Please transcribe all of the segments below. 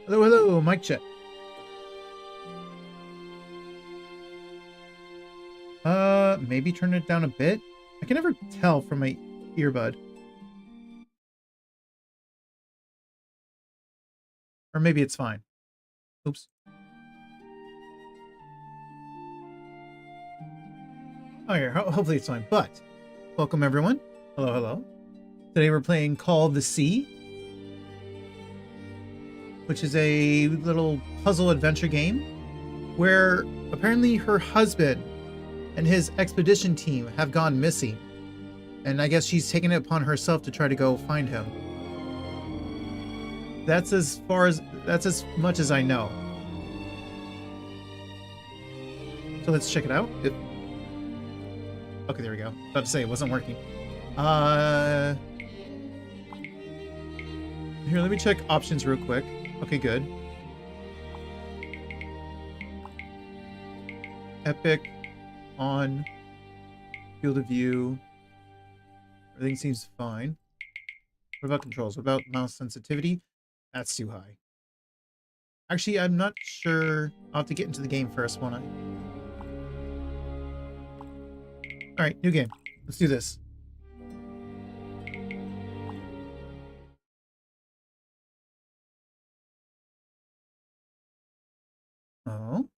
Hello, hello, mic check. Maybe turn it down a bit. I can never tell from my earbud. Or maybe it's fine. Oops. Oh, yeah, hopefully it's fine. But, welcome everyone. Hello, hello. Today we're playing Call of the Sea, which is a little puzzle adventure game where apparently her husband and his expedition team have gone missing. And I guess she's taken it upon herself to try to go find him. That's as much as I know. So let's check it out. Okay, there we go. About to say it wasn't working. Here, let me check options real quick. Okay, good. Epic, on, field of view. Everything seems fine. What about controls? What about mouse sensitivity? That's too high. Actually, I'm not sure. I'll have to get into the game first, won't I? Alright, new game. Let's do this. Oh.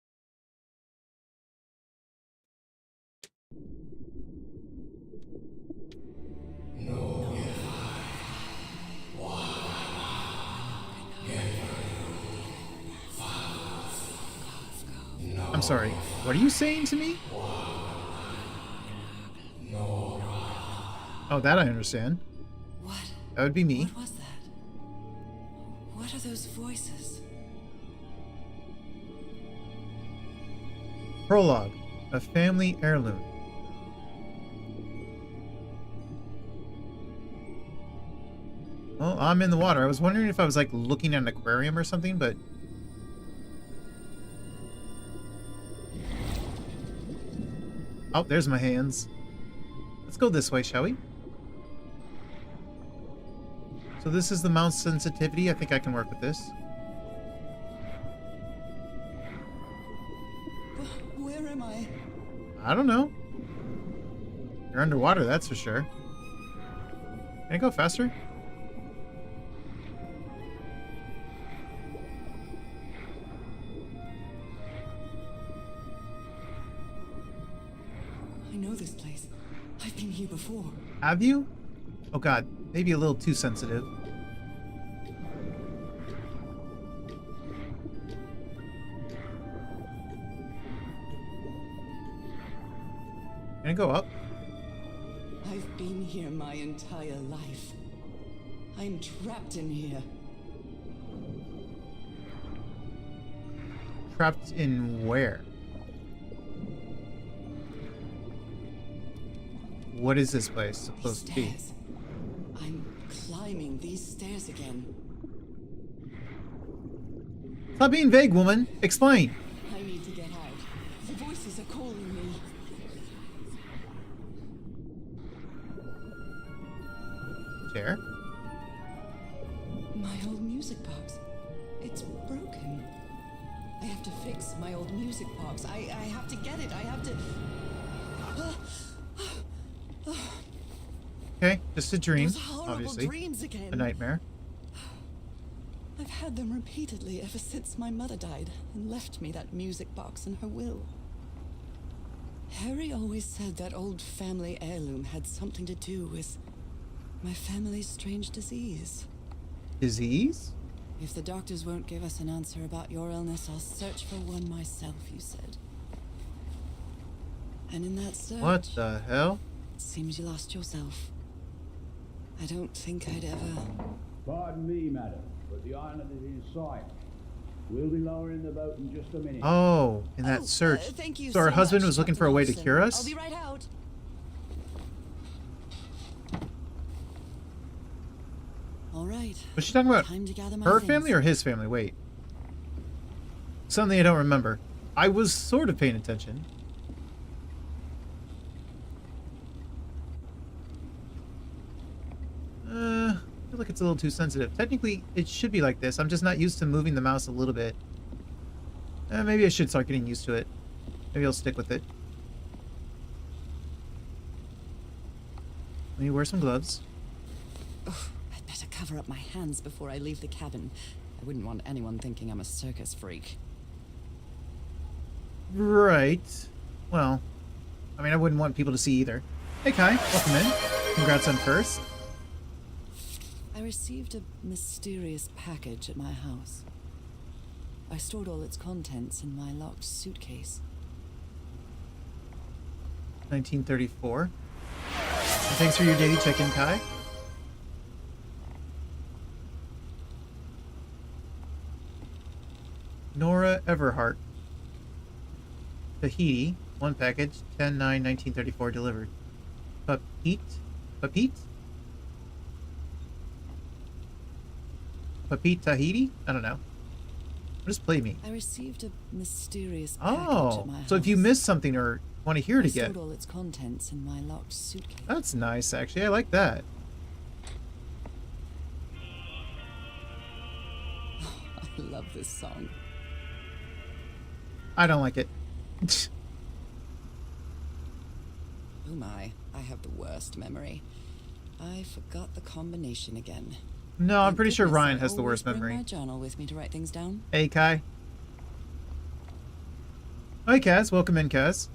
I'm sorry. What are you saying to me? Oh, that I understand. What? That would be me. What was that? What are those voices? Prologue. A family heirloom. Well, I'm in the water. I was wondering if I was like looking at an aquarium or something, but... Oh, there's my hands. Let's go this way, shall we? So this is the mouse sensitivity. I think I can work with this. Where am I? I don't know. You're underwater, that's for sure. Can I go faster? I know this place. I've been here before. Have you? Oh god, maybe a little too sensitive. Can I go up? I've been here my entire life. I'm trapped in here. Trapped in where? What is this place supposed to be? Stairs. I'm climbing these stairs again. Stop being vague, woman. Explain. I need to get out. The voices are calling me. Chair. My old music box. It's broken. I have to fix my old music box. I have to get it. I have to... Okay, just a dream, Those horrible obviously. dreams again. A nightmare. I've had them repeatedly ever since my mother died and left me that music box in her will. Harry always said that old family heirloom had something to do with my family's strange disease. Disease? If the doctors won't give us an answer about your illness, I'll search for one myself, you said. And in that search... What the hell? It seems you lost yourself. I don't think I'd ever... Pardon me, madam, but the island is in sight. We'll be lowering the boat in just a minute. Oh, in that search. Thank you So her husband much, was looking Dr. for a way to Lawson. cure us? I'll be right out. All right. Was she talking about Time to gather my her things. family or his family? Wait. Something I don't remember. I was sort of paying attention. like it's a little too sensitive. Technically, it should be like this. I'm just not used to moving the mouse a little bit. Maybe I should start getting used to it. Maybe I'll stick with it. Let me wear some gloves. Oh, I'd better cover up my hands before I leave the cabin. I wouldn't want anyone thinking I'm a circus freak. Right. Well, I mean, I wouldn't want people to see either. Hey, Kai. Welcome in. Congrats on first. I received a mysterious package at my house. I stored all its contents in my locked suitcase. 1934. And thanks for your daily check-in, Kai. Nora Everhart. Tahiti. One package. 10/9/1934 delivered. Papit? Papit? Papit Tahiti? I don't know. What does play mean? I received a mysterious package at my house. So if you missed something or want to hear it again. I stored all its contents in my locked suitcase. That's nice, actually. I like that. I love this song. I don't like it. Oh my, I have the worst memory. I forgot the combination again. No, I'm Thank pretty sure goodness Ryan I has the always worst bring memory. my journal with me to write things down. Hey, Kai. Hi, Kaz. Welcome in, Kaz.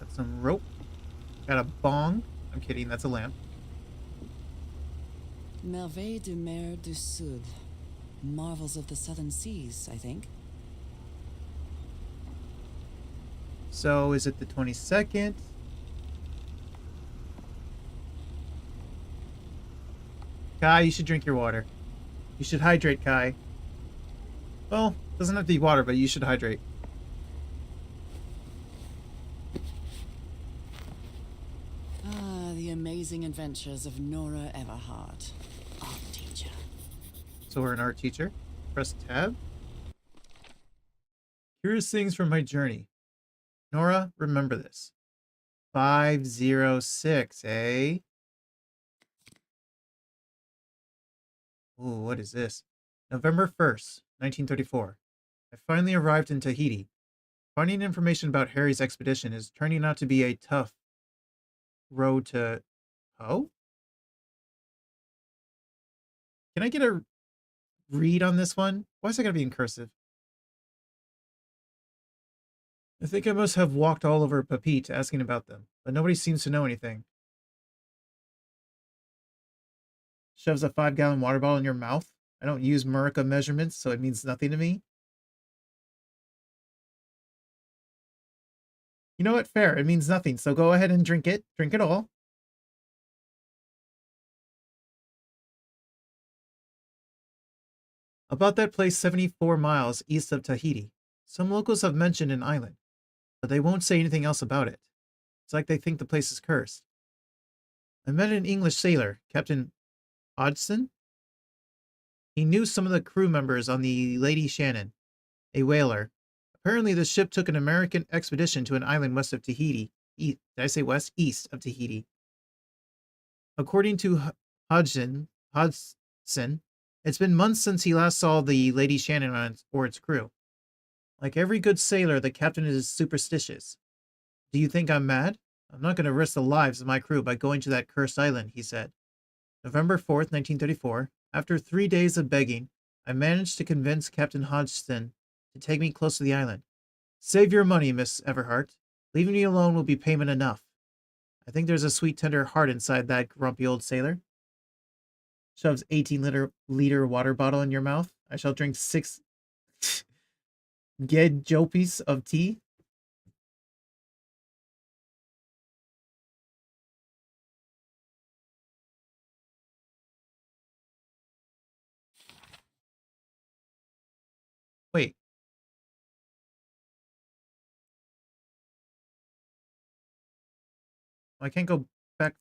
Got some rope. Got a bong. I'm kidding, that's a lamp. Merveilles de mer du Sud. Marvels of the Southern Seas, I think. So, is it the 22nd? Kai, you should drink your water. You should hydrate, Kai. Well, doesn't have to be water, but you should hydrate. Ah, the amazing adventures of Nora Everhart, art teacher. So we're an art teacher. Press tab. Curious things from my journey. Nora, remember this. 506, eh? Ooh, what is this? November 1st, 1934. I finally arrived in Tahiti. Finding information about Harry's expedition is turning out to be a tough road to hoe? Can I get a read on this one? Why is it gotta be in cursive? I think I must have walked all over Papit asking about them, but nobody seems to know anything. Shoves a 5-gallon water bottle in your mouth. I don't use Murica measurements, so it means nothing to me. You know what? Fair. It means nothing, so go ahead and drink it. Drink it all. About that place 74 miles east of Tahiti. Some locals have mentioned an island, but they won't say anything else about it. It's like they think the place is cursed. I met an English sailor, Captain Hodgson. He knew some of the crew members on the Lady Shannon, a whaler. Apparently, the ship took an American expedition to an island west of Tahiti. Did I say west? East of Tahiti. According to Hodgson, it's been months since he last saw the Lady Shannon or its crew. Like every good sailor, the captain is superstitious. Do you think I'm mad? I'm not going to risk the lives of my crew by going to that cursed island, he said. November 4th, 1934. After 3 days of begging, I managed to convince Captain Hodgson to take me close to the island. Save your money, Miss Everhart. Leaving me alone will be payment enough. I think there's a sweet, tender heart inside that grumpy old sailor. Shoves 18-liter water bottle in your mouth. I shall drink 6 Ged Jopis of tea. Wait. I can't go back.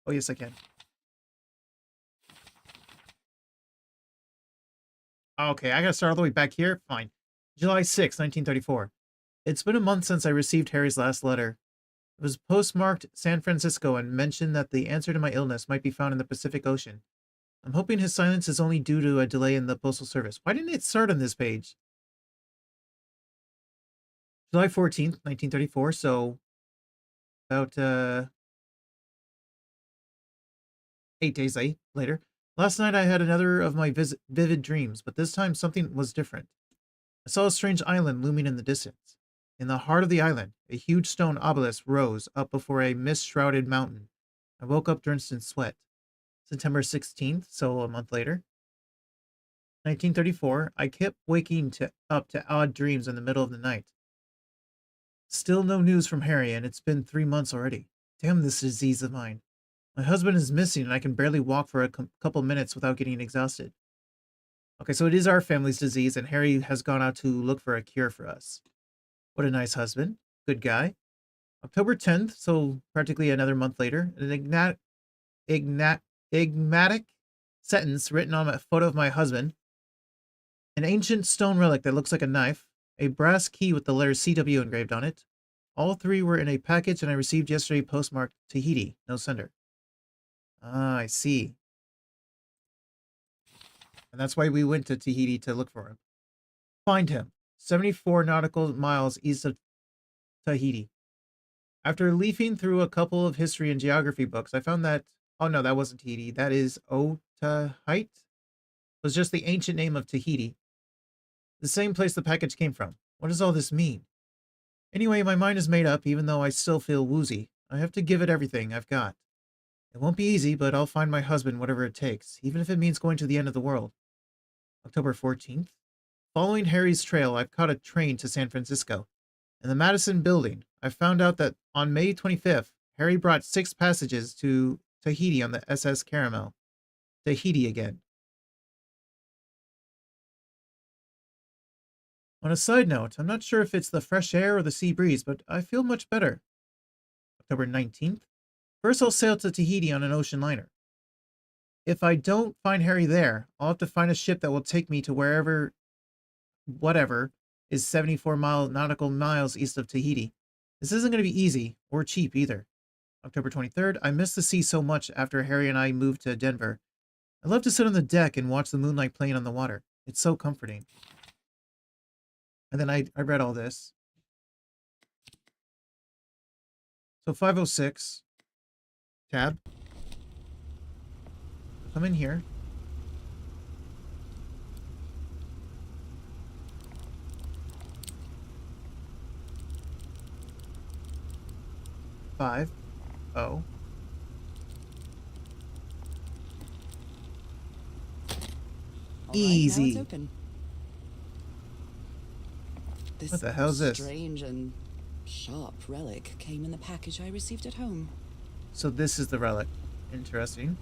Oh, yes, I can. Okay, I gotta start all the way back here? Fine. July 6, 1934. It's been a month since I received Harry's last letter. It was postmarked San Francisco and mentioned that the answer to my illness might be found in the Pacific Ocean. I'm hoping his silence is only due to a delay in the postal service. Why didn't it start on this page? July 14th, 1934, so about 8 days later. Last night I had another of my vivid dreams, but this time something was different. I saw a strange island looming in the distance. In the heart of the island, a huge stone obelisk rose up before a mist-shrouded mountain. I woke up drenched in sweat. September 16th, so a month later. 1934, I kept waking up to odd dreams in the middle of the night. Still no news from Harry, and it's been 3 months already. Damn this disease of mine. My husband is missing, and I can barely walk for a couple minutes without getting exhausted. Okay, so it is our family's disease, and Harry has gone out to look for a cure for us. What a nice husband. Good guy. October 10th, so practically another month later, an enigmatic sentence written on a photo of my husband, an ancient stone relic that looks like a knife, a brass key with the letter CW engraved on it. All three were in a package and I received yesterday postmarked Tahiti, no sender. Ah, I see. And that's why we went to Tahiti to look for him. Find him. 74 nautical miles east of Tahiti. After leafing through a couple of history and geography books, I found that, oh no, that wasn't Tahiti. That is Otaheite. It was just the ancient name of Tahiti. The same place the package came from. What does all this mean? Anyway, my mind is made up, even though I still feel woozy. I have to give it everything I've got. It won't be easy, but I'll find my husband whatever it takes, even if it means going to the end of the world. October 14th. Following Harry's trail, I've caught a train to San Francisco. In the Madison building, I found out that on May 25th, Harry brought 6 passages to Tahiti on the SS Caramel. Tahiti again. On a side note, I'm not sure if it's the fresh air or the sea breeze, but I feel much better. October 19th. First I'll sail to Tahiti on an ocean liner. If I don't find Harry there, I'll have to find a ship that will take me to whatever is 74 nautical miles east of Tahiti. This isn't going to be easy, or cheap either. October 23rd. I miss the sea so much after Harry and I moved to Denver. I love to sit on the deck and watch the moonlight playing on the water. It's so comforting. And then I read all this. So 506. Tab. Come in here. Five. Oh. Easy. Now it's open. This What the hell is this? strange and sharp relic came in the package I received at home. So this is the relic. Interesting.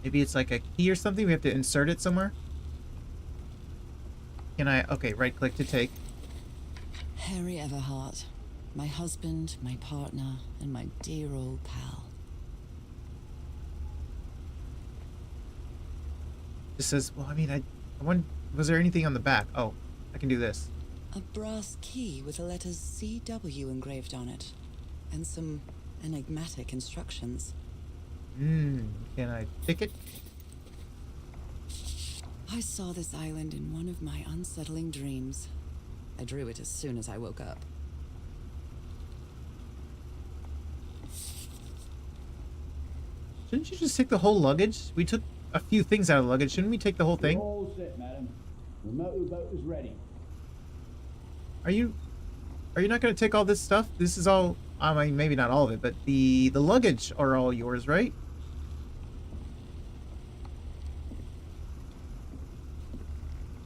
Maybe it's like a key or something? We have to insert it somewhere? Can I... Okay, right click to take. Harry Everhart. My husband, my partner, and my dear old pal. It says... Well, I mean, I wonder... Was there anything on the back? Oh, I can do this. A brass key with the letters CW engraved on it. And some enigmatic instructions. Can I pick it? I saw this island in one of my unsettling dreams. I drew it as soon as I woke up. Shouldn't you just take the whole luggage? We took a few things out of the luggage. Shouldn't we take the whole You're thing? all set, madam. The motorboat is ready. Are you not going to take all this stuff? This is all... I mean, maybe not all of it, but the luggage are all yours, right?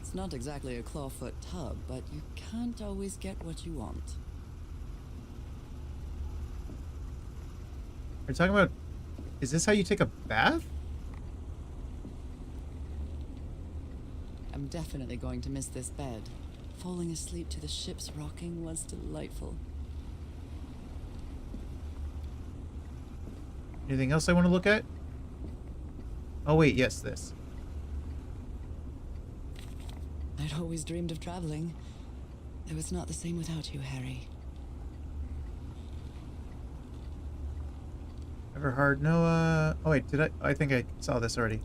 It's not exactly a clawfoot tub, but you can't always get what you want. We're talking about... Is this how you take a bath? I'm definitely going to miss this bed. Falling asleep to the ship's rocking was delightful. Anything else I want to look at? Oh wait, yes, this. I'd always dreamed of traveling. It was not the same without you, Harry. Everhard Noah. Oh wait, did I? I think I saw this already.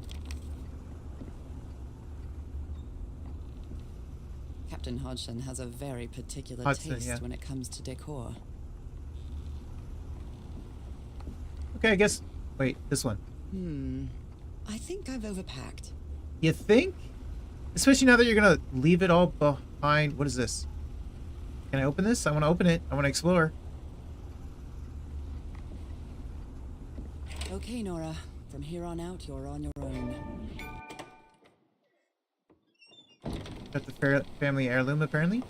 Captain Hodgson has a very particular Hudson, taste yeah. when it comes to decor. Okay, I guess. Wait, this one. I think I've overpacked. You think? Especially now that you're gonna leave it all behind. What is this? Can I open this? I want to open it. I want to explore. Okay, Nora. From here on out, you're on your own. Got the family heirloom, apparently.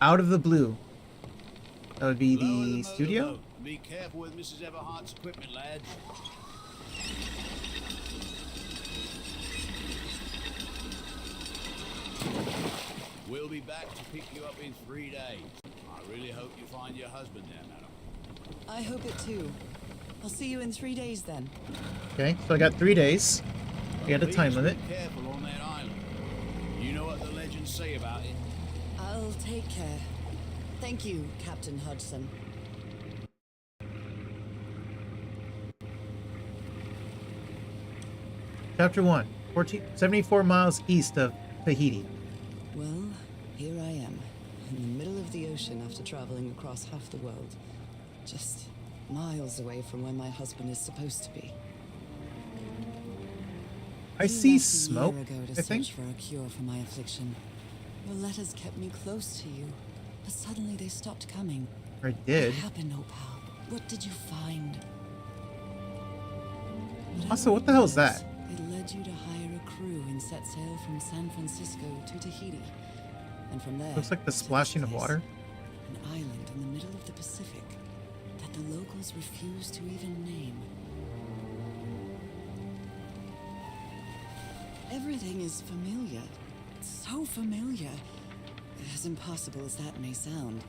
Out of the blue. That would be the studio. motorboat. Be careful with Mrs. Everhart's equipment, lads. We'll be back to pick you up in 3 days. I really hope you find your husband there, madam. I hope it too. I'll see you in 3 days then. Okay, so I got 3 days. We got a time limit. Be careful on that island. You know what the legends say about it. I'll take care. Thank you, Captain Hodgson. Chapter 1. 74 miles east of Tahiti. Well, here I am, in the middle of the ocean after traveling across half the world. Just miles away from where my husband is supposed to be. I You see left smoke, a year ago to I think. search for a cure for my affliction. Your letters kept me close to you, but suddenly they stopped coming. I did. What happened, Opal? What did you find? Also, what the hell is that? It led you to hire a crew and set sail from San Francisco to Tahiti. And from there... Looks like the to this splashing of place, water. An island in the middle of the Pacific that the locals refuse to even name. Everything is familiar. So familiar. As impossible as that may sound.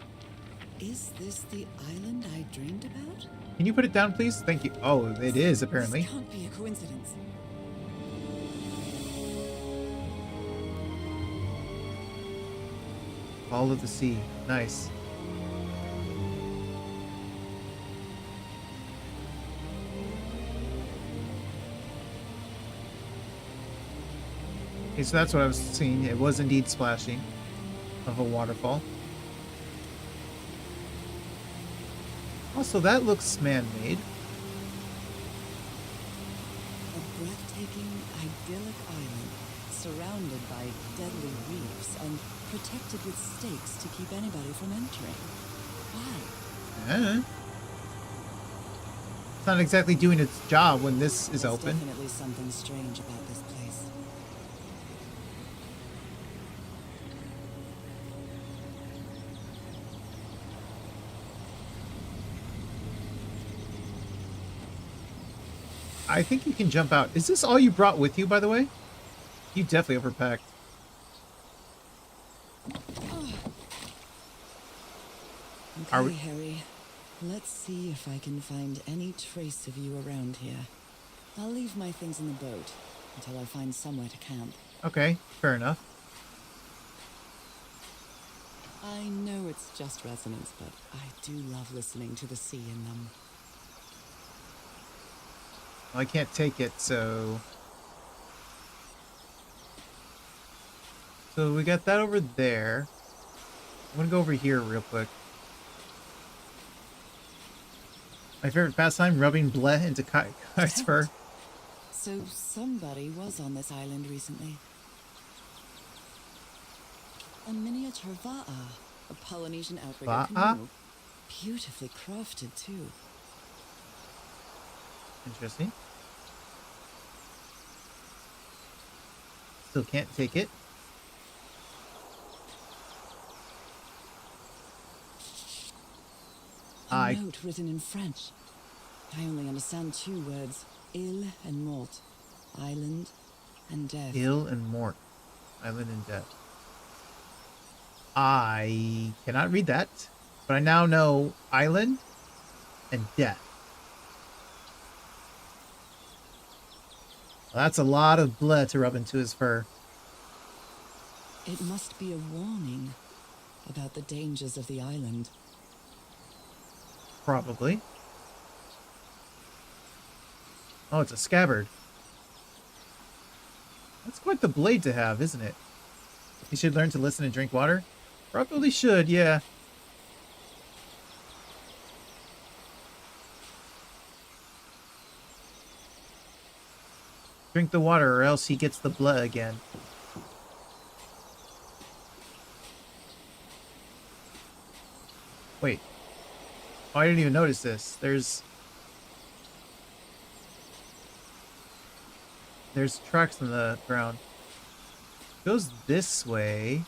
Is this the island I dreamed about? Can you put it down, please? Thank you. Oh, it is, apparently. This can't be a coincidence. All of the sea. Nice. Okay, so that's what I was seeing. It was indeed splashing of a waterfall. Also, that looks man-made. A breathtaking, idyllic island, surrounded by deadly reefs and protected with stakes to keep anybody from entering. Why? It's not exactly doing its job when this is There's open. definitely something strange about this place. I think you can jump out. Is this all you brought with you, by the way? You definitely overpacked. Are Okay, we- Harry. Let's see if I can find any trace of you around here. I'll leave my things in the boat until I find somewhere to camp. Okay, fair enough. I know it's just resonance, but I do love listening to the sea in them. Well, I can't take it, so... So we got that over there. I'm gonna go over here real quick. My favorite pastime, rubbing bleh into Kai's fur. So somebody was on this island recently. A miniature va'a, a Polynesian outrigger Va'a? canoe. Beautifully crafted, too. Interesting. Still can't take it. A note written in French. I only understand 2 words. Île and mort. Island and death. Ill and Mort. Island and Death. I cannot read that, but I now know island and death. Well, that's a lot of blood to rub into his fur. It must be a warning about the dangers of the island. Probably. Oh, it's a scabbard. That's quite the blade to have, isn't it? You should learn to listen and drink water? Probably should, yeah. Drink the water or else he gets the blood again. Wait. Oh, I didn't even notice this. There's tracks in the ground. It goes this way.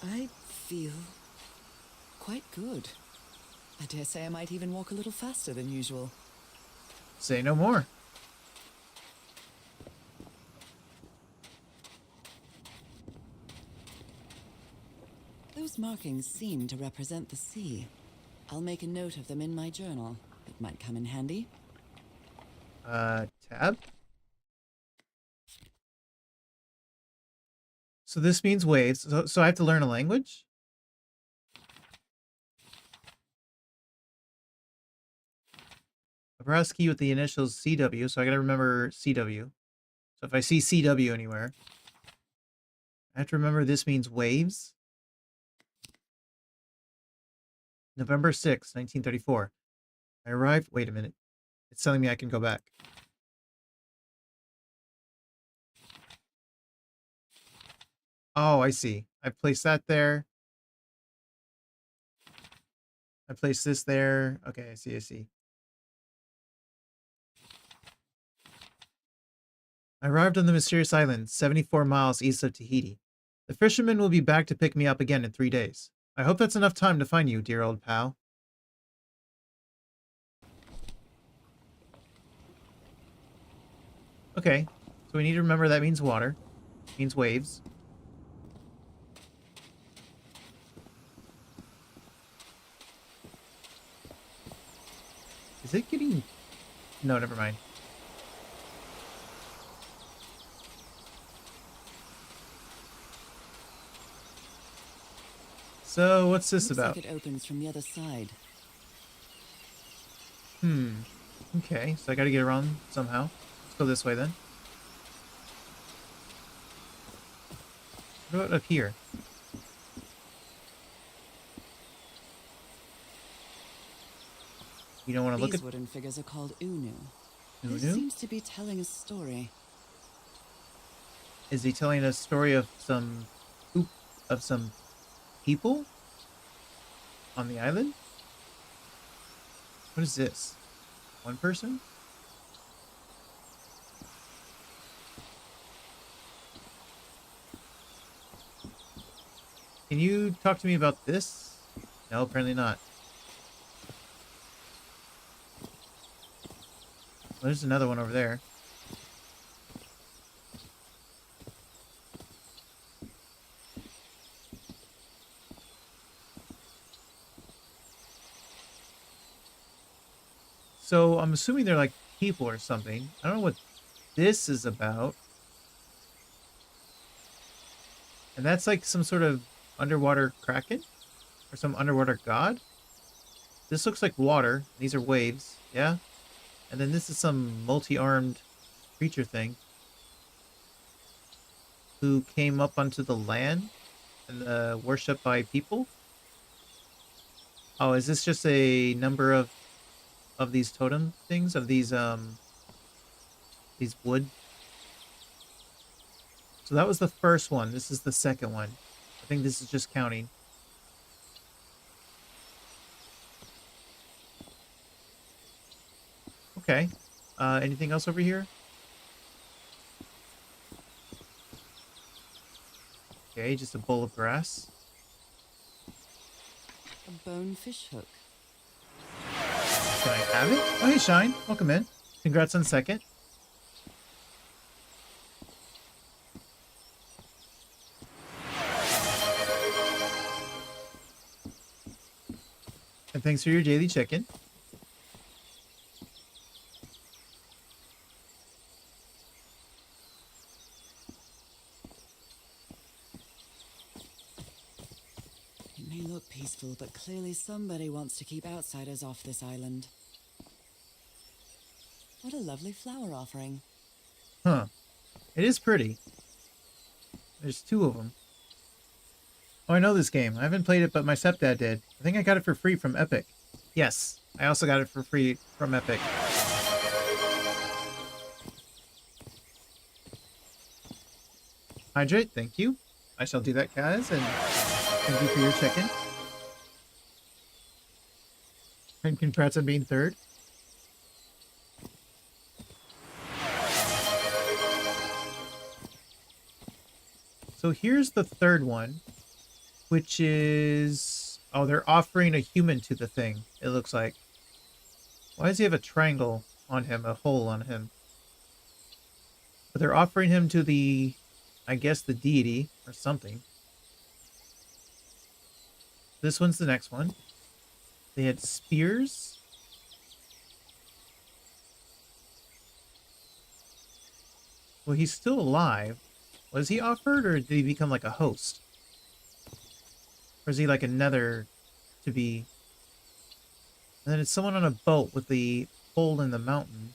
I feel quite good. I dare say I might even walk a little faster than usual. Say no more. Those markings seem to represent the sea. I'll make a note of them in my journal. It might come in handy. Tab? So this means waves. So I have to learn a language? A brass key with the initials CW, so I gotta remember CW. So if I see CW anywhere, I have to remember this means waves. November 6th, 1934. I arrived. Wait a minute. It's telling me I can go back. Oh, I see. I placed that there. I placed this there. Okay, I see, I see. I arrived on the mysterious island, 74 miles east of Tahiti. The fisherman will be back to pick me up again in 3 days. I hope that's enough time to find you, dear old pal. Okay, so we need to remember that means water. Means waves. Is it getting... No, never mind. So, what's this Looks about? like it opens from the other side. Okay, so I gotta get around somehow. Let's go this way then. What about up here? You don't want to look These at wooden figures are called unu. This Unu? seems to be telling a story. Is he telling a story of some people on the island? What is this? One person? Can you talk to me about this? No, apparently not. Well, there's another one over there. So I'm assuming they're like people or something. I don't know what this is about. And that's like some sort of underwater kraken? Or some underwater god? This looks like water. These are waves. Yeah? And then this is some multi-armed creature thing. Who came up onto the land and worshipped by people? Oh, is this just a number of these totem things? Of these wood? So that was the first one. This is the second one. I think this is just counting. Okay. Anything else over here? Okay, just a bowl of grass. A bone fish hook. Can I have it? Oh, hey, Shine. Welcome in. Congrats on second. And thanks for your daily check-in. It may look peaceful, but clearly somebody wants to keep outsiders off this island. What a lovely flower offering. Huh. It is pretty. There's 2 of them. Oh, I know this game. I haven't played it, but my stepdad did. I think I got it for free from Epic. Yes, I also got it for free from Epic. Hydrate, thank you. I shall do that, guys, and thank you for your chicken. And congrats on being 3rd. So here's the 3rd one, which is... Oh, they're offering a human to the thing, it looks like. Why does he have a triangle on him, a hole on him? But they're offering him to the, I guess, the deity or something. This one's the next one. They had spears. Well, he's still alive. Was he offered, or did he become like a host? Or is he like another to be... And then it's someone on a boat with the hole in the mountain.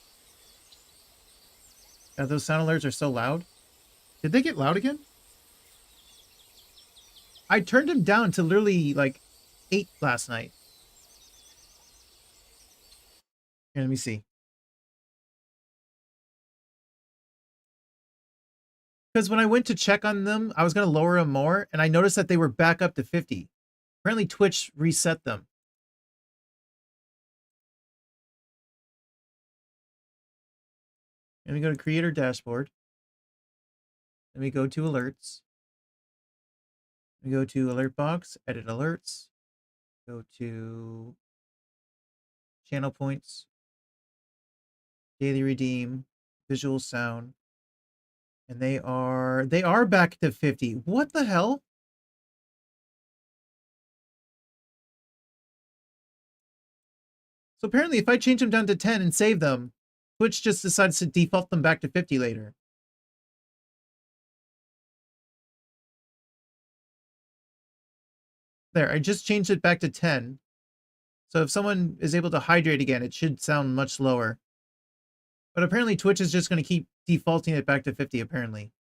God, those sound alerts are so loud. Did they get loud again? I turned him down to literally like 8 last night. Here, let me see. Because when I went to check on them, I was going to lower them more, and I noticed that they were back up to 50. Apparently Twitch reset them. Let me go to Creator Dashboard. Let me go to Alerts. Let me go to Alert Box, Edit Alerts. Go to Channel Points. Daily Redeem. Visual Sound. And they are back to 50. What the hell? So apparently if I change them down to 10 and save them, Twitch just decides to default them back to 50 later. There, I just changed it back to 10. So if someone is able to hydrate again, it should sound much lower. But apparently Twitch is just going to keep defaulting it back to 50, apparently.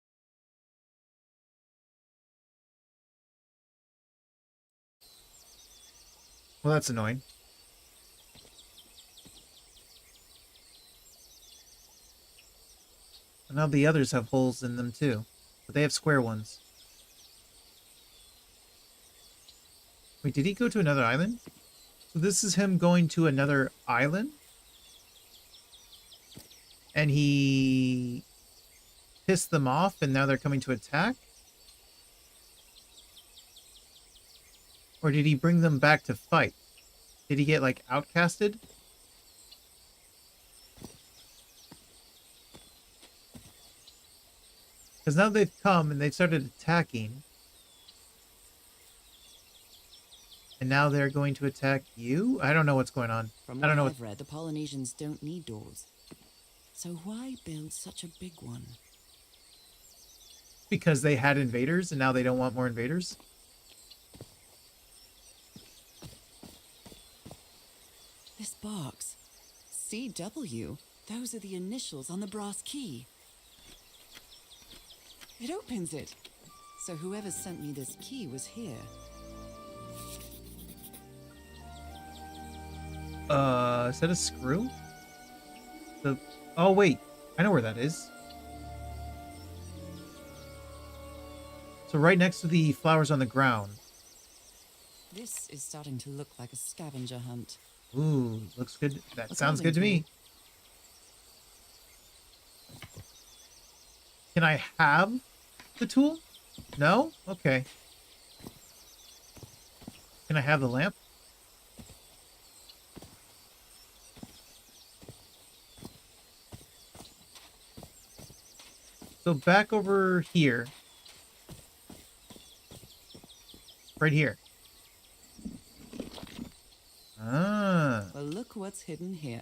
Well, that's annoying. And now the others have holes in them too. But they have square ones. Wait, did he go to another island? So this is him going to another island? And he pissed them off and now they're coming to attack? Or did he bring them back to fight? Did he get, like, outcasted? Because now they've come and they've started attacking. And now they're going to attack you? I don't know what's going on. From I don't know what what... I've read, the Polynesians don't need doors. So why build such a big one? Because they had invaders and now they don't want more invaders? This box. CW. Those are the initials on the brass key. It opens it. So whoever sent me this key was here. Is that a screw? Oh, wait. I know where that is. So right next to the flowers on the ground. This is starting to look like a scavenger hunt. Ooh, looks good. That sounds good to me. Can I have the tool? No? Okay. Can I have the lamp? So back over here. Right here. Ah. Well, look what's hidden here.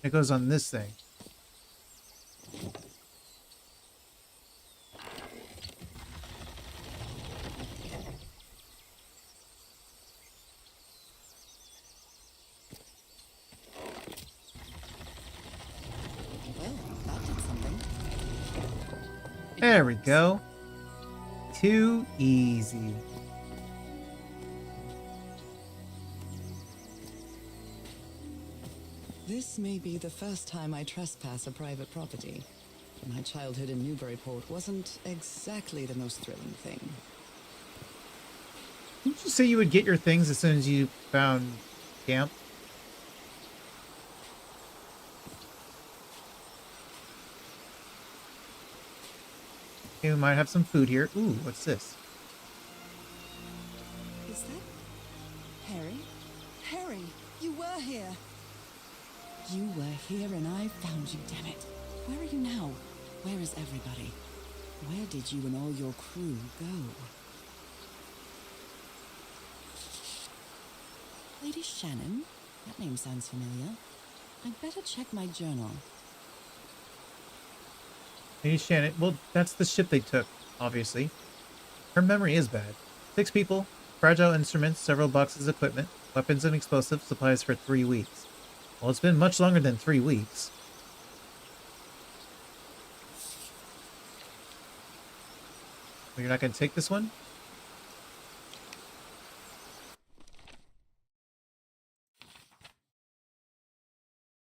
It goes on this thing. There we go. Too easy. This may be the first time I trespass a private property. My childhood in Newburyport wasn't exactly the most thrilling thing. Didn't you say you would get your things as soon as you found camp? Okay, we might have some food here. Ooh, what's this? Is that Harry? Harry, you were here. You were here and I found you, damn it. Where are you now? Where is everybody? Where did you and all your crew go? Lady Shannon? That name sounds familiar. I'd better check my journal. Lady Shannon. Well, that's the ship they took, obviously. Her memory is bad. 6 people, fragile instruments, several boxes of equipment, weapons and explosives, supplies for 3 weeks. Well, it's been much longer than 3 weeks. Well, you're not going to take this one?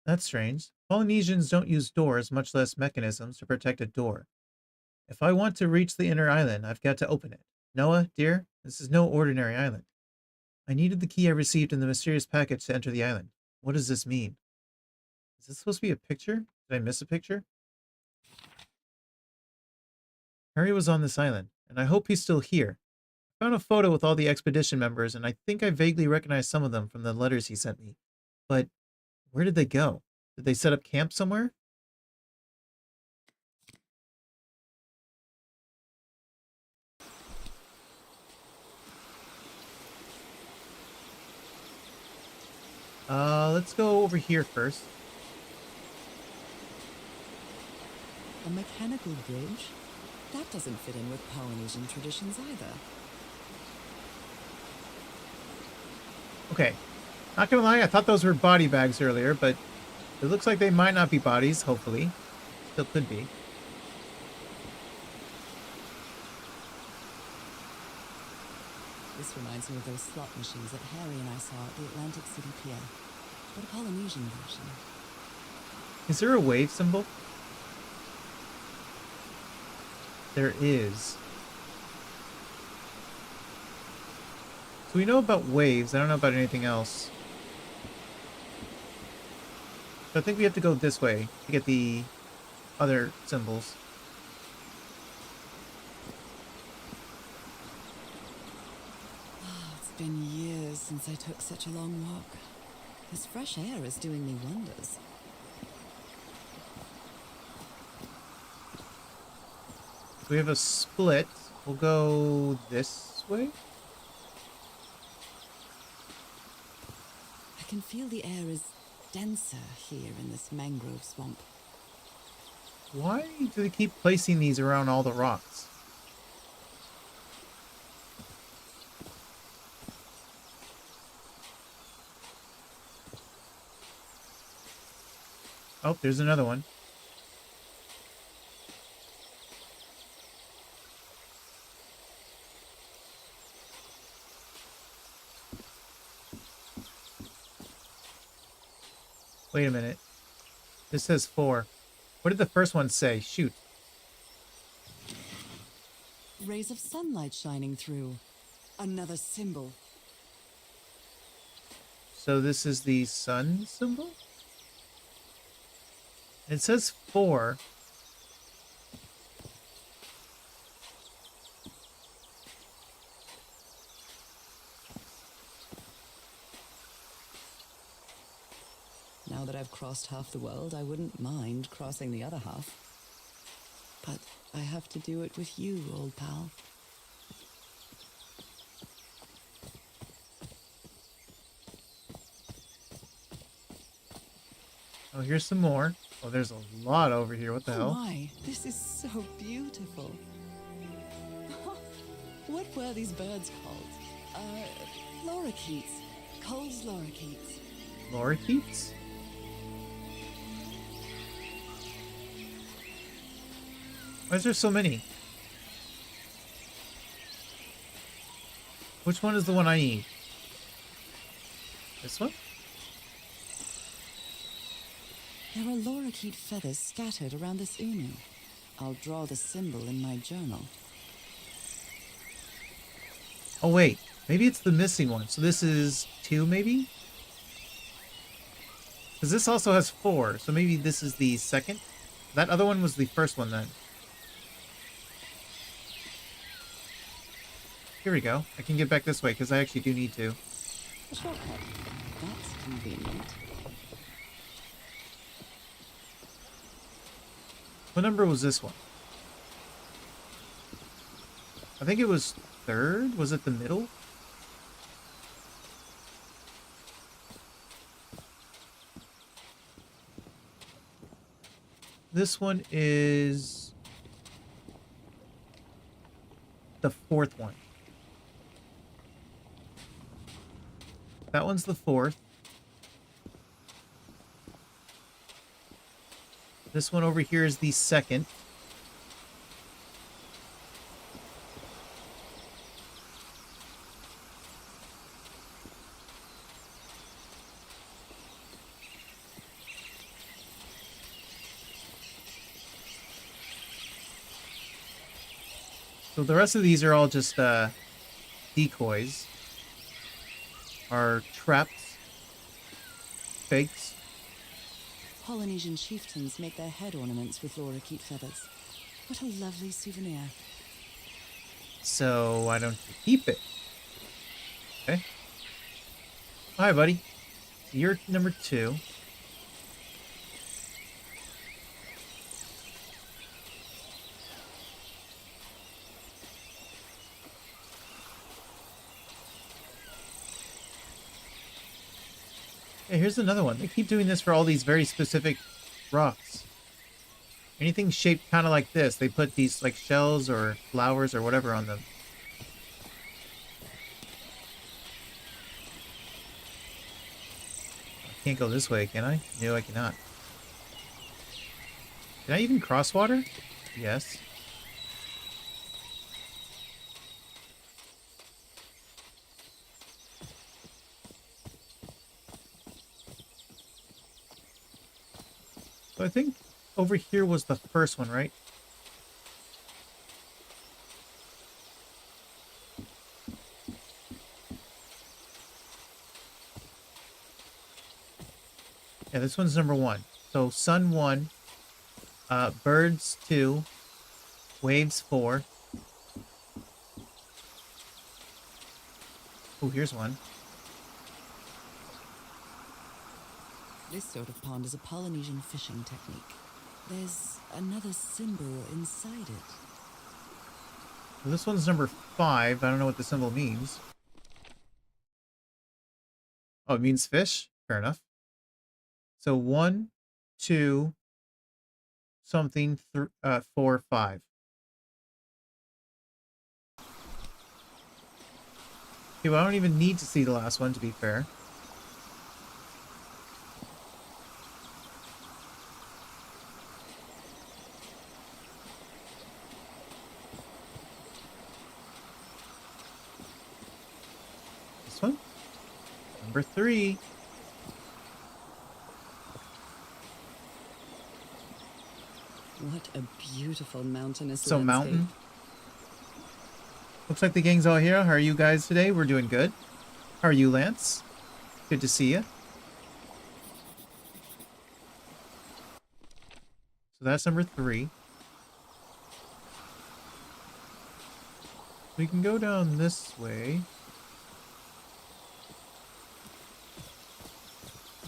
That's strange. Polynesians don't use doors, much less mechanisms, to protect a door. If I want to reach the inner island, I've got to open it. Noah, dear, this is no ordinary island. I needed the key I received in the mysterious package to enter the island. What does this mean? Is this supposed to be a picture? Did I miss a picture? Harry was on this island, and I hope he's still here. I found a photo with all the expedition members, and I think I vaguely recognize some of them from the letters he sent me. But where did they go? Did they set up camp somewhere? Let's go over here first. A mechanical bridge? That doesn't fit in with Polynesian traditions either. Okay. Not gonna lie, I thought those were body bags earlier, but it looks like they might not be bodies, hopefully. Still could be. This reminds me of those slot machines that Harry and I saw at the Atlantic City Pier, but a Polynesian version. Is there a wave symbol? There is. So we know about waves. I don't know about anything else. So I think we have to go this way to get the other symbols. It's been years since I took such a long walk. This fresh air is doing me wonders. We have a split. We'll go this way. I can feel the air is denser here in this mangrove swamp. Why do they keep placing these around all the rocks? Oh, there's another one. Wait a minute. This says 4. What did the first one say? Shoot. Rays of sunlight shining through. Another symbol. So this is the sun symbol? It says 4. Now that I've crossed half the world, I wouldn't mind crossing the other half. But I have to do it with you, old pal. Oh, here's some more. Oh, there's a lot over here. What the Oh hell? my, this is so beautiful. What were these birds called? Lorikeets. Cole's lorikeets. Why is there so many? Which one is the one I need? This one? There are lorikeet feathers scattered around this unu. I'll draw the symbol in my journal. Oh, wait. Maybe it's the missing one. So this is 2, maybe? Because this also has 4. So maybe this is the second? That other one was the first one, then. Here we go. I can get back this way, because I actually do need to. A shortcut. That's convenient. What number was this one? I think it was 3rd? Was it the middle? This one is the 4th one. That one's the 4th. This one over here is the 2nd. So the rest of these are all just decoys. Are traps. Fakes. Polynesian chieftains make their head ornaments with lorikeet feathers. What a lovely souvenir. So why don't you keep it? Okay. Hi, buddy. You're number 2. Hey, here's another one. They keep doing this for all these very specific rocks. Anything shaped kind of like this, they put these like shells or flowers or whatever on them. I can't go this way, can I? No, I cannot. Can I even cross water? Yes. So I think over here was the first one, right? Yeah, this one's number 1. So sun 1, birds 2, waves 4. Oh, here's one. This sort of pond is a Polynesian fishing technique. There's another symbol inside it. Well, this one's number 5. I don't know what the symbol means. Oh, it means fish? Fair enough. So 1, 2, something, 4, 5. Okay, well, I don't even need to see the last one, to be fair. This one? Number 3. What a beautiful mountainous So landscape. mountain. Looks like the gang's all here. How are you guys today? We're doing good. How are you, Lance? Good to see you. So that's number 3. We can go down this way.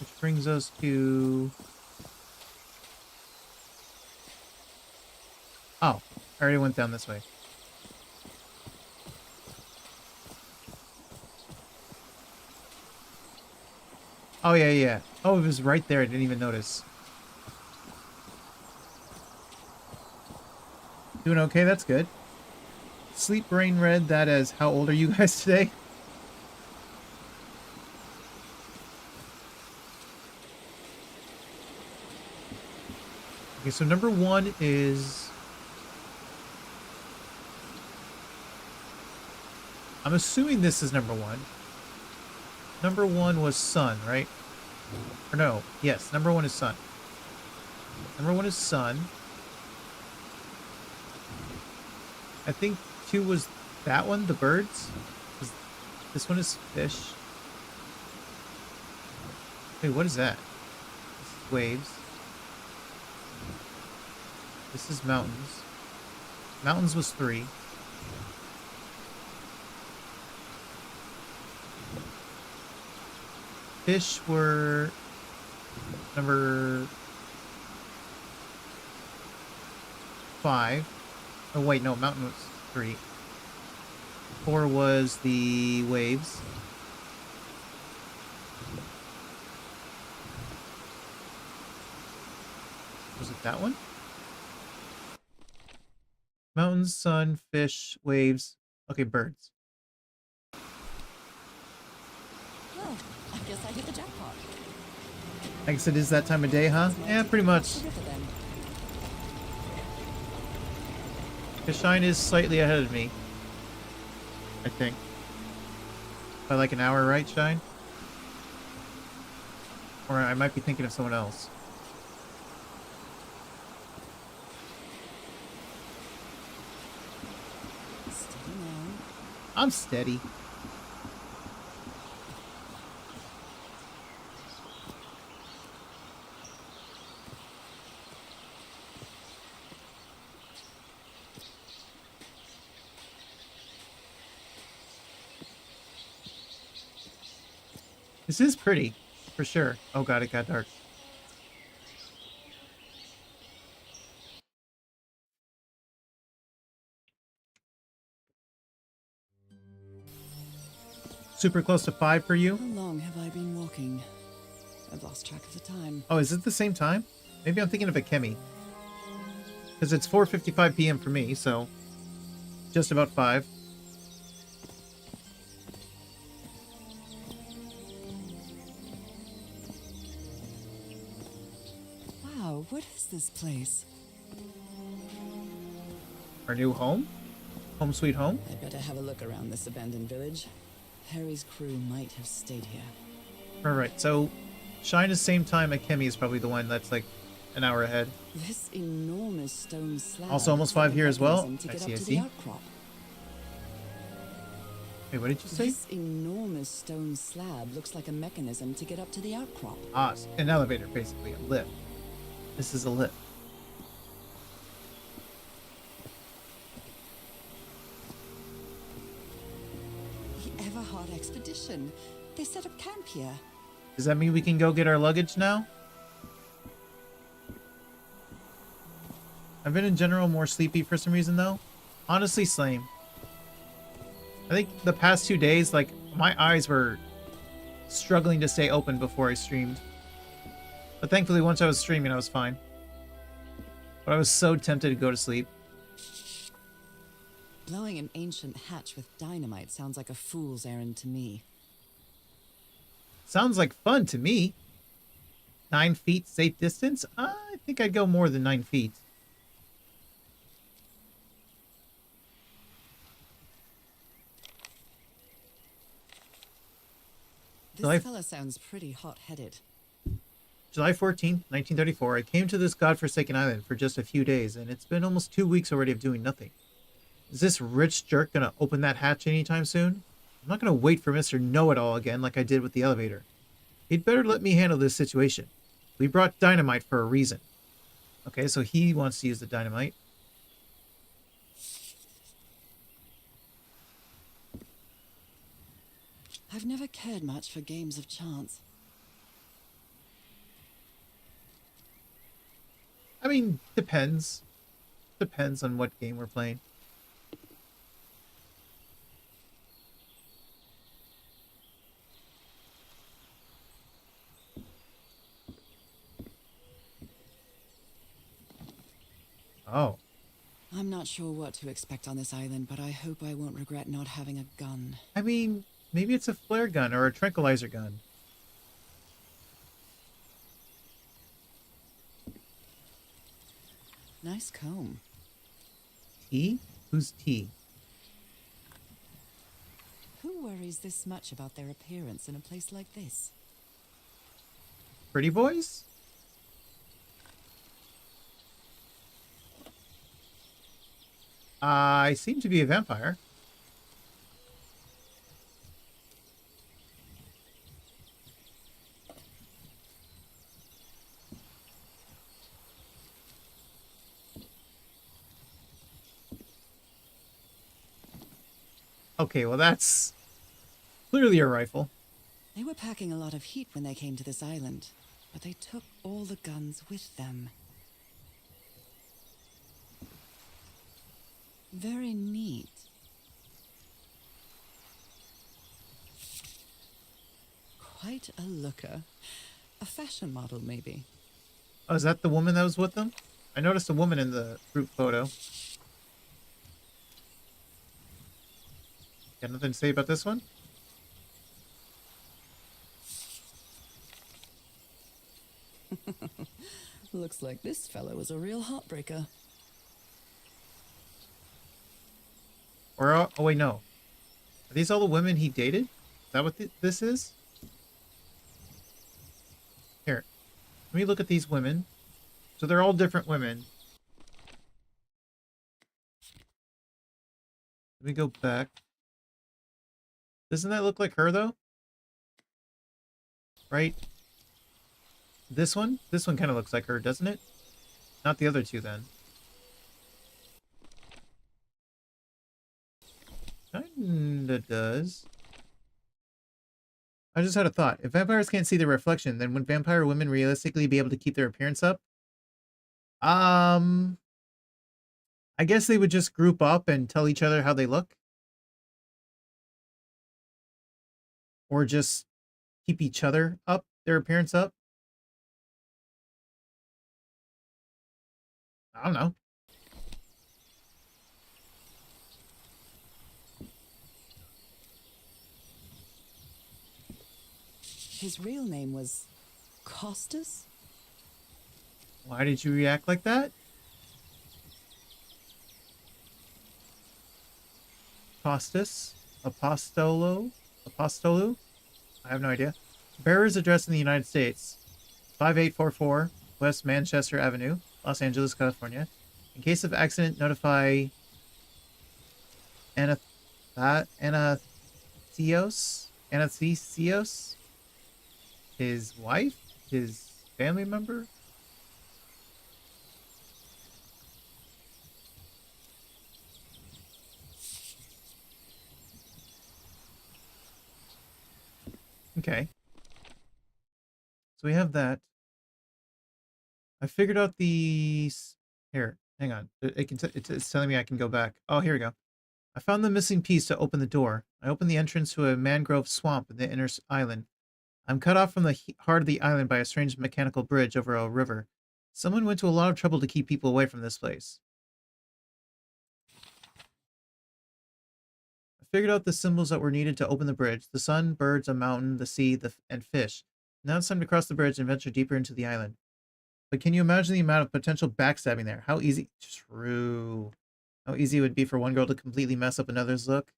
Which brings us to... Oh, I already went down this way. Oh, yeah, yeah. Oh, it was right there. I didn't even notice. Doing okay? That's good. Sleep Brain read that as, how old are you guys today? Okay, so number 1 is I'm assuming this is number one. Number one was sun, right? Or no, yes, number one is sun. Number one is sun. I think two was that one, the birds. This one is fish. Wait, what is that? This is waves. This is mountains. Mountains was 3. Fish were number 5. Oh wait, no, mountain was 3. 4 was the waves. Was it that one? Mountains, sun, fish, waves. Okay, birds. Well, I guess I hit the jackpot. I guess it is that time of day, huh? Yeah, pretty much. The river then. Shine is slightly ahead of me. I think. By like an hour, right, Shine? Or I might be thinking of someone else. Steady now. I'm steady. This is pretty, for sure. Oh god, it got dark. Super close to 5 for you? How long have I been walking? I've lost track of the time. Oh, is it the same time? Maybe I'm thinking of Akemi. Because it's 4:55 p.m. for me, so just about 5. Wow, what is this place? Our new home? Home sweet home? I'd better have a look around this abandoned village. Harry's crew might have stayed here. Alright, so Shine is same time. Akemi is probably the one that's like an hour ahead. This enormous stone slab. Also almost 5 here as well. To I get see, up I to see. the outcrop. Wait, what did you say? This enormous stone slab looks like a mechanism to get up to the outcrop. Ah, an elevator, basically. A lift. This is a lift. The Everhard expedition. They set up camp here. Does that mean we can go get our luggage now? I've been in general more sleepy for some reason though. Honestly, same. I think the past 2 days, like, my eyes were struggling to stay open before I streamed. But thankfully, once I was streaming, I was fine. But I was so tempted to go to sleep. Blowing an ancient hatch with dynamite sounds like a fool's errand to me. Sounds like fun to me. 9 feet safe distance? I think I'd go more than 9 feet. This July- fella sounds pretty hot-headed. July 14th, 1934, I came to this godforsaken island for just a few days, and it's been almost 2 weeks already of doing nothing. Is this rich jerk gonna open that hatch anytime soon? I'm not gonna wait for Mr. Know-It-All again like I did with the elevator. He'd better let me handle this situation. We brought dynamite for a reason. Okay, so he wants to use the dynamite. I've never cared much for games of chance. I mean, depends. Depends on what game we're playing. Oh. I'm not sure what to expect on this island, but I hope I won't regret not having a gun. I mean, maybe it's a flare gun or a tranquilizer gun. Nice comb. T? Who's T? Who worries this much about their appearance in a place like this? Pretty boys? I seem to be a vampire. Okay, well that's clearly a rifle. They were packing a lot of heat when they came to this island, but they took all the guns with them. Very neat. Quite a looker. A fashion model, maybe. Oh, is that the woman that was with them? I noticed a woman in the group photo. Got nothing to say about this one? Looks like this fellow was a real heartbreaker. Or, oh wait, no. Are these all the women he dated? Is that what this is? Here. Let me look at these women. So they're all different women. Let me go back. Doesn't that look like her, though? Right? This one? This one kind of looks like her, doesn't it? Not the other two, then. Kinda does. I just had a thought. If vampires can't see their reflection, then would vampire women realistically be able to keep their appearance up? I guess they would just group up and tell each other how they look. Or just keep each other up, their appearance up. I don't know. His real name was Costas? Why did you react like that? Costas? Apostolu? I have no idea. Bearer's address in the United States. 5844 West Manchester Avenue, Los Angeles, California. In case of accident, notify Anathesios? His wife? His family member? Okay. So we have that. I figured out the... Here, hang on. It's telling me I can go back. Oh, here we go. I found the missing piece to open the door. I opened the entrance to a mangrove swamp in the inner island. I'm cut off from the heart of the island by a strange mechanical bridge over a river. Someone went to a lot of trouble to keep people away from this place. I figured out the symbols that were needed to open the bridge. The sun, birds, a mountain, the sea, and fish. Now it's time to cross the bridge and venture deeper into the island. But can you imagine the amount of potential backstabbing there? How easy... True. How easy it would be for one girl to completely mess up another's look.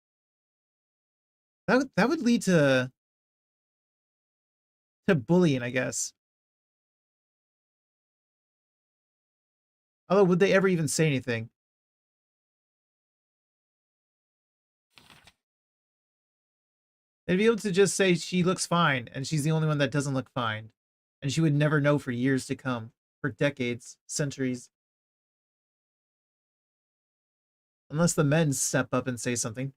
That would lead to bullying, I guess. Although, would they ever even say anything? They'd be able to just say she looks fine, and she's the only one that doesn't look fine. And she would never know for years to come. For decades, centuries. Unless the men step up and say something.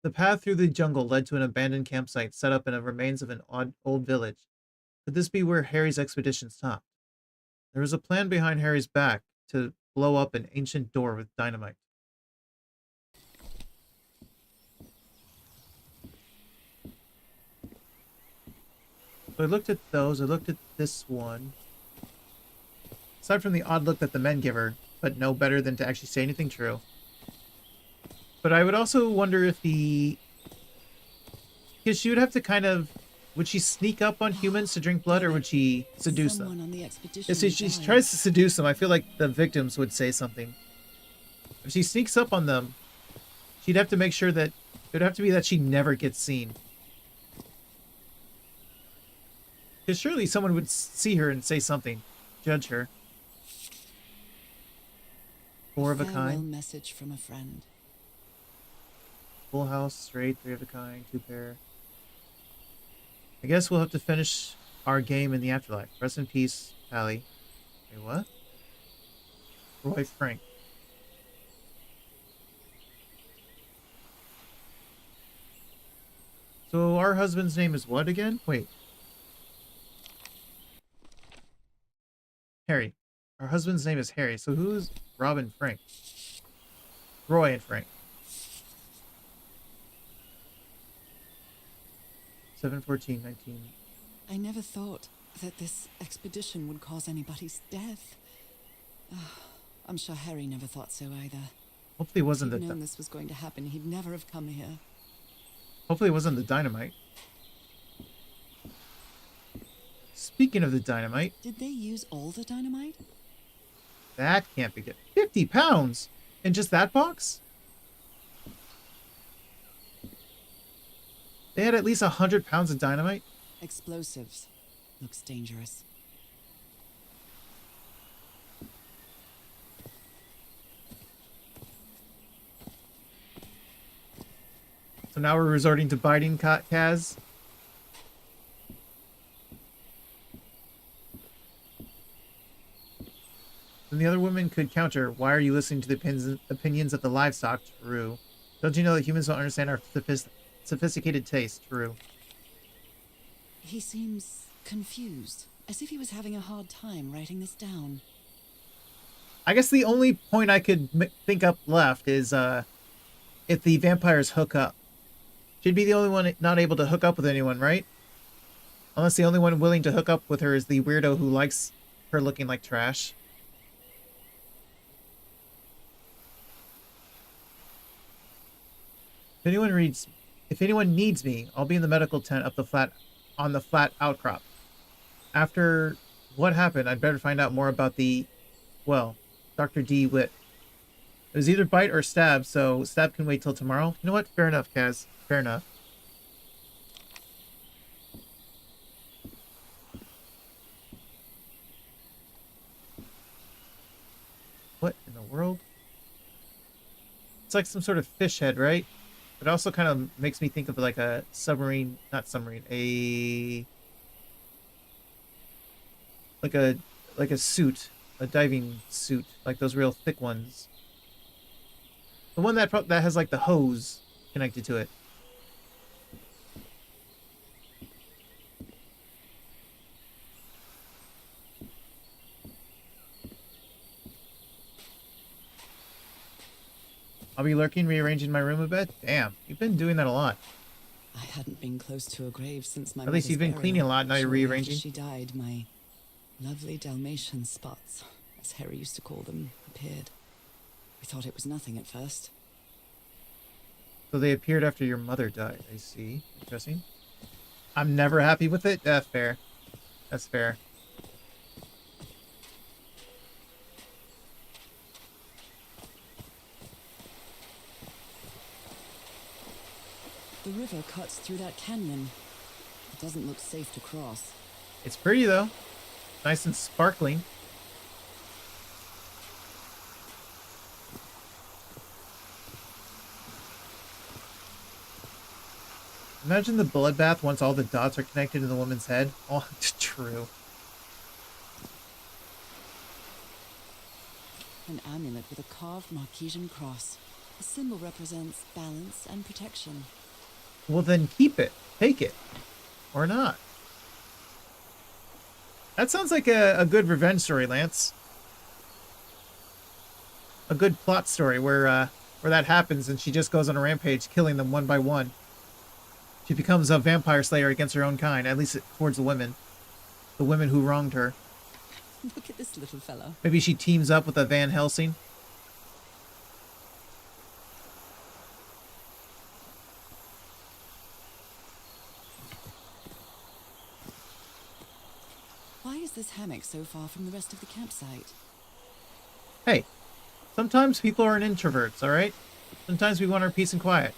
The path through the jungle led to an abandoned campsite set up in the remains of an old village. Could this be where Harry's expedition stopped? There was a plan behind Harry's back to blow up an ancient door with dynamite. So I looked at those. I looked at this one. Aside from the odd look that the men give her, but no better than to actually say anything true. But I would also wonder if because she would have to kind of... Would she sneak up on humans to drink blood, or would she seduce them? On the expedition If she tries to seduce them, I feel like the victims would say something. If she sneaks up on them, she'd have to make sure that It would have to be that she never gets seen. Because surely someone would see her and say something. Judge her. Four of a Farewell kind. message from a friend. Full house, straight, three of a kind, two pair. I guess we'll have to finish our game in the afterlife. Rest in peace, Pally. Wait, what? Roy Frank. So our husband's name is what again? Wait. Harry. Our husband's name is Harry. So who's Rob and Frank? Roy and Frank. 7/14/19. I never thought that this expedition would cause anybody's death. I'm sure Harry never thought so either. Hopefully it If wasn't he'd the known this was going to happen, he'd never have come here. hopefully it wasn't the dynamite. Speaking of the dynamite, Did they use all the dynamite? that can't be good. 50 pounds in just that box? They had at least 100 pounds of dynamite? Explosives. Looks dangerous. So now we're resorting to biting Kaz. Then the other woman could counter, why are you listening to the opinions of the livestock? True. Don't you know that humans don't understand our sophisticated taste? True. He seems confused, as if he was having a hard time writing this down. I guess the only point I could think up left is if the vampires hook up. She'd be the only one not able to hook up with anyone, right? Unless the only one willing to hook up with her is the weirdo who likes her looking like trash. If anyone needs me, I'll be in the medical tent up on the flat outcrop. After what happened, I'd better find out more about Dr. D. Witt. It was either bite or stab, so stab can wait till tomorrow. You know what? Fair enough, Kaz. Fair enough. What in the world? It's like some sort of fish head, right? It also kind of makes me think of like a submarine, not submarine, like a suit, a diving suit, like those real thick ones. The one that has like the hose connected to it. I'll be lurking, rearranging my room a bit. Damn, you've been doing that a lot. I hadn't been close to a grave since my At least mother's you've been burial. cleaning a lot, now you're Shortly after rearranging. she died, my lovely Dalmatian spots, as Harry used to call them, appeared. We thought it was nothing at first. So they appeared after your mother died. I see. Interesting. I'm never happy with it. That's fair. That's fair. The river cuts through that canyon. It doesn't look safe to cross. It's pretty though. Nice and sparkling. Imagine the bloodbath once all the dots are connected in the woman's head. Oh, it's true. An amulet with a carved Marquesian cross. The symbol represents balance and protection. Well, then keep it. Take it. Or not. That sounds like a good revenge story, Lance. A good plot story where that happens and she just goes on a rampage, killing them one by one. She becomes a vampire slayer against her own kind, at least towards the women. The women who wronged her. Look at this little fella. Maybe she teams up with a Van Helsing. Why is this hammock so far from the rest of the campsite? Hey, sometimes people are introverts, alright? Sometimes we want our peace and quiet.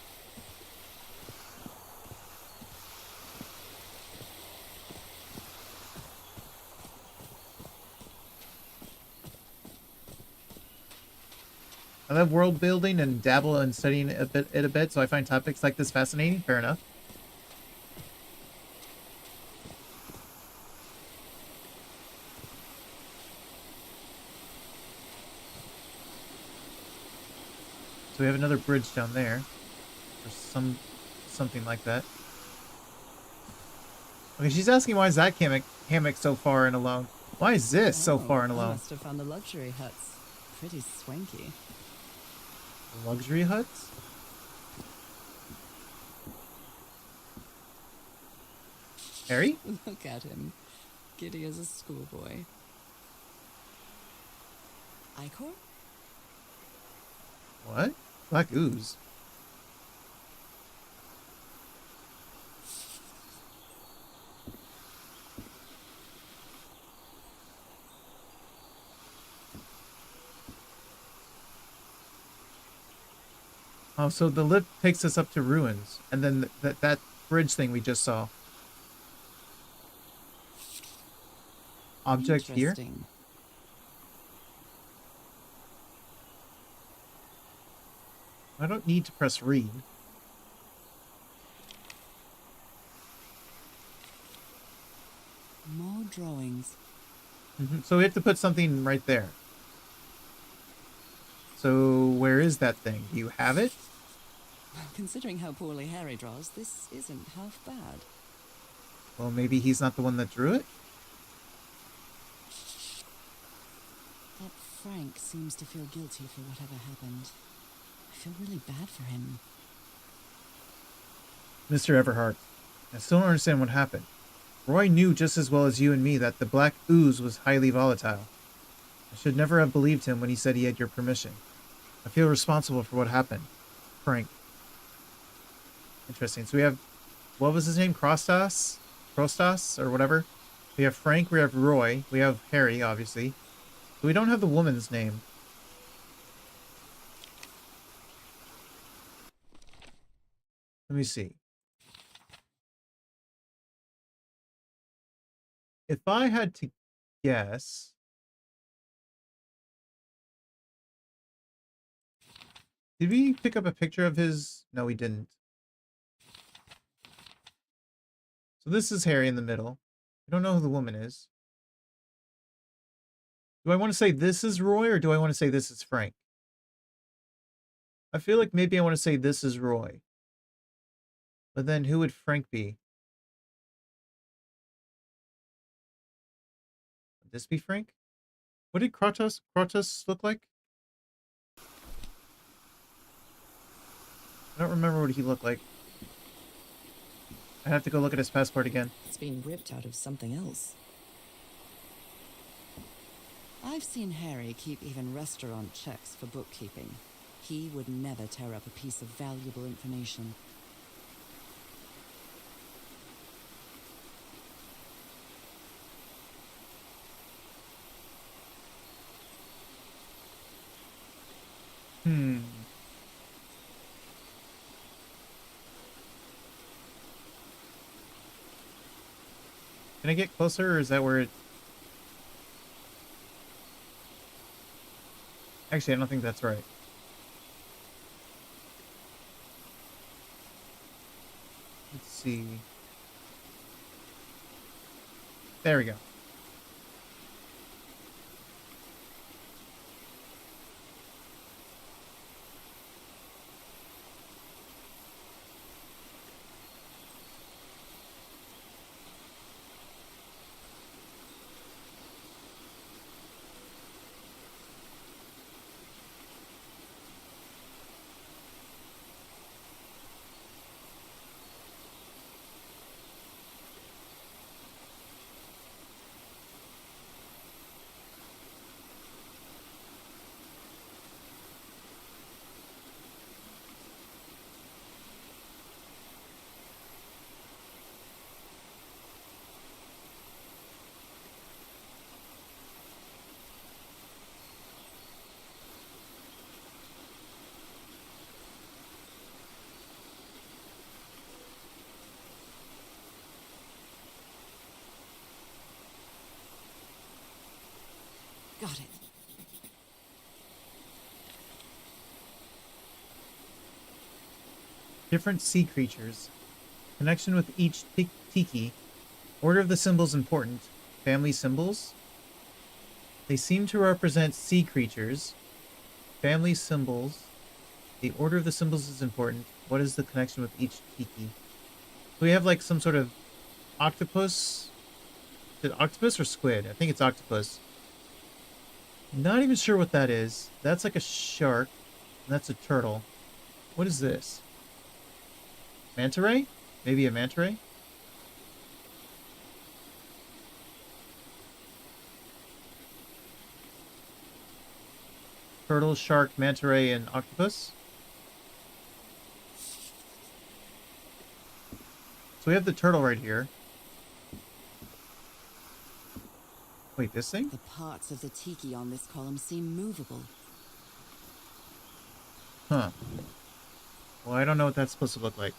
I love world building and dabble in studying it a bit, so I find topics like this fascinating. Fair enough. So we have another bridge down there. Or something like that. Okay, she's asking why is that hammock so far and alone? Why is this so far and I alone? must have found the luxury huts. Pretty swanky. Luxury huts? Harry? Look at him. Giddy as a schoolboy. Icor? What? Black ooze. Oh, so the lift takes us up to ruins, and then that bridge thing we just saw. Object here? Interesting. I don't need to press read. More drawings. So we have to put something right there. So where is that thing? Do you have it? Considering how poorly Harry draws, this isn't half bad. Well, maybe he's not the one that drew it? That Frank seems to feel guilty for whatever happened. I feel really bad for him. Mr. Everhart, I still don't understand what happened. Roy knew just as well as you and me that the black ooze was highly volatile. I should never have believed him when he said he had your permission. I feel responsible for what happened. Frank. Interesting. So we have, what was his name? Krostas? Or whatever? We have Frank, we have Roy, we have Harry, obviously. But we don't have the woman's name. Let me see. If I had to guess... Did we pick up a picture of his? No, we didn't. So this is Harry in the middle. I don't know who the woman is. Do I want to say this is Roy or do I want to say this is Frank? I feel like maybe I want to say this is Roy. But then who would Frank be? Would this be Frank? What did Kratos look like? I don't remember what he looked like. I have to go look at his passport again. It's been ripped out of something else. I've seen Harry keep even restaurant checks for bookkeeping. He would never tear up a piece of valuable information. Can I get closer or is that where it... Actually, I don't think that's right. Let's see. There we go. Got it. Different sea creatures. Connection with each tiki. Order of the symbols important. Family symbols. They seem to represent sea creatures. Family symbols. The order of the symbols is important. What is the connection with each tiki? So we have like some sort of octopus. Is it octopus or squid? I think it's octopus. Not even sure what that is. That's like a shark. And that's a turtle. What is this? Manta ray? Maybe a manta ray? Turtle, shark, manta ray, and octopus? So we have the turtle right here. Wait, this thing? The parts of the tiki on this column seem movable. Huh. Well, I don't know what that's supposed to look like.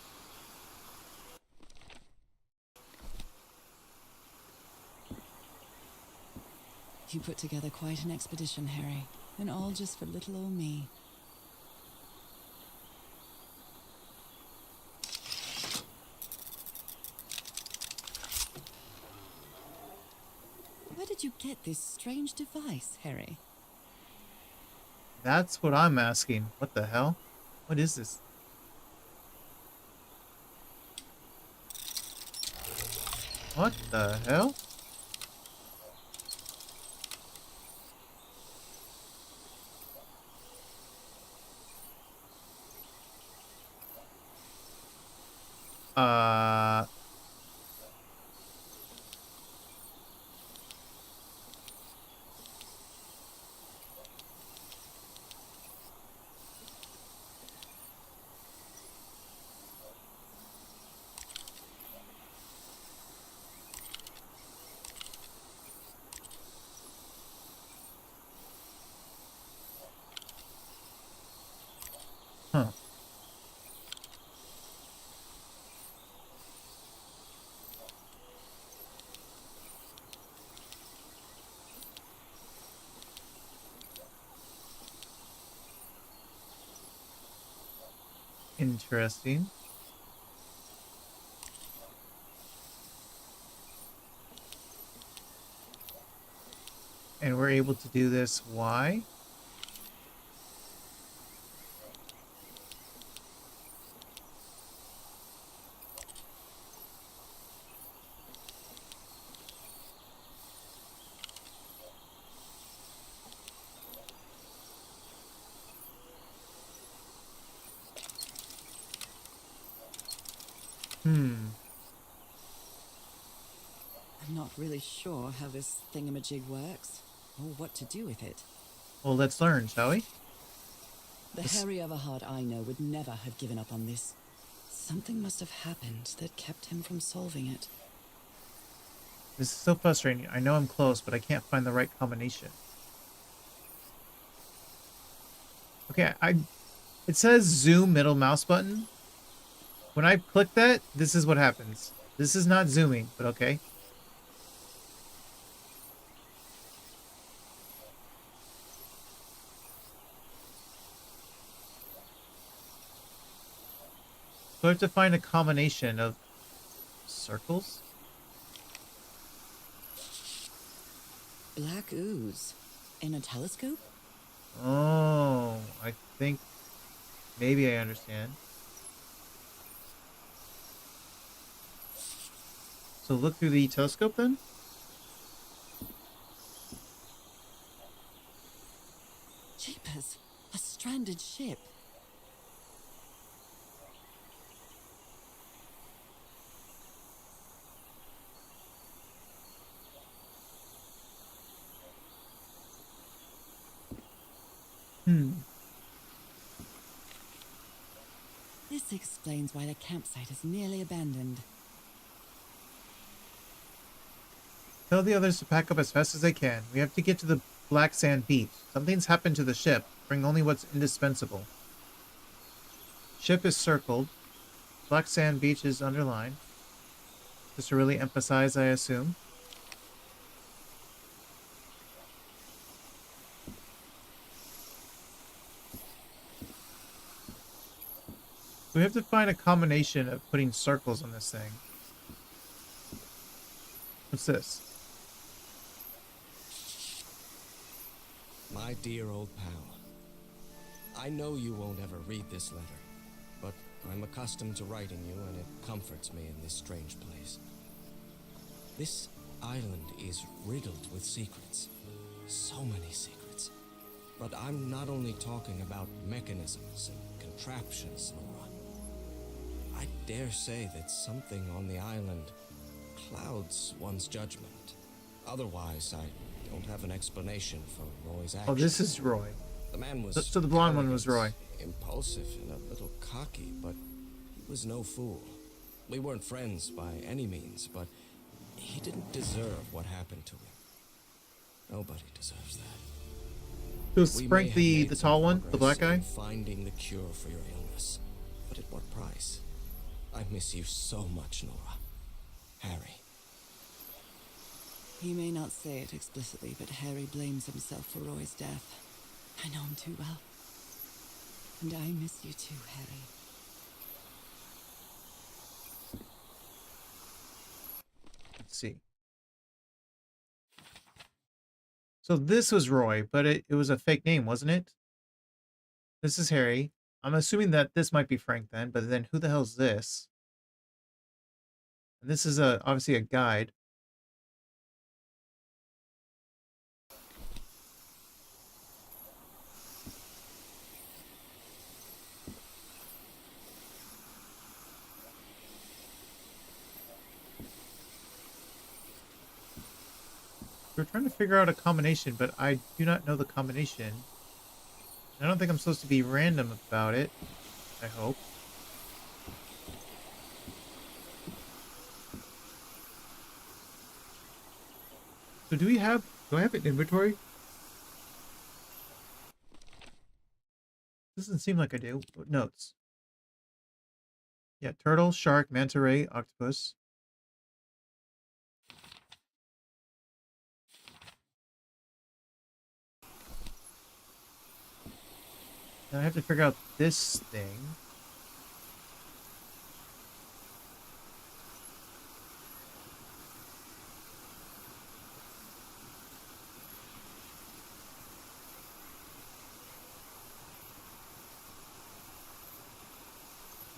You put together quite an expedition, Harry. And all just for little old me. Where did you get this strange device, Harry? That's what I'm asking. What the hell? What is this? What the hell? Uh... Huh. Interesting. And we're able to do this. Why? Hmm. I'm not really sure how this thingamajig works, or what to do with it. Well, let's learn, shall we? The Harry Everhard I know would never have given up on this. Something must have happened that kept him from solving it. This is so frustrating. I know I'm close, but I can't find the right combination. Okay, it says zoom middle mouse button. When I click that, this is what happens. This is not zooming, but okay. So I have to find a combination of circles. Black ooze. In a telescope? Oh, I think maybe I understand. So look through the telescope then? Jeepers, a stranded ship. This explains why the campsite is nearly abandoned. Tell the others to pack up as fast as they can. We have to get to the black sand beach. Something's happened to the ship. Bring only what's indispensable. Ship is circled. Black sand beach is underlined. Just to really emphasize, I assume. We have to find a combination of putting circles on this thing. What's this? My dear old pal, I know you won't ever read this letter, but I'm accustomed to writing you and it comforts me in this strange place. This island is riddled with secrets. So many secrets. But I'm not only talking about mechanisms and contraptions, Nora. I dare say that something on the island clouds one's judgment. Otherwise, I don't have an explanation for Roy's actions. Oh, this is Roy. The man was So the blonde one was Roy. impulsive and a little cocky, but he was no fool. We weren't friends by any means, but he didn't deserve what happened to him. Nobody deserves that. So We Frank, may have the made some tall one, the black guy. progress in finding the cure for your illness, but at what price? I miss you so much, Nora. Harry. He may not say it explicitly, but Harry blames himself for Roy's death. I know him too well. And I miss you too, Harry. Let's see. So this was Roy, but it was a fake name, wasn't it? This is Harry. I'm assuming that this might be Frank then, but then who the hell is this? And this is obviously a guide. We're trying to figure out a combination, but I do not know the combination. I don't think I'm supposed to be random about it. I hope. So do I have an inventory? Doesn't seem like I do. Notes. Yeah, turtle, shark, manta ray, octopus. Now I have to figure out this thing.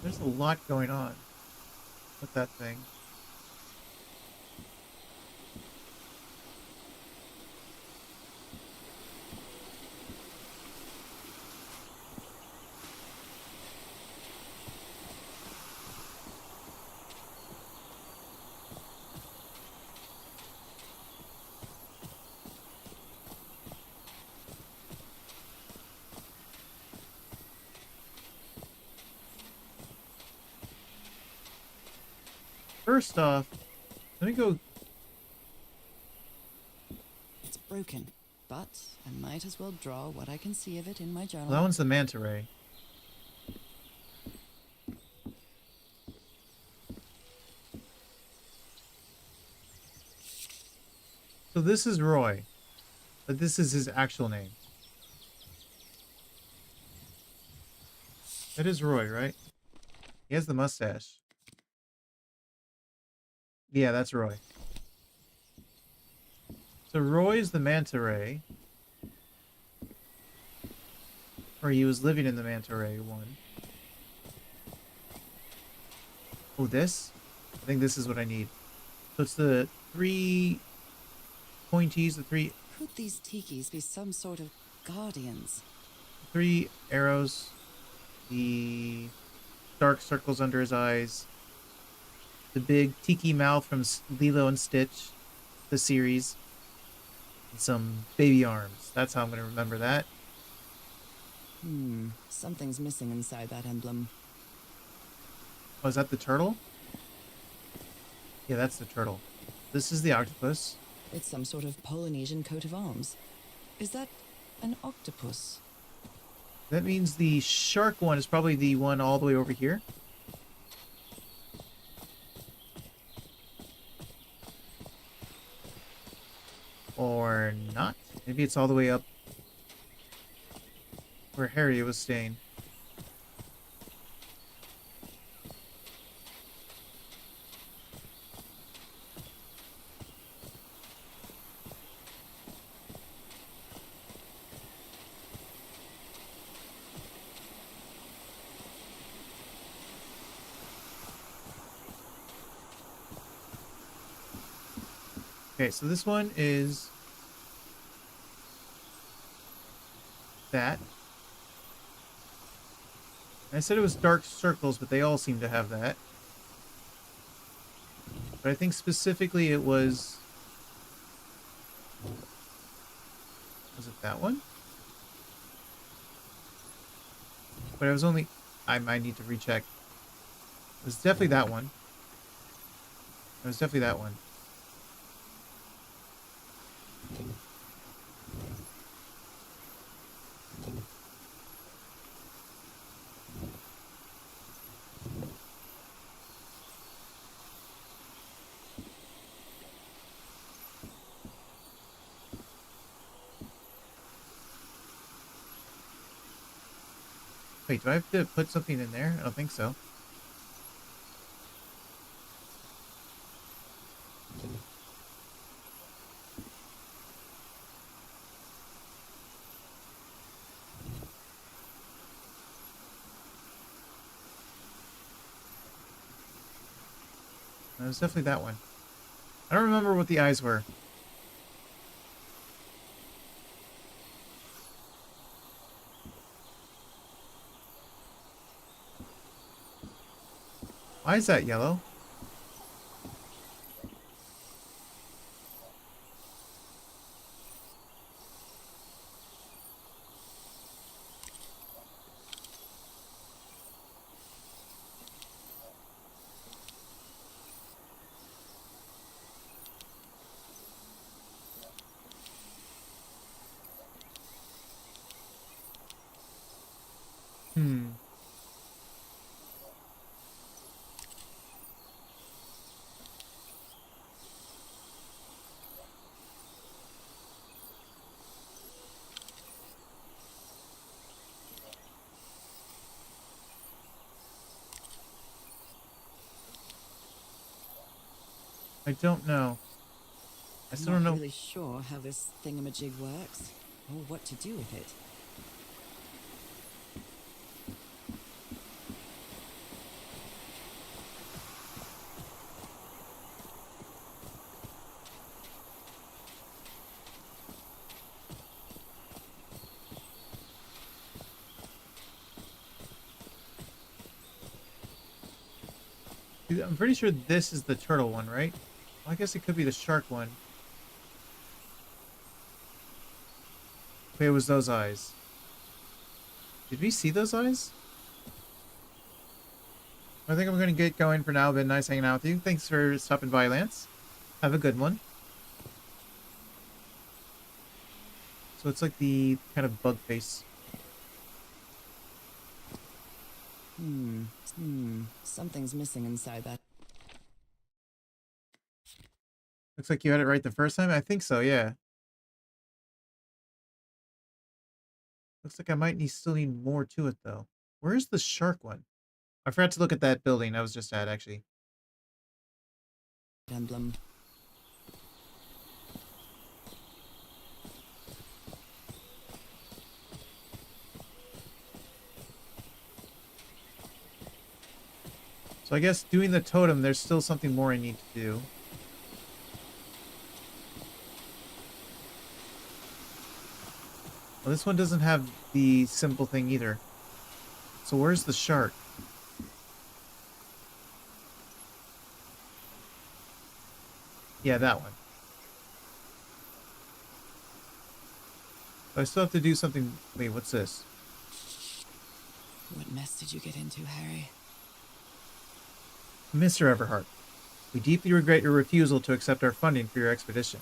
There's a lot going on with that thing. First off, let me go. It's broken, but I might as well draw what I can see of it in my journal. Well, that one's the manta ray. So this is Roy, but this is his actual name. That is Roy, right? He has the mustache. Yeah, that's Roy. So Roy is the manta ray. Or he was living in the manta ray one. Oh, this? I think this is what I need. So it's the three pointies, the three Could these tikis be some sort of guardians? arrows, the dark circles under his eyes, the big tiki mouth from Lilo and Stitch, the series, and some baby arms. That's how I'm going to remember that. Something's missing inside that emblem. Oh, is that the turtle? Yeah, that's the turtle. This is the octopus. It's some sort of Polynesian coat of arms. Is that an octopus? That means the shark one is probably the one all the way over here. Or not. Maybe it's all the way up where Harry was staying. Okay, so this one is that. I said it was dark circles, but they all seem to have that. But I think specifically it was... Was it that one? But I was only... I might need to recheck. It was definitely that one. It was definitely that one. Wait, do I have to put something in there? I don't think so. It was definitely that one. I don't remember what the eyes were. Why is that yellow? Hmm. I don't know. I I'm still not don't know. really sure how this thingamajig works, or what to do with it. I'm pretty sure this is the turtle one, right? Well, I guess it could be the shark one. Okay, it was those eyes. Did we see those eyes? I think I'm going to get going for now. Been nice hanging out with you. Thanks for stopping by, Lance. Have a good one. So it's like the kind of bug face. Something's missing inside that. Looks like you had it right the first time. I think so, yeah. Looks like I might still need more to it, though. Where's the shark one? I forgot to look at that building I was just at, actually. Emblem. So I guess doing the totem, there's still something more I need to do. Well, this one doesn't have the simple thing either. So where's the shark? Yeah, that one. So I still have to do something. Wait, what's this? What mess did you get into, Harry? Mr. Everhart, we deeply regret your refusal to accept our funding for your expedition.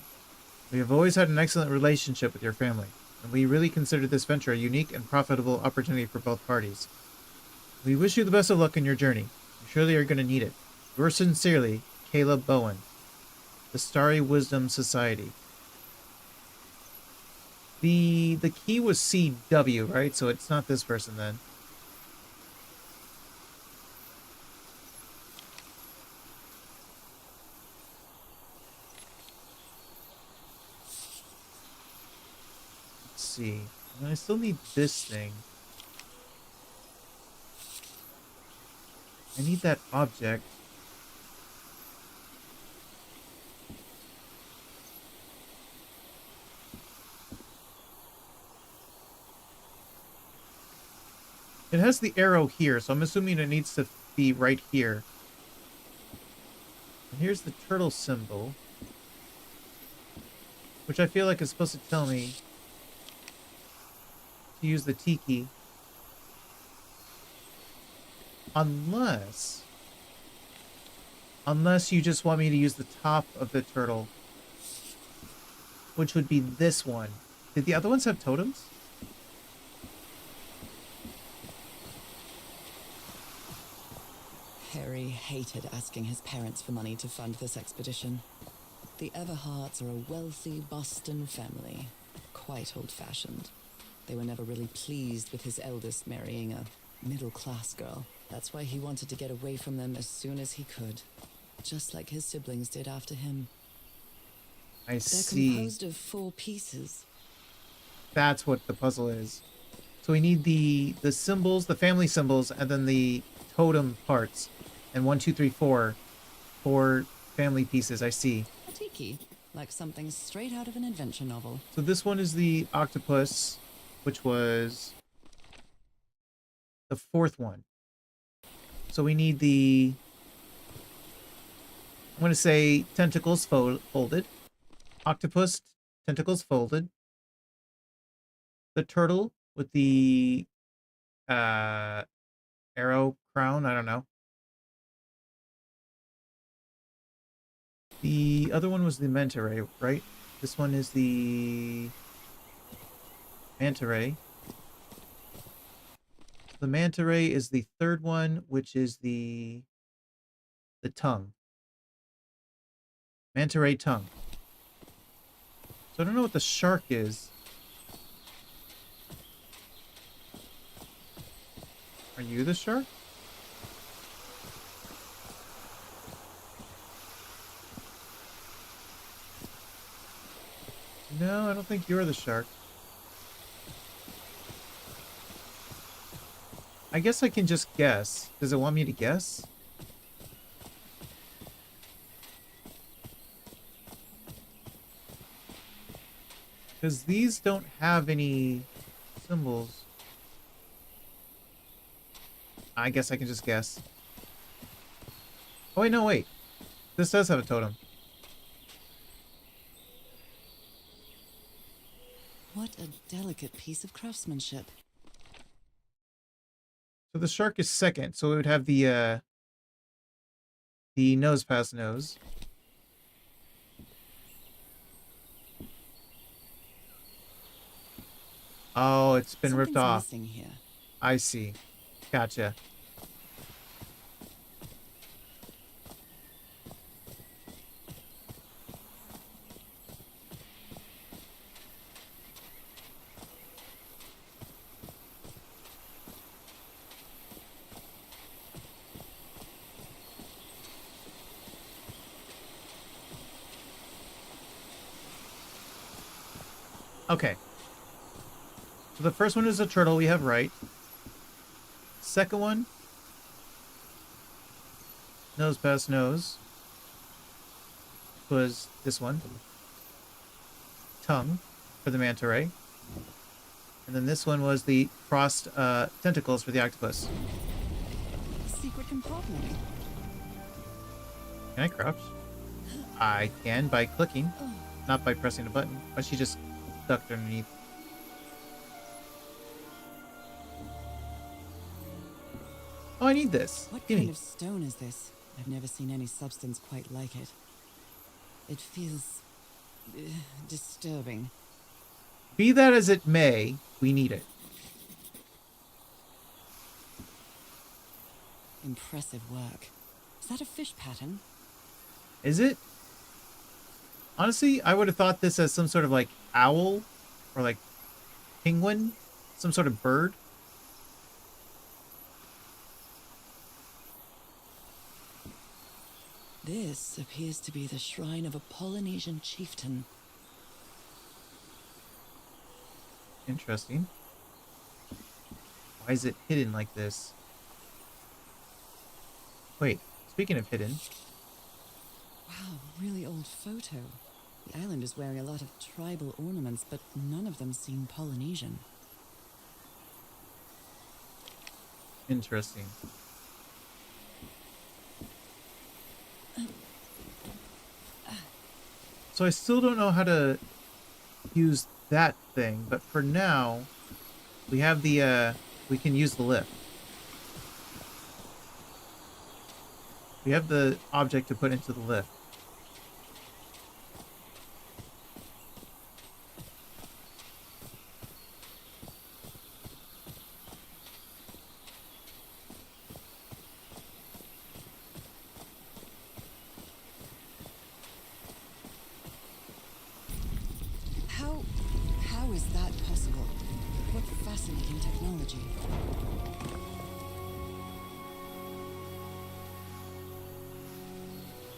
We have always had an excellent relationship with your family, and we really consider this venture a unique and profitable opportunity for both parties. We wish you the best of luck in your journey. You surely are going to need it. Yours sincerely, Caleb Bowen, the Starry Wisdom Society. The key was CW, right? So it's not this person then. Let's see. And I still need this thing. I need that object. It has the arrow here, so I'm assuming it needs to be right here. And here's the turtle symbol, which I feel like is supposed to tell me to use the tiki. Unless you just want me to use the top of the turtle, which would be this one. Did the other ones have totems? Harry hated asking his parents for money to fund this expedition. The Everharts are a wealthy Boston family, quite old-fashioned. They were never really pleased with his eldest marrying a middle-class girl. That's why he wanted to get away from them as soon as he could, just like his siblings did after him. I They're see. composed of 4 pieces. That's what the puzzle is. So we need the symbols, the family symbols, and then the totem parts. And 1, 2, 3, 4. 4 family pieces, I see. A tiki, like something straight out of an adventure novel. So this one is the octopus, which was the 4th one. So we need the, I'm going to say tentacles folded. Octopus, tentacles folded. The turtle with the arrow crown, I don't know. The other one was the manta ray, right? This one is the manta ray. The manta ray is the 3rd one, which is the tongue. Manta ray tongue. So I don't know what the shark is. Are you the shark? No, I don't think you're the shark. I guess I can just guess. Does it want me to guess? Because these don't have any symbols. I guess I can just guess. Oh, wait, no, wait. This does have a totem. What a delicate piece of craftsmanship. So the shark is 2nd, so it would have the nose past nose. Oh, it's been ripped Something's off. missing here. I see. Gotcha. Okay. So the first one is a turtle we have right. Second one, nose past nose, was this one. Tongue for the manta ray. And then this one was the crossed tentacles for the octopus. A secret compartment. Can I crouch? I can by clicking, not by pressing a button. Or she just ducked underneath. Oh, I need this. What Gimme. kind of stone is this? I've never seen any substance quite like it. It feels disturbing. Be that as it may, we need it. Impressive work. Is that a fish pattern? Is it? Honestly, I would have thought this as some sort of like owl or like penguin, some sort of bird. This appears to be the shrine of a Polynesian chieftain. Interesting. Why is it hidden like this? Wait, speaking of hidden, Wow, really old photo. The island is wearing a lot of tribal ornaments, but none of them seem Polynesian. Interesting. So I still don't know how to use that thing, but for now, we have the, we can use the lift. We have the object to put into the lift. How is that possible? What fascinating technology.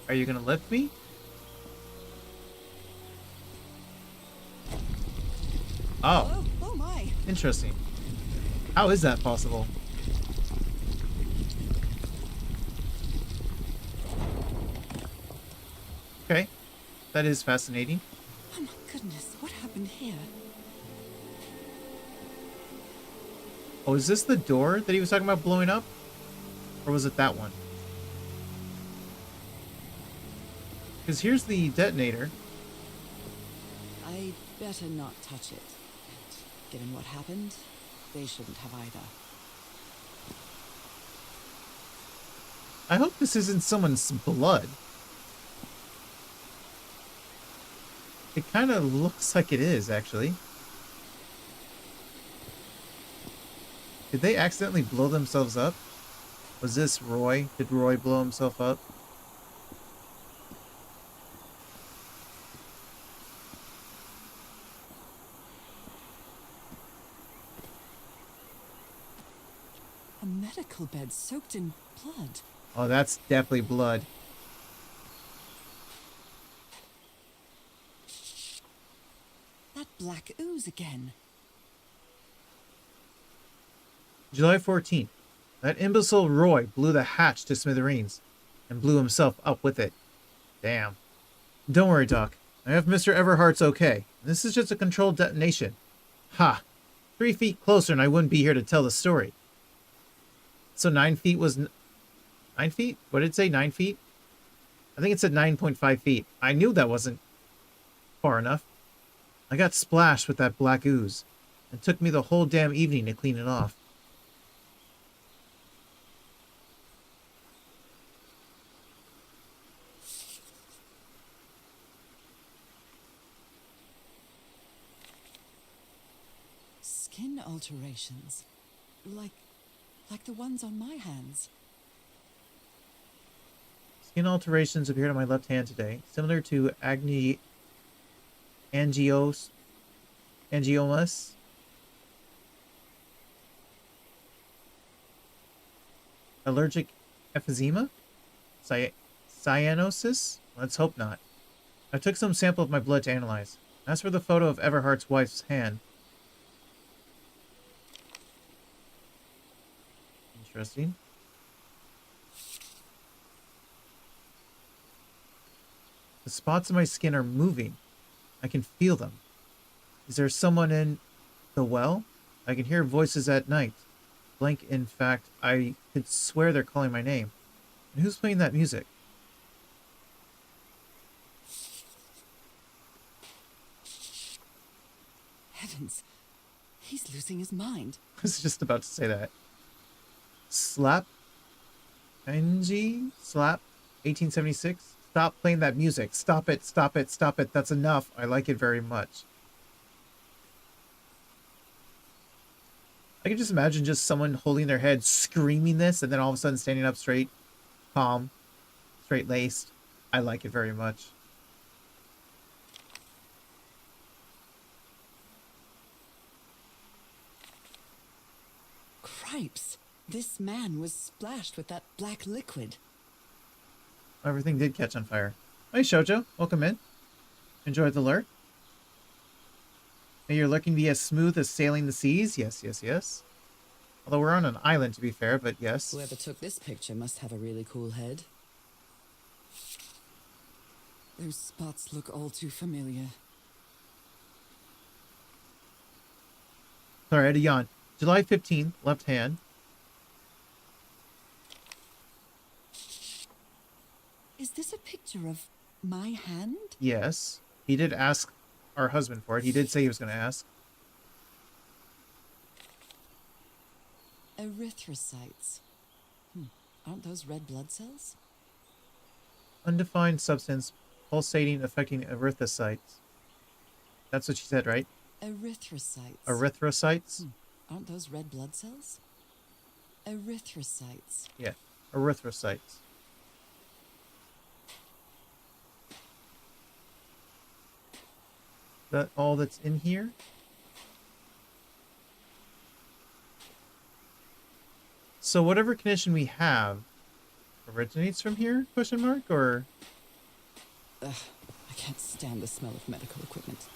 Are you gonna lift me? Oh, Oh my. interesting. How is that possible? Okay, that is fascinating. Oh my goodness, what happened here? Oh, is this the door that he was talking about blowing up? Or was it that one? Because here's the detonator. I better not touch it. And given what happened, they shouldn't have either. I hope this isn't someone's blood. It kind of looks like it is, actually. Did they accidentally blow themselves up? Was this Roy? Did Roy blow himself up? A medical bed soaked in blood. Oh, that's definitely blood. That black ooze again. July 14th. That imbecile Roy blew the hatch to smithereens and blew himself up with it. Damn. Don't worry, Doc. I have Mr. Everhart's okay. This is just a controlled detonation. Ha! 3 feet closer and I wouldn't be here to tell the story. So 9 feet was... 9 feet? What did it say? 9 feet? I think it said 9.5 feet. I knew that wasn't far enough. I got splashed with that black ooze. It took me the whole damn evening to clean it off. Skin alterations. Like the ones on my hands. Skin alterations appeared on my left hand today, similar to angiomas. Allergic emphysema? Cyanosis? Let's hope not. I took some sample of my blood to analyze. As for the photo of Everhart's wife's hand. Interesting. The spots on my skin are moving. I can feel them. Is there someone in the well? I can hear voices at night. Blank, in fact, I could swear they're calling my name. And who's playing that music? Heavens. He's losing his mind. I was just about to say that. Slap? NG? Slap? 1876? Stop playing that music. Stop it, stop it, stop it. That's enough. I like it very much. I can just imagine just someone holding their head, screaming this, and then all of a sudden standing up straight, calm, straight-laced. I like it very much. Cripes. This man was splashed with that black liquid. Everything did catch on fire. Hey, Shoujo. Welcome in. Enjoyed the lure? May your lurking be as smooth as sailing the seas? Yes, yes, yes. Although we're on an island, to be fair, but yes. Whoever took this picture must have a really cool head. Those spots look all too familiar. Sorry, I had to yawn. July 15th, left hand. picture of my hand? Yes. He did ask our husband for it. He did say he was going to ask. Erythrocytes. Aren't those red blood cells? Undefined substance pulsating, affecting erythrocytes. That's what she said, right? Erythrocytes. Erythrocytes? Aren't those red blood cells? Erythrocytes. Yeah, erythrocytes. That all that's in here? So whatever condition we have originates from here? Question mark? Or Ugh, I can't stand the smell of medical equipment.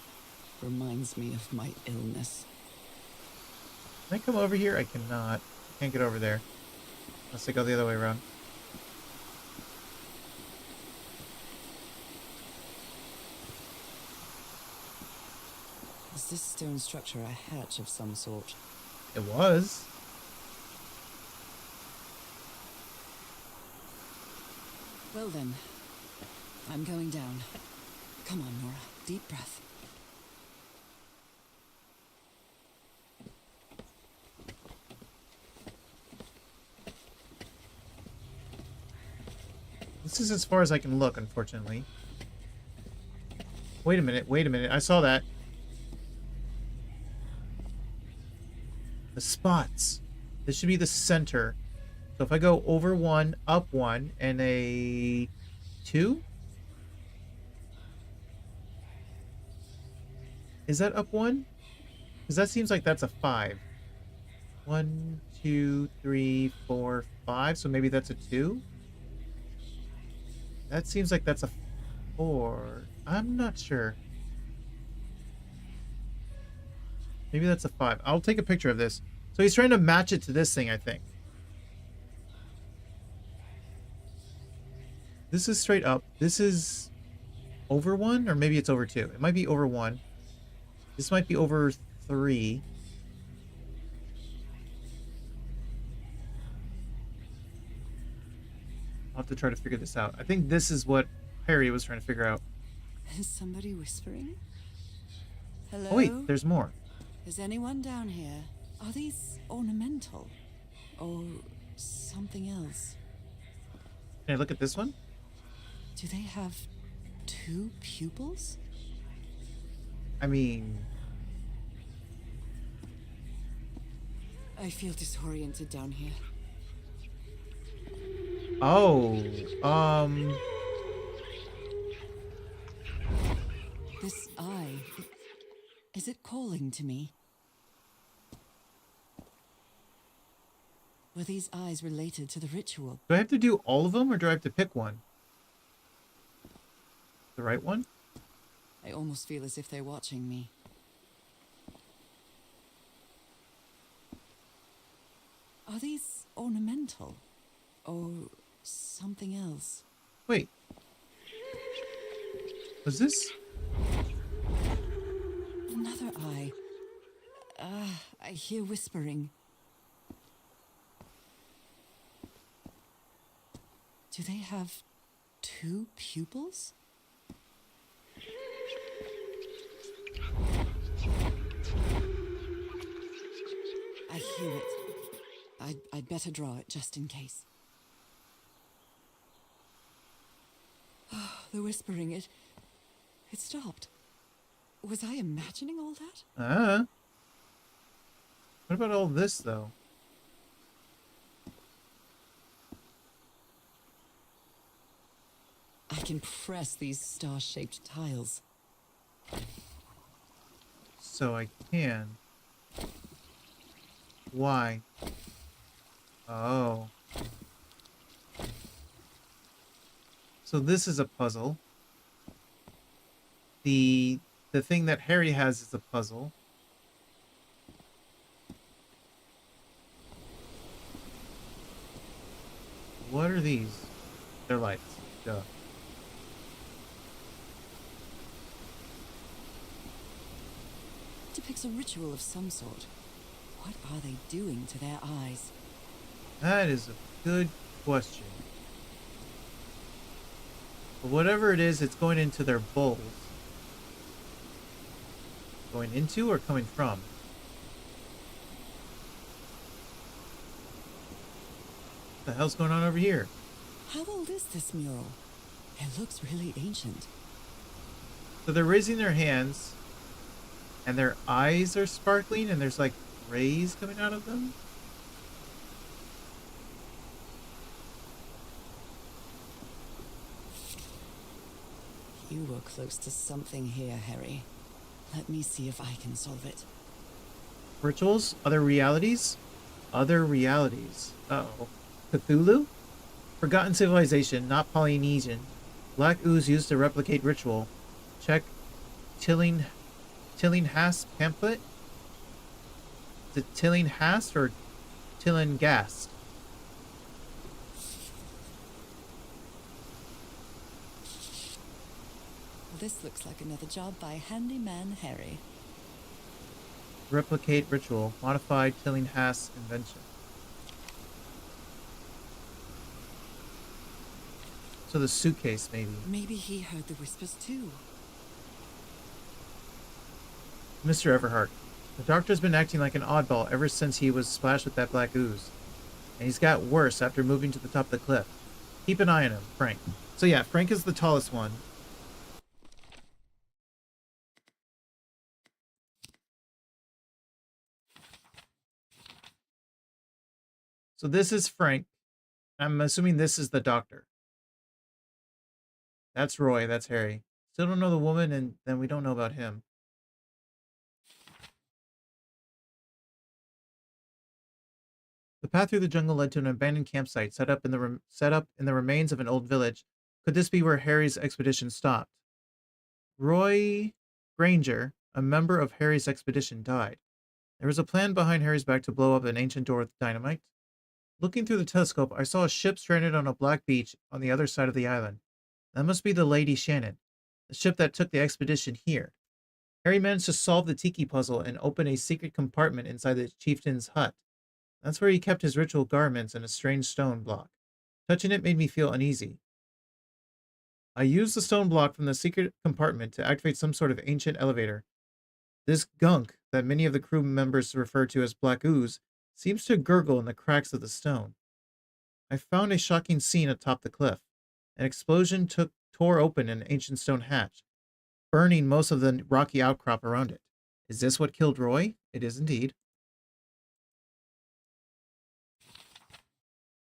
Reminds me of my illness. can I come over here? I cannot. I can't get over there. Unless I go the other way around. Is this stone structure a hatch of some sort? It was. Well then, I'm going down. Come on, Nora. Deep breath. This is as far as I can look, unfortunately. Wait a minute, wait a minute. I saw that. The spots. This should be the center. So if I go over one, up one, and a 2? Is that up one? Because that seems like that's a 5. 1, 2, 3, 4, 5. So maybe that's a 2? That seems like that's a 4. I'm not sure. Maybe that's a 5. I'll take a picture of this. So he's trying to match it to this thing, I think. This is straight up. This is over 1, or maybe it's over 2. It might be over 1. This might be over 3. I'll have to try to figure this out. I think this is what Harry was trying to figure out. Is somebody whispering? Hello? Oh wait, there's more. Is anyone down here? Are these ornamental? Or something else? Can I look at this one? Do they have 2 pupils? I mean, I feel disoriented down here. oh, This eye, is it calling to me? Were these eyes related to the ritual? do I have to do all of them, or do I have to pick one? The right one? I almost feel as if they're watching me. Are these ornamental? Or something else? Wait. Was this? Another eye. I hear whispering. Do they have 2 pupils? I hear it. I'd better draw it just in case. Oh, the whispering, it stopped. Was I imagining all that? What about all this, though? I can press these star-shaped tiles. So I can. Why? Oh. So this is a puzzle. The thing that Harry has is a puzzle. What are these? They're lights. Duh. Depicts a ritual of some sort. What are they doing to their eyes? That is a good question. But whatever it is, it's going into their bowls. Going into or coming from? What the hell's going on over here? How old is this mural? It looks really ancient. So they're raising their hands, and their eyes are sparkling, and there's like rays coming out of them. You were close to something here, Harry. Let me see if I can solve it. Rituals? Other realities? Other realities. Uh-oh. Cthulhu? Forgotten civilization, not Polynesian. Black ooze used to replicate ritual. Check Tillinghast pamphlet? Is it Tillinghast or Tillinghast? This looks like another job by Handyman Harry. Replicate ritual. Modified Tillinghast invention. So the suitcase, maybe. Maybe he heard the whispers too. Mr. Everhart, the doctor's been acting like an oddball ever since he was splashed with that black ooze. And he's got worse after moving to the top of the cliff. Keep an eye on him, Frank. So yeah, Frank is the tallest one. So this is Frank. I'm assuming this is the doctor. That's Roy, that's Harry. Still don't know the woman, and then we don't know about him. The path through the jungle led to an abandoned campsite set up in the remains of an old village. Could this be where Harry's expedition stopped? Roy Granger, a member of Harry's expedition, died. There was a plan behind Harry's back to blow up an ancient door with dynamite. Looking through the telescope, I saw a ship stranded on a black beach on the other side of the island. That must be the Lady Shannon, the ship that took the expedition here. Harry managed to solve the tiki puzzle and open a secret compartment inside the chieftain's hut. That's where he kept his ritual garments and a strange stone block. Touching it made me feel uneasy. I used the stone block from the secret compartment to activate some sort of ancient elevator. This gunk, that many of the crew members refer to as black ooze, seems to gurgle in the cracks of the stone. I found a shocking scene atop the cliff. An explosion tore open an ancient stone hatch, burning most of the rocky outcrop around it. Is this what killed Roy? It is indeed.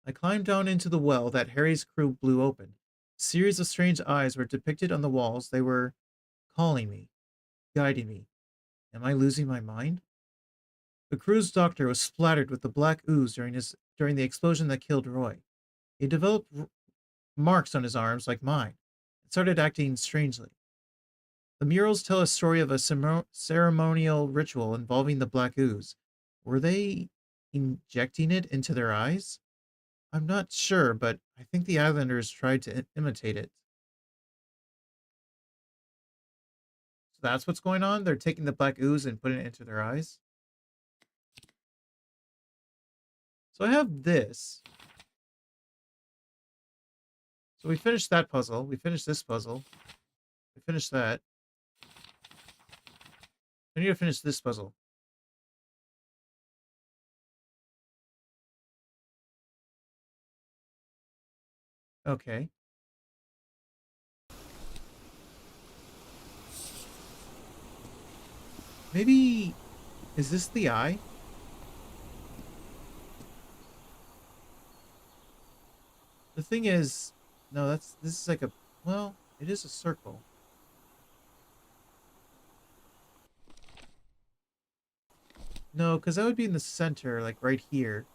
I climbed down into the well that Harry's crew blew open. A series of strange eyes were depicted on the walls. They were calling me, guiding me. Am I losing my mind? The crew's doctor was splattered with the black ooze during the explosion that killed Roy. He developed marks on his arms like mine and started acting strangely. The murals tell a story of a ceremonial ritual involving the black ooze. Were they injecting it into their eyes? I'm not sure, but I think the islanders tried to imitate it. So that's what's going on? They're taking the black ooze and putting it into their eyes? So I have this. So we finished that puzzle. We finished this puzzle. We finished that. I need to finish this puzzle. Okay. Maybe... Is this the eye? The thing is... No, this is like a... Well, it is a circle. No, because that would be in the center, like right here.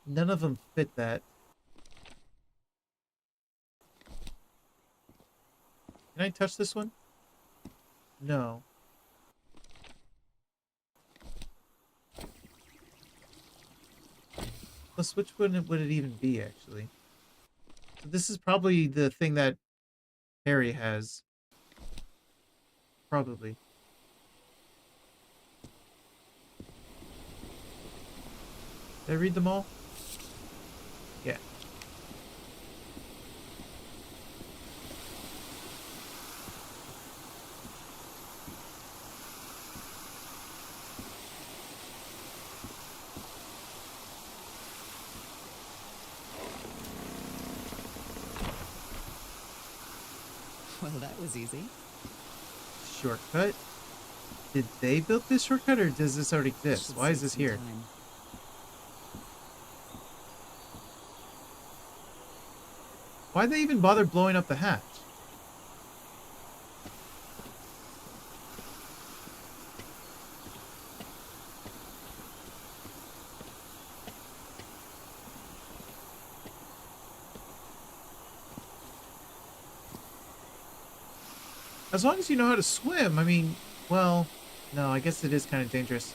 None of them fit that. Can I touch this one? No. Plus, which one would it even be, actually? So this is probably the thing that Harry has. Probably. Did I read them all? Yeah. Well, that was easy. Shortcut? Did they build this shortcut, or does this already exist? Should Why is save this some here? time. Why'd they even bother blowing up the hatch? As long as you know how to swim, I mean, well, no, I guess it is kind of dangerous.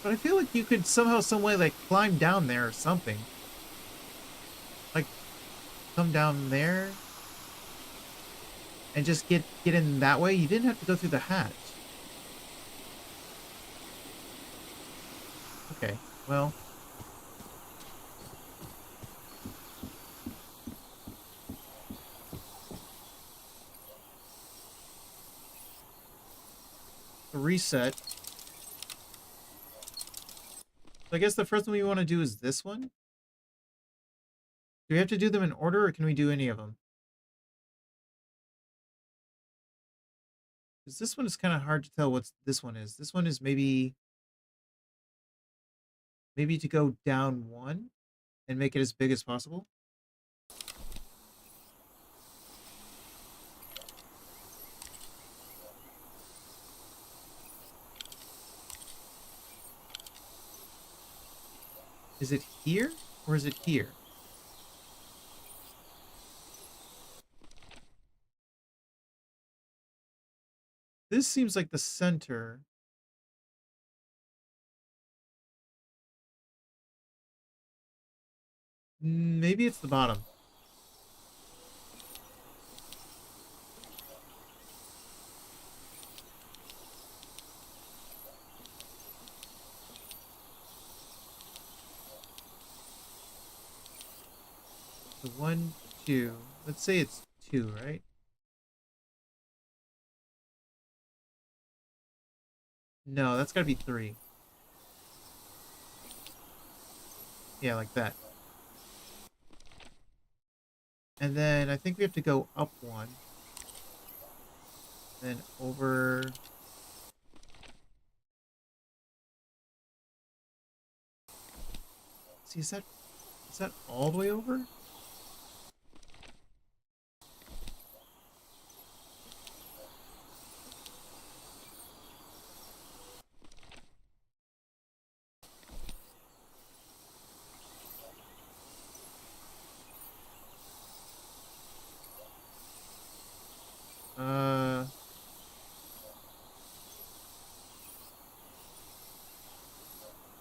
But I feel like you could somehow, some way, like, climb down there or something. Like, come down there and just get in that way. You didn't have to go through the hatch. Okay, well. A reset. So I guess the first one we want to do is this one. Do we have to do them in order, or can we do any of them? Because this one is kind of hard to tell what this one is. This one is maybe to go down one and make it as big as possible. Is it here or is it here? This seems like the center. Maybe it's the bottom. So 1, 2. Let's say it's 2, right? No, that's gotta be 3. Yeah, like that. And then I think we have to go up 1. Then over. See, is that all the way over?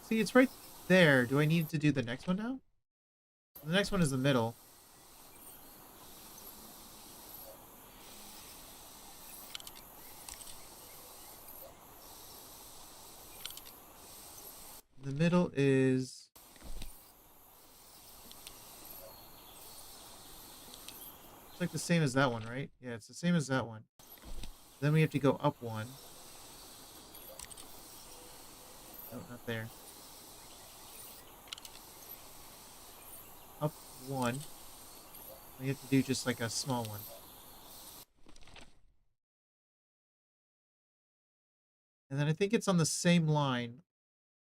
See, it's right there. Do I need to do the next one now? The next one is the middle. The middle is... It's like the same as that one, right? Yeah, it's the same as that one. Then we have to go up 1. No, not there. Up 1. We have to do just like a small one. And then I think it's on the same line.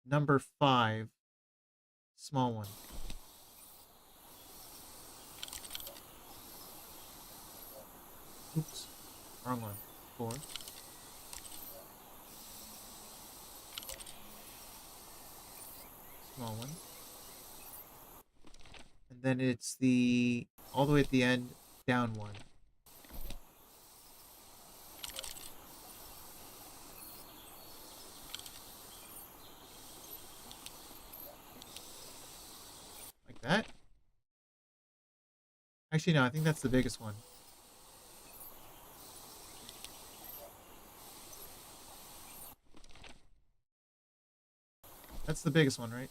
Number 5. Small one. Oops. Wrong one. 4. Small one. And then it's the... all the way at the end, down 1. Like that? Actually, no, I think that's the biggest one. That's the biggest one, right?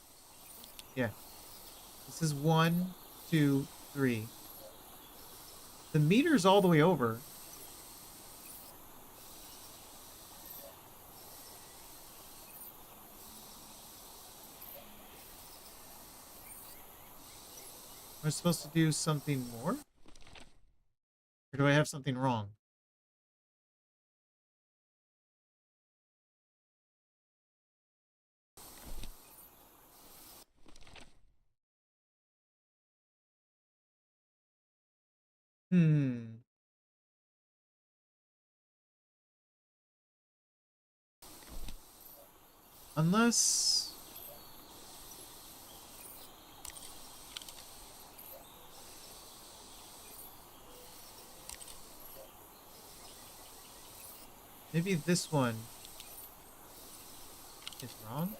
Yeah. This is 1, 2, 3. The meter's all the way over. Am I supposed to do something more? Or do I have something wrong? Hmm. Unless... maybe this one is wrong?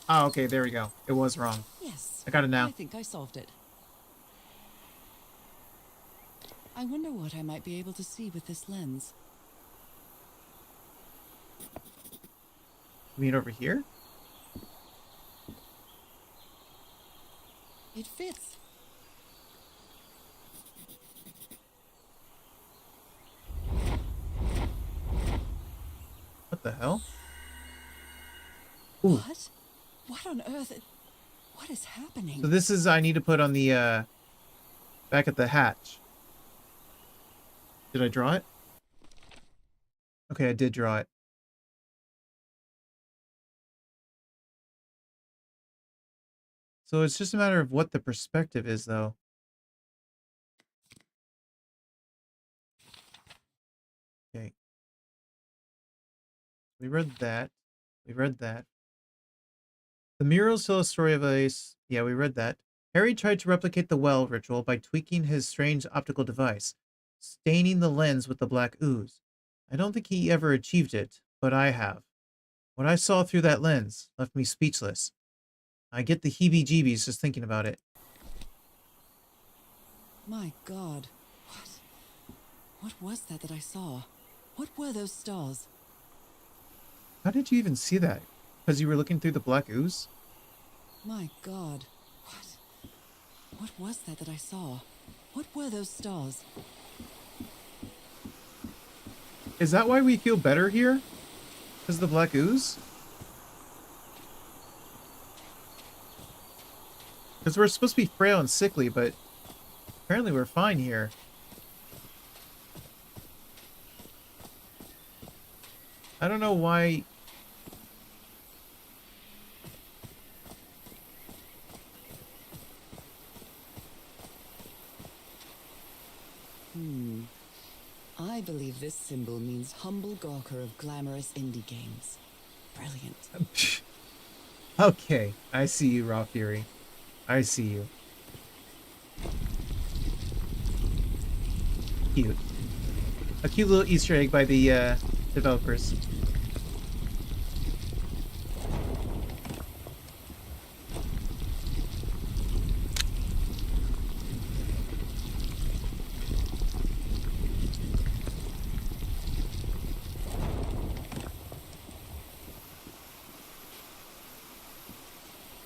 Oh, okay, there we go. It was wrong. Yes. I got it now. I think I solved it. I wonder what I might be able to see with this lens. You mean over here? It fits. What the hell? Ooh. What? What on earth? What is happening? So this is, I need to put on the, back at the hatch. Did I draw it? Okay, I did draw it. So it's just a matter of what the perspective is, though. Okay. We read that. We read that. The murals tell a story of a... yeah, we read that. Harry tried to replicate the well ritual by tweaking his strange optical device, staining the lens with the black ooze. I don't think he ever achieved it, but I have. What I saw through that lens left me speechless. I get the heebie-jeebies just thinking about it. My God. What was that I saw? What were those stars? How did you even see that? Because you were looking through the black ooze? My God. What was that I saw? What were those stars? Is that why we feel better here? Because of the black ooze? Because we're supposed to be frail and sickly, but apparently we're fine here. I don't know why... I believe this symbol means humble gawker of glamorous indie games. Brilliant. Okay, I see you, Raw Fury. I see you. Cute. A cute little Easter egg by the developers.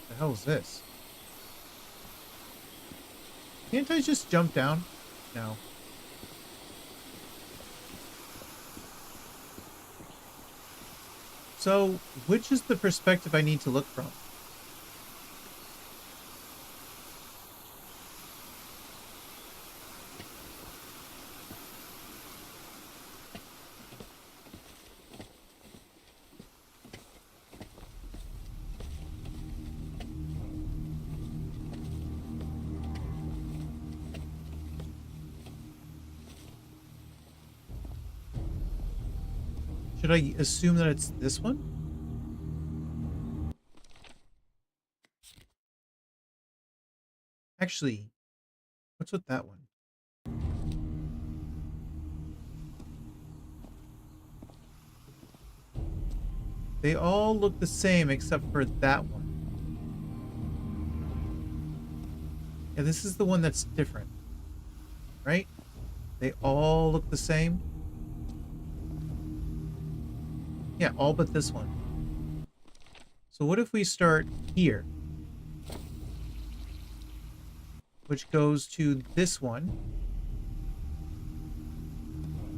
The hell is this? Can't I just jump down? No. So, which is the perspective I need to look from? Should I assume that it's this one? Actually, what's with that one? They all look the same except for that one. Yeah, this is the one that's different. Right? They all look the same. Yeah, all but this one. So what if we start here? Which goes to this one.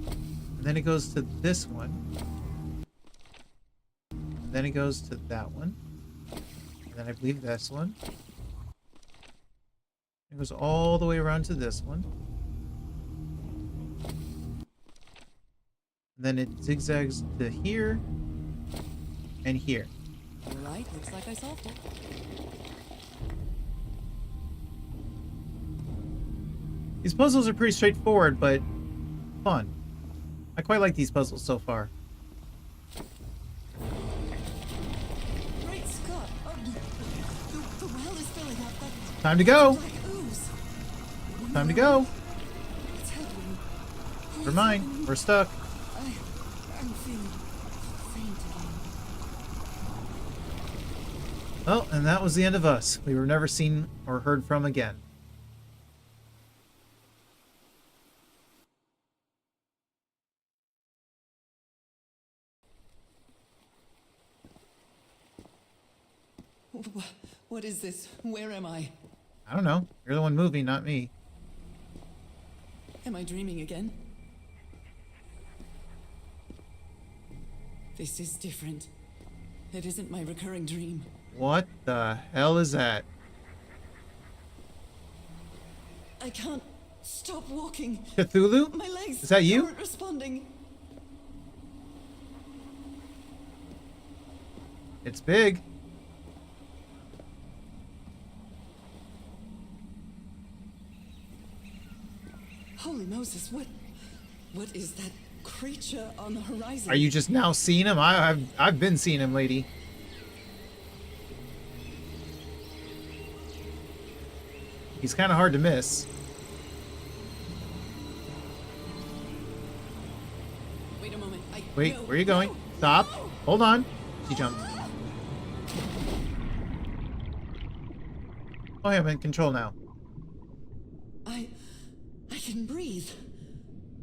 And then it goes to this one. And then it goes to that one. And then I believe this one. It goes all the way around to this one. And then it zigzags to here and here. All right, looks like I solved it. These puzzles are pretty straightforward, but fun. I quite like these puzzles so far. Great Scott! Oh, the well is filling up. That Time to go! black ooze. Time to go! It's happening. Never mind, we're stuck. I'm feeling faint again. Well, and that was the end of us. We were never seen or heard from again. What is this? Where am I? I don't know. You're the one moving, not me. Am I dreaming again? This is different. It isn't my recurring dream. What the hell is that? I can't stop walking. Cthulhu? My legs Is that you? aren't responding. It's big. Holy Moses, what is that creature on the horizon? Are you just now seeing him? I've been seeing him, lady. He's kind of hard to miss. Wait a moment. Wait, no, where are you going? no, Stop. no. Hold on. She jumped. Oh, I'm in control now. I can breathe.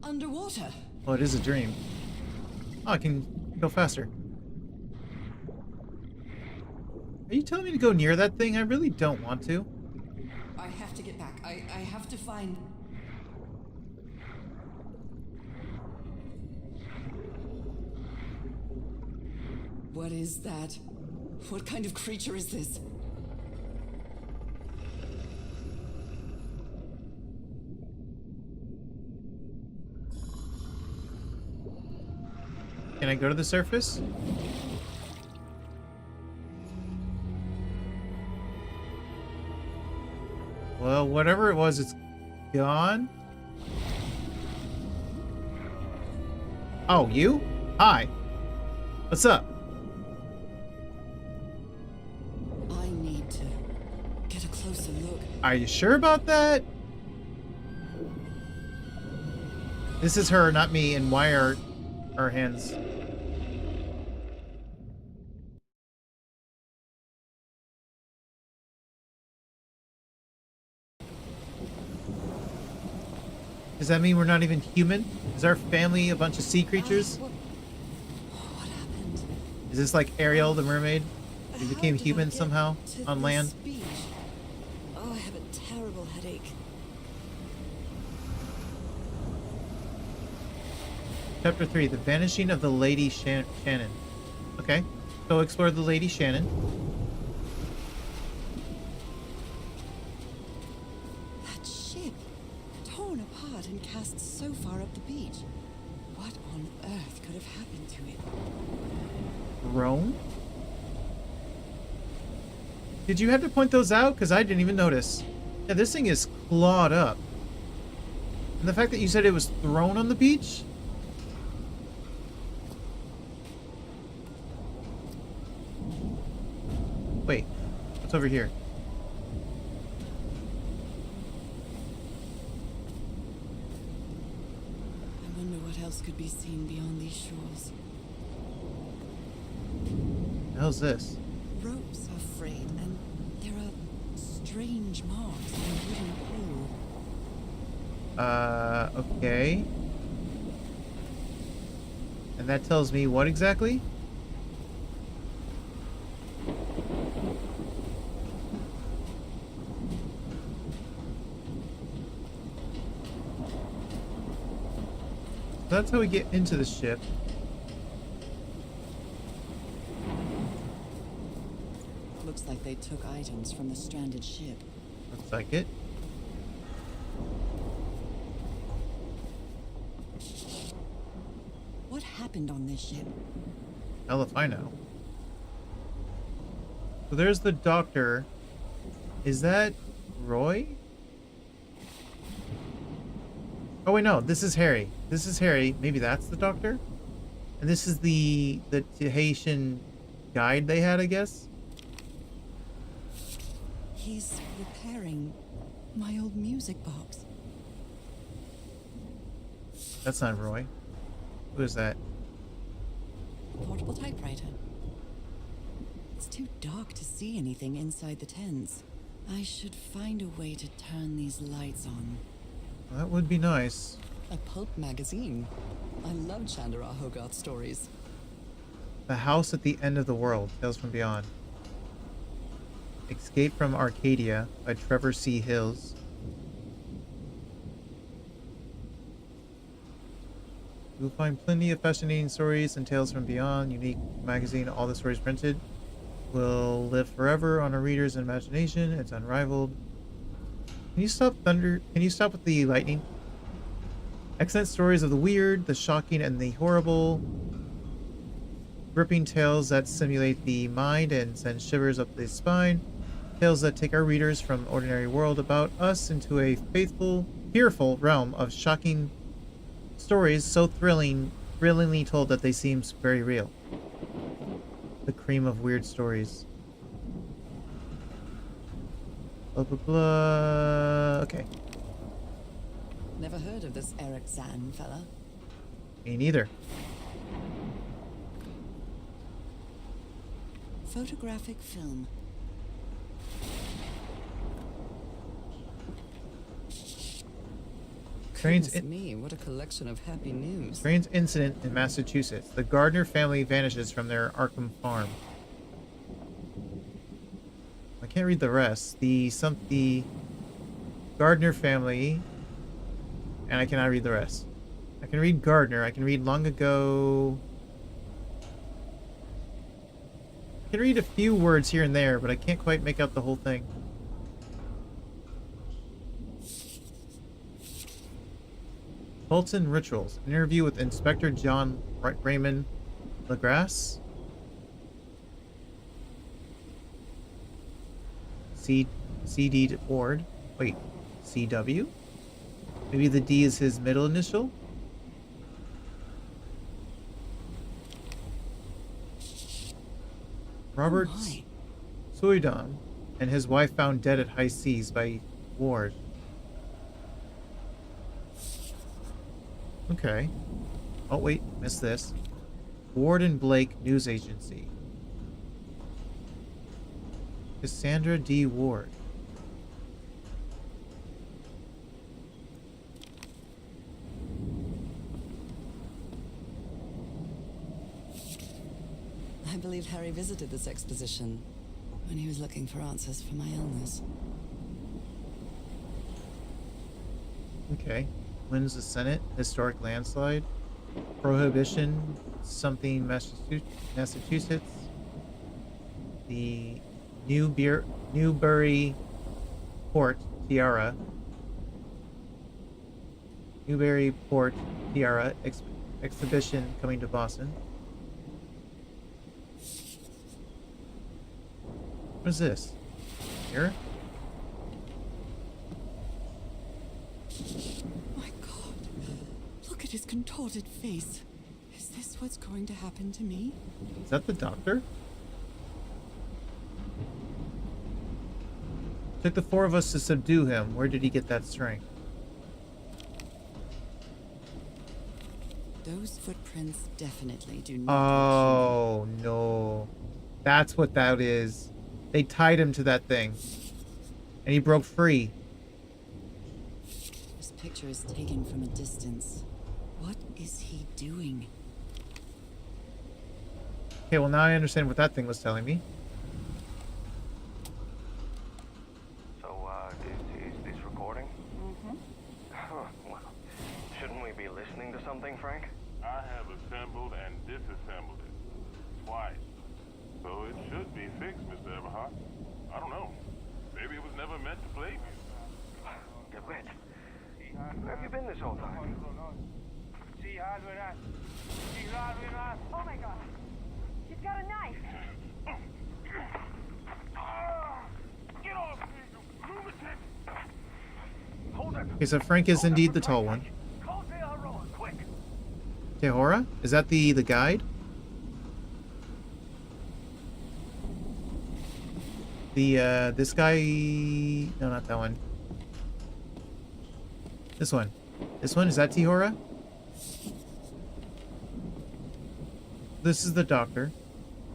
Underwater. Oh, it is a dream. Oh, I can go faster. Are you telling me to go near that thing? I really don't want to. I have to get back. I have to find... What is that? What kind of creature is this? Can I go to the surface? Well, whatever it was, it's gone. Oh, you? Hi. What's up? I need to get a closer look. Are you sure about that? This is her, not me, and why are our hands... Does that mean we're not even human? Is our family a bunch of sea creatures? What happened? Is this like Ariel the mermaid? We How became did I human get somehow to on this land? beach? Oh, I have a terrible headache. Chapter 3, The Vanishing of the Lady Shannon. Okay, so explore the Lady Shannon. That ship, torn apart and cast so far up the beach. What on earth could have happened to it? Rome? Did you have to point those out? Because I didn't even notice. Yeah, this thing is clawed up. And the fact that you said it was thrown on the beach? Wait, what's over here? I wonder what else could be seen beyond these shores. The hell's this? Ropes are frayed, and there are strange marks on a wooden pole. Okay. And that tells me what exactly? That's how we get into the ship. Looks like they took items from the stranded ship. Looks like it. What happened on this ship? Hell if I know. So there's the doctor. Is that Roy? Oh wait, no. This is Harry. This is Harry. Maybe that's the doctor? And this is the Tahitian guide they had, I guess? He's repairing my old music box. That's not Roy. Who is that? A portable typewriter. It's too dark to see anything inside the tents. I should find a way to turn these lights on. Well, that would be nice. A pulp magazine. I love Chandra Hogarth stories. The House at the End of the World, Tales from Beyond. Escape from Arcadia by Trevor C. Hills. You'll find plenty of fascinating stories and tales from beyond. Unique magazine, all the stories printed will live forever on a reader's imagination. It's unrivaled. Can you stop thunder? Can you stop with the lightning? Excellent stories of the weird, the shocking, and the horrible. Gripping tales that simulate the mind and send shivers up the spine. Tales that take our readers from the ordinary world about us into a fearful realm of shocking stories so thrillingly told that they seem very real. The cream of weird stories. Blah, blah, blah. Okay. Never heard of this Eric Zan fella. Me neither. Photographic film. Strange, Me, what a collection of happy news. strange incident in Massachusetts. The Gardner family vanishes from their Arkham farm. I can't read the rest. The Gardner family, and I cannot read the rest. I can read Gardner. I can read long ago. I can read a few words here and there, but I can't quite make out the whole thing. Fulton Rituals. Interview with Inspector John Raymond LaGrasse. C.D. Ward. Wait, C.W.? Maybe the D is his middle initial? Robert Suidon and his wife found dead at high seas by Ward. Okay. Oh, wait. Missed this. Ward and Blake News Agency. Cassandra D. Ward. I believe Harry visited this exposition when he was looking for answers for my illness. Okay. Wins the Senate. Historic landslide. Prohibition. Something Massachusetts. The Newbury Port Tiara. Newbury Port Tiara exhibition coming to Boston. What is this? Here? My God, look at his contorted face. Is this what's going to happen to me? Is that the doctor? Took the 4 of us to subdue him. Where did he get that strength? Those footprints definitely do not. Oh, no. That's what that is. They tied him to that thing. And he broke free. This picture is taken from a distance. What is he doing? Okay, well now I understand what that thing was telling me. So, is this recording? Mm-hmm. Well, shouldn't we be listening to something, Frank? I have assembled and disassembled it twice. So it should be fixed, Mr. Everhart. never meant to blame you. DeWitt, where have you been this whole time? Oh my god. He's got a knife. Get off me, you lunatic! Hold it! Okay, so Frank is indeed the tall one. Call Tehora, quick! Tehora? Is that the guide? This guy... No, not that one. This one. This one? Is that Tehora? This is the doctor.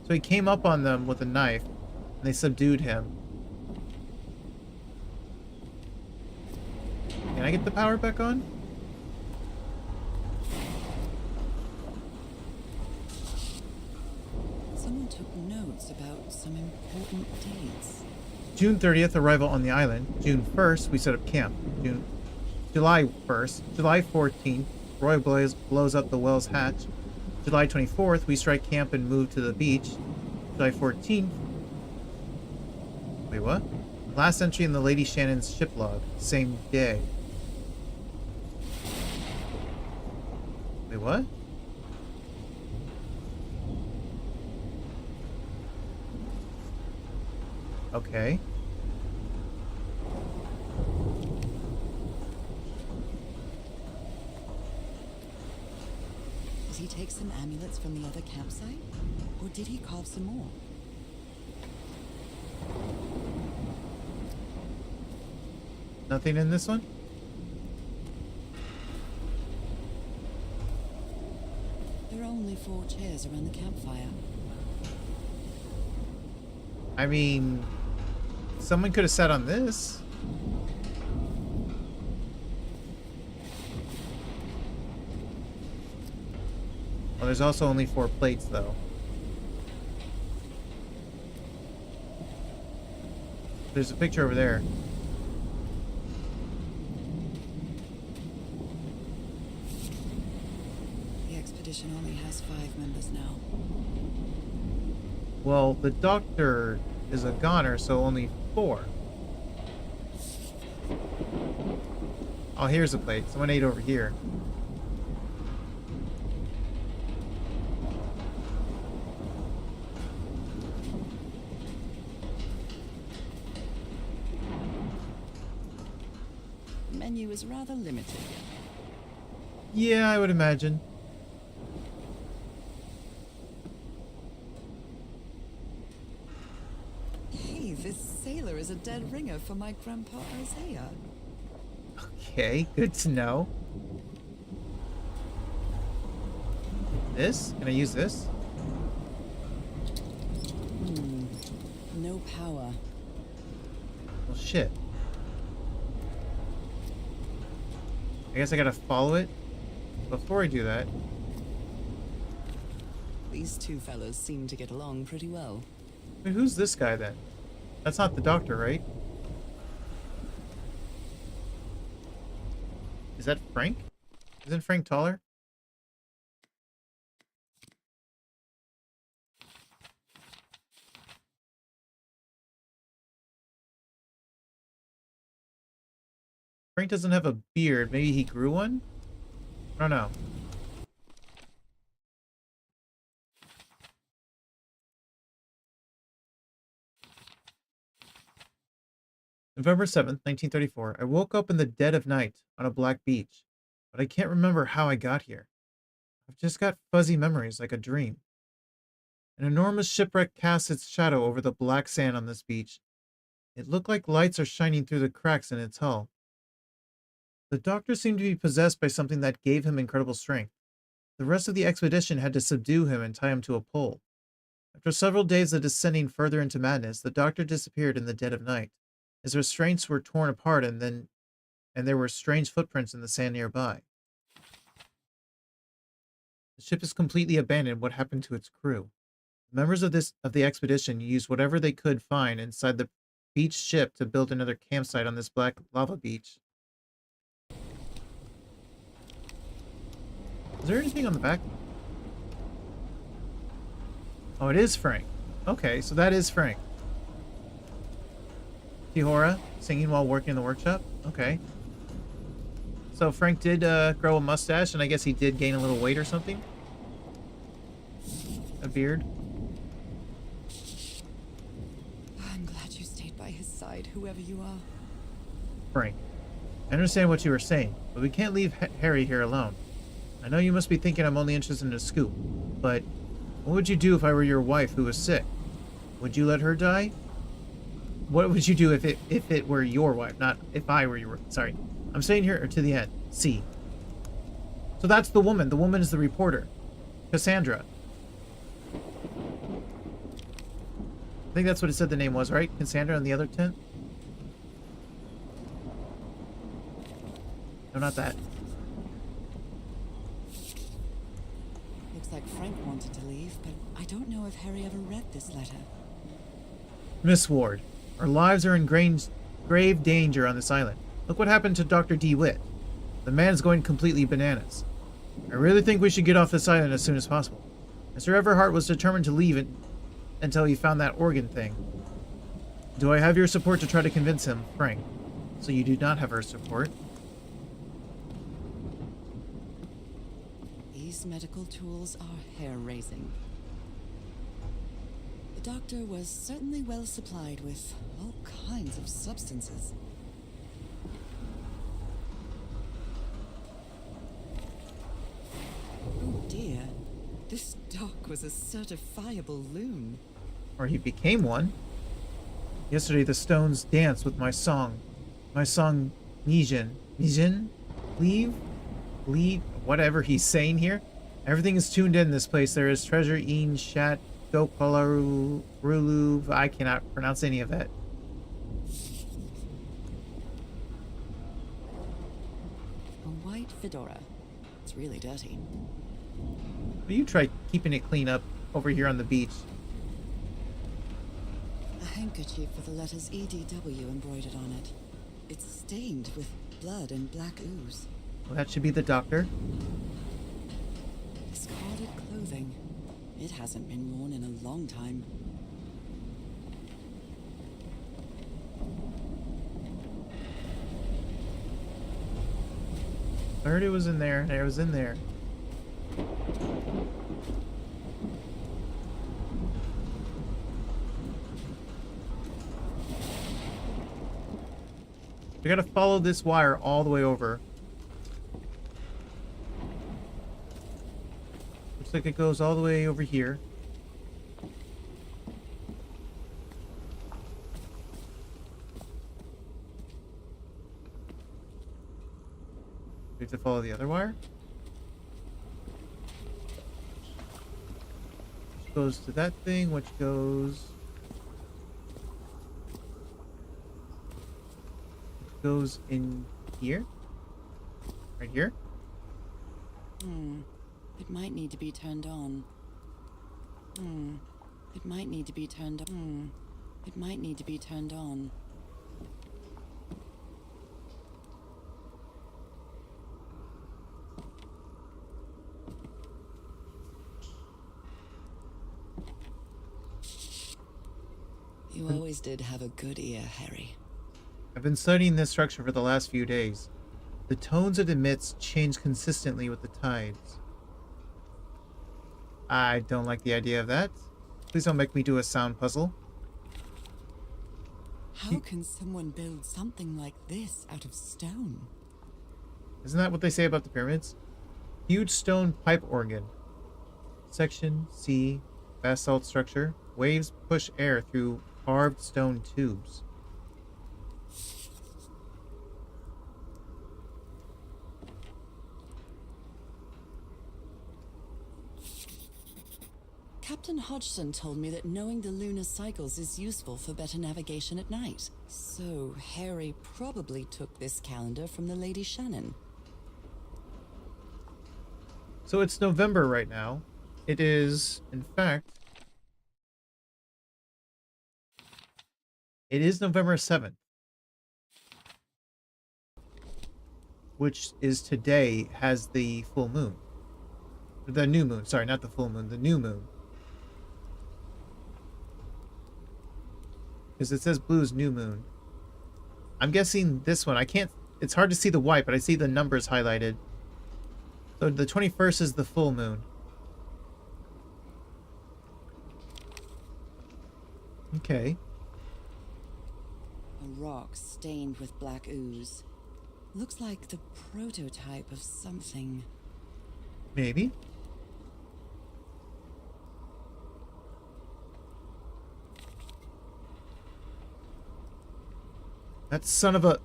So he came up on them with a knife, and they subdued him. Can I get the power back on? Someone took notes about some important dates. June 30th, arrival on the island. June 1st, we set up camp. July 1st. July 14th, Roy blows up the well's hatch. July 24th, we strike camp and move to the beach. July 14th... Wait, what? Last entry in the Lady Shannon's ship log. Same day. Wait, what? Okay. Did he take some amulets from the other campsite? Or did he carve some more? Nothing in this one? There are only 4 chairs around the campfire. I mean... Someone could have sat on this. Well, there's also only 4 plates, though. There's a picture over there. The expedition only has 5 members now. Well, the doctor is a goner, so only 4. Oh, here's a plate. Someone ate over here. The menu is rather limited. Yeah, I would imagine. Hey, this sailor is a dead ringer for my grandpa Isaiah. Okay, good to know. This? Can I use this? No power. Well, shit. I guess I gotta follow it. Before I do that... These 2 fellows seem to get along pretty well. Wait, who's this guy then? That's not the doctor, right? Is that Frank? Isn't Frank taller? Frank doesn't have a beard. Maybe he grew one? I don't know. November 7th, 1934. I woke up in the dead of night on a black beach, but I can't remember how I got here. I've just got fuzzy memories like a dream. An enormous shipwreck casts its shadow over the black sand on this beach. It looked like lights are shining through the cracks in its hull. The doctor seemed to be possessed by something that gave him incredible strength. The rest of the expedition had to subdue him and tie him to a pole. After several days of descending further into madness, the doctor disappeared in the dead of night. His restraints were torn apart, and there were strange footprints in the sand nearby. The ship is completely abandoned. What happened to its crew? Members of the expedition used whatever they could find inside the beach ship to build another campsite on this black lava beach. Is there anything on the back? Oh, it is Frank. Okay, so that is Frank. Tihora singing while working in the workshop? Okay. So Frank did grow a mustache, and I guess he did gain a little weight or something? A beard? I'm glad you stayed by his side, whoever you are. Frank, I understand what you were saying, but we can't leave Harry here alone. I know you must be thinking I'm only interested in a scoop, but what would you do if I were your wife who was sick? Would you let her die? What would you do if it were your wife, not if I were your... Sorry. I'm saying here to the end. C. So that's the woman. The woman is the reporter. Cassandra. I think that's what it said the name was, right? Cassandra in the other tent? No, not that. Looks like Frank wanted to leave, but I don't know if Harry ever read this letter. Miss Ward, our lives are in grave danger on this island. Look what happened to Dr. DeWitt. The man's going completely bananas. I really think we should get off this island as soon as possible. Mr. Everhart was determined to leave it until he found that organ thing. Do I have your support to try to convince him, Frank? So you do not have her support. These medical tools are hair-raising. The doctor was certainly well supplied with all kinds of substances. Oh dear, this doc was a certifiable loon. Or he became one. Yesterday the stones danced with my song. My song, Nijin. Nijin? Leave? Leave? Whatever he's saying here. Everything is tuned in this place. There is treasure, een, shat, Ruluv. I cannot pronounce any of that. A white fedora. It's really dirty. Will you try keeping it clean up over here on the beach? A handkerchief with the letters EDW embroidered on it. It's stained with blood and black ooze. Well, that should be the doctor. Discarded clothing. It hasn't been worn in a long time. I heard it was in there. It was in there. We gotta follow this wire all the way over. Looks like it goes all the way over here. We have to follow the other wire. Which goes to that thing, which goes in here. Right here. It might need to be turned on. It might need to be turned on. It might need to be turned on. You always did have a good ear, Harry. I've been studying this structure for the last few days. The tones it emits change consistently with the tides. I don't like the idea of that. Please don't make me do a sound puzzle. How can someone build something like this out of stone? Isn't that what they say about the pyramids? Huge stone pipe organ. Section C. Basalt structure. Waves push air through carved stone tubes. Captain Hodgson told me that knowing the lunar cycles is useful for better navigation at night. So Harry probably took this calendar from the Lady Shannon. So it's November right now. It is, in fact, it is November 7th. Which is today, has the full moon. The new moon, sorry, not the full moon, the new moon. Because it says blue is new moon. I'm guessing this one. I can't... It's hard to see the white, but I see the numbers highlighted. So the 21st is the full moon. Okay. A rock stained with black ooze. Looks like the prototype of something. Maybe. That son of a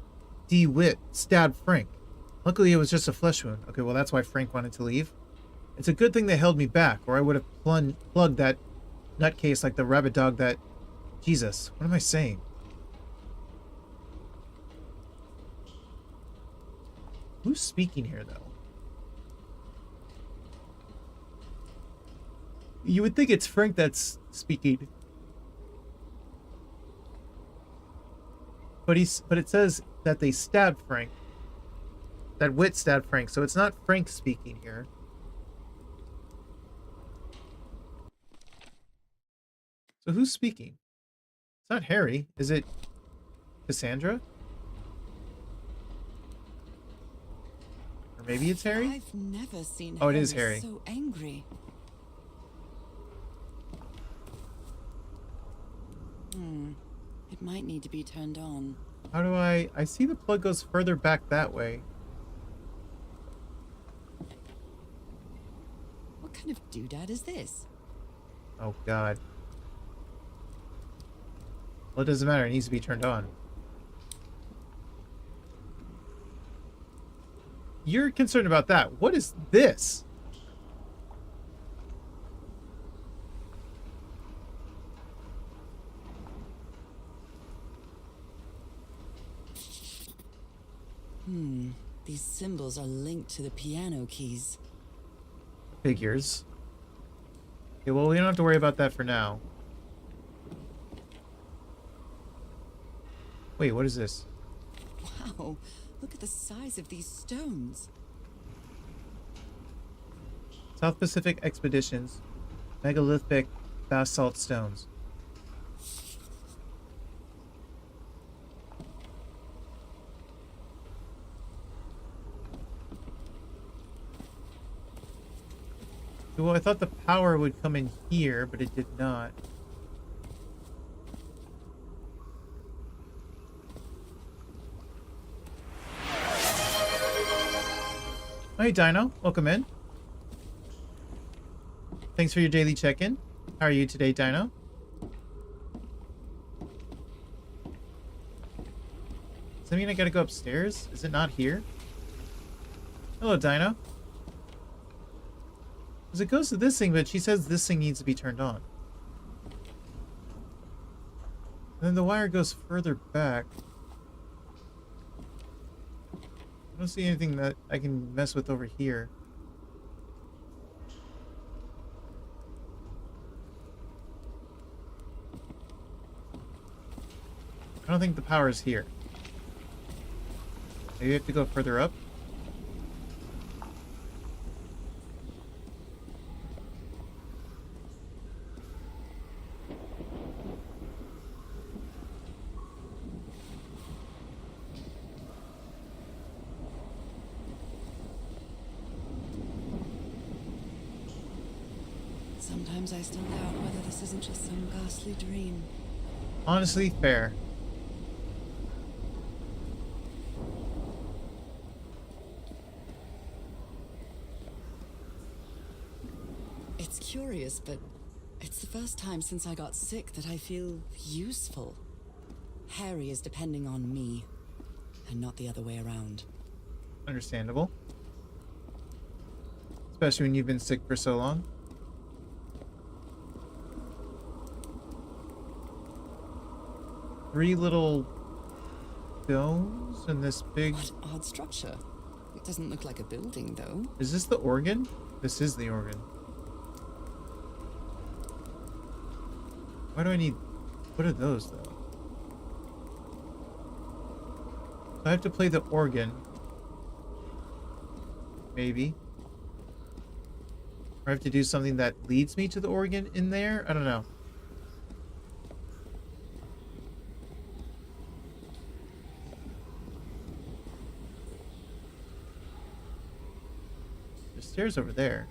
DeWitt stabbed Frank. Luckily, it was just a flesh wound. Okay, well, that's why Frank wanted to leave. It's a good thing they held me back, or I would have plugged that nutcase like the rabbit dog that... Jesus, what am I saying? Who's speaking here, though? You would think it's Frank that's speaking. But it says that they stabbed Frank. That Wit stabbed Frank, so it's not Frank speaking here. So who's speaking? It's not Harry. Is it Cassandra? Or maybe it's Harry? I've never seen Oh, it is Harry. so angry. It might need to be turned on. How do I see the plug goes further back that way. What kind of doodad is this? Oh, God. Well, it doesn't matter. It needs to be turned on. You're concerned about that. What is this? These symbols are linked to the piano keys. Figures. Okay, well, we don't have to worry about that for now. Wait, what is this? Wow, look at the size of these stones. South Pacific Expeditions. Megalithic basalt stones. Well, I thought the power would come in here, but it did not. Hey, Dino. Welcome in. Thanks for your daily check-in. How are you today, Dino? Does that mean I gotta go upstairs? Is it not here? Hello, Dino. Because it goes to this thing, but she says this thing needs to be turned on. And then the wire goes further back. I don't see anything that I can mess with over here. I don't think the power is here. Maybe I have to go further up? Sometimes I still doubt whether this isn't just some ghastly dream. Honestly, fair. It's curious, but it's the first time since I got sick that I feel useful. Harry is depending on me, and not the other way around. Understandable. Especially when you've been sick for so long. Three little domes and this big... What odd structure. It doesn't look like a building, though. Is this the organ? This is the organ. Why do I need... What are those, though? I have to play the organ. Maybe. Or I have to do something that leads me to the organ in there? I don't know. stairs over there.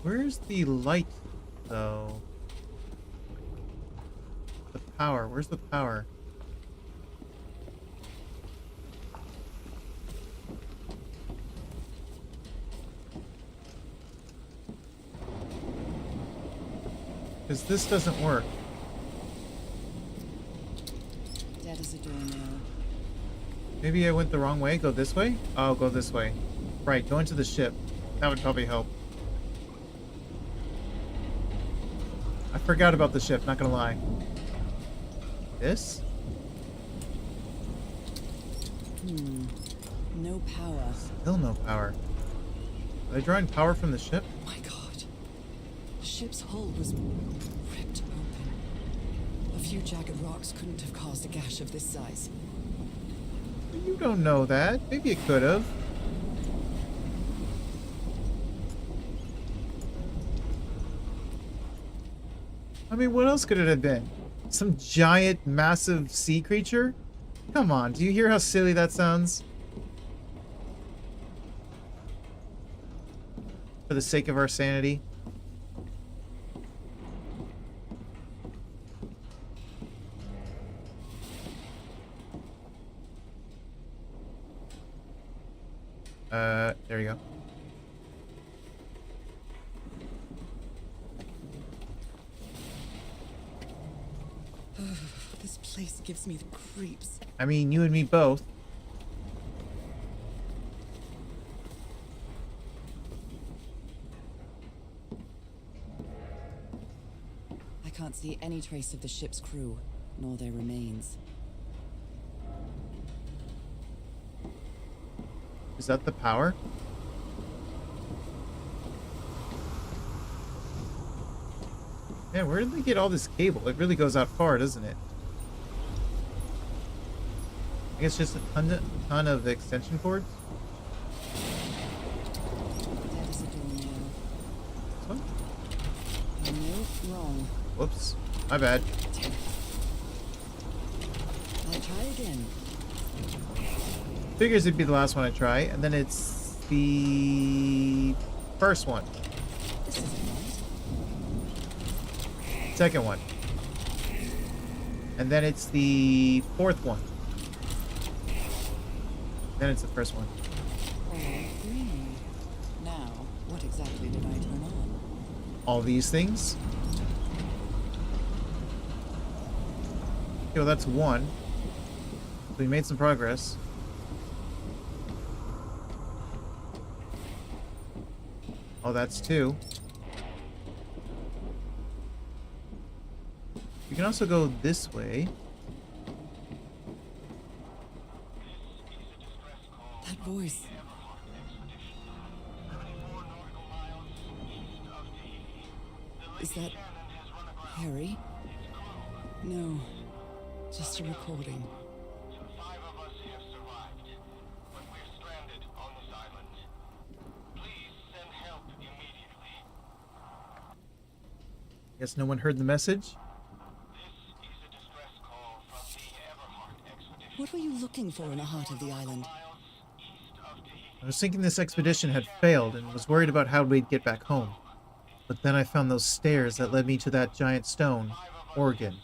Where's the light, though? The power. Where's the power? Because this doesn't work. Dead as a doornail. Maybe I went the wrong way. Go this way? Oh, go this way. Right, go into the ship. That would probably help. I forgot about the ship, not gonna lie. This? No power. Still no power. Are they drawing power from the ship? Oh my god. The ship's hull was ripped open. A few jagged rocks couldn't have caused a gash of this size. You don't know that. Maybe it could have. I mean, what else could it have been? Some giant, massive sea creature? Come on, do you hear how silly that sounds? For the sake of our sanity. There you go. This place gives me the creeps. I mean, you and me both. I can't see any trace of the ship's crew, nor their remains. Is that the power? Man, where did they get all this cable? It really goes out far, doesn't it? I guess just a ton of extension cords. Dead as a doornail. This one? Nope, wrong. Whoops. My bad. I'll try again. Figures it'd be the last one I try, and then it's the first one. This isn't right. Second one. And then it's the fourth one. Then it's the first one. All three. Now, what exactly did I turn on? All these things. Okay, well, that's one. We made some progress. Oh, that's two. You can also go this way. That voice. Is that Harry? No, just a recording. 5 of us have survived, but we're stranded on this island. Please send help immediately. Guess no one heard the message. This is a distress call from the Everhart expedition. What were you looking for in the heart of the island? Miles east of Tahiti. I was thinking this expedition had failed and was worried about how we'd get back home. But then I found those stairs that led me to that giant stone, Oregon.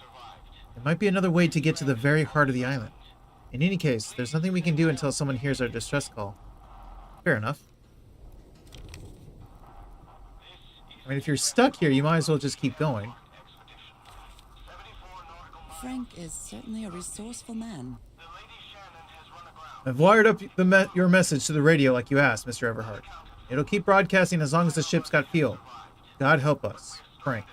There might be another way to get to the very heart of the island. In any case, there's nothing we can do until someone hears our distress call. Fair enough. I mean, if you're stuck here, you might as well just keep going. Frank is certainly a resourceful man. I've wired up your message to the radio like you asked, Mr. Everhart. It'll keep broadcasting as long as the ship's got fuel. God help us, Frank.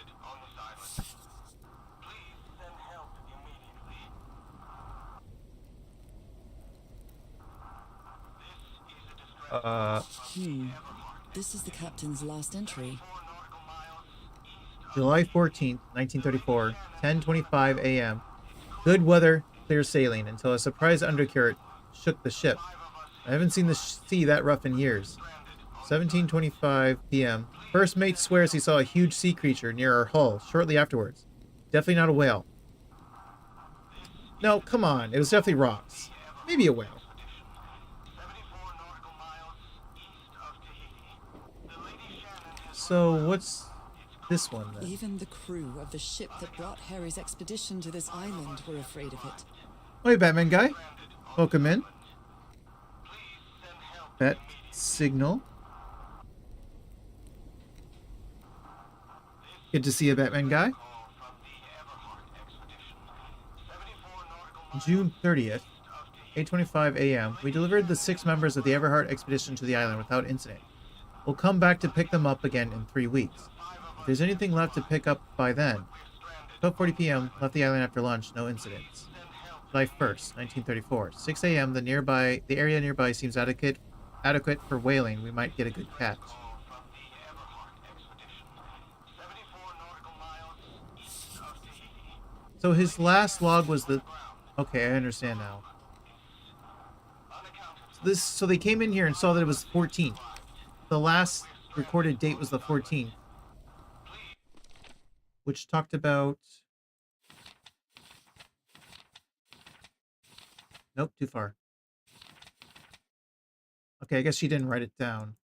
This is the captain's last entry. July 14th, 1934, 10:25 a.m. Good weather, clear sailing, until a surprise undercurrent shook the ship. I haven't seen the sea that rough in years. 17:25 p.m. First mate swears he saw a huge sea creature near our hull shortly afterwards. Definitely not a whale. No, come on. It was definitely rocks. Maybe a whale. 74 nautical miles east of Tahiti. The Lady Shannon has So what's this one then? Even the crew of the ship that brought Harry's expedition to this island were afraid of it. Hey, Batman guy. Welcome in. Bat signal. Good to see you, Batman guy. June 30th, 8:25 a.m. We delivered the 6 members of the Everhart expedition to the island without incident. We'll come back to pick them up again in 3 weeks. If there's anything left to pick up by then. 12:40 p.m. Left the island after lunch. No incidents. July 1st, 1934. 6 a.m. The area nearby seems adequate for whaling. We might get a good catch. So his last log was the... Okay, I understand now. So they came in here and saw that it was 14th. The last recorded date was the 14th. Which talked about... Nope, too far. Okay, I guess she didn't write it down.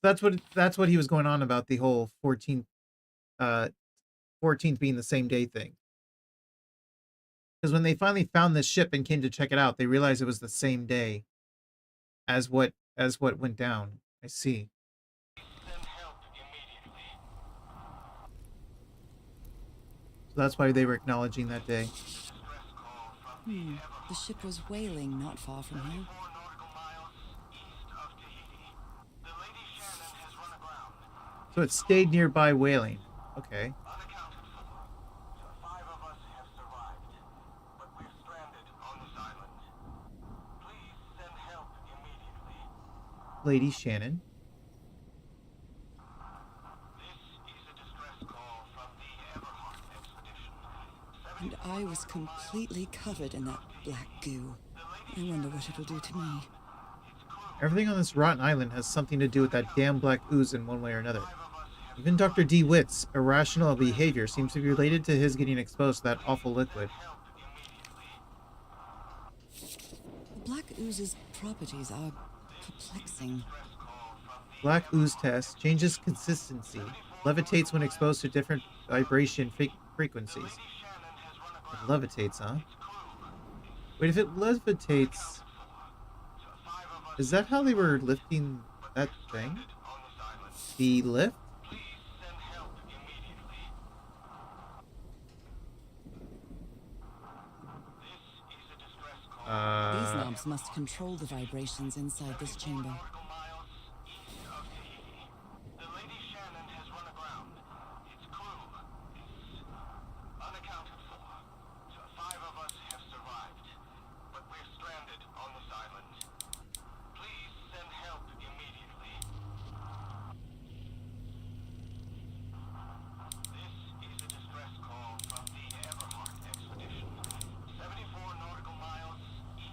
So that's what he was going on about, the whole 14th 14th being the same day thing. Because when they finally found this ship and came to check it out, they realized it was the same day as what went down. I see. So that's why they were acknowledging that day. The ship was whaling not far from here. So it stayed nearby whaling. Okay. Lady Shannon. And I was completely covered in that black goo. I wonder what it'll do to me. Everything on this rotten island has something to do with that damn black ooze in one way or another. Even Dr. DeWitt's irrational behavior seems to be related to his getting exposed to that awful liquid. The black ooze's properties are perplexing. Black ooze test changes consistency, levitates when exposed to different vibration frequencies. It levitates, huh? Wait, if it levitates... Is that how they were lifting that thing? The lift? These knobs must control the vibrations inside this chamber.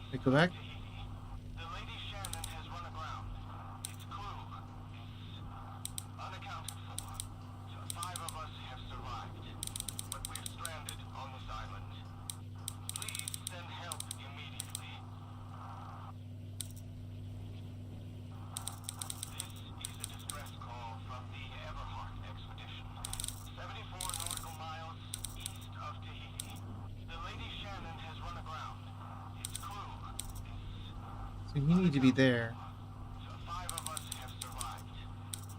Wait, go back. The Lady Shannon has run aground. Its crew is unaccounted for. 5 of us have survived, but we're stranded on this island. Please send help immediately. This is a distress call from the Everhart expedition. 74 nautical miles east of Tahiti. The Lady Shannon has run aground. So you need to be there. 5 of us have survived,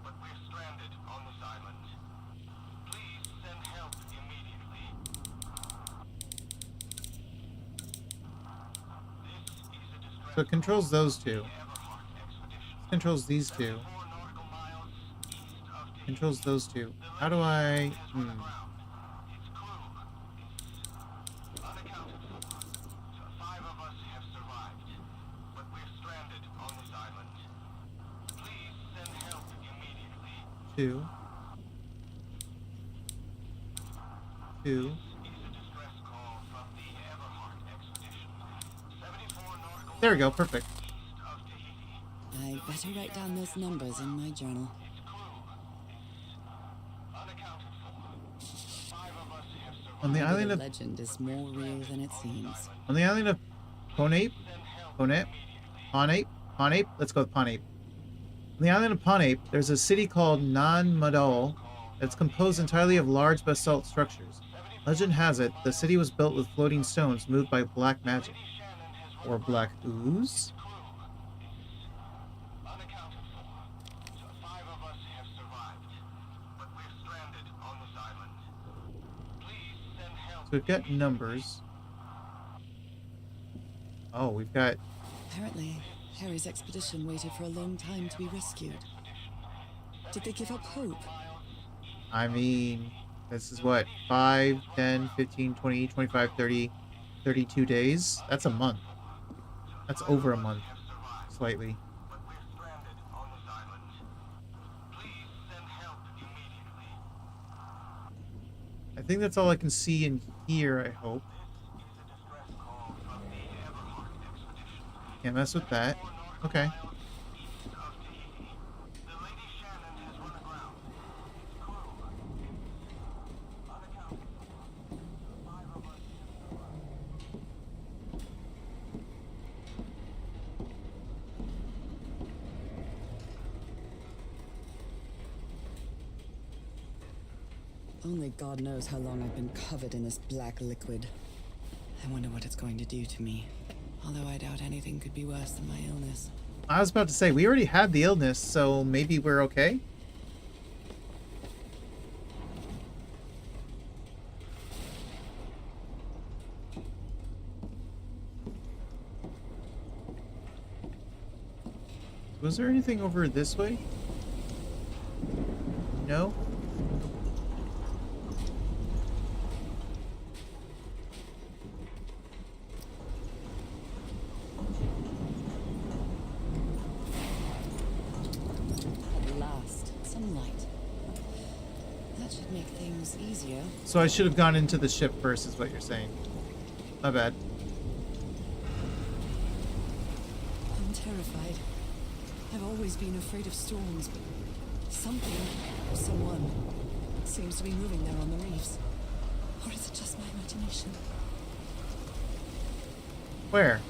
but we're stranded on this island. Please send help immediately. This is a distress So it controls those two. Everhart expedition. Controls these two. 4 nautical miles east of Tahiti. Controls those two. How do I... Its crew is unaccounted for. 5 of us have survived, but we're stranded on this island. Please send help immediately. Two. Two. Is a distress call from the Everhart expedition. 74 nautical There we go, perfect. east of Tahiti. I'd better write down those numbers in my journal. Its crew is unaccounted On the Maybe island the of legend is more real than it seems. on the island of Ponape, Ponape, Ponape, Ponape. Let's go with Ponape. On the island of Ponape, there's a city called Nan Madol that's composed entirely of large basalt structures. Legend has it, the city was built with floating stones moved by black magic. Or black ooze? Unaccounted for. So 5 of us have survived, but we're stranded on this island. Please send help. So we've got numbers. Oh, we've got... Apparently, Harry's expedition waited for a long time to be rescued. Did they give up hope? I mean, this is what? 5, 10, 15, 20, 25, 30, 32 days? That's a month. That's over a month. Slightly. But we're stranded on this island. Please send help immediately. I think that's all I can see in here, I hope. This is a distress call from the Everhart expedition. Can't mess with that. Okay. East of Tahiti. The Lady Shannon has run aground. Its crew. Unaccounted for. 5 of us have survived. Only God knows how long I've been covered in this black liquid. I wonder what it's going to do to me. Although I doubt anything could be worse than my illness. I was about to say, we already had the illness, so maybe we're okay? Was there anything over this way? No? At last, some light. That should make things easier. So I should have gone into the ship first, is what you're saying. My bad. I'm terrified. I've always been afraid of storms, but something, or someone, seems to be moving there on the reefs. Or is it just my imagination? Where?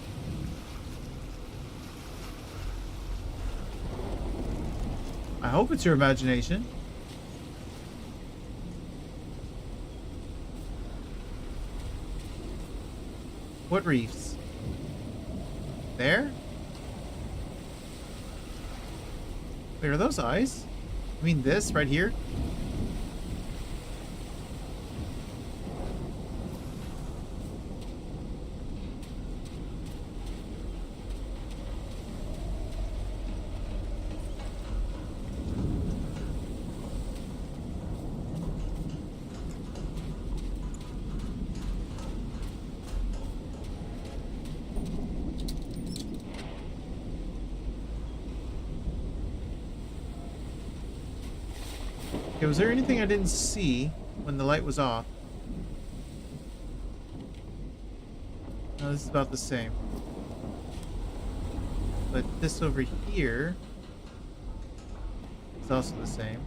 I hope it's your imagination. What reefs? There? Wait, are those eyes? I mean this right here? Okay, was there anything I didn't see when the light was off? No, this is about the same. But this over here is also the same.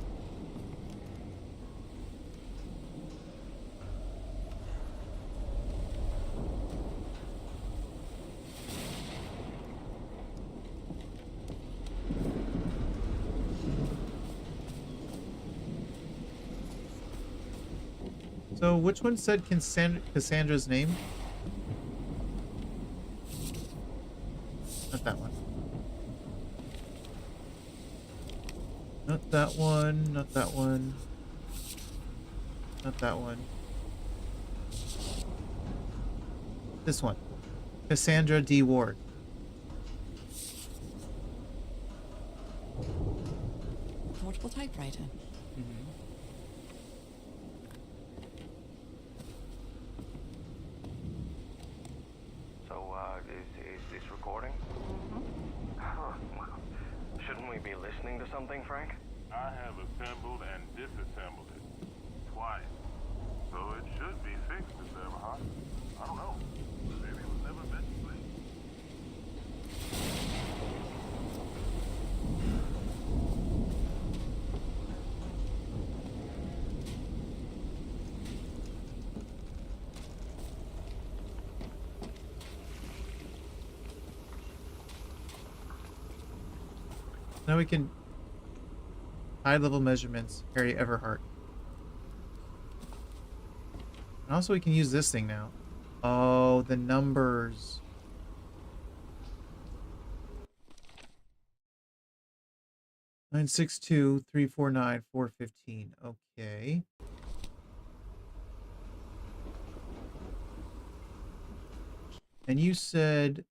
So, which one said Cassandra's name? Not that one. Not that one, not that one. Not that one. This one. Cassandra D. Ward. Portable typewriter. So, is this recording? Shouldn't we be listening to something, Frank? I have assembled and disassembled it twice. So it should be fixed, Mr. Everhart. I don't know. Maybe it was never meant to be. Now we can high level measurements, Harry Everhart. And also we can use this thing now. Oh, the numbers. Nine six two 349 415. Okay. And you said,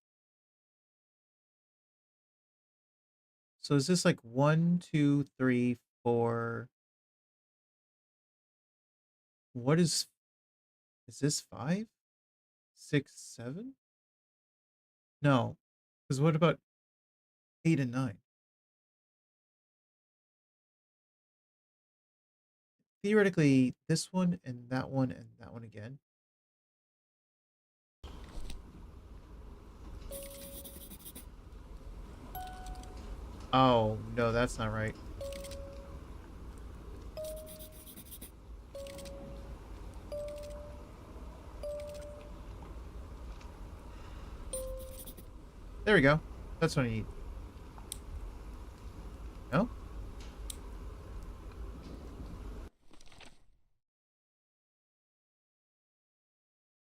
so is this like 1, 2, 3, 4? What is this 5? 6, 7? No. Because what about 8 and 9? Theoretically, this one and that one and that one again. Oh, no, that's not right. There we go. That's what I need. No?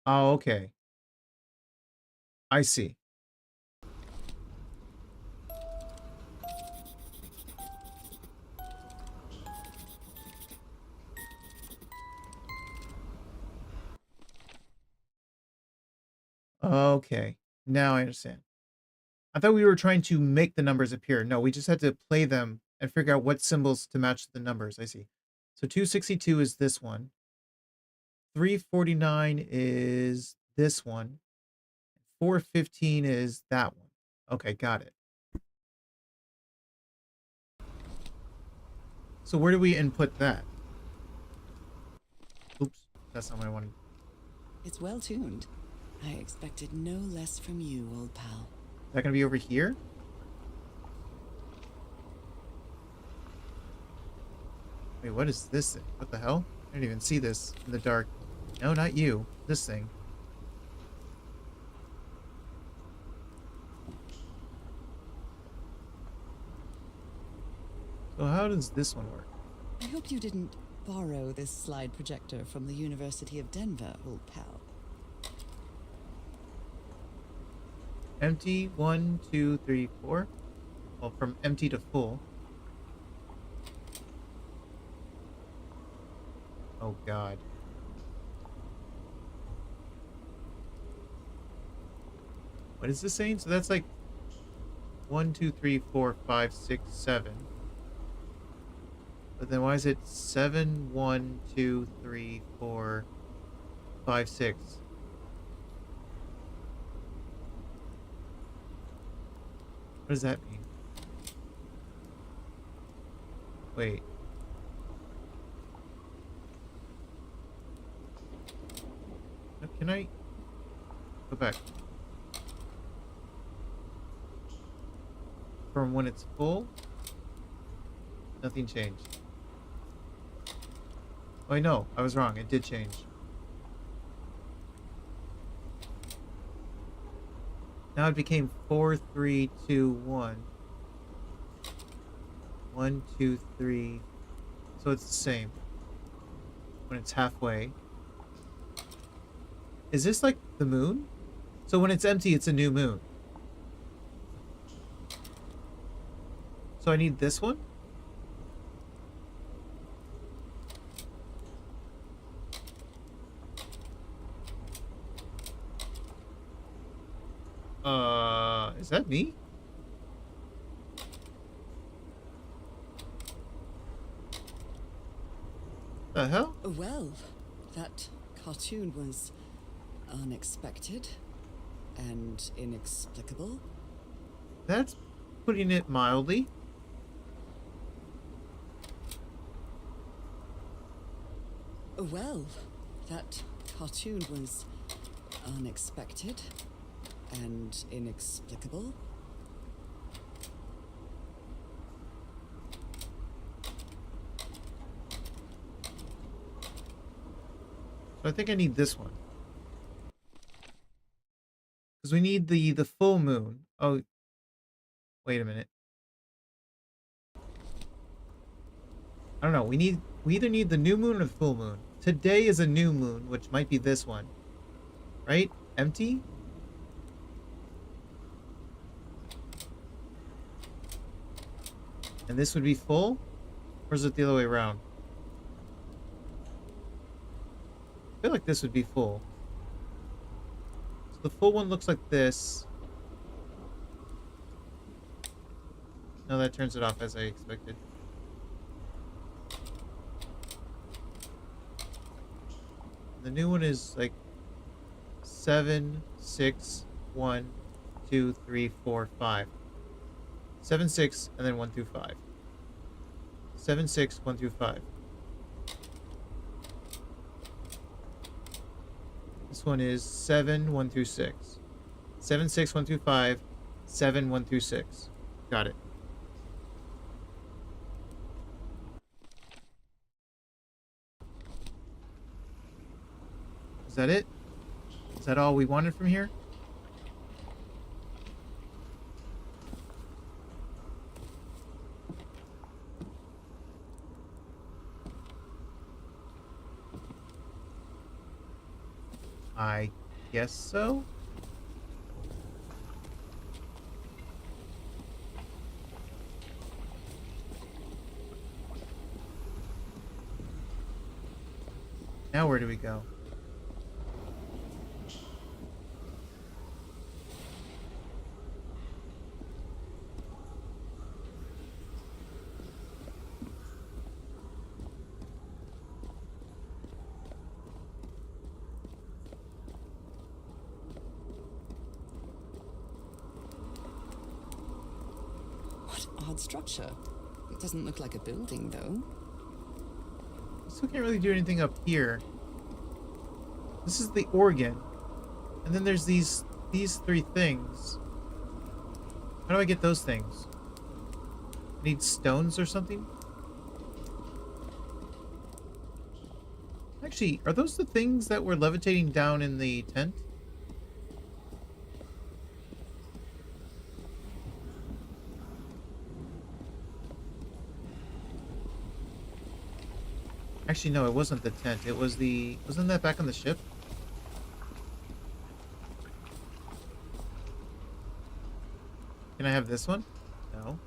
Oh, okay. I see. Okay. Now I understand. I thought we were trying to make the numbers appear. No, we just had to play them and figure out what symbols to match the numbers. I see. So 262 is this one. 349 is this one. 415 is that one. Okay, got it. So where do we input that? Oops, that's not what I wanted. It's well tuned. I expected no less from you, old pal. Is that going to be over here? Wait, what is this thing? What the hell? I didn't even see this in the dark. No, not you. This thing. So how does this one work? I hope you didn't borrow this slide projector from the University of Denver, old pal. Empty, 1, 2, 3, 4. Well, from empty to full. Oh, God. What is this saying? So that's like 1, 2, 3, 4, 5, 6, 7. But then why is it 7, 1, 2, 3, 4, 5, 6? What does that mean? Wait. Can I go back? From when it's full? Nothing changed. Oh, no, I was wrong. It did change. Now it became 4, 3, 2, 1. 1, 2, 3. So it's the same. When it's halfway. Is this like the moon? So when it's empty, it's a new moon. So I need this one? Is that me? The hell? Well, that cartoon was unexpected and inexplicable. That's putting it mildly. Well, that cartoon was unexpected and inexplicable. So I think I need this one. Because we need the full moon. Oh, wait a minute. I don't know. We either need the new moon or the full moon. Today is a new moon, which might be this one. Right? Empty? And this would be full? Or is it the other way around? I feel like this would be full. So the full one looks like this. No, that turns it off as I expected. The new one is like 7, 6, 1, 2, 3, 4, 5. 7, 6, and then 1 through 5. 7, 6, 1 through 5. This one is 7, 1 through 6. 7, 6, 1 through 5. 7, 1 through 6. Got it. Is that it? Is that all we wanted from here? I guess so. Now where do we go? What odd structure. It doesn't look like a building, though. Still can't really do anything up here. This is the organ. And then there's these three things. How do I get those things? I need stones or something? Actually, are those the things that were levitating down in the tent? Actually, no, it wasn't the tent. It was the... Wasn't that back on the ship? Can I have this one? No.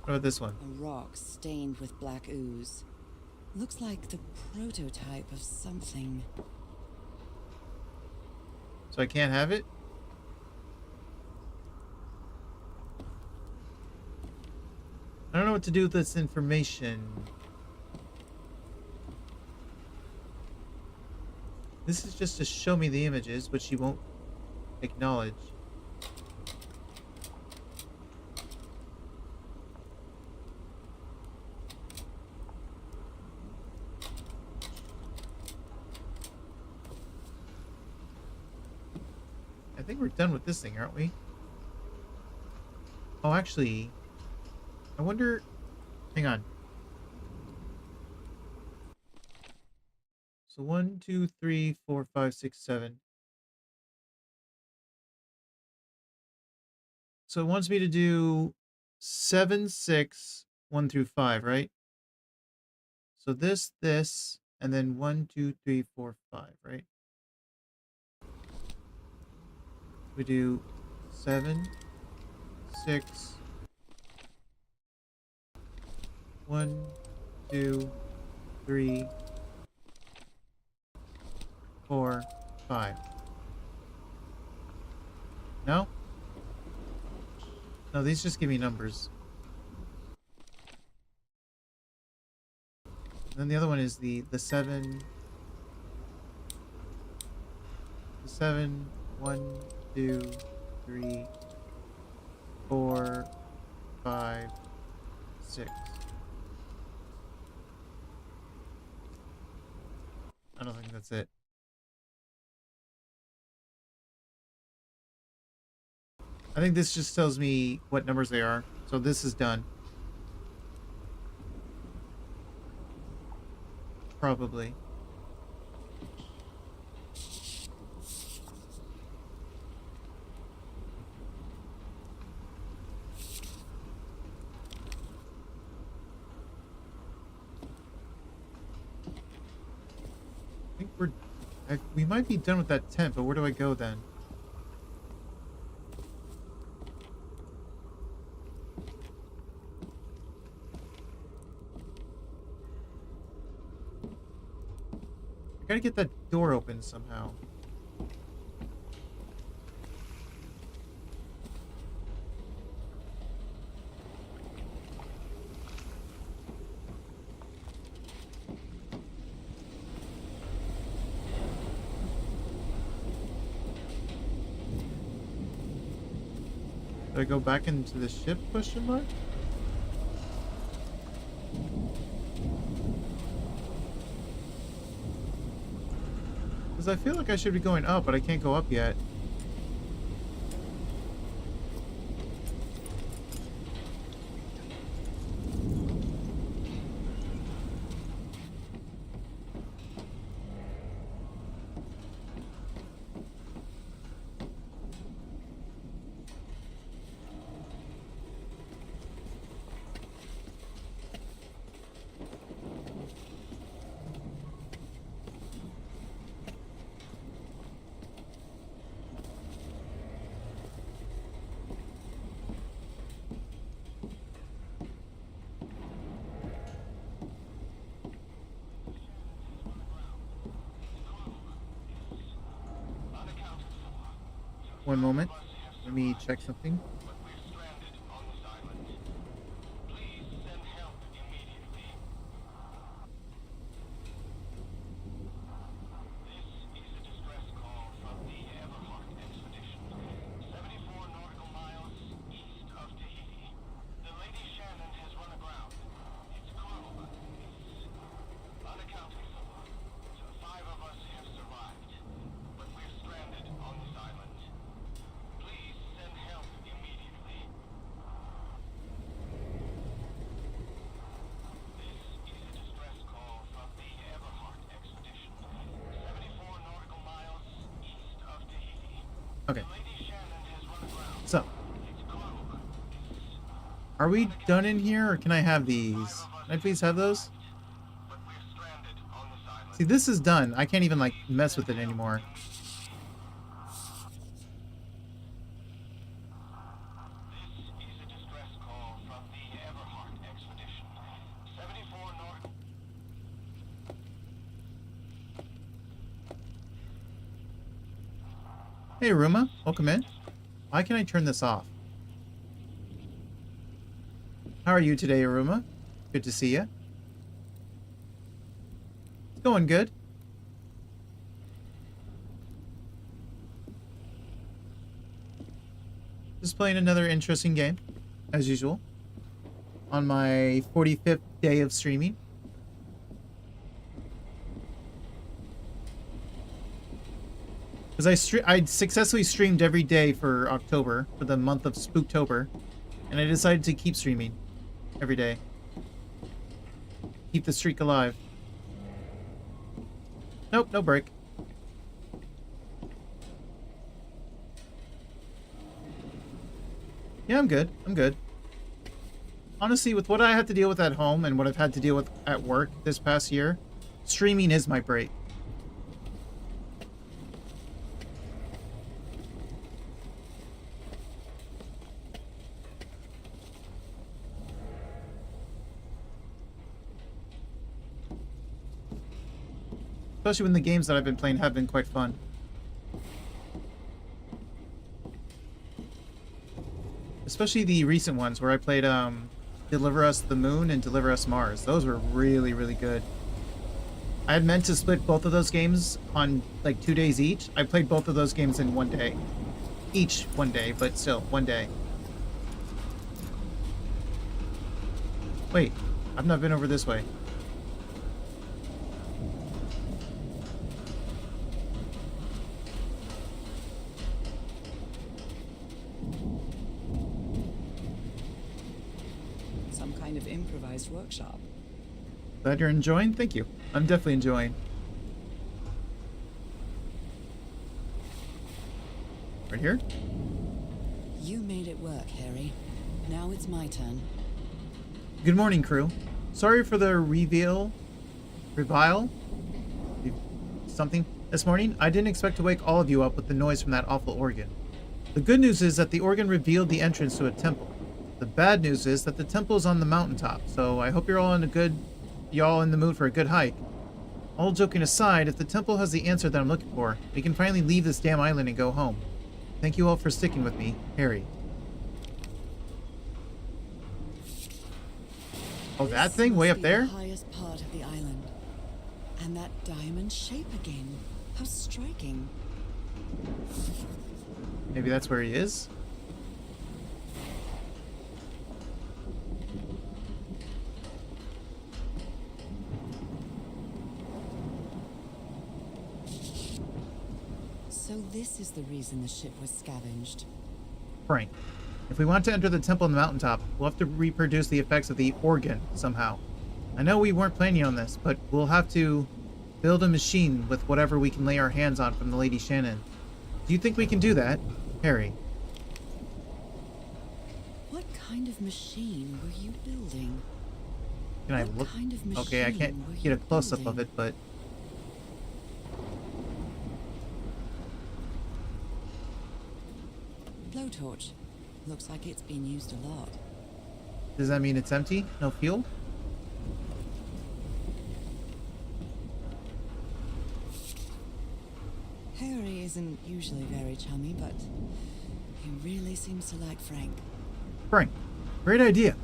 What about this one? A rock stained with black ooze. Looks like the prototype of something. So I can't have it? I don't know what to do with this information. This is just to show me the images, which she won't acknowledge. I think we're done with this thing, aren't we? Oh, actually, I wonder... Hang on. So 1, 2, 3, 4, 5, 6, 7. So it wants me to do 7, 6, 1 through 5, right? So this, and then 1, 2, 3, 4, 5, right? We do 7, 6, 1, 2, 3, 4, 5. No? No, these just give me numbers. And then the other one is the 7. The 7, 1, 2, 3, 4, 5, 6. I don't think that's it. I think this just tells me what numbers they are. So this is done. Probably. We might be done with that tent, but where do I go then? I gotta get that door open somehow. Do I go back into the ship, question mark? Because I feel like I should be going up, but I can't go up yet. One moment. Let me check something. but we're stranded on this island. Please send help immediately. This is a distress call from the Everhart expedition, 74 nautical miles east of Tahiti. The Lady Shannon has run aground. Its crew is unaccounted for. 5 of us have survived, but we're stranded on this island. Please send help immediately. This is a distress call from the Everhart expedition, 74 nautical miles east of Tahiti. Okay. Lady Shannon has run aground. So, Its crew is are we done in here, or can I have these? Can I please have those? but we're stranded on this island. See, this is done. I can't even, like, mess with it anymore. This is a distress call from the Everhart expedition, 74 nautical. Hey, Aruma. Welcome in. Why can I turn this off? How are you today, Aruma? Good to see you. It's going good. Just playing another interesting game, as usual, on my 45th day of streaming. Because I successfully streamed every day for October, for the month of Spooktober, and I decided to keep streaming every day. Keep the streak alive. Nope, no break. Yeah, I'm good. I'm good. Honestly, with what I had to deal with at home and what I've had to deal with at work this past year, streaming is my break. Especially when the games that I've been playing have been quite fun. Especially the recent ones where I played Deliver Us the Moon and Deliver Us Mars. Those were really, really good. I had meant to split both of those games on like 2 days each. I played both of those games in 1 day. Each 1 day, but still, 1 day. Wait, I've not been over this way. Some kind of improvised workshop. Glad you're enjoying? Thank you. I'm definitely enjoying. Right here? You made it work, Harry. Now it's my turn. Good morning, crew. Sorry for the revile? Something? This morning, I didn't expect to wake all of you up with the noise from that awful organ. The good news is that the organ revealed the entrance to a temple. The bad news is that the temple is on the mountaintop, so I hope you're all in the mood for a good hike. All joking aside, if the temple has the answer that I'm looking for, we can finally leave this damn island and go home. Thank you all for sticking with me, Harry. Oh, that thing way up there? The highest part of the island. And that diamond shape again. How striking. Maybe that's where he is? So this is the reason the ship was scavenged. Frank, if we want to enter the temple on the mountaintop, we'll have to reproduce the effects of the organ somehow. I know we weren't planning on this, but we'll have to build a machine with whatever we can lay our hands on from the Lady Shannon. Do you think we can do that, Harry? What kind of machine were you building? Can I What look? kind of Okay, I machine can't were get you a close-up of building? it, but... Blowtorch. Looks like it's been used a lot. Does that mean it's empty? No fuel? Harry isn't usually very chummy, but he really seems to like Frank. Frank, great idea.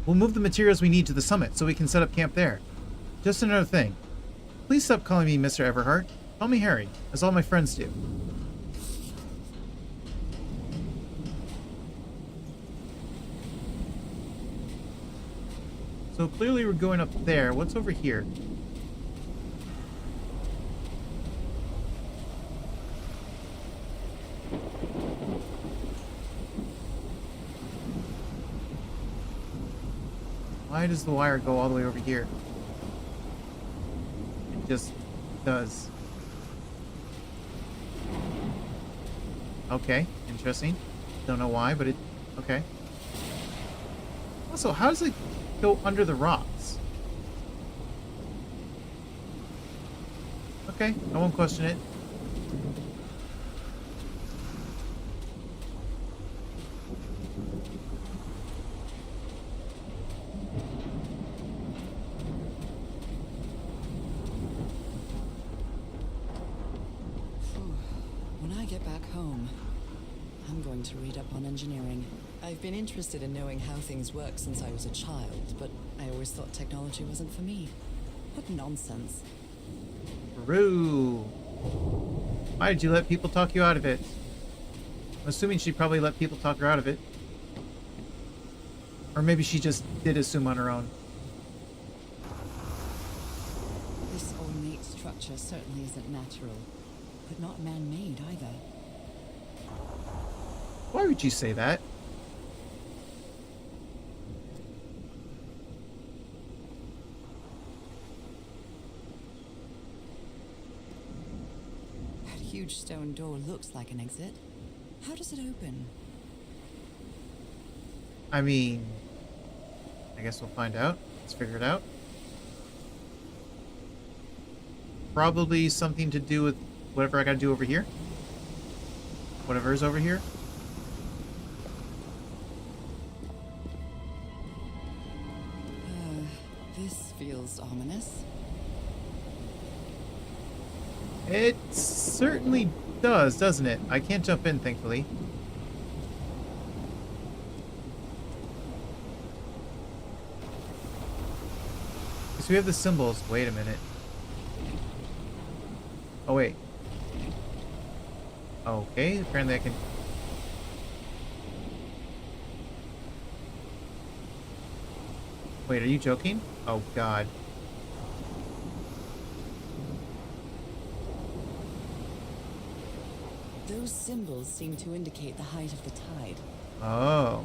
We'll move the materials we need to the summit so we can set up camp there. Just another thing. Please stop calling me Mr. Everhart. Call me Harry, as all my friends do. So clearly we're going up there. What's over here? Why does the wire go all the way over here? It just does. Okay, interesting. Don't know why, but it... Okay. Also, how does it go under the rocks? Okay, I won't question it. When I get back home, I'm going to read up on engineering. I've been interested in knowing how things work since I was a child, but I always thought technology wasn't for me. What nonsense. True. Why did you let people talk you out of it? I'm assuming she probably let people talk her out of it. Or maybe she just did assume on her own. This ornate structure certainly isn't natural, but not man-made either. Why would you say that? That huge stone door looks like an exit. How does it open? I mean, I guess we'll find out. Let's figure it out. Probably something to do with whatever I gotta do over here. Whatever is over here. This feels ominous. It certainly does, doesn't it? I can't jump in, thankfully. So we have the symbols. Wait a minute. Oh, wait. Okay, apparently I can... Wait, are you joking? Oh, God. Those symbols seem to indicate the height of the tide. Oh.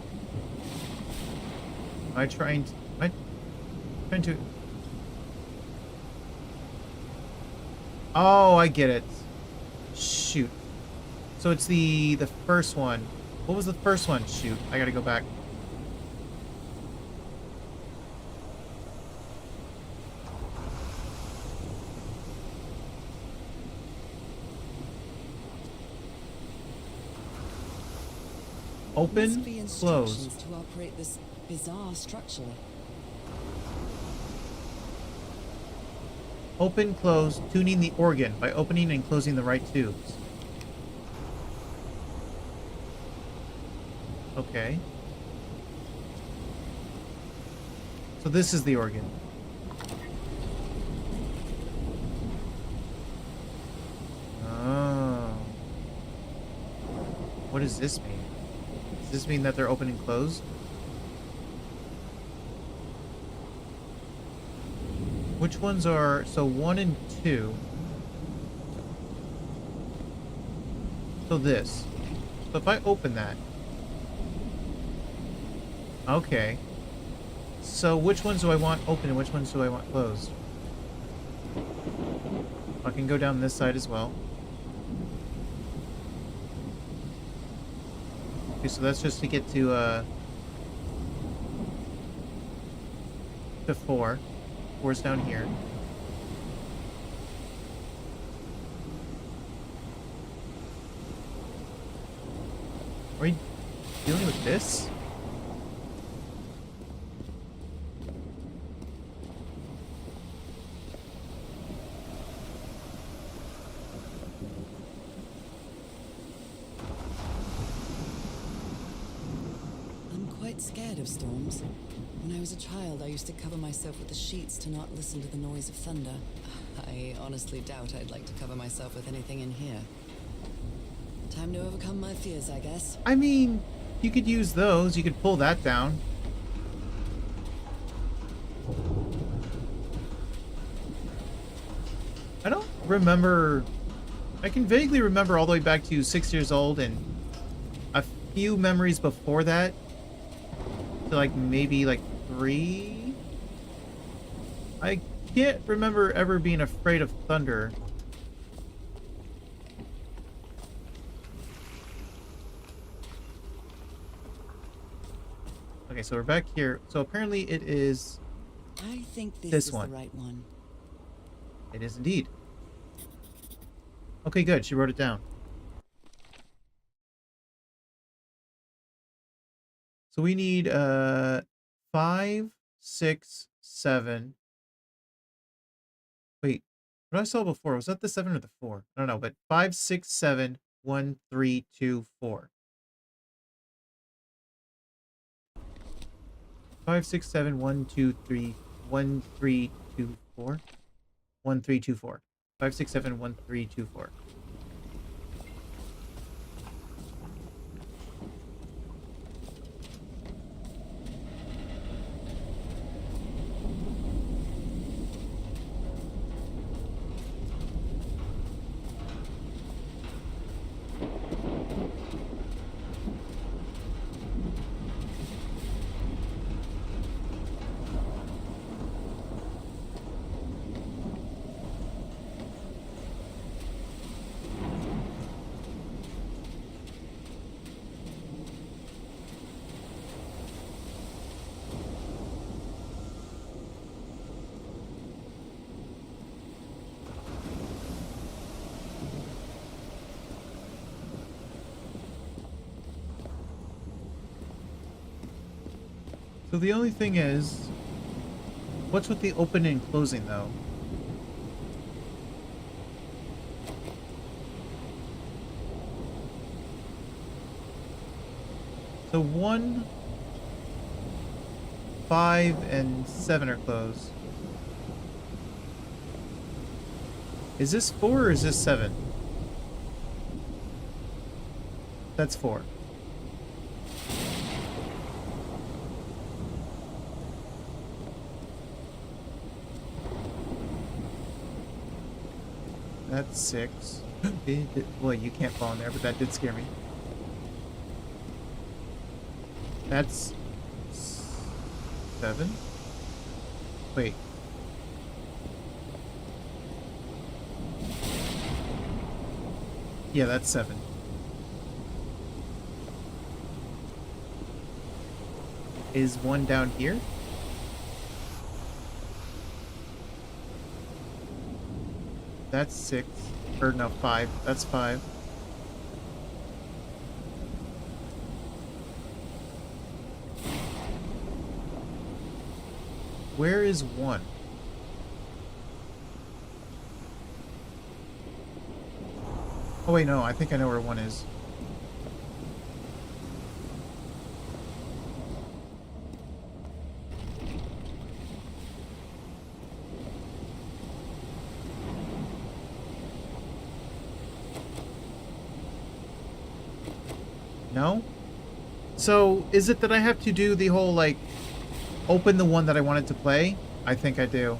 Am I trying to... Am I trying to... Oh, I get it. Shoot. So it's the first one. What was the first one? Shoot, I gotta go back. Open, Must be close. instructions to operate this bizarre structure. Open, close, tuning the organ by opening and closing the right tubes. Okay. So this is the organ. Oh. What does this mean? Does this mean that they're open and closed? Which ones are... So 1 and 2. So this. So if I open that... Okay. So which ones do I want open and which ones do I want closed? I can go down this side as well. Okay, so that's just to get to 4. 4's down here. Are we dealing with this? I'm quite scared of storms. When I was a child, I used to cover myself with the sheets to not listen to the noise of thunder. I honestly doubt I'd like to cover myself with anything in here. Time to overcome my fears, I guess. I mean, you could use those. You could pull that down. I don't remember... I can vaguely remember all the way back to 6 years old and a few memories before that. To like maybe like 3. I can't remember ever being afraid of thunder. Okay, so we're back here. So apparently it is... I think this This is one. the right one. It is indeed. Okay, good. She wrote it down. So we need 5, 6, 7. Wait, what I saw before, was that the 7 or the 4? I don't know, but 5, 6, 7, 1, 3, 2, 4. 5, 6, 7, 1, 2, 3, 1, 3, 2, 4. 1, 3, 2, 4. 5, 6, 7, 1, 3, 2, 4. So the only thing is, what's with the opening and closing though? So 1, 5, and 7 are closed. Is this 4 or is this 7? That's 4. That's 6. Well, you can't fall in there, but that did scare me. That's 7? Wait. Yeah, that's 7. Is 1 down here? That's 6. Or no, 5. That's 5. Where is 1? Oh wait, no, I think I know where 1 is. No? So, is it that I have to do the whole, like, open the one that I wanted to play? I think I do.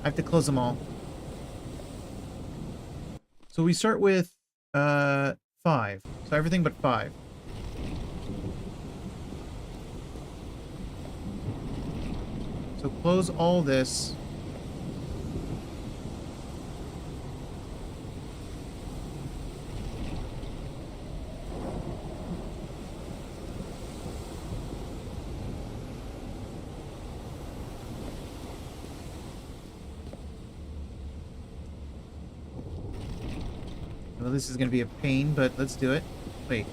I have to close them all. So we start with 5. So everything but 5. So close all this. Well, this is going to be a pain, but let's do it. Wait.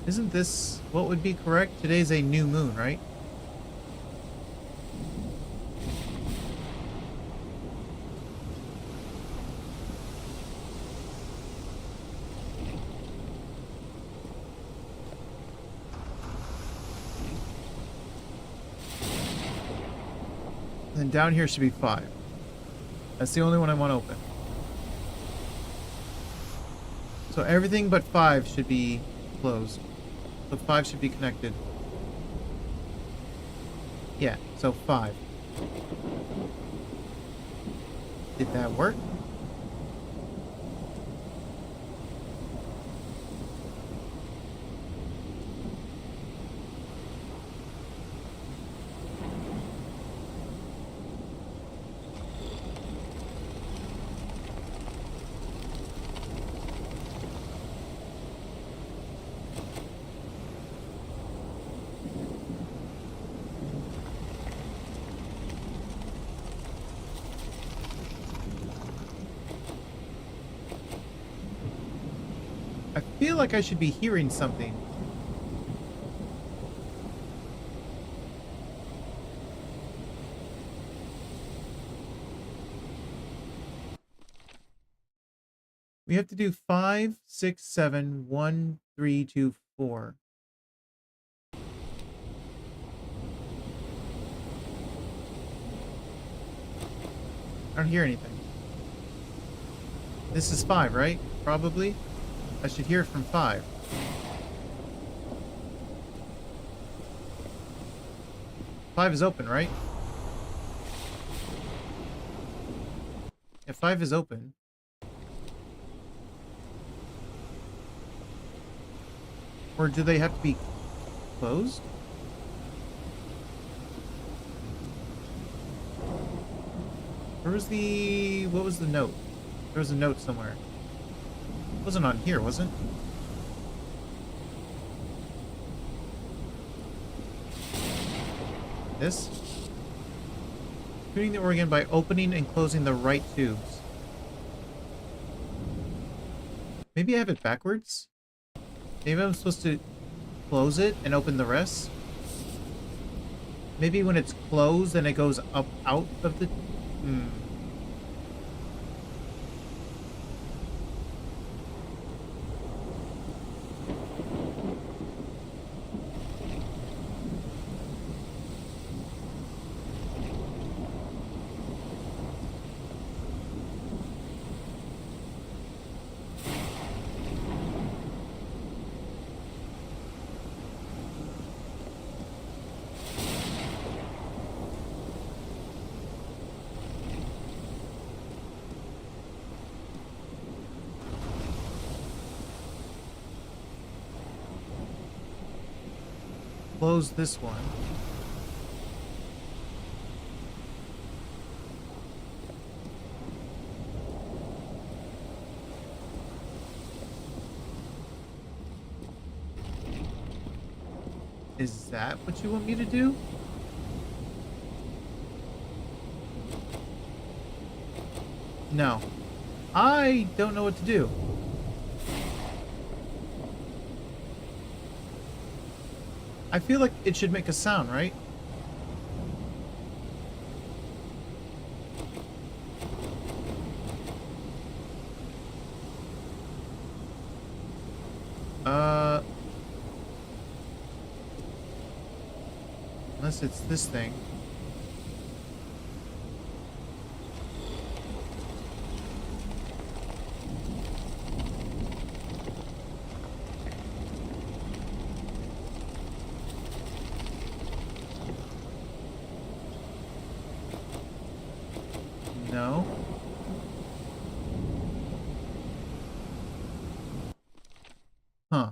Isn't this what would be correct? Today's a new moon, right? And down here should be 5. That's the only one I want to open. So everything but 5 should be closed. So 5 should be connected. Yeah, so 5. Did that work? I feel like I should be hearing something. We have to do 5, 6, 7, 1, 3, 2, 4. I don't hear anything. This is 5, right? Probably. I should hear it from 5. Five is open, right? Yeah, 5 is open. Or do they have to be closed? Where was the... what was the note? There was a note somewhere. It wasn't on here, was it? This? Tuning the organ by opening and closing the right tubes. Maybe I have it backwards? Maybe I'm supposed to close it and open the rest? Maybe when it's closed, then it goes up out of the... Close this one. Is that what you want me to do? No. I don't know what to do. I feel like it should make a sound, right? Unless it's this thing. No. Huh.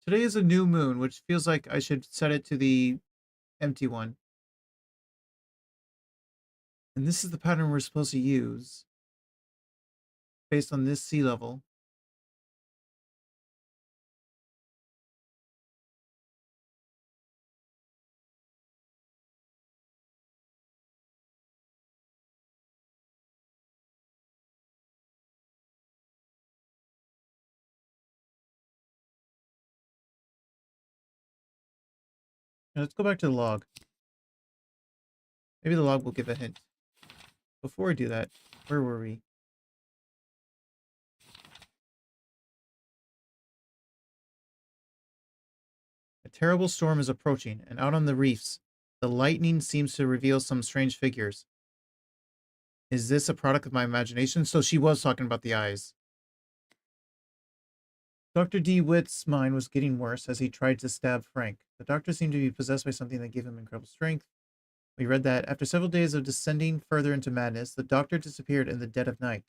Today is a new moon, which feels like I should set it to the empty one. And this is the pattern we're supposed to use based on this sea level. Now let's go back to the log. Maybe the log will give a hint. Before I do that, where were we? A terrible storm is approaching, and out on the reefs, the lightning seems to reveal some strange figures. Is this a product of my imagination? So she was talking about the eyes. Dr. DeWitt's mind was getting worse as he tried to stab Frank. The doctor seemed to be possessed by something that gave him incredible strength. We read that after several days of descending further into madness, the doctor disappeared in the dead of night.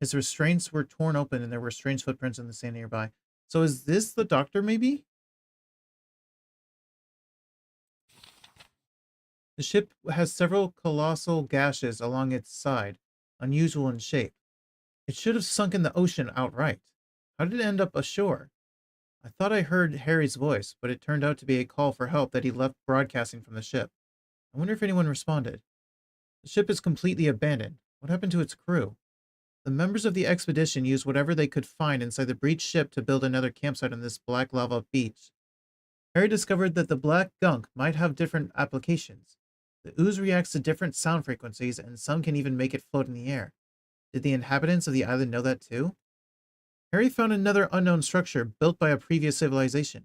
His restraints were torn open and there were strange footprints in the sand nearby. So is this the doctor, maybe? The ship has several colossal gashes along its side, unusual in shape. It should have sunk in the ocean outright. How did it end up ashore? I thought I heard Harry's voice, but it turned out to be a call for help that he left broadcasting from the ship. I wonder if anyone responded. The ship is completely abandoned. What happened to its crew? The members of the expedition used whatever they could find inside the breached ship to build another campsite on this black lava beach. Harry discovered that the black gunk might have different applications. The ooze reacts to different sound frequencies, and some can even make it float in the air. Did the inhabitants of the island know that too? Harry found another unknown structure built by a previous civilization.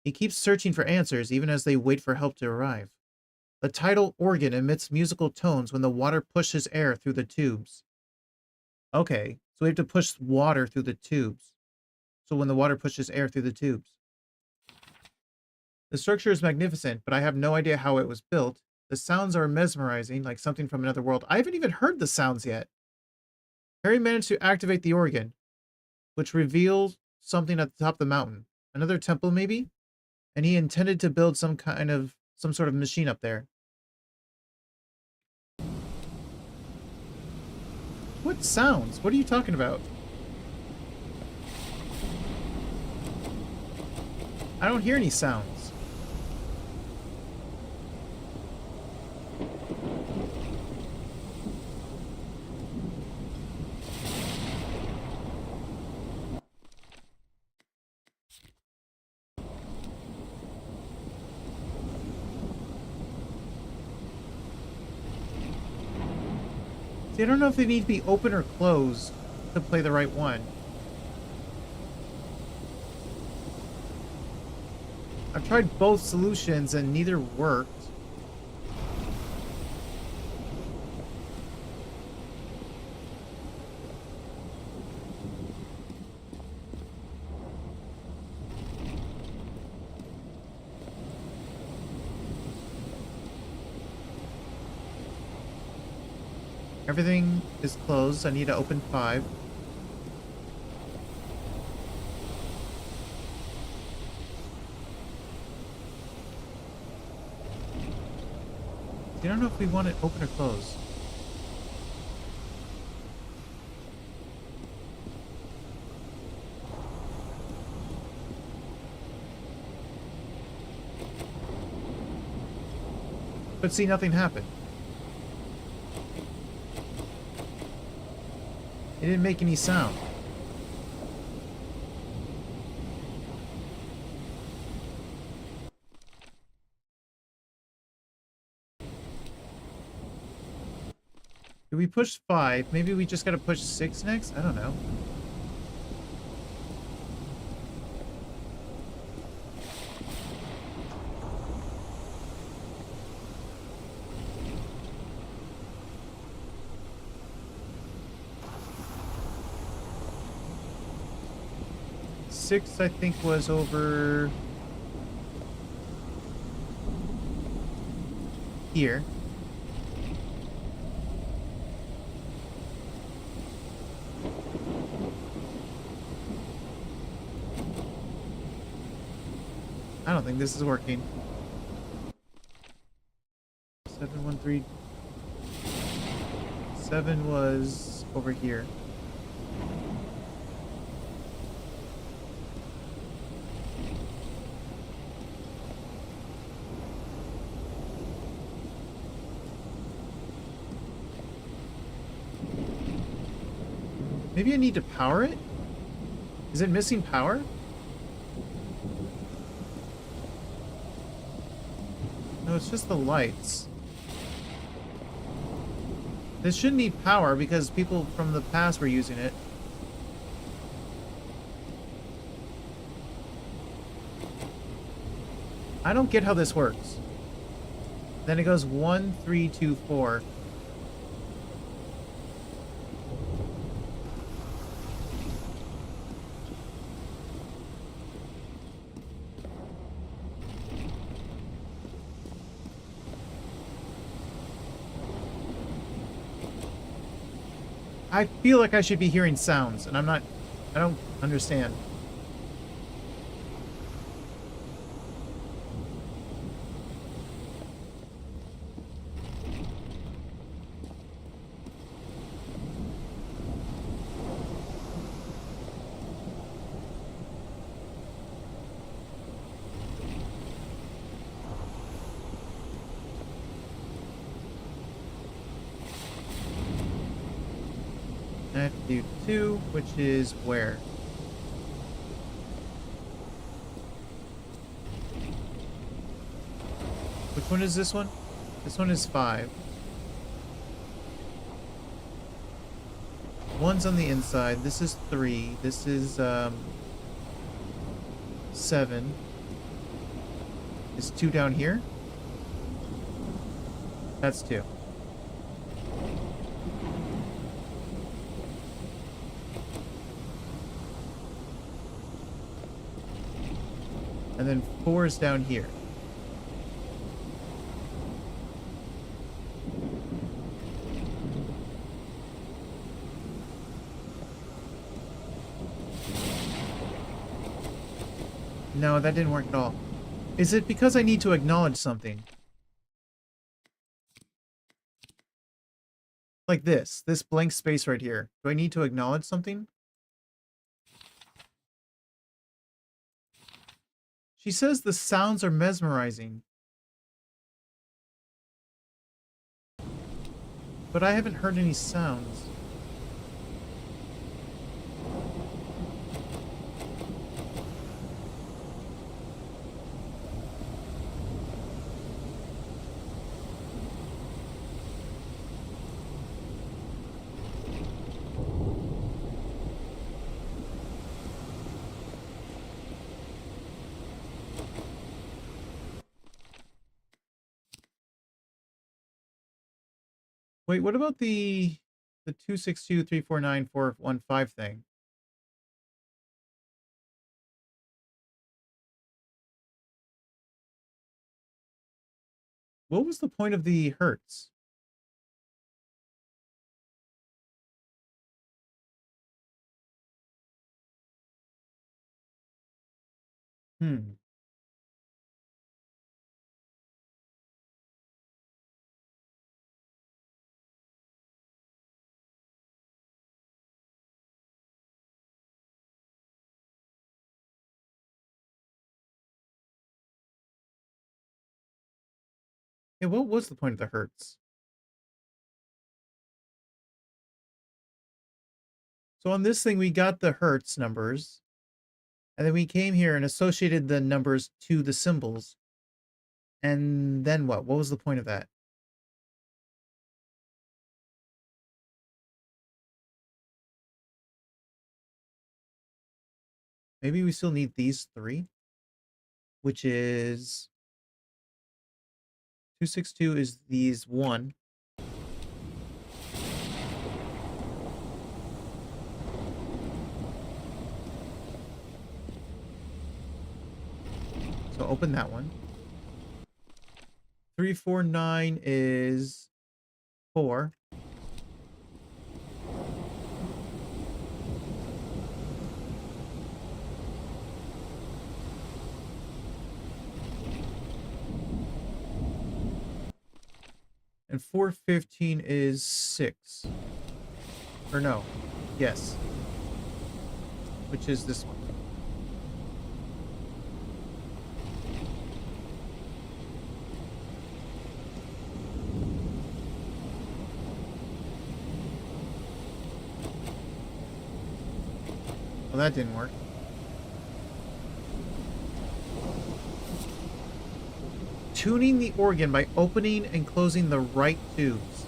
He keeps searching for answers even as they wait for help to arrive. The tidal organ emits musical tones when the water pushes air through the tubes. Okay, so we have to push water through the tubes. So when the water pushes air through the tubes. The structure is magnificent, but I have no idea how it was built. The sounds are mesmerizing, like something from another world. I haven't even heard the sounds yet. Harry managed to activate the organ, which reveals something at the top of the mountain. Another temple, maybe? And he intended to build some sort of machine up there. What sounds? What are you talking about? I don't hear any sounds. See, I don't know if they need to be open or closed to play the right one. I've tried both solutions and neither worked. Everything is closed. I need to open 5. I don't know if we want it open or closed. But see, nothing happened. It didn't make any sound. Did we push 5? Maybe we just gotta push 6 next? I don't know. Six, I think, was over here. I don't think this is working. 713. 7 was over here. Maybe I need to power it? Is it missing power? No, it's just the lights. This shouldn't need power because people from the past were using it. I don't get how this works. Then it goes 1, 3, 2, 4. I feel like I should be hearing sounds, and I don't understand. I have to do 2, which is where? Which one is this one? This one is 5. 1's on the inside. This is 3. This is 7. Is 2 down here? That's 2. And then 4 is down here. No, that didn't work at all. Is it because I need to acknowledge something? Like this blank space right here. Do I need to acknowledge something? She says the sounds are mesmerizing. But I haven't heard any sounds. Wait, what about the 262349415 thing? What was the point of the hertz? Hmm. Hey, what was the point of the hertz? So on this thing, we got the hertz numbers, and then we came here and associated the numbers to the symbols. And then what? What was the point of that? Maybe we still need these three, which is 262 is these one. So open that one. 349 is 4. And 415 is 6. Or no. Yes. Which is this one. Well, that didn't work. Tuning the organ by opening and closing the right tubes.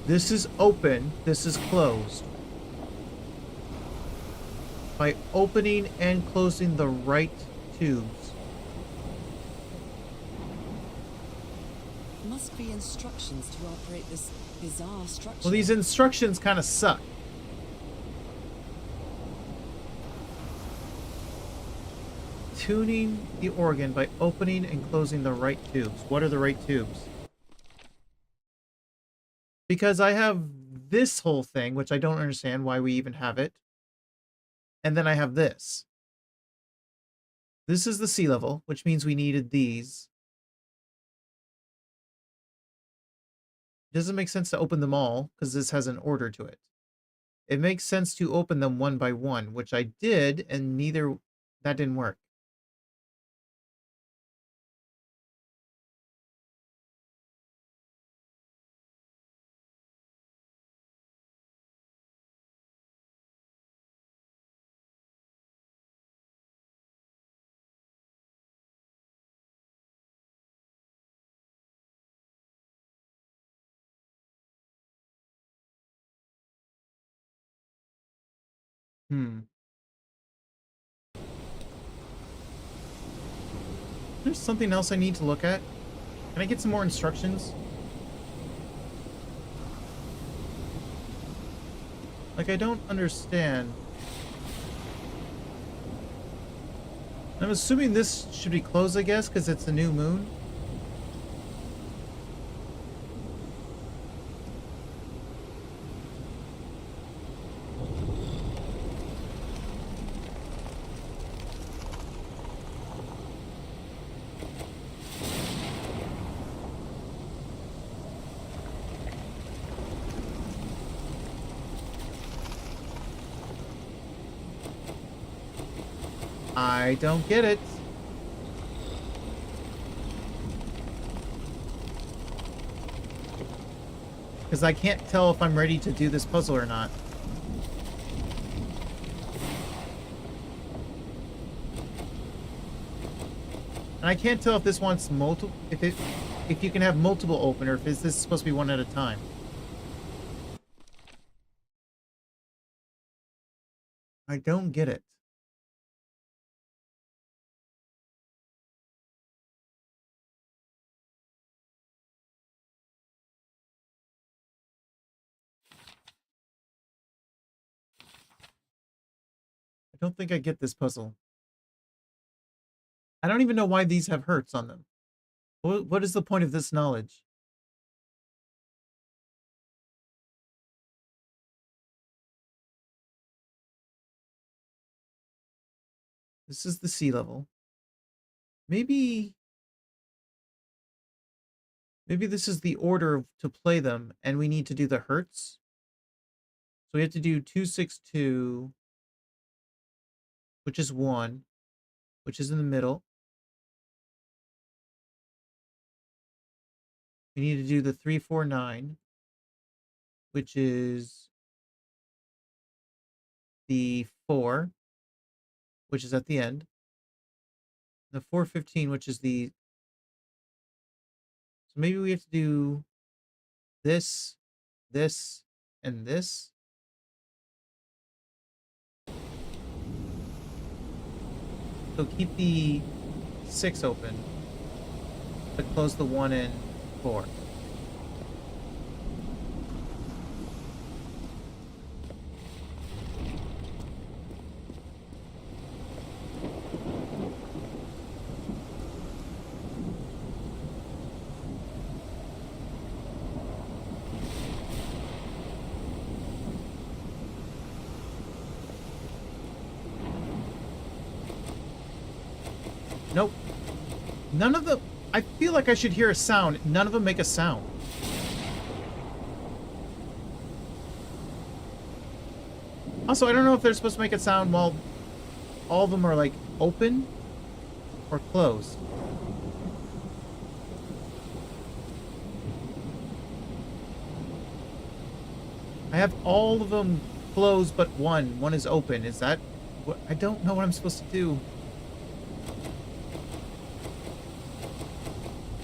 This is open, this is closed. By opening and closing the right tubes. Must be instructions to operate this bizarre structure. Well, these instructions kind of suck. Tuning the organ by opening and closing the right tubes. What are the right tubes? Because I have this whole thing, which I don't understand why we even have it. And then I have this. This is the sea level, which means we needed these. It doesn't make sense to open them all, because this has an order to it. It makes sense to open them one by one, which I did, and that didn't work. There's something else I need to look at. Can I get some more instructions? Like, I don't understand. I'm assuming this should be closed, I guess, because it's a new moon. I don't get it. Because I can't tell if I'm ready to do this puzzle or not. And I can't tell if this wants multiple, if you can have multiple open, or if this is supposed to be one at a time. I don't get it. I don't think I get this puzzle. I don't even know why these have hurts on them. What is the point of this knowledge? This is the sea level. Maybe this is the order to play them, and we need to do the hertz. So we have to do 262, which is 1, which is in the middle. We need to do the 349, which is the 4, which is at the end. The 415, which is the... So maybe we have to do this, this, and this. So keep the 6 open, but close the 1 and 4. Nope. None of the... I feel like I should hear a sound. None of them make a sound. Also, I don't know if they're supposed to make a sound while all of them are, like, open or closed. I have all of them closed but one. One is open. Is that... what? I don't know what I'm supposed to do.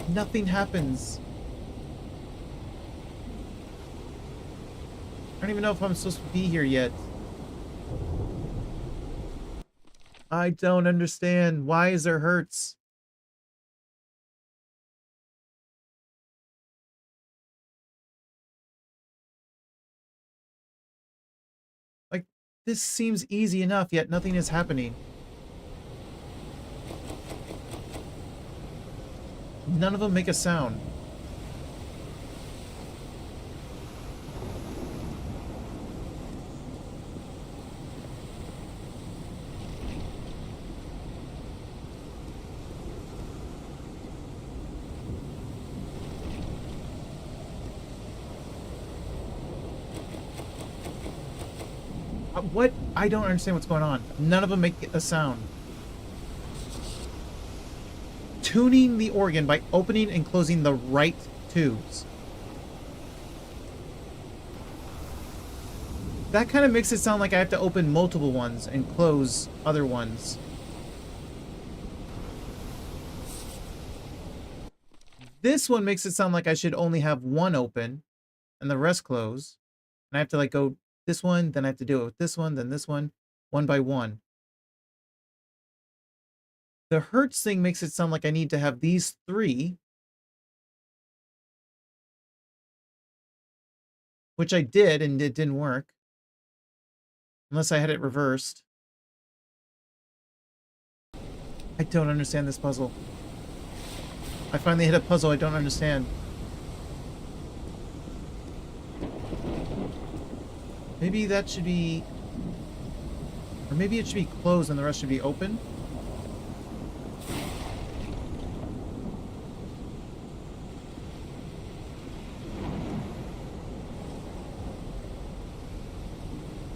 Nothing happens. I don't even know if I'm supposed to be here yet. I don't understand. Why is there hurts? Like, this seems easy enough, yet nothing is happening. None of them make a sound. What? I don't understand what's going on. None of them make a sound. Tuning the organ by opening and closing the right tubes. That kind of makes it sound like I have to open multiple ones and close other ones. This one makes it sound like I should only have one open and the rest close. And I have to like go this one, then I have to do it with this one, then this one by one. The Hertz thing makes it sound like I need to have these 3. Which I did, and it didn't work. Unless I had it reversed. I don't understand this puzzle. I finally hit a puzzle I don't understand. Maybe that should be... Or maybe it should be closed and the rest should be open.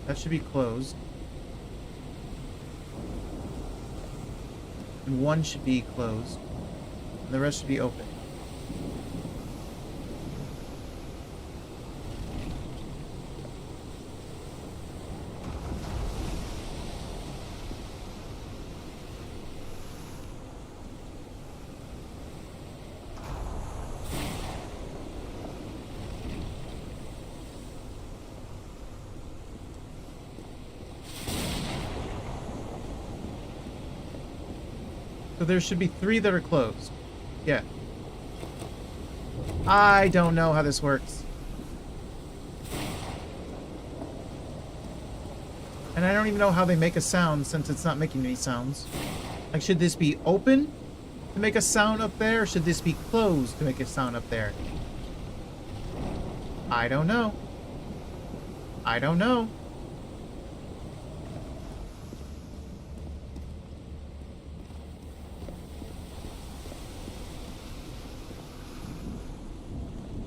That should be closed. And one should be closed. And the rest should be open. So there should be 3 that are closed. Yeah. I don't know how this works. And I don't even know how they make a sound since it's not making any sounds. Like, should this be open to make a sound up there? Or should this be closed to make a sound up there? I don't know. I don't know.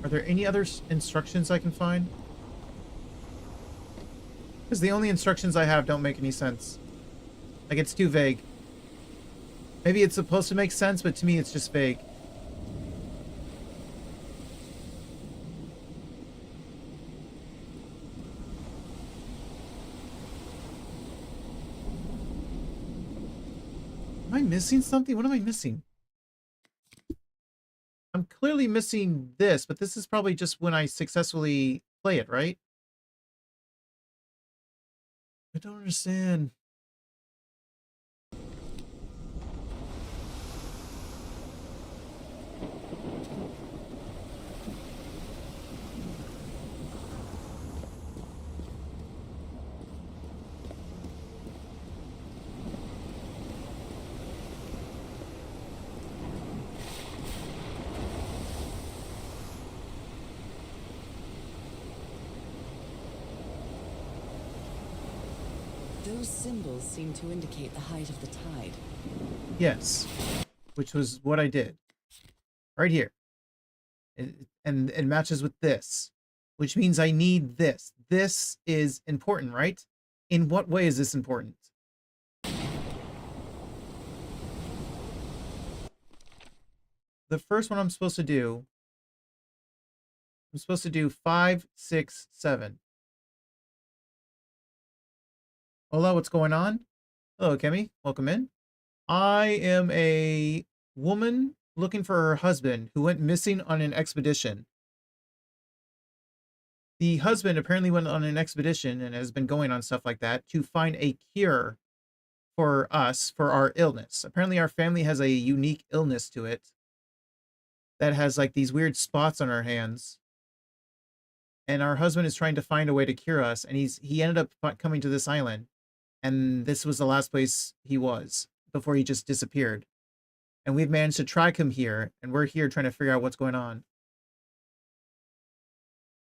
Are there any other instructions I can find? Because the only instructions I have don't make any sense. Like, it's too vague. Maybe it's supposed to make sense, but to me it's just vague. Am I missing something? What am I missing? I'm clearly missing this, but this is probably just when I successfully play it, right? I don't understand. Those symbols seem to indicate the height of the tide. Yes, which was what I did. Right here. And it matches with this, which means I need this. This is important, right? In what way is this important? The first one I'm supposed to do 5, 6, 7. Hola, what's going on? Hello, Kemi. Welcome in. I am a woman looking for her husband who went missing on an expedition. The husband apparently went on an expedition and has been going on stuff like that to find a cure for us, for our illness. Apparently our family has a unique illness to it that has like these weird spots on our hands. And our husband is trying to find a way to cure us. And he ended up coming to this island. And this was the last place he was before he just disappeared. And we've managed to track him here, and we're here trying to figure out what's going on.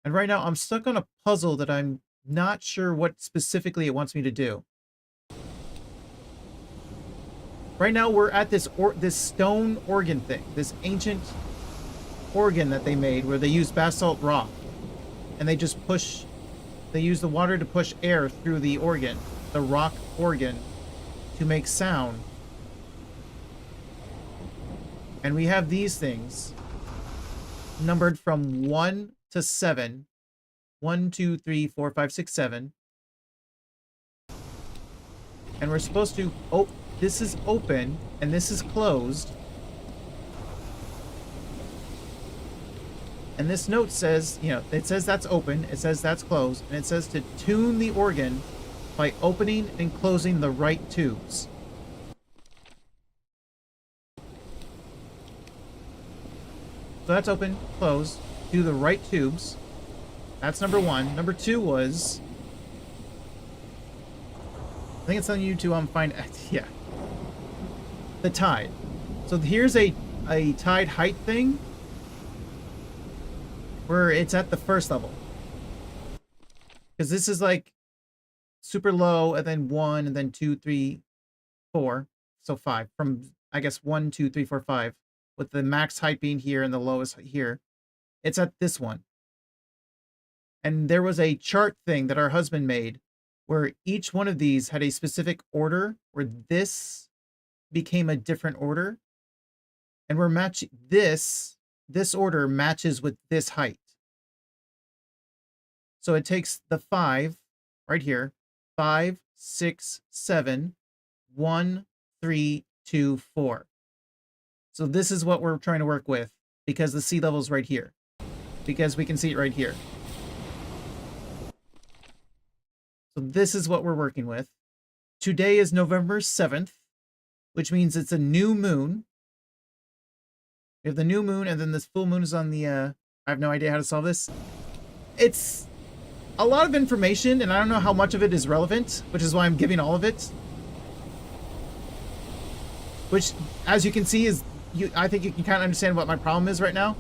And right now, I'm stuck on a puzzle that I'm not sure what specifically it wants me to do. Right now, we're at this stone organ thing, this ancient organ that they made where they use basalt rock. And they just they use the water to push air through the organ. The rock organ to make sound. And we have these things numbered from 1 to 7. 1, 2, 3, 4, 5, 6, 7. And we're supposed to... Oh, this is open and this is closed. And this note says, you know, it says that's open, it says that's closed, and it says to tune the organ by opening and closing the right tubes. So that's open, closed, do the right tubes. That's number 1. Number 2 was... I think it's telling you to find... Yeah. The tide. So here's a tide height thing where it's at the first level. Because this is like super low, and then 1, and then 2, 3, 4. So 5. From, I guess, 1, 2, 3, 4, 5. With the max height being here and the lowest here. It's at this one. And there was a chart thing that our husband made where each one of these had a specific order, where this became a different order. And we're matching this order matches with this height. So it takes the 5 right here. 5, 6, 7, 1, 3, 2, 4. So this is what we're trying to work with, because the sea level is right here. Because we can see it right here. So this is what we're working with. Today is November 7th, which means it's a new moon. We have the new moon, and then this full moon is on the... I have no idea how to solve this. It's a lot of information, and I don't know how much of it is relevant, which is why I'm giving all of it. Which, as you can see, is... I think you can kind of understand what my problem is right now.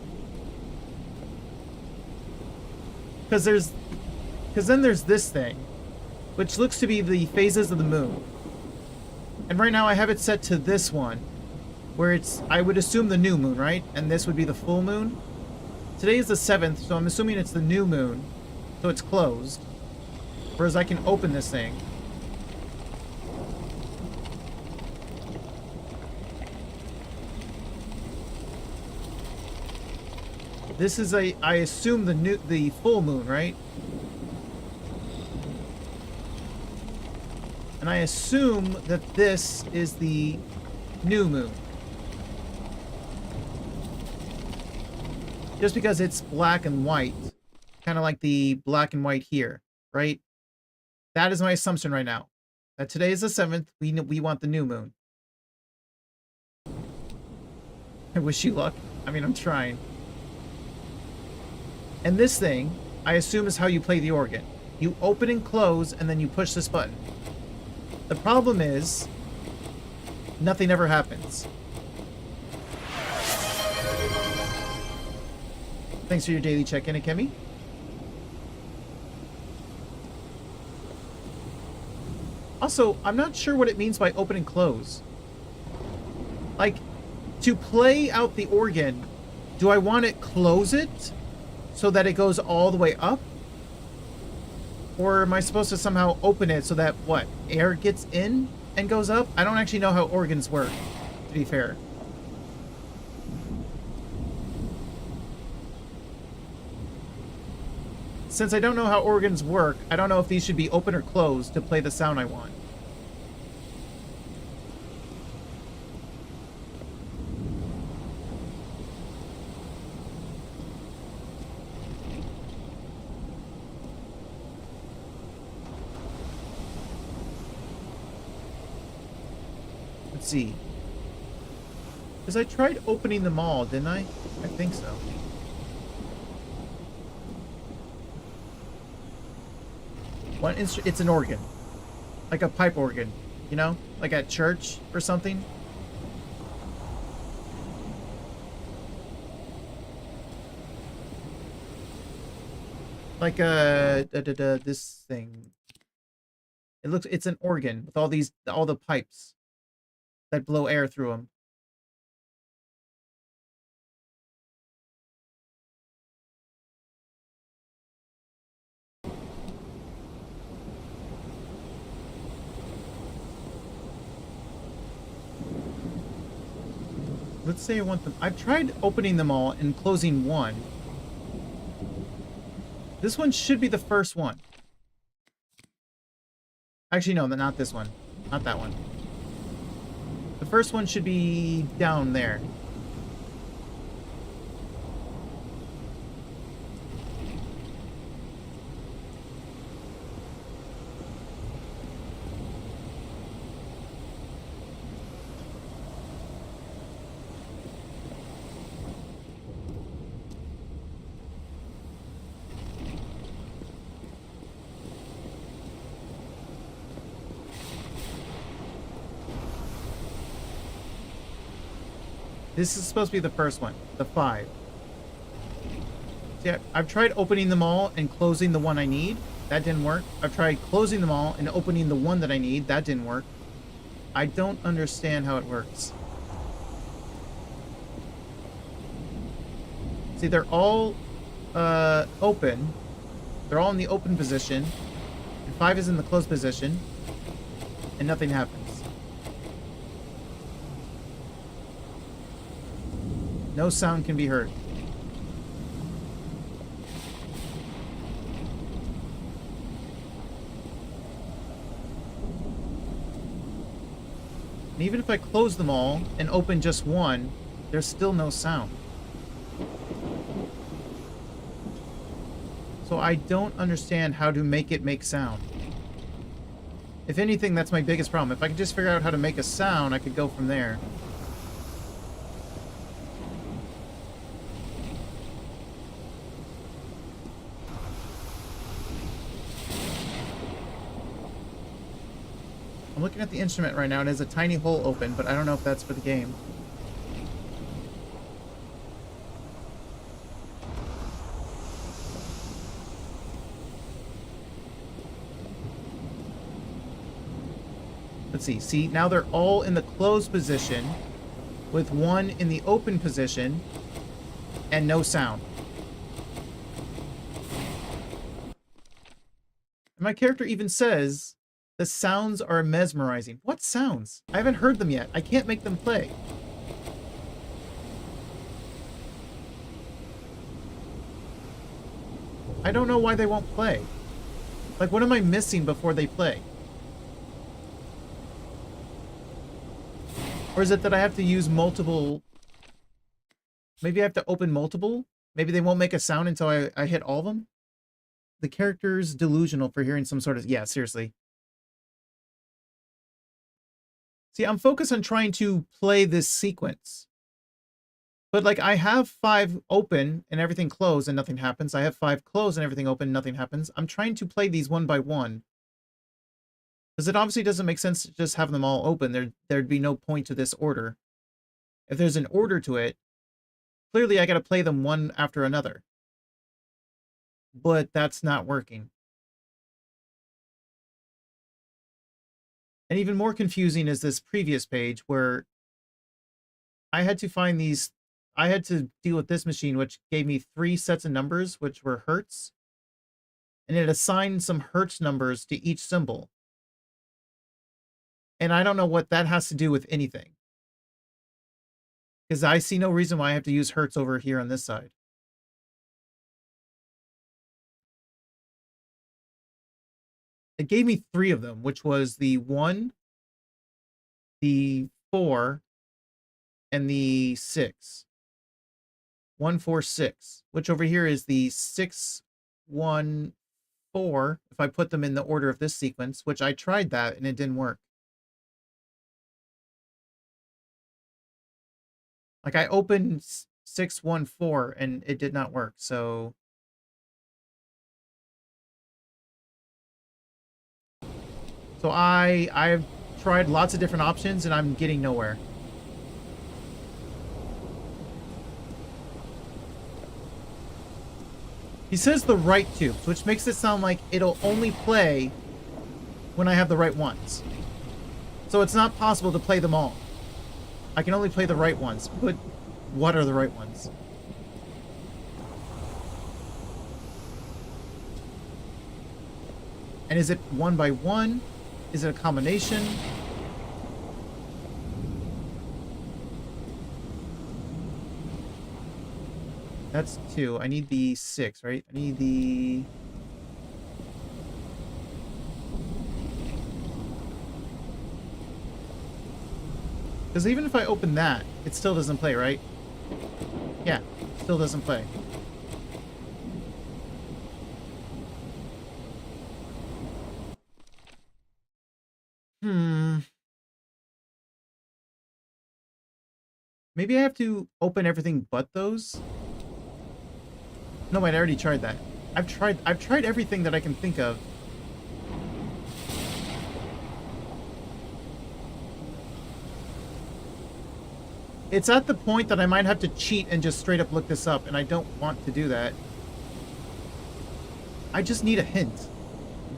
Because then there's this thing, which looks to be the phases of the moon. And right now I have it set to this one, where it's, I would assume, the new moon, right? And this would be the full moon. Today is the 7th, so I'm assuming it's the new moon, so it's closed. Whereas I can open this thing. This is I assume the full moon, right? And I assume that this is the new moon. Just because it's black and white, kind of like the black and white here, right? That is my assumption right now. That today is the 7th. We want the new moon. I wish you luck. I mean, I'm trying. And this thing, I assume, is how you play the organ. You open and close, and then you push this button. The problem is, nothing ever happens. Thanks for your daily check-in, Akemi. Also, I'm not sure what it means by open and close. Like, to play out the organ, do I want it close it so that it goes all the way up? Or am I supposed to somehow open it so that, what, air gets in and goes up? I don't actually know how organs work, to be fair. Since I don't know how organs work, I don't know if these should be open or closed to play the sound I want. Let's see. Because I tried opening them all, didn't I? I think so. It's an organ. Like a pipe organ, you know? Like at church or something. Like this thing. It's an organ with all the pipes that blow air through them. Let's say I want them. I've tried opening them all and closing one. This one should be the first one. Actually, no, not this one. Not that one. The first one should be down there. This is supposed to be the first one, the 5. See, I've tried opening them all and closing the one I need. That didn't work. I've tried closing them all and opening the one that I need. That didn't work. I don't understand how it works. See, they're all open. They're all in the open position. And 5 is in the closed position. And nothing happens. No sound can be heard. And even if I close them all and open just one, there's still no sound. So I don't understand how to make it make sound. If anything, that's my biggest problem. If I could just figure out how to make a sound, I could go from there. I'm looking at the instrument right now. It has a tiny hole open, but I don't know if that's for the game. Let's see. See, now they're all in the closed position with one in the open position and no sound. And my character even says the sounds are mesmerizing. What sounds? I haven't heard them yet. I can't make them play. I don't know why they won't play. Like, what am I missing before they play? Or is it that I have to use multiple... Maybe I have to open multiple? Maybe they won't make a sound until I hit all of them? The character's delusional for hearing some sort of... Yeah, seriously. See, I'm focused on trying to play this sequence. But, like, I have 5 open and everything closed and nothing happens. I have 5 closed and everything open and nothing happens. I'm trying to play these one by one. Because it obviously doesn't make sense to just have them all open. There'd be no point to this order. If there's an order to it, clearly I gotta play them one after another. But that's not working. And even more confusing is this previous page where I had to find these... I had to deal with this machine, which gave me 3 sets of numbers, which were hertz. And it assigned some hertz numbers to each symbol. And I don't know what that has to do with anything. Because I see no reason why I have to use hertz over here on this side. It gave me 3 of them, which was the 1, the 4, and the 6. 1, 4, 6, which over here is the 6, 1, 4, if I put them in the order of this sequence, which I tried that and it didn't work. Like, I opened 6, 1, 4 and it did not work, so... So I've tried lots of different options and I'm getting nowhere. He says the right tubes, which makes it sound like it'll only play when I have the right ones. So it's not possible to play them all. I can only play the right ones. But what are the right ones? And is it one by one? Is it a combination? That's 2. I need the 6, right? I need the... Because even if I open that, it still doesn't play, right? Yeah, still doesn't play. Maybe I have to open everything but those? No, wait, I already tried that. I've tried everything that I can think of. It's at the point that I might have to cheat and just straight up look this up, and I don't want to do that. I just need a hint.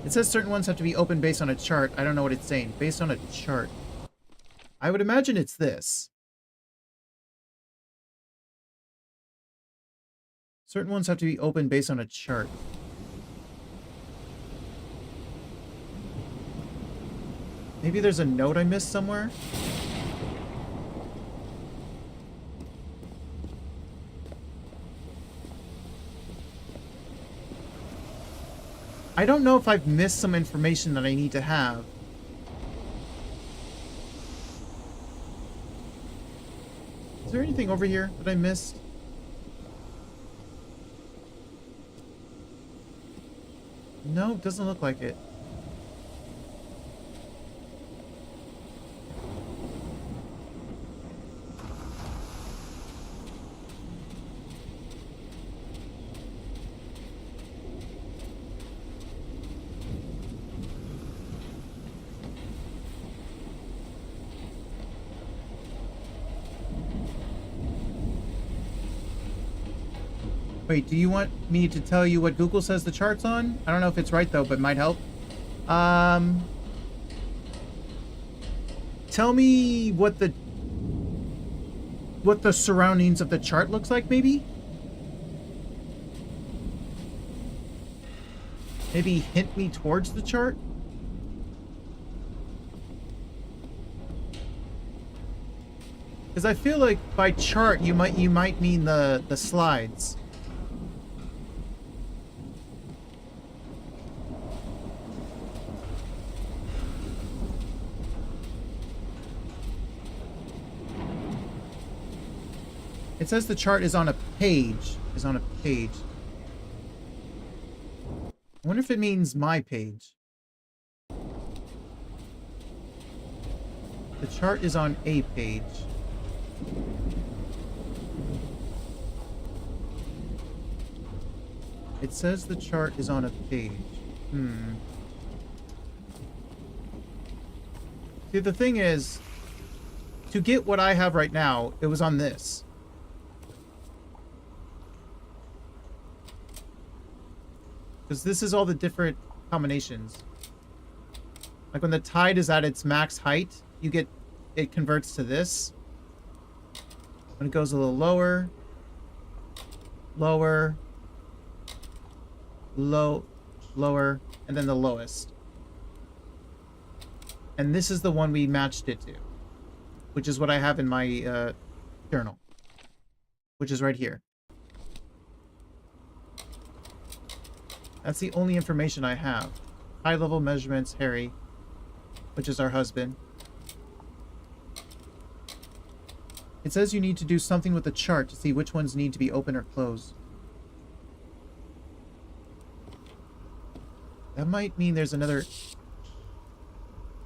It says certain ones have to be open based on a chart. I don't know what it's saying. Based on a chart. I would imagine it's this. Certain ones have to be open based on a chart. Maybe there's a note I missed somewhere? I don't know if I've missed some information that I need to have. Is there anything over here that I missed? No, it doesn't look like it. Wait, do you want me to tell you what Google says the chart's on? I don't know if it's right though, but it might help. Tell me what the surroundings of the chart looks like, maybe? Maybe hint me towards the chart? Because I feel like by chart you might mean the slides. It says the chart is on a page. Is on a page. I wonder if it means my page. The chart is on a page. It says the chart is on a page. See, the thing is, to get what I have right now, it was on this. Because this is all the different combinations. Like when the tide is at its max height, you get, it converts to this. When it goes a little lower, lower, lower, and then the lowest. And this is the one we matched it to, which is what I have in my journal, which is right here. That's the only information I have. High-level measurements, Harry, which is our husband. It says you need to do something with the chart to see which ones need to be open or closed. That might mean there's another...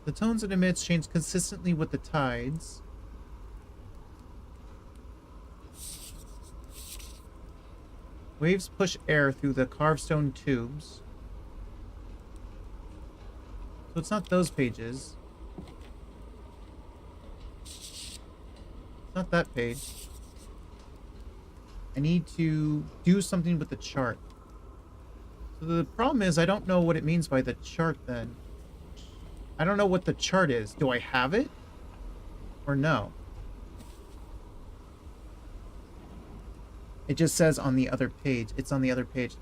The tones it emits change consistently with the tides. Waves push air through the carved stone tubes. So it's not those pages. It's not that page. I need to do something with the chart. So the problem is I don't know what it means by the chart then. I don't know what the chart is. Do I have it? Or no? It just says on the other page. It's on the other page.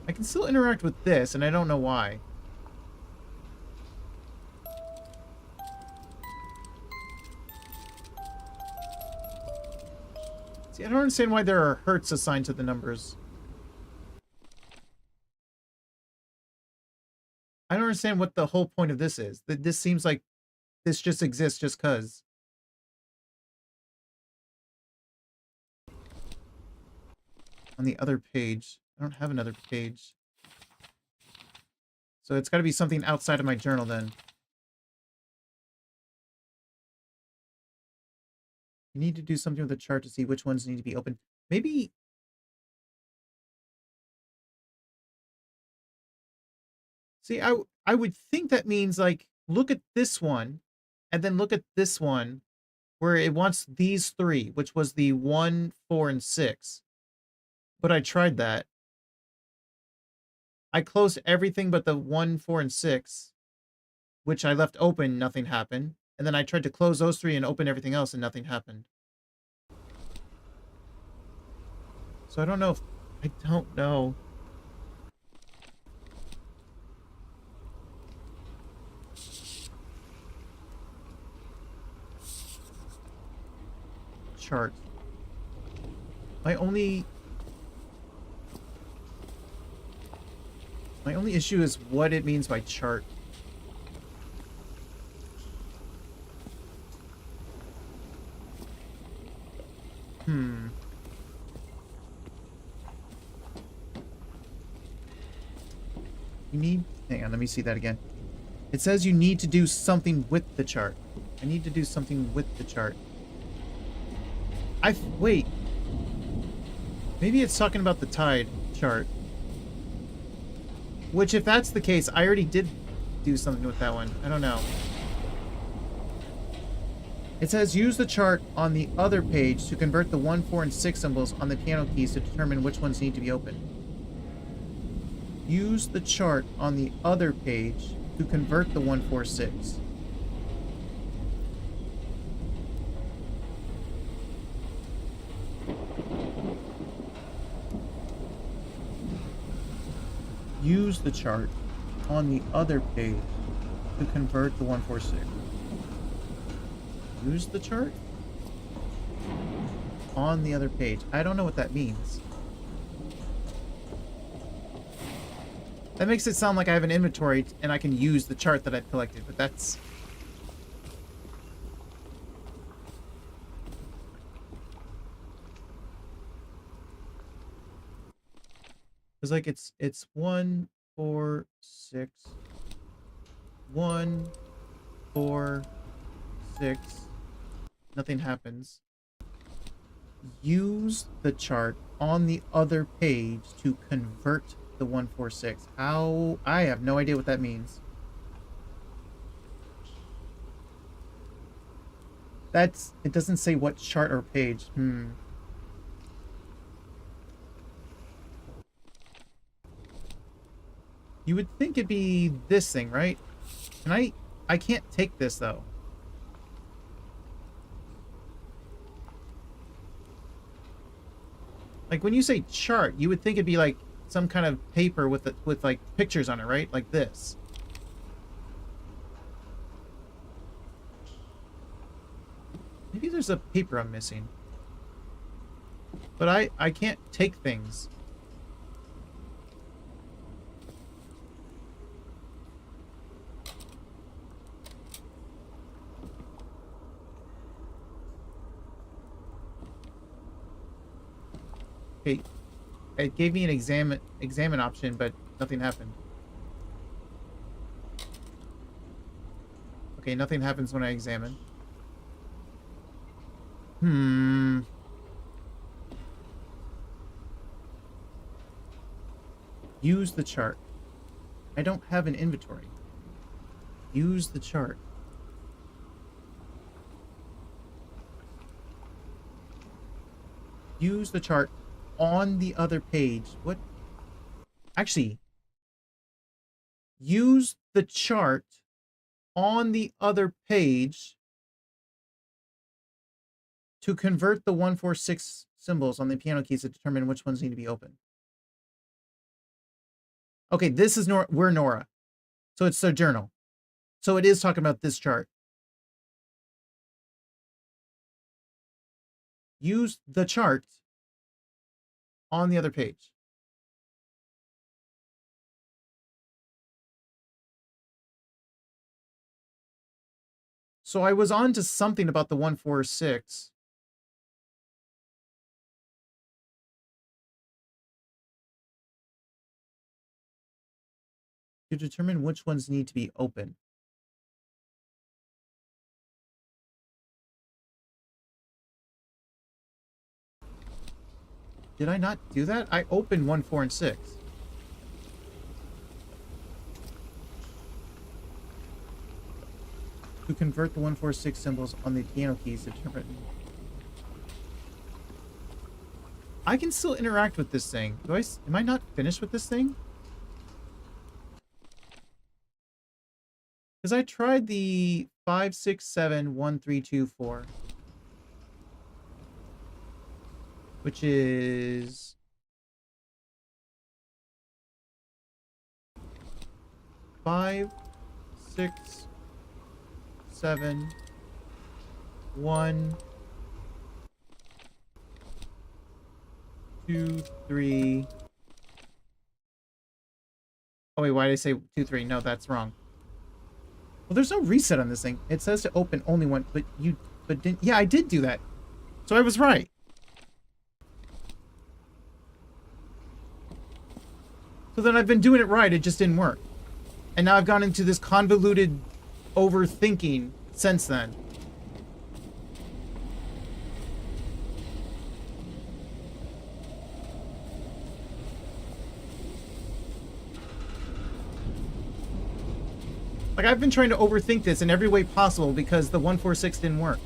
I can still interact with this, and I don't know why. See, I don't understand why there are hertz assigned to the numbers. I don't understand what the whole point of this is. This seems like this just exists just because. On the other page. I don't have another page. So it's got to be something outside of my journal then. You need to do something with the chart to see which ones need to be open. Maybe... See, I would think that means, like, look at this one, and then look at this one, where it wants these three, which was the 1, 4, and 6. But I tried that. I closed everything but the 1, 4, and 6, which I left open, nothing happened. And then I tried to close those three and open everything else, and nothing happened. So I don't know if... I don't know. Chart. My only issue is what it means by chart. You need... Hang on, let me see that again. It says you need to do something with the chart. I need to do something with the chart. Wait. Maybe it's talking about the tide chart. Which, if that's the case, I already did do something with that one. I don't know. It says use the chart on the other page to convert the 1, 4, and 6 symbols on the piano keys to determine which ones need to be open. Use the chart on the other page to convert the 1, 4, 6. Use the chart on the other page to convert the 1, 4, 6. Use the chart on the other page. I don't know what that means. That makes it sound like I have an inventory and I can use the chart that I've collected, but that's... Because, like, it's 1, 4, 6... 1, 4, 6. Nothing happens. Use the chart on the other page to convert the 146. How? I have no idea what that means. That's... It doesn't say what chart or page. You would think it'd be this thing, right? And I can't take this, though. Like, when you say chart, you would think it'd be like some kind of paper with like pictures on it, right? Like this. Maybe there's a paper I'm missing. But I can't take things. Okay, it gave me an examine option, but nothing happened. Okay, nothing happens when I examine. Use the chart. I don't have an inventory. Use the chart. Use the chart on the other page. What? Actually, use the chart on the other page to convert the 146 symbols on the piano keys to determine which ones need to be open. Okay, this is we're Nora. So it's their journal. So it is talking about this chart. Use the chart on the other page. So I was on to something about the 146. To determine which ones need to be open. Did I not do that? I opened 1, 4, and 6. To convert the 146 symbols on the piano keys to determine... I can still interact with this thing. Am I not finished with this thing? Because I tried the 5, 6, 7, 1, 3, 2, 4. Which is... 5, 6, 7, 1, 2, 3. Oh wait, why did I say 2, 3? No, that's wrong. Well, there's no reset on this thing. It says to open only one, but didn't... Yeah, I did do that. So I was right. So then I've been doing it right, it just didn't work. And now I've gone into this convoluted overthinking since then. Like, I've been trying to overthink this in every way possible because the 146 didn't work.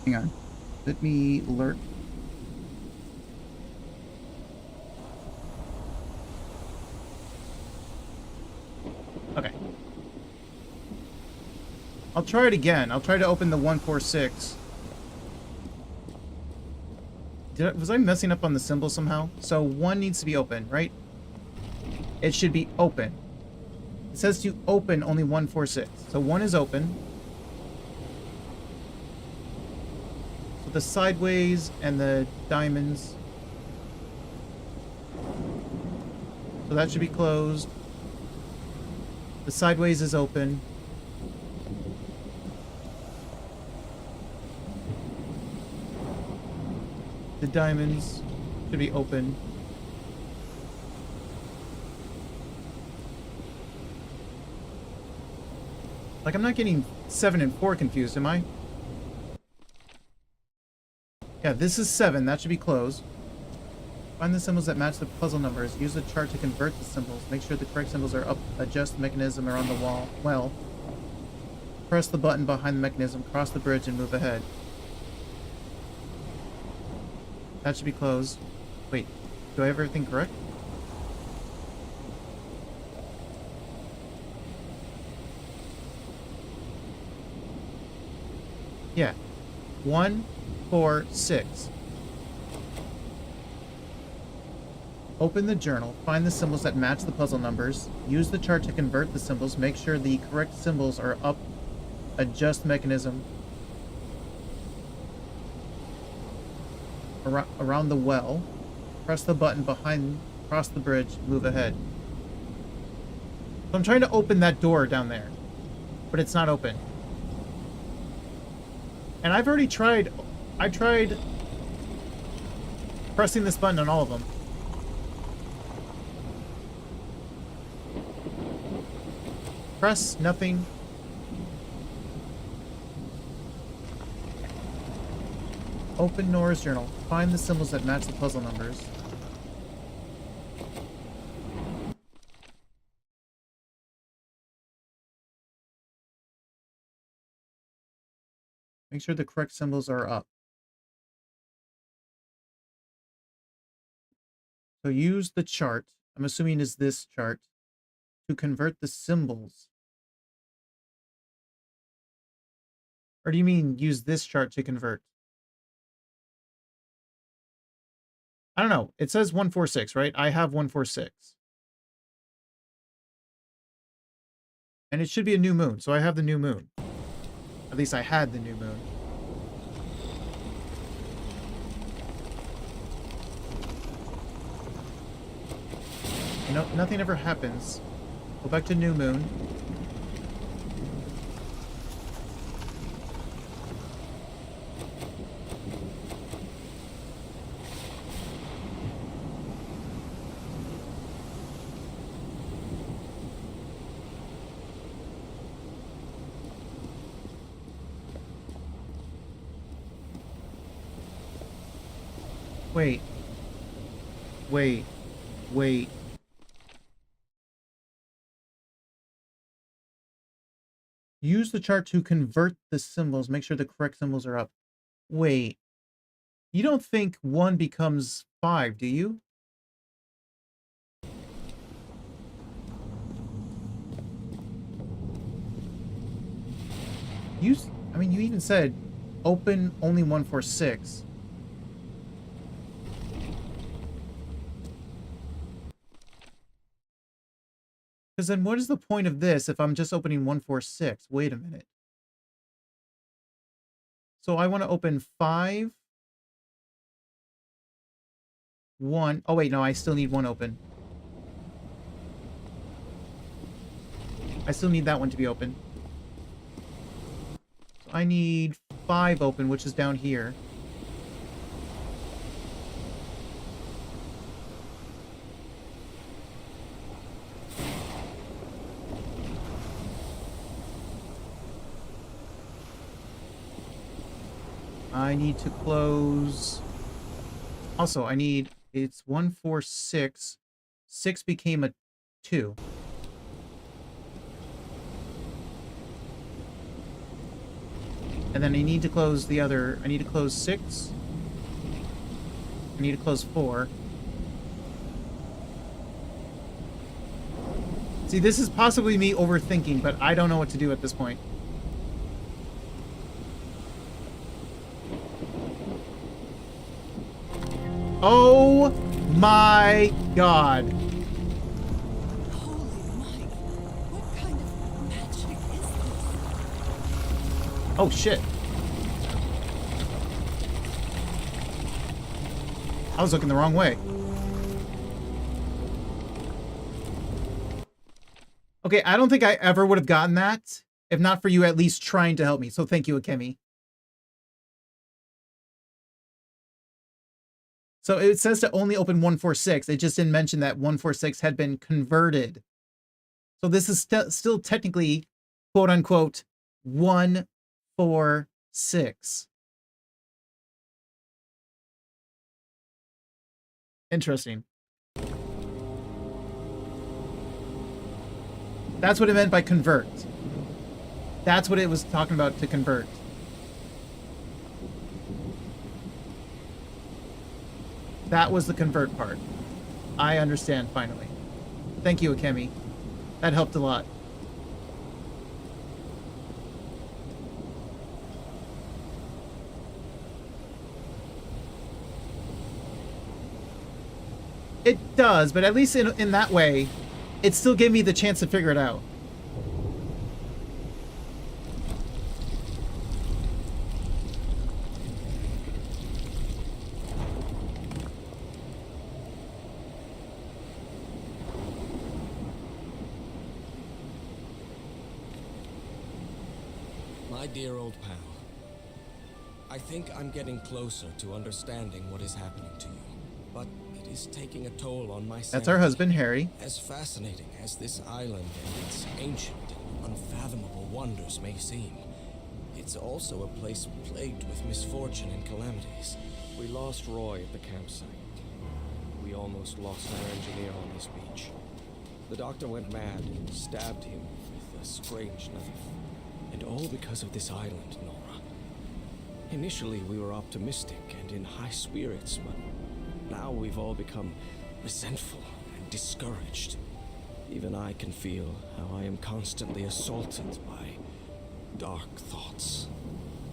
Hang on. Let me lurk. Okay. I'll try it again. I'll try to open the 146. Was I messing up on the symbol somehow? So 1 needs to be open, right? It should be open. It says to open only 1, 4, 6. So 1 is open. So the sideways and the diamonds. So that should be closed. The sideways is open. The diamonds should be open. Like, I'm not getting 7 and 4 confused, am I? Yeah, this is 7. That should be closed. Find the symbols that match the puzzle numbers. Use the chart to convert the symbols. Make sure the correct symbols are up. Adjust the mechanism around the wall. Well, press the button behind the mechanism, cross the bridge, and move ahead. That should be closed. Wait, do I have everything correct? Yeah. 1, 4, 6. Open the journal. Find the symbols that match the puzzle numbers. Use the chart to convert the symbols. Make sure the correct symbols are up. Adjust mechanism around the well. Press the button behind. Cross the bridge. Move ahead. So I'm trying to open that door down there, but it's not open. And I've already tried. I tried pressing this button on all of them. Press nothing. Open Nora's journal. Find the symbols that match the puzzle numbers. Make sure the correct symbols are up. So use the chart, I'm assuming is this chart, to convert the symbols. Or do you mean use this chart to convert? I don't know. It says 146, right? I have 146. And it should be a new moon, so I have the new moon. At least I had the new moon. You know, nothing ever happens. Go back to new moon. Wait. Wait. Wait. Use the chart to convert the symbols. Make sure the correct symbols are up. Wait. You don't think 1 becomes 5, do you? I mean, you even said open only 146. Because then what is the point of this if I'm just opening 146? Wait a minute. So I want to open 5, 1. Oh, wait, no, I still need 1 open. I still need that one to be open. So I need 5 open, which is down here. I need to close. Also, I need, it's 146. 6 became a 2. And then I need to close the other. I need to close 6. I need to close 4. See, this is possibly me overthinking, but I don't know what to do at this point. Oh my god. Holy Mike, what kind of magic is this? Oh shit. I was looking the wrong way. Okay, I don't think I ever would have gotten that if not for you at least trying to help me. So thank you, Akemi. So it says to only open 146. It just didn't mention that 146 had been converted. So this is still technically, quote unquote, 146. Interesting. That's what it meant by convert. That's what it was talking about, to convert. That was the convert part. I understand, finally. Thank you, Akemi. That helped a lot. It does, but at least in that way, it still gave me the chance to figure it out. My dear old pal, I think I'm getting closer to understanding what is happening to you, but it is taking a toll on my sanity. That's our husband, Harry. As fascinating as this island and its ancient and unfathomable wonders may seem, it's also a place plagued with misfortune and calamities. We lost Roy at the campsite. We almost lost our engineer on this beach. The doctor went mad and stabbed him with a strange knife. And all because of this island, Nora. Initially, we were optimistic and in high spirits, but now we've all become resentful and discouraged. Even I can feel how I am constantly assaulted by dark thoughts.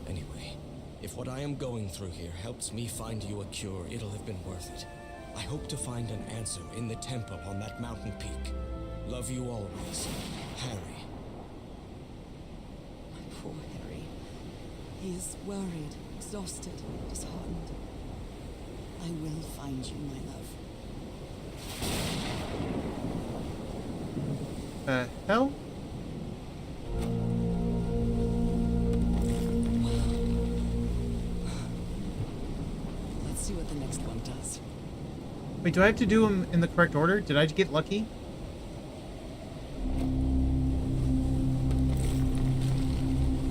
Anyway, if what I am going through here helps me find you a cure, it'll have been worth it. I hope to find an answer in the temple on that mountain peak. Love you always, Harry. Poor Harry. He is worried, exhausted, disheartened. I will find you, my love. Hell? Let's see what the next one does. Wait, do I have to do them in the correct order? Did I get lucky?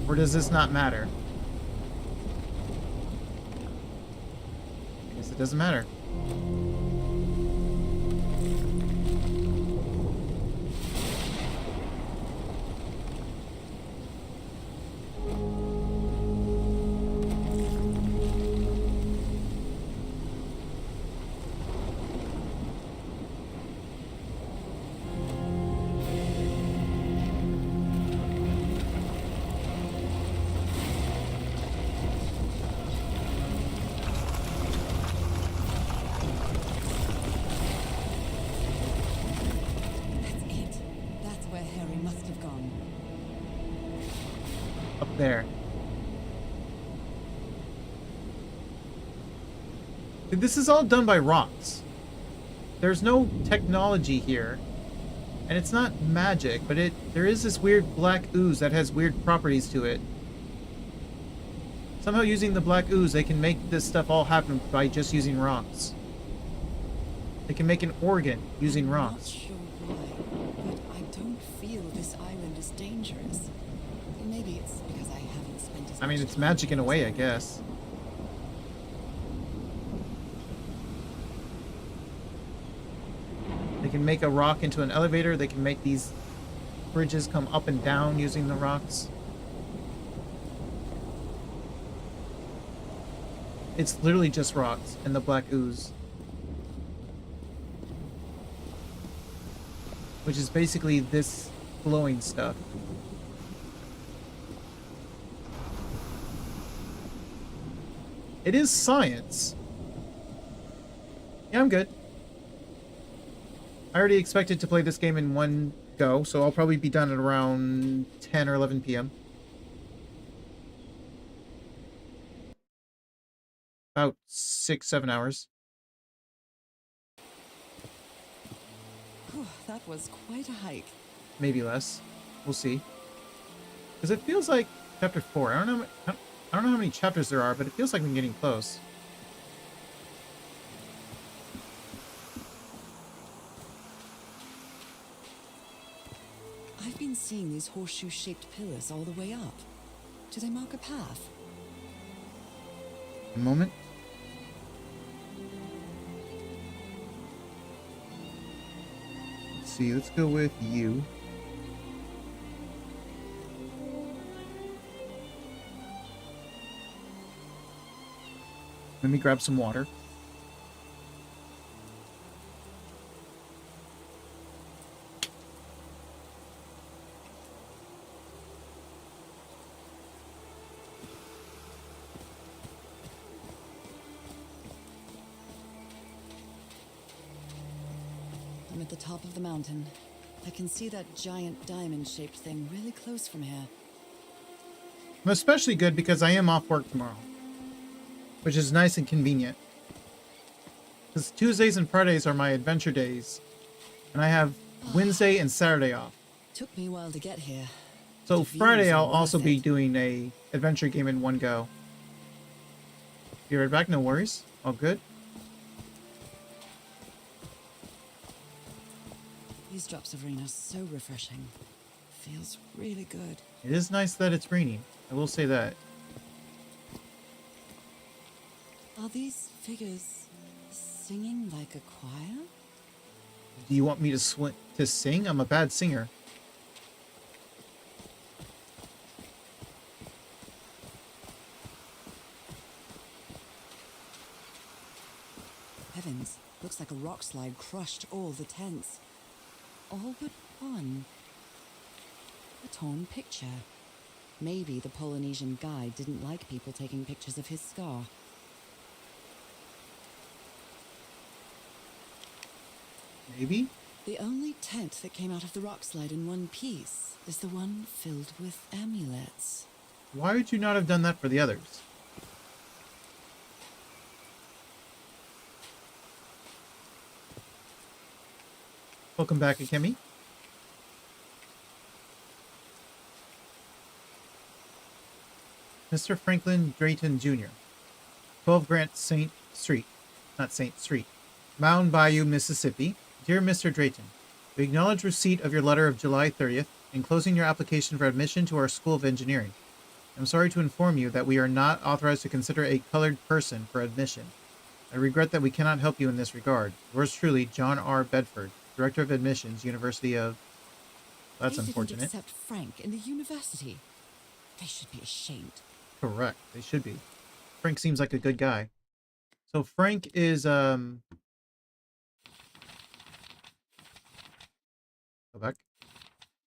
Or does this not matter? I guess it doesn't matter. There. This is all done by rocks. There's no technology here. And it's not magic, but there is this weird black ooze that has weird properties to it. Somehow using the black ooze, they can make this stuff all happen by just using rocks. They can make an organ using rocks. I'm not sure why, but I don't feel this island is dangerous. Maybe it's because I haven't spent as I mean, much it's time magic in a way, I here. guess. They can make a rock into an elevator. They can make these bridges come up and down using the rocks. It's literally just rocks and the black ooze. Which is basically this glowing stuff. It is science. Yeah, I'm good. I already expected to play this game in one go, so I'll probably be done at around 10 or 11 p.m. About 6, 7 hours. Whew, that was quite a hike. Maybe less. We'll see. Because it feels like chapter 4. I don't know how many chapters there are, but it feels like I'm getting close. I've been seeing these horseshoe-shaped pillars all the way up. Do they mark a path? A moment. Let's see. Let's go with you. Let me grab some water. I'm at the top of the mountain. I can see that giant diamond-shaped thing really close from here. I'm especially good because I am off work tomorrow, which is nice and convenient. Because Tuesdays and Fridays are my adventure days, and I have Wednesday and Saturday off. Took me a while to get here. So The views Friday are I'll also worth be it. doing a adventure game in one go. Be right back, no worries. All good. These drops of rain are so refreshing. Feels really good. It is nice that it's raining. I will say that. Are these figures singing like a choir? Do you want me to sing? I'm a bad singer. Heavens, looks like a rock slide crushed all the tents. All but one. A torn picture. Maybe the Polynesian guide didn't like people taking pictures of his scar. Maybe? The only tent that came out of the rock slide in one piece is the one filled with amulets. Why would you not have done that for the others? Welcome back, Akemi. Mr. Franklin Drayton Jr., 12 Grant St. Street, not St. Street, Mound Bayou, Mississippi. Dear Mr. Drayton, we acknowledge receipt of your letter of July 30th, enclosing your application for admission to our School of Engineering. I'm sorry to inform you that we are not authorized to consider a colored person for admission. I regret that we cannot help you in this regard. Yours truly, John R. Bedford, Director of Admissions, University of... That's They didn't unfortunate. accept Frank in the university. They should be ashamed. Correct. They should be. Frank seems like a good guy. So Frank is, Go back.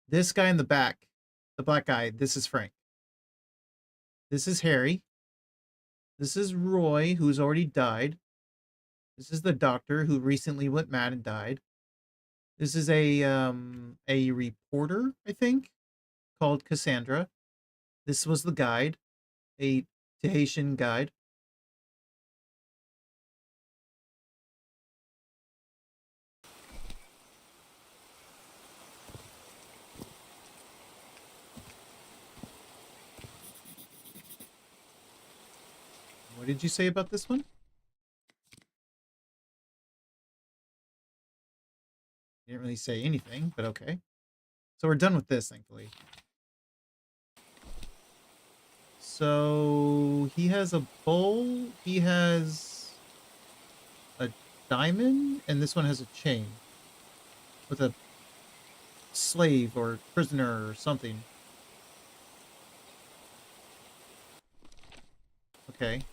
This guy in the back, the black guy, this is Frank. This is Harry. This is Roy, who's already died. This is the doctor who recently went mad and died. This is a reporter, I think, called Cassandra. This was the guide, a Tahitian guide. What did you say about this one? You didn't really say anything, but okay. So we're done with this, thankfully. So he has a bowl, he has a diamond, and this one has a chain with a slave or prisoner or something. Okay.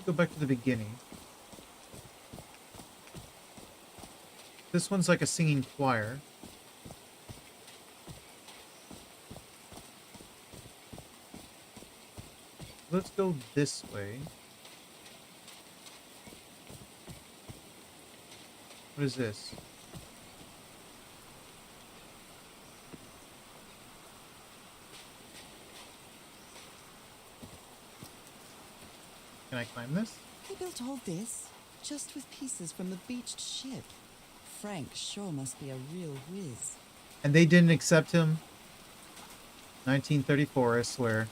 go back to the beginning. This one's like a singing choir. Let's go this way. What is this? Can I climb this? They built all this just with pieces from the beached ship. Frank sure must be a real whiz. And they didn't accept him? 1934, I swear.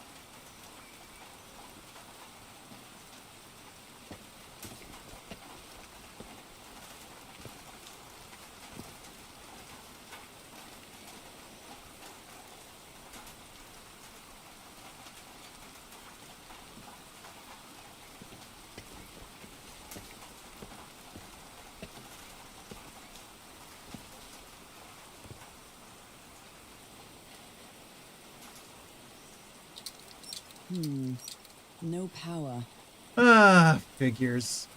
No power. Ah, figures.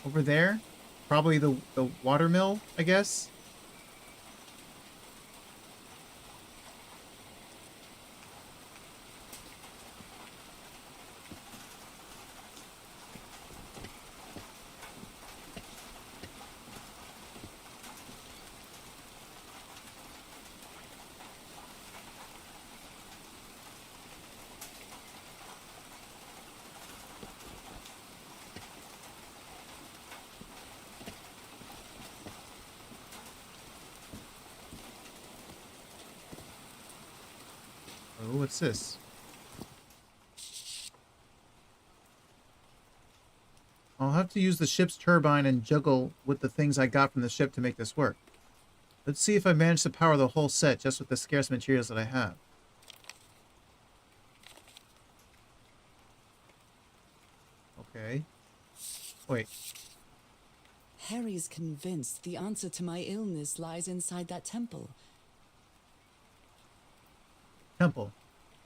Over there? Probably the watermill, I guess? Oh, what's this? I'll have to use the ship's turbine and juggle with the things I got from the ship to make this work. Let's see if I manage to power the whole set just with the scarce materials that I have. Okay. Wait. Harry's convinced the answer to my illness lies inside that temple. Temple.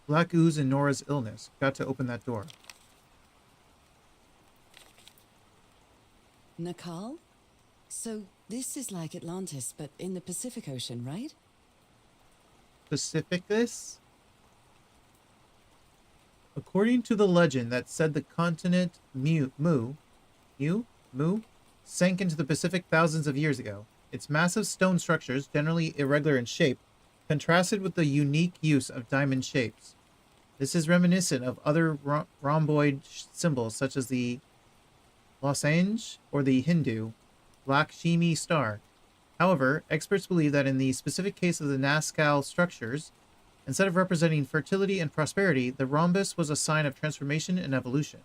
Black ooze and Nora's illness. Got to open that door. Nakal? So this is like Atlantis, but in the Pacific Ocean, right? Pacificus? According to the legend that said the continent Mu sank into the Pacific thousands of years ago. Its massive stone structures, generally irregular in shape, contrasted with the unique use of diamond shapes. This is reminiscent of other rhomboid symbols such as the lozenge or the Hindu Lakshmi star. However, experts believe that in the specific case of the Nazca structures, instead of representing fertility and prosperity, the rhombus was a sign of transformation and evolution.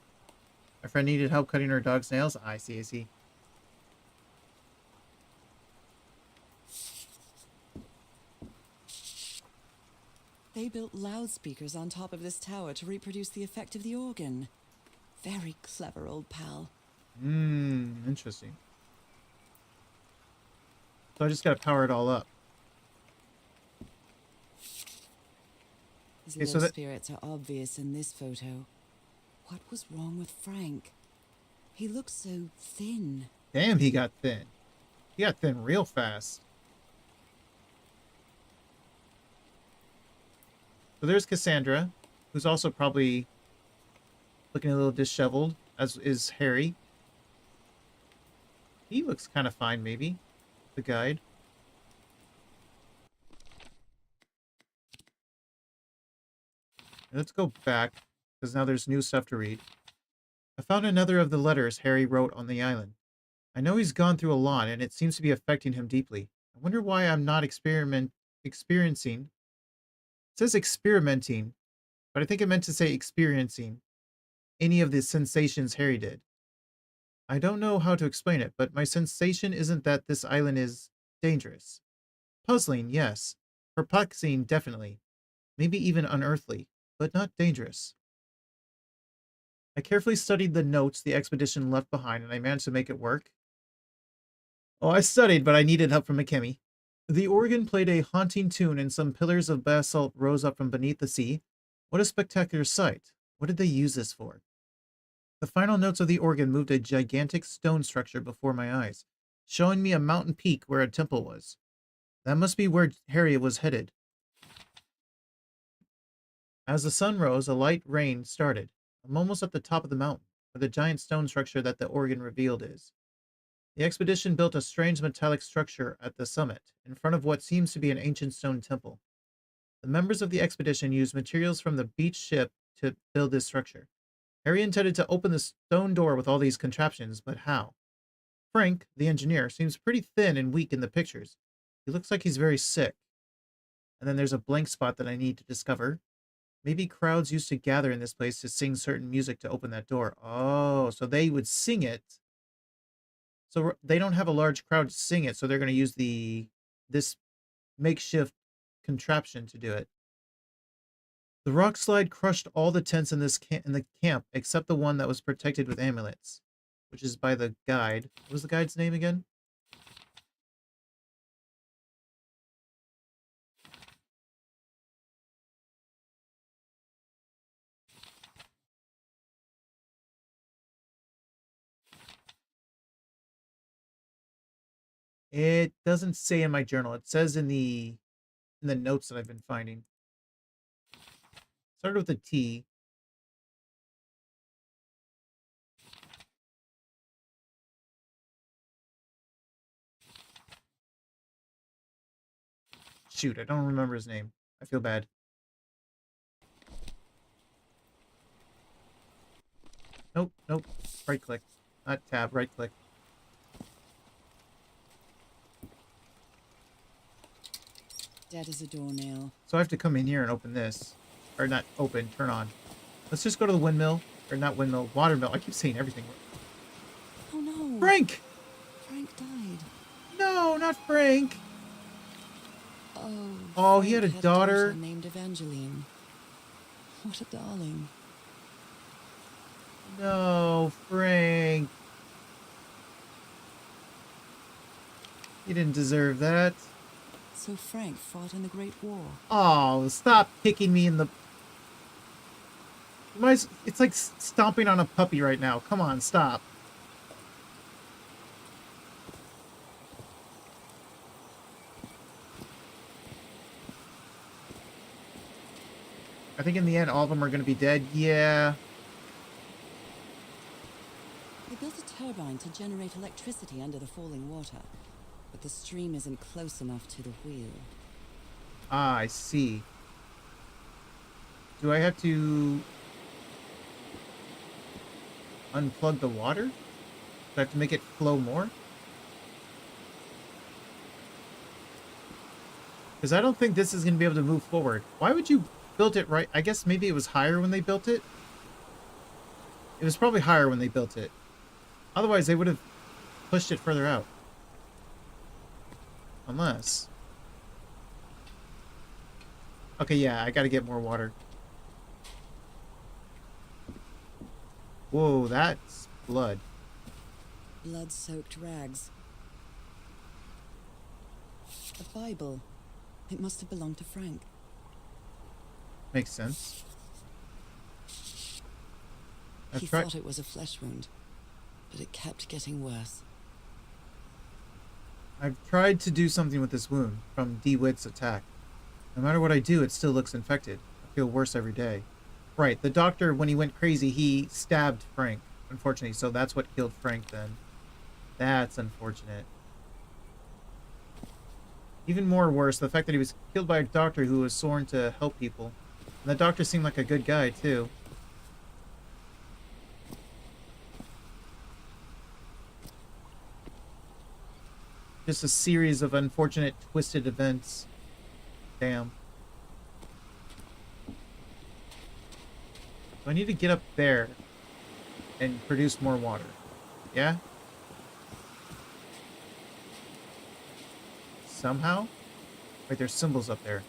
My friend needed help cutting her dog's nails. I see, I see. They built loudspeakers on top of this tower to reproduce the effect of the organ. Very clever, old pal. Interesting. So I just gotta power it all up. His Okay, so low that- spirits are obvious in this photo. What was wrong with Frank? He looks so thin. Damn, he got thin. He got thin real fast. So there's Cassandra, who's also probably looking a little disheveled, as is Harry. He looks kind of fine, maybe. The guide. Let's go back, because now there's new stuff to read. I found another of the letters Harry wrote on the island. I know he's gone through a lot, and it seems to be affecting him deeply. I wonder why I'm not experiencing. It says experimenting, but I think it meant to say experiencing any of the sensations Harry did. I don't know how to explain it, but my sensation isn't that this island is dangerous. Puzzling, yes. Perplexing, definitely. Maybe even unearthly, but not dangerous. I carefully studied the notes the expedition left behind, and I managed to make it work. Oh, I studied, but I needed help from McKimmy. The organ played a haunting tune, and some pillars of basalt rose up from beneath the sea. What a spectacular sight! What did they use this for? The final notes of the organ moved a gigantic stone structure before my eyes, showing me a mountain peak where a temple was. That must be where Harriet was headed. As the sun rose, a light rain started. I'm almost at the top of the mountain, where the giant stone structure that the organ revealed is. The expedition built a strange metallic structure at the summit, in front of what seems to be an ancient stone temple. The members of the expedition used materials from the beached ship to build this structure. Harry intended to open the stone door with all these contraptions, but how? Frank, the engineer, seems pretty thin and weak in the pictures. He looks like he's very sick. And then there's a blank spot that I need to discover. Maybe crowds used to gather in this place to sing certain music to open that door. Oh, so they would sing it. So they don't have a large crowd to sing it, so they're going to use this makeshift contraption to do it. The rock slide crushed all the tents in the camp except the one that was protected with amulets, which is by the guide. What was the guide's name again? It doesn't say in my journal. It says in the notes that I've been finding. Started with a T. Shoot, I don't remember his name. I feel bad. Nope, nope. Right click. Not tab, right click. Dead as a doornail. So I have to come in here and open this. Or not open, turn on. Let's just go to the windmill. Or not windmill, watermill. I keep saying everything. Oh no! Frank! Frank died. No, not Frank! Oh. Oh, he had a Frank daughter. named Evangeline. What a darling. No, Frank. You didn't deserve that. So Frank fought in the Great War. Oh, stop kicking me in the... It's like stomping on a puppy right now. Come on, stop. I think in the end, all of them are going to be dead. Yeah. They built a turbine to generate electricity under the falling water, but the stream isn't close enough to the wheel. Ah, I see. Do I have to unplug the water? Do I have to make it flow more? Because I don't think this is going to be able to move forward. Why would you build it right? I guess maybe it was higher when they built it. It was probably higher when they built it. Otherwise, they would have pushed it further out. Unless... Okay, yeah, I gotta get more water. Whoa, that's blood. Blood-soaked rags. A Bible. It must have belonged to Frank. Makes sense. He thought it was a flesh wound, but it kept getting worse. I've tried to do something with this wound from DeWitt's attack. No matter what I do, it still looks infected. I feel worse every day. Right, the doctor, when he went crazy, he stabbed Frank, unfortunately, so that's what killed Frank then. That's unfortunate. Even more worse, the fact that he was killed by a doctor who was sworn to help people. And the doctor seemed like a good guy, too. Just a series of unfortunate, twisted events. Damn. So I need to get up there and produce more water. Yeah? Somehow? Wait, there's symbols up there.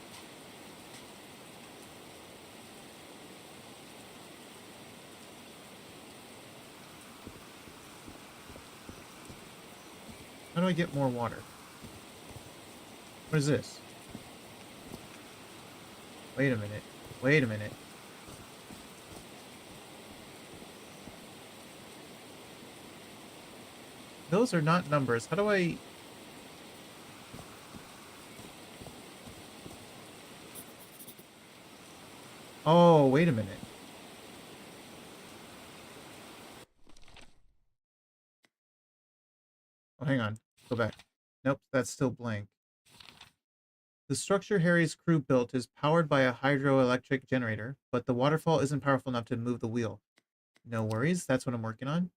How do I get more water? What is this? Wait a minute. Wait a minute. Those are not numbers. How do I... Oh, wait a minute. Oh, hang on. Go back. Nope, that's still blank. The structure Harry's crew built is powered by a hydroelectric generator, but the waterfall isn't powerful enough to move the wheel. No worries. That's what I'm working on.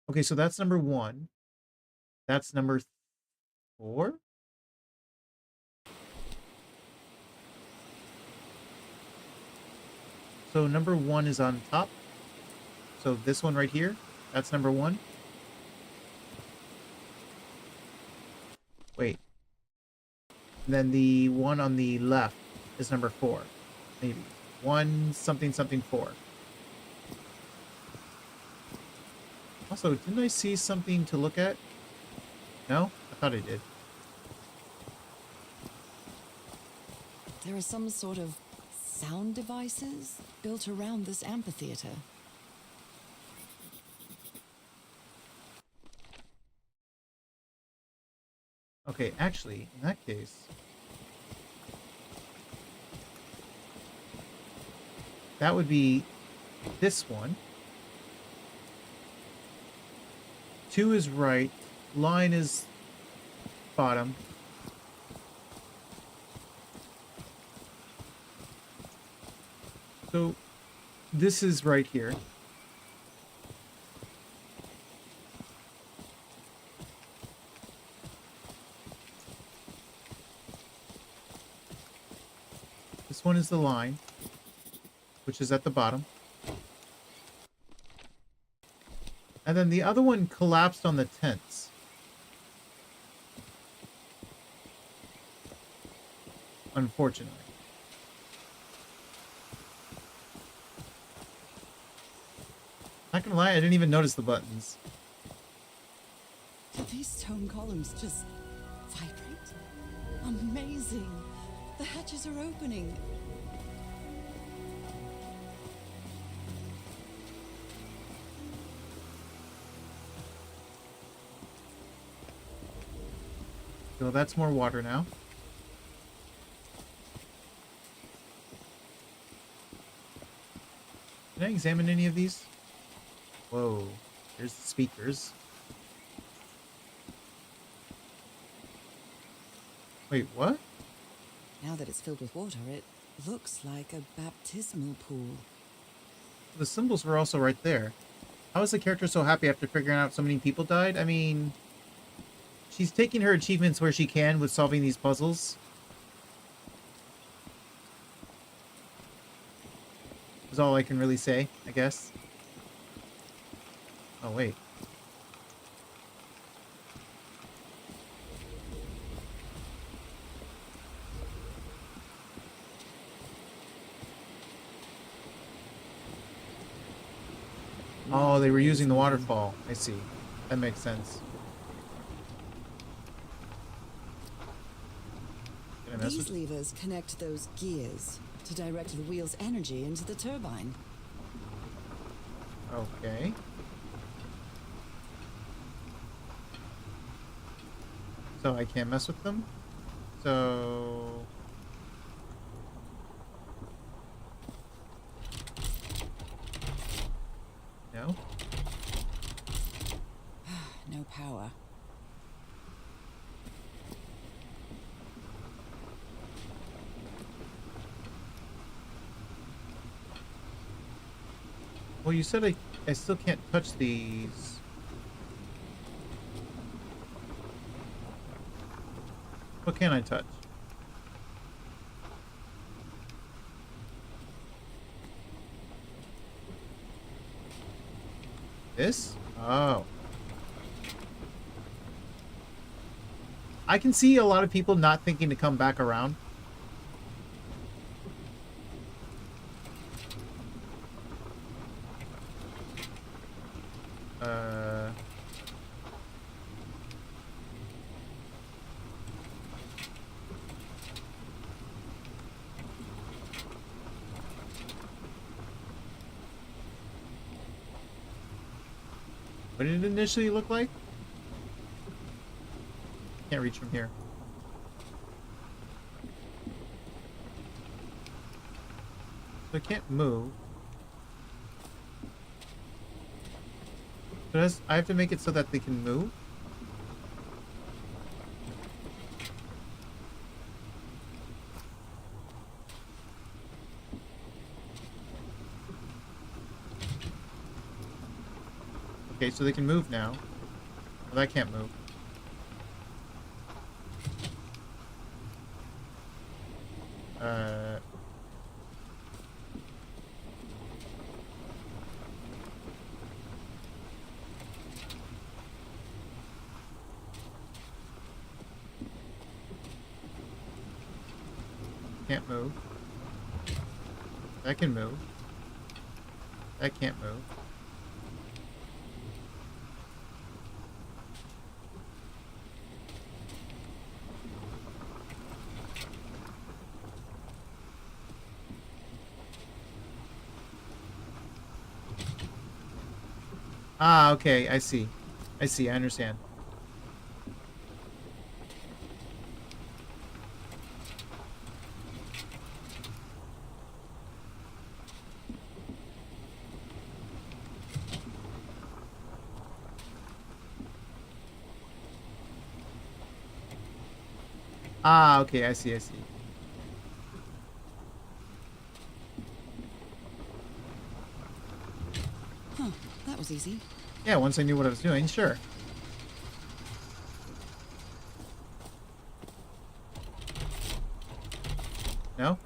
Okay, so that's number 1. That's number 4? So number 1 is on top. So this one right here, that's number 1. Wait. And then the one on the left is number 4. Maybe. 1 something something 4. Also, didn't I see something to look at? No? I thought I did. There are some sort of sound devices built around this amphitheater. Okay, actually, in that case... that would be this one. 2 is right. Line is bottom. So this is right here. This one is the line, which is at the bottom. And then the other one collapsed on the tents. Unfortunately. Not gonna lie, I didn't even notice the buttons. Do these stone columns just vibrate? Amazing! The hatches are opening. So that's more water now. Can I examine any of these? Whoa, there's the speakers. Wait, what? Now that it's filled with water, it looks like a baptismal pool. The symbols were also right there. How is the character so happy after figuring out so many people died? I mean, she's taking her achievements where she can with solving these puzzles. Is all I can really say, I guess. Oh, wait. Oh, they were using the waterfall. I see. That makes sense. Can I mess These with... levers connect those gears to direct the wheel's energy into the turbine. Okay. So I can't mess with them? So... no? No power. Well, you said I still can't touch these. What can I touch? This? Oh. I can see a lot of people not thinking to come back around. what did it initially look like? Can't reach from here. So I can't move. So I have to make it so that they can move? Okay, so they can move now. Well, that can't move. Can't move. That can move. That can't move. Ah, okay, I see. I see, I understand. Ah, okay, I see, I see. Huh, that was easy. Yeah, once I knew what I was doing, sure. No?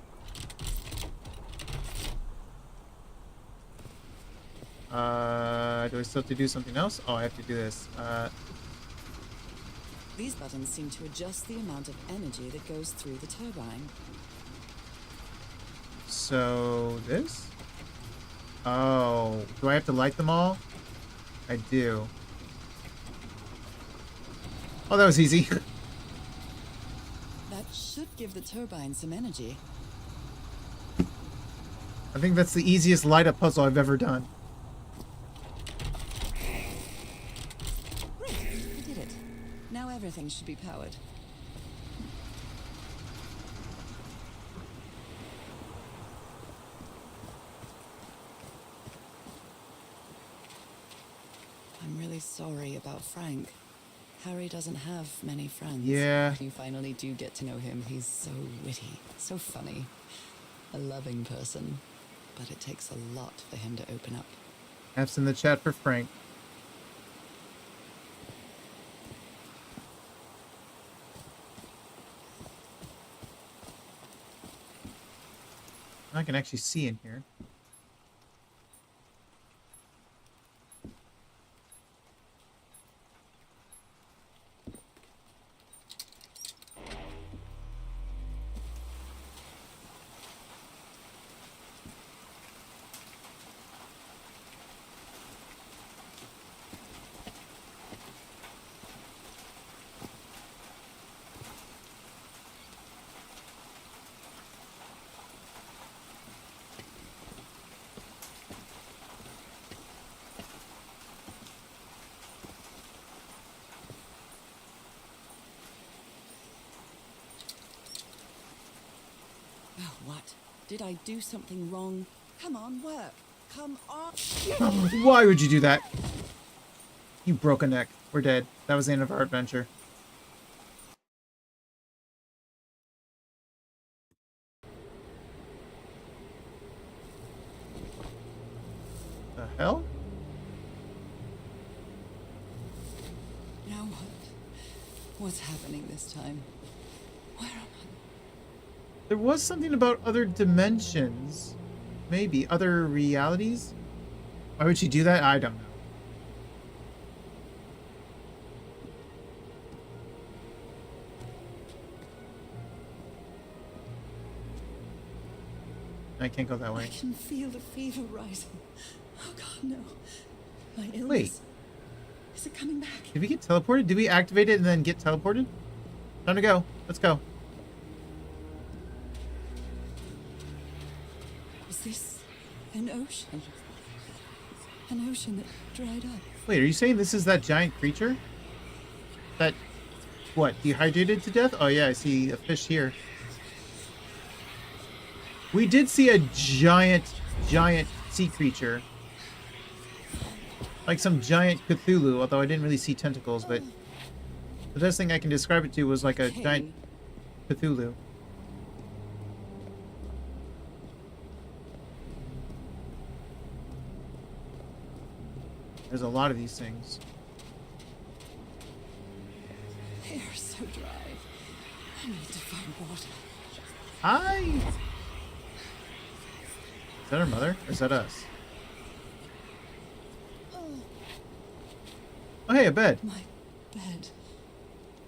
Do I still have to do something else? Oh, I have to do this. These buttons seem to adjust the amount of energy that goes through the turbine. So, this? Oh, do I have to light them all? I do. Oh, that was easy. That should give the turbine some energy. I think that's the easiest light-up puzzle I've ever done. Great, we did it. Now everything should be powered. I'm really sorry about Frank. Harry doesn't have many friends. Yeah. You finally do get to know him. He's so witty, so funny. A loving person. But it takes a lot for him to open up. F's in the chat for Frank. I can actually see in here. Oh, what? Did I do something wrong? Come on, work. Come on. Why would you do that? You broke a neck. We're dead. That was the end of our adventure. The hell? Now what? What's happening this time? Where am I? There was something about other dimensions. Maybe. Other realities? Why would she do that? I don't know. I can't go that I way. can feel the fever rising. Oh God, no. My illness. Wait. Is it coming back? Did we get teleported? Did we activate it and then get teleported? Time to go. Let's go. Was this an ocean? An ocean that dried up? Wait, are you saying this is that giant creature? That, what, dehydrated to death? Oh yeah, I see a fish here. We did see a giant sea creature. Like some giant Cthulhu, although I didn't really see tentacles, but the best thing I can describe it to was like a giant Cthulhu. There's a lot of these things. Hair's so dry. I need to find water. Hi! Is that our mother? Or is that us? Oh, hey, a bed. My bed.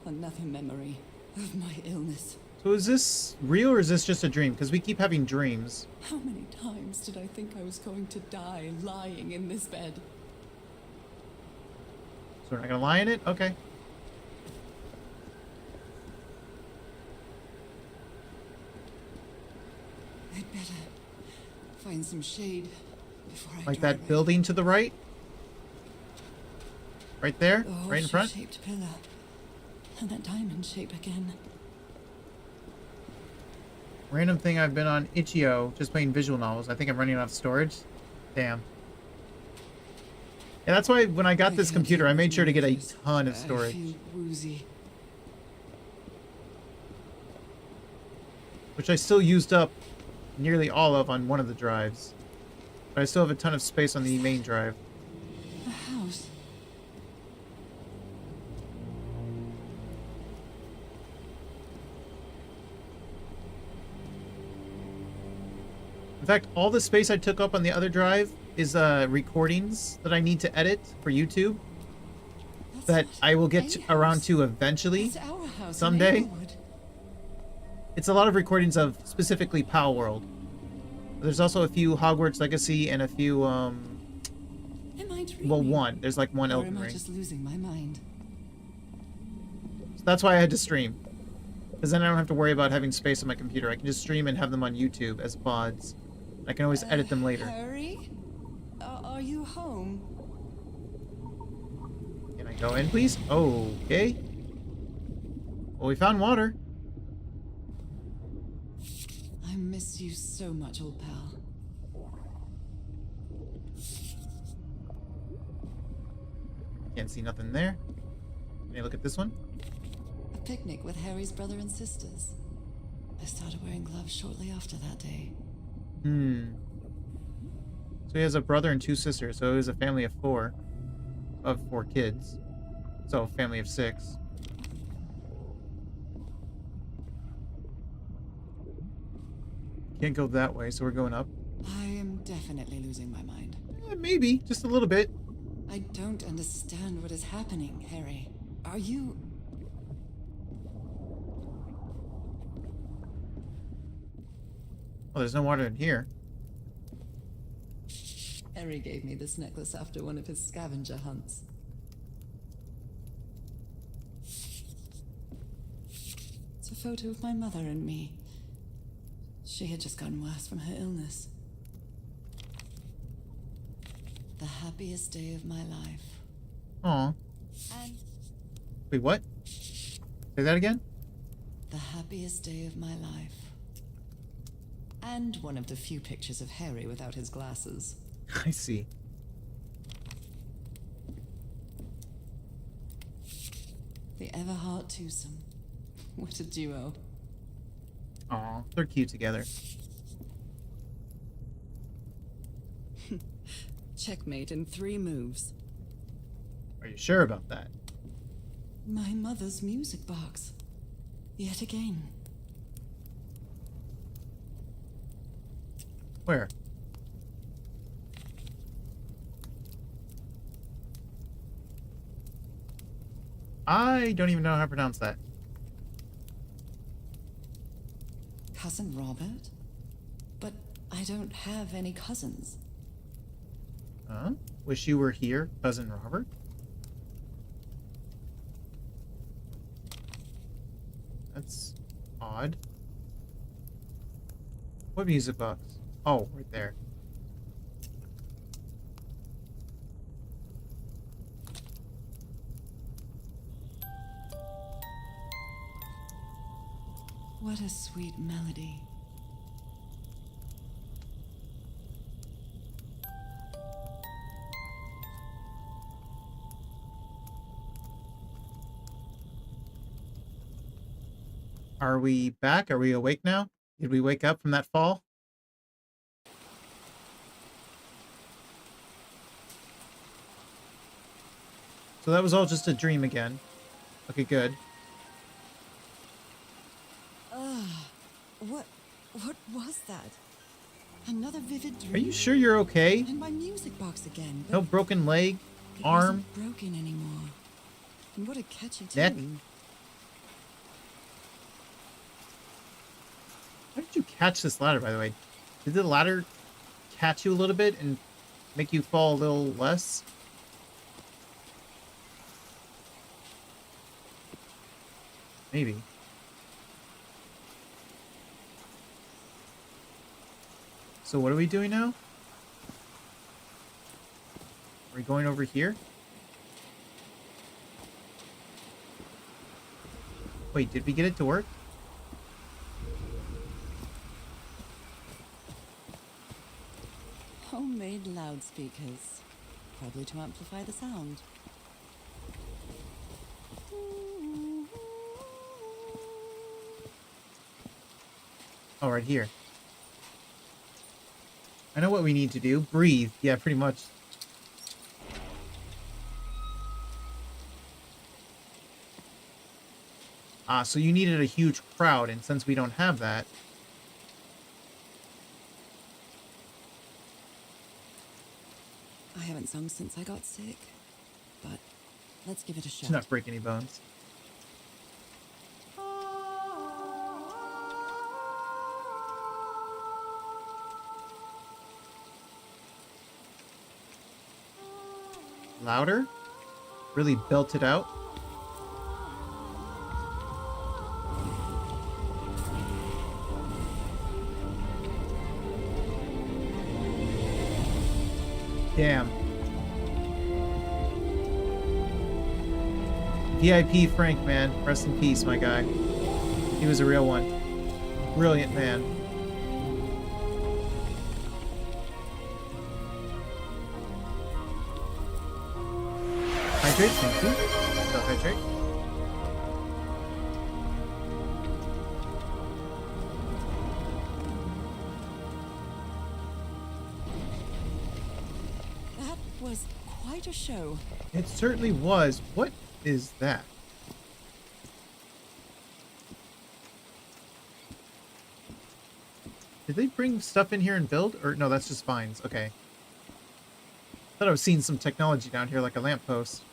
Another memory of my illness. So is this real or is this just a dream? Because we keep having dreams. How many times did I think I was going to die lying in this bed? So we're not gonna lie in it? Okay. I'd better find some shade before I Like dry that rot. building to the right? Right there? The Right in front? horseshoe-shaped pillar. And that diamond shape again. Random thing I've been on itch.io, just playing visual novels. I think I'm running out of storage. Damn. Yeah, that's why when I got this can't computer, deal I made with sure to get a images. ton of I storage. feel woozy. Which I still used up nearly all of on one of the drives. But I still have a ton of space on the main drive. A house. In fact, all the space I took up on the other drive is recordings that I need to edit for YouTube That's that not I will a get house. around to eventually. That's our house in someday. Inglewood. It's a lot of recordings of specifically Pal World. There's also a few Hogwarts Legacy and a few, Am I dreaming? well, one. There's like one Or Elden am I Ring. just losing my mind? So that's why I had to stream. Because then I don't have to worry about having space on my computer. I can just stream and have them on YouTube as VODs. I can always edit them later. Harry? Are you home? Can I go in, please? Okay. Well, we found water. I miss you so much, old pal. Can't see nothing there. Can you look at this one? A picnic with Harry's brother and sisters. I started wearing gloves shortly after that day. So he has a brother and two sisters, so it was a family of four. Of 4 kids. So a family of 6. Can't go that way, so we're going up. I am definitely losing my mind. Maybe, just a little bit. I don't understand what is happening, Harry. Are you... Oh, there's no water in here. Harry gave me this necklace after one of his scavenger hunts. It's a photo of my mother and me. She had just gotten worse from her illness. The happiest day of my life. Aw. And Wait, what? Say that again? the happiest day of my life. And one of the few pictures of Harry without his glasses. I see. The Everhart twosome. What a duo. Aw, they're cute together. Checkmate in 3 moves. Are you sure about that? My mother's music box. Yet again. Where? I don't even know how to pronounce that. Cousin Robert? But I don't have any cousins. Huh? Wish you were here, Cousin Robert? That's odd. What music box? Oh, right there. What a sweet melody. Are we back? Are we awake now? Did we wake up from that fall? So that was all just a dream again. Okay, good. What was that? Another vivid dream. Are you sure you're okay? And my music box again. But No broken leg, it arm, wasn't broken anymore. And what a catchy neck? tune. How did you catch this ladder, by the way? Did the ladder catch you a little bit and make you fall a little less? Maybe. So what are we doing now? Are we going over here? Wait, did we get it to work? Homemade loudspeakers. Probably to amplify the sound. Oh, right here. I know what we need to do. Breathe. Yeah, pretty much. Ah, so you needed a huge crowd, and since we don't have that... I haven't sung since I got sick. But let's give it a shot. to not break any bones. Louder? Really belt it out? Damn. VIP Frank, man. Rest in peace, my guy. He was a real one. Brilliant man. Hydrate, thank you. Self-hydrate. That was quite a show. It certainly was. What is that? Did they bring stuff in here and build? Or no, that's just vines. Okay. Thought I was seeing some technology down here, like a lamppost.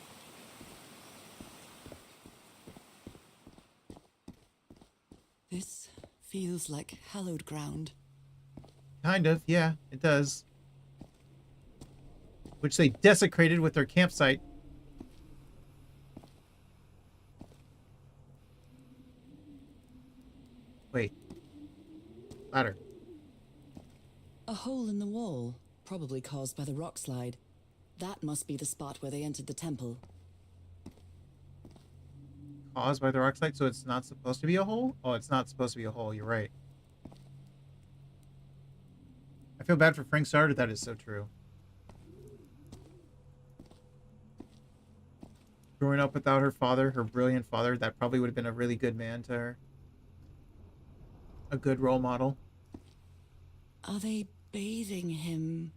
This feels like hallowed ground. Kind of, yeah, it does. Which they desecrated with their campsite. Wait. Ladder. A hole in the wall, probably caused by the rock slide. That must be the spot where they entered the temple. Caused by the rock slide, so it's not supposed to be a hole? Oh, it's not supposed to be a hole, you're right. I feel bad for Frank Starter, that is so true. Growing up without her father, her brilliant father, that probably would have been a really good man to her. A good role model. Are they bathing him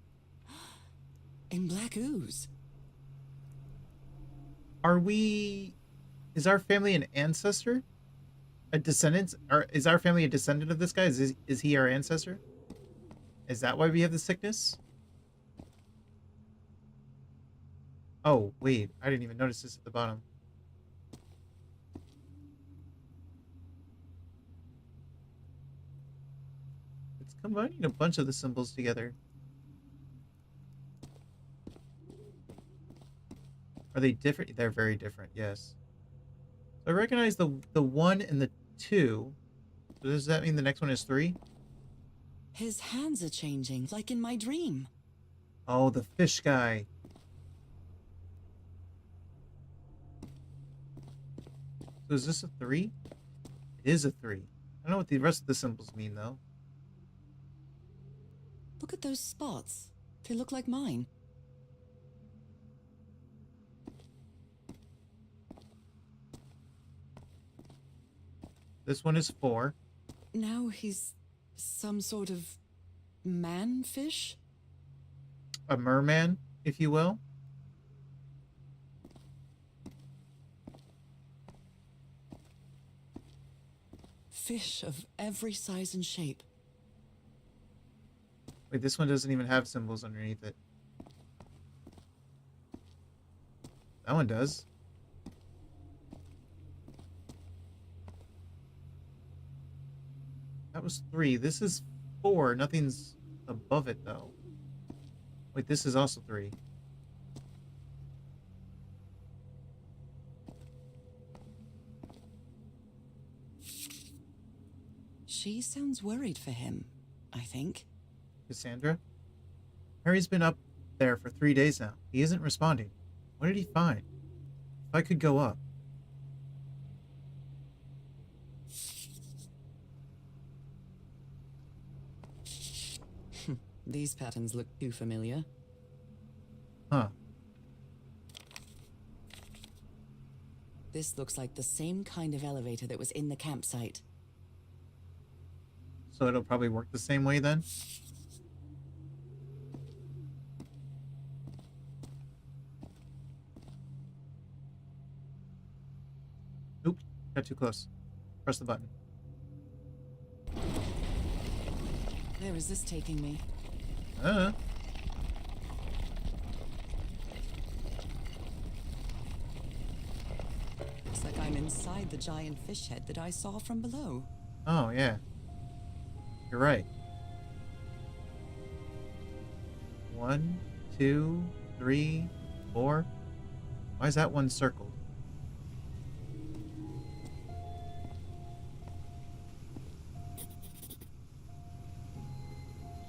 in black ooze? Are we... Is our family an ancestor? A descendant? Or is our family a descendant of this guy? Is he our ancestor? Is that why we have the sickness? Oh, wait. I didn't even notice this at the bottom. It's combining a bunch of the symbols together. Are they different? They're very different, yes. So I recognize the 1 and the 2. So does that mean the next one is 3? His hands are changing, like in my dream. Oh, the fish guy. So is this a 3? It is a 3. I don't know what the rest of the symbols mean, though. Look at those spots. They look like mine. This one is 4. Now he's some sort of man-fish? A merman, if you will. Fish of every size and shape. Wait, this one doesn't even have symbols underneath it. That one does. That was 3. This is 4. Nothing's above it, though. Wait, this is also 3. She sounds worried for him, I think. Cassandra? Harry's been up there for 3 days now. He isn't responding. What did he find? If I could go up. These patterns look too familiar. Huh. This looks like the same kind of elevator that was in the campsite. So it'll probably work the same way then? Oop, got too close. Press the button. Where is this taking me? Looks like I'm inside the giant fish head that I saw from below. Oh, yeah. You're right. 1, 2, 3, 4. Why is that one circled?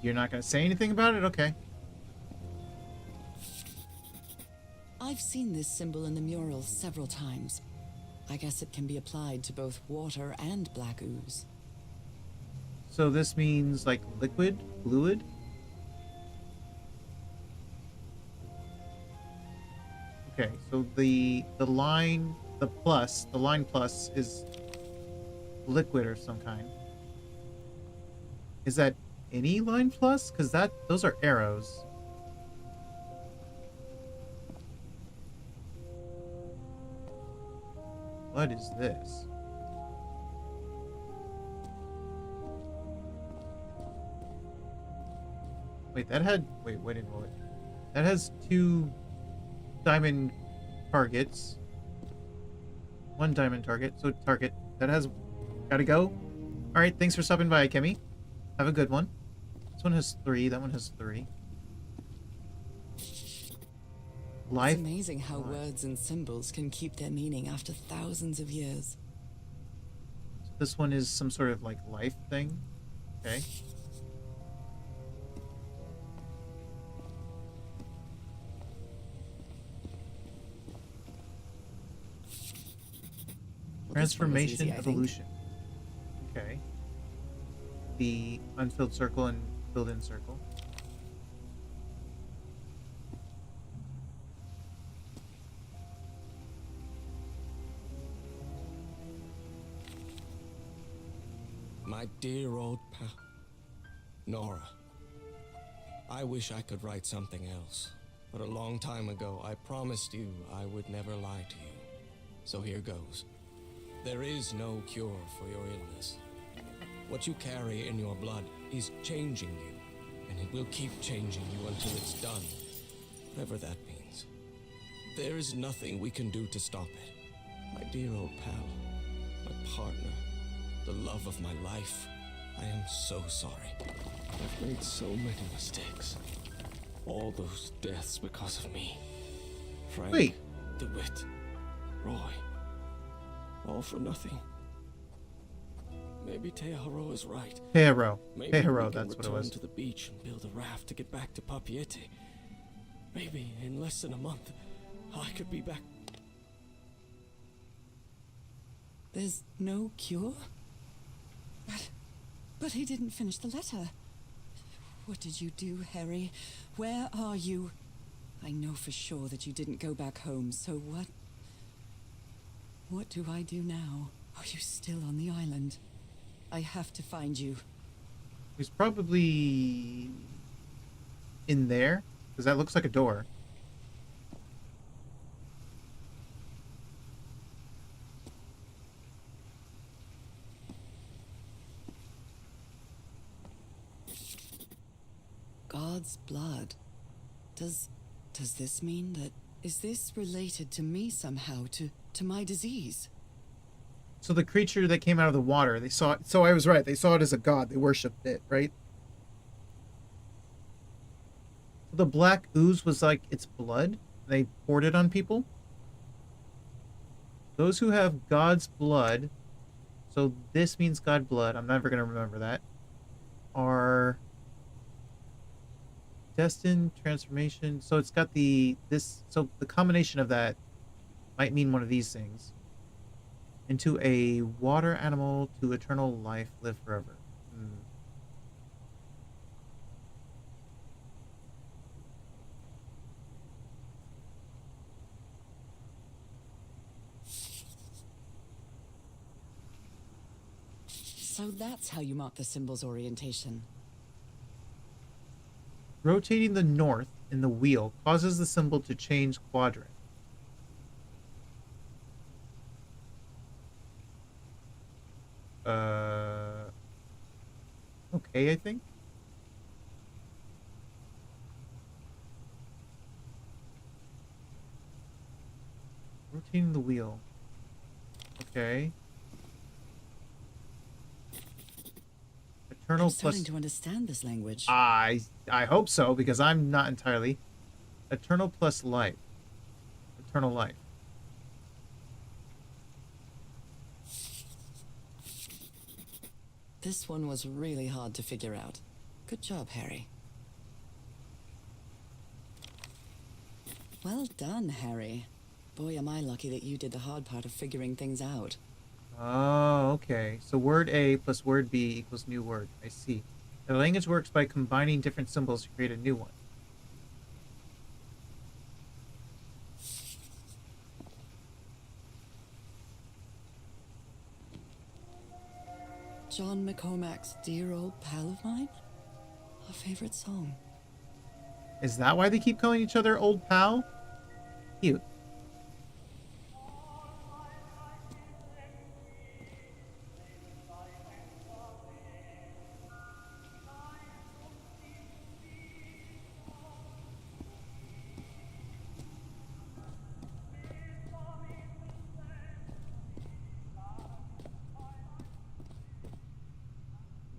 You're not going to say anything about it? Okay. I've seen this symbol in the mural several times. I guess it can be applied to both water and black ooze. So this means like liquid, fluid? Okay, so the line plus is liquid or some kind. Is that any line plus? Because those are arrows. What is this? Wait, that had... Wait, that has 2 diamond targets. 1 diamond target, so target. That has... Gotta go. Alright, thanks for stopping by, Kemi. Have a good one. This one has 3, that one has 3. Life. It's amazing how words and symbols can keep their meaning after thousands of years. So this one is some sort of like life thing. Okay. Well, this one was Transformation, easy, I think. evolution. Okay. The unfilled circle and filled in circle. My dear old pal, Nora. I wish I could write something else, but a long time ago I promised you I would never lie to you. So here goes. There is no cure for your illness. What you carry in your blood is changing you, and it will keep changing you until it's done, whatever that means. There is nothing we can do to stop it. My dear old pal, my partner, the love of my life, I am so sorry. I've made so many mistakes. All those deaths because of me. Frank, Wait. DeWitt, Roy. All for nothing. Maybe Teodoro is right. Teodoro. Maybe we Teodoro, can that's what it return was. to the beach and build a raft to get back to Papiete. Maybe in less than a month, I could be back. There's no cure? But he didn't finish the letter. What did you do, Harry? Where are you? I know for sure that you didn't go back home, so what? What do I do now? Are you still on the island? I have to find you. He's probably in there, because that looks like a door. God's blood. Does this mean that... Is this related to me somehow, to my disease? So the creature that came out of the water, they saw it. So I was right. They saw it as a god. They worshipped it, right? So the black ooze was like its blood. They poured it on people. Those who have God's blood, so this means God blood, I'm never going to remember that, are destined transformation. So it's got so the combination of that might mean one of these things. Into a water animal to eternal life, live forever. So that's how you mark the symbol's orientation. Rotating the north in the wheel causes the symbol to change quadrant. Okay, I think. Rotating the wheel. Okay. Eternal I'm starting plus... to understand this language. I hope so, because I'm not entirely. Eternal plus life. Eternal life. This one was really hard to figure out. Good job, Harry. Well done, Harry. Boy, am I lucky that you did the hard part of figuring things out. Oh, okay. So word A plus word B equals new word. I see. The language works by combining different symbols to create a new one. John McCormack's Dear Old Pal of Mine? A favorite song. Is that why they keep calling each other old pal? Cute.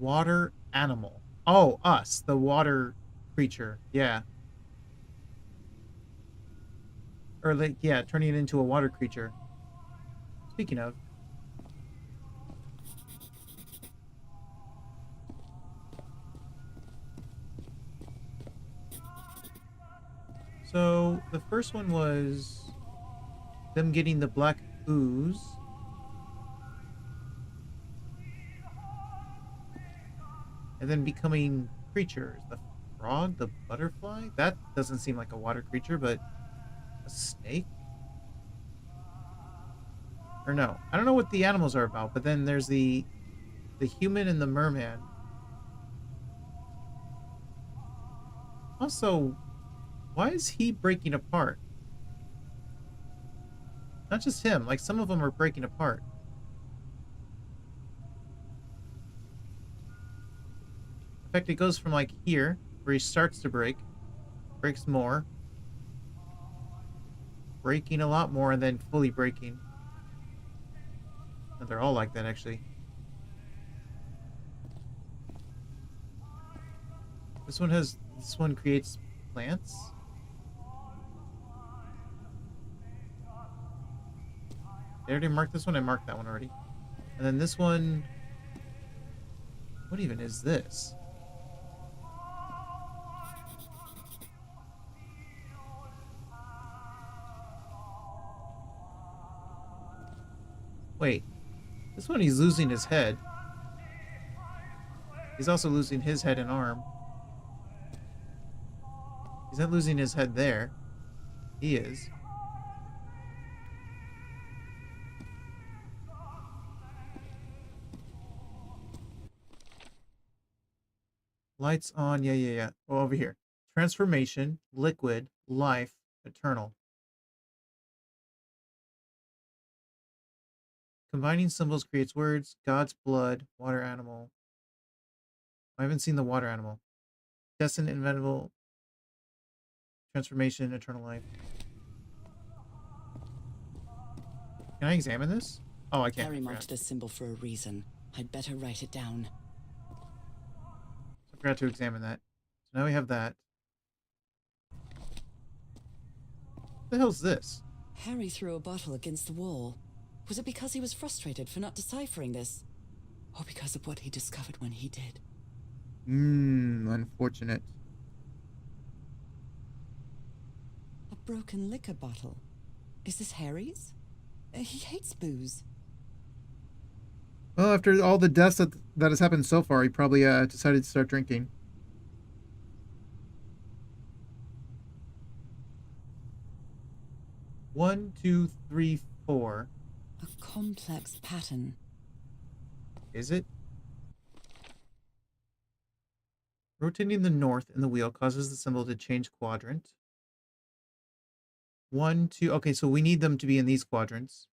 Water animal. Oh, us, the water creature. Yeah. Or like, yeah, turning it into a water creature. Speaking of. So the first one was them getting the black ooze. And then becoming creatures. The frog, the butterfly? That doesn't seem like a water creature, but a snake? Or no. I don't know what the animals are about, but then there's the human and the merman. Also, why is he breaking apart? Not just him, like some of them are breaking apart. In fact, it goes from like here, where he starts to break, breaks more, breaking a lot more, and then fully breaking. And they're all like that, actually. This one creates plants. Did I already mark this one? I marked that one already. And then this one... What even is this? Wait. This one he's losing his head. He's also losing his head and arm. He's not losing his head there. He is. Lights on. Yeah. Oh, over here. Transformation, liquid, life, eternal. Combining symbols creates words. God's blood, water animal. I haven't seen the water animal. Destined, inventable, transformation, eternal life. Can I examine this? Oh, I can't. Harry marked this symbol for a reason. I'd better write it down. I forgot to examine that. So now we have that. What the hell's this? Harry threw a bottle against the wall. Was it because he was frustrated for not deciphering this? Or because of what he discovered when he did? Unfortunate. A broken liquor bottle. Is this Harry's? He hates booze. Well, after all the deaths that has happened so far, he probably decided to start drinking. One, two, three, four. A complex pattern. Is it? Rotating the north in the wheel causes the symbol to change quadrant. 1, 2. Okay, so we need them to be in these quadrants.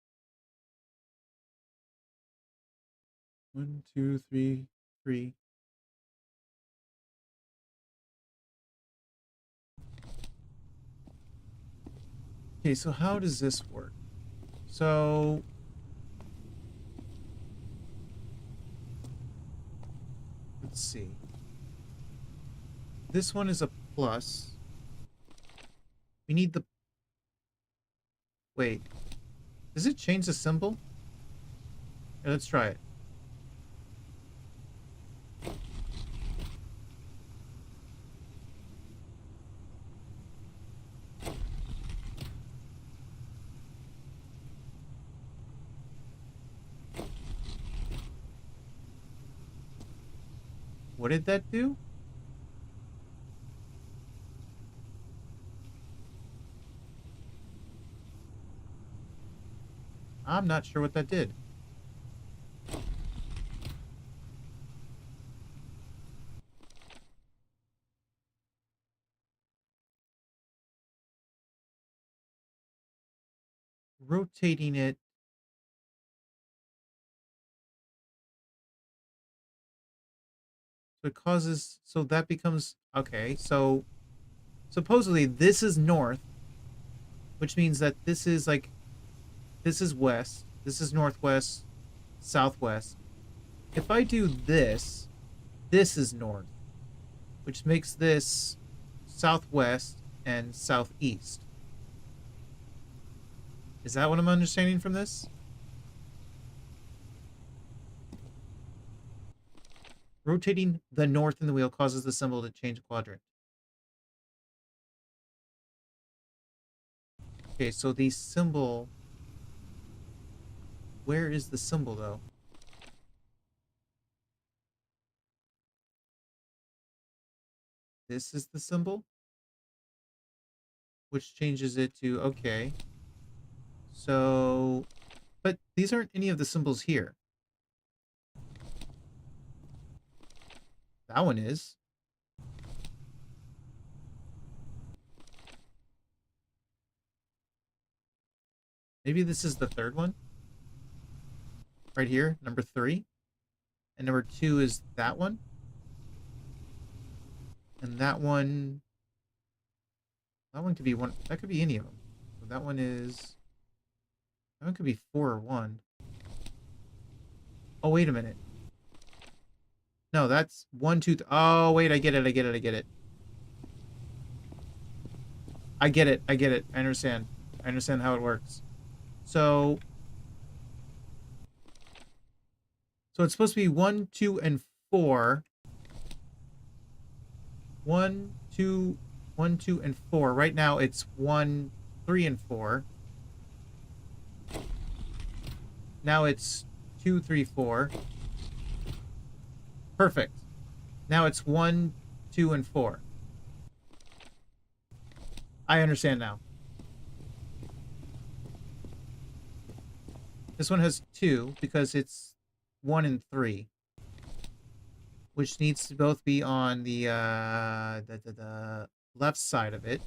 1, 2, 3, 3. Okay, so how does this work? So let's see. This one is a plus. We need the... Wait. Does it change the symbol? Yeah, let's try it. What did that do? I'm not sure what that did. Rotating it. So it causes, so that becomes, okay, so supposedly this is north, which means that this is like, this is west, this is northwest, southwest. If I do this, this is north, which makes this southwest and southeast. Is that what I'm understanding from this? Rotating the north in the wheel causes the symbol to change quadrant. Okay, so the symbol... Where is the symbol, though? This is the symbol? Which changes it to... Okay. So... But these aren't any of the symbols here. That one is. Maybe this is the third one. Right here, number 3. And number 2 is that one. And that one could be one. That could be any of them. So that one could be 4 or 1. Oh, wait a minute. No, that's 1, 2. Oh, wait, I get it. I get it. I understand. I understand how it works. So it's supposed to be 1, 2, and 4. 1, 2, 1, 2, and 4. Right now it's 1, 3, and 4. Now it's 2, 3, 4. Perfect. Now it's 1, 2, and 4. I understand now. This one has 2 because it's 1 and 3. Which needs to both be on the left side of it.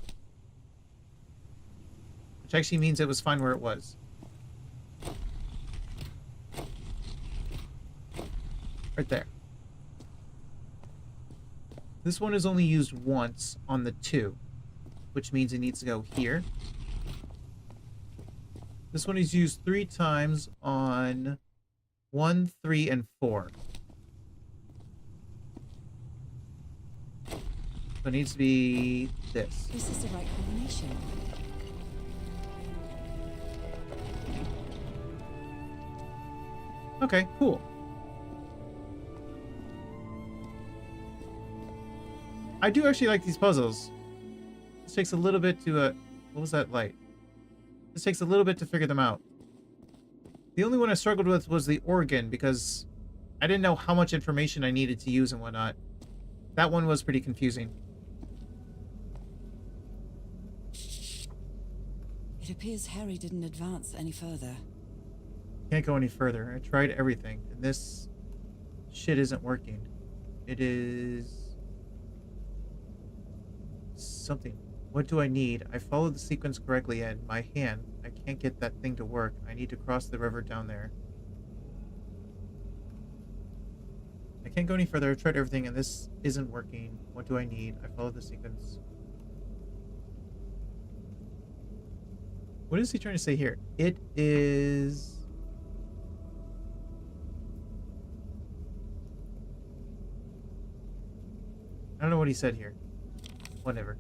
Which actually means it was fine where it was. Right there. This one is only used once on the 2, which means it needs to go here. This one is used 3 times on 1, 3, and 4. So it needs to be this. This is the right combination. Okay, cool. I do actually like these puzzles. This takes a little bit to, what was that light? This takes a little bit to figure them out. The only one I struggled with was the organ, because I didn't know how much information I needed to use and whatnot. That one was pretty confusing. It appears Harry didn't advance any further. Can't go any further. I tried everything, and this shit isn't working. It is something. What do I need? I followed the sequence correctly, and my hand. I can't get that thing to work. I need to cross the river down there. I can't go any further. I've tried everything, and this isn't working. What do I need? I followed the sequence. What is he trying to say here? It is... I don't know what he said here. Whatever.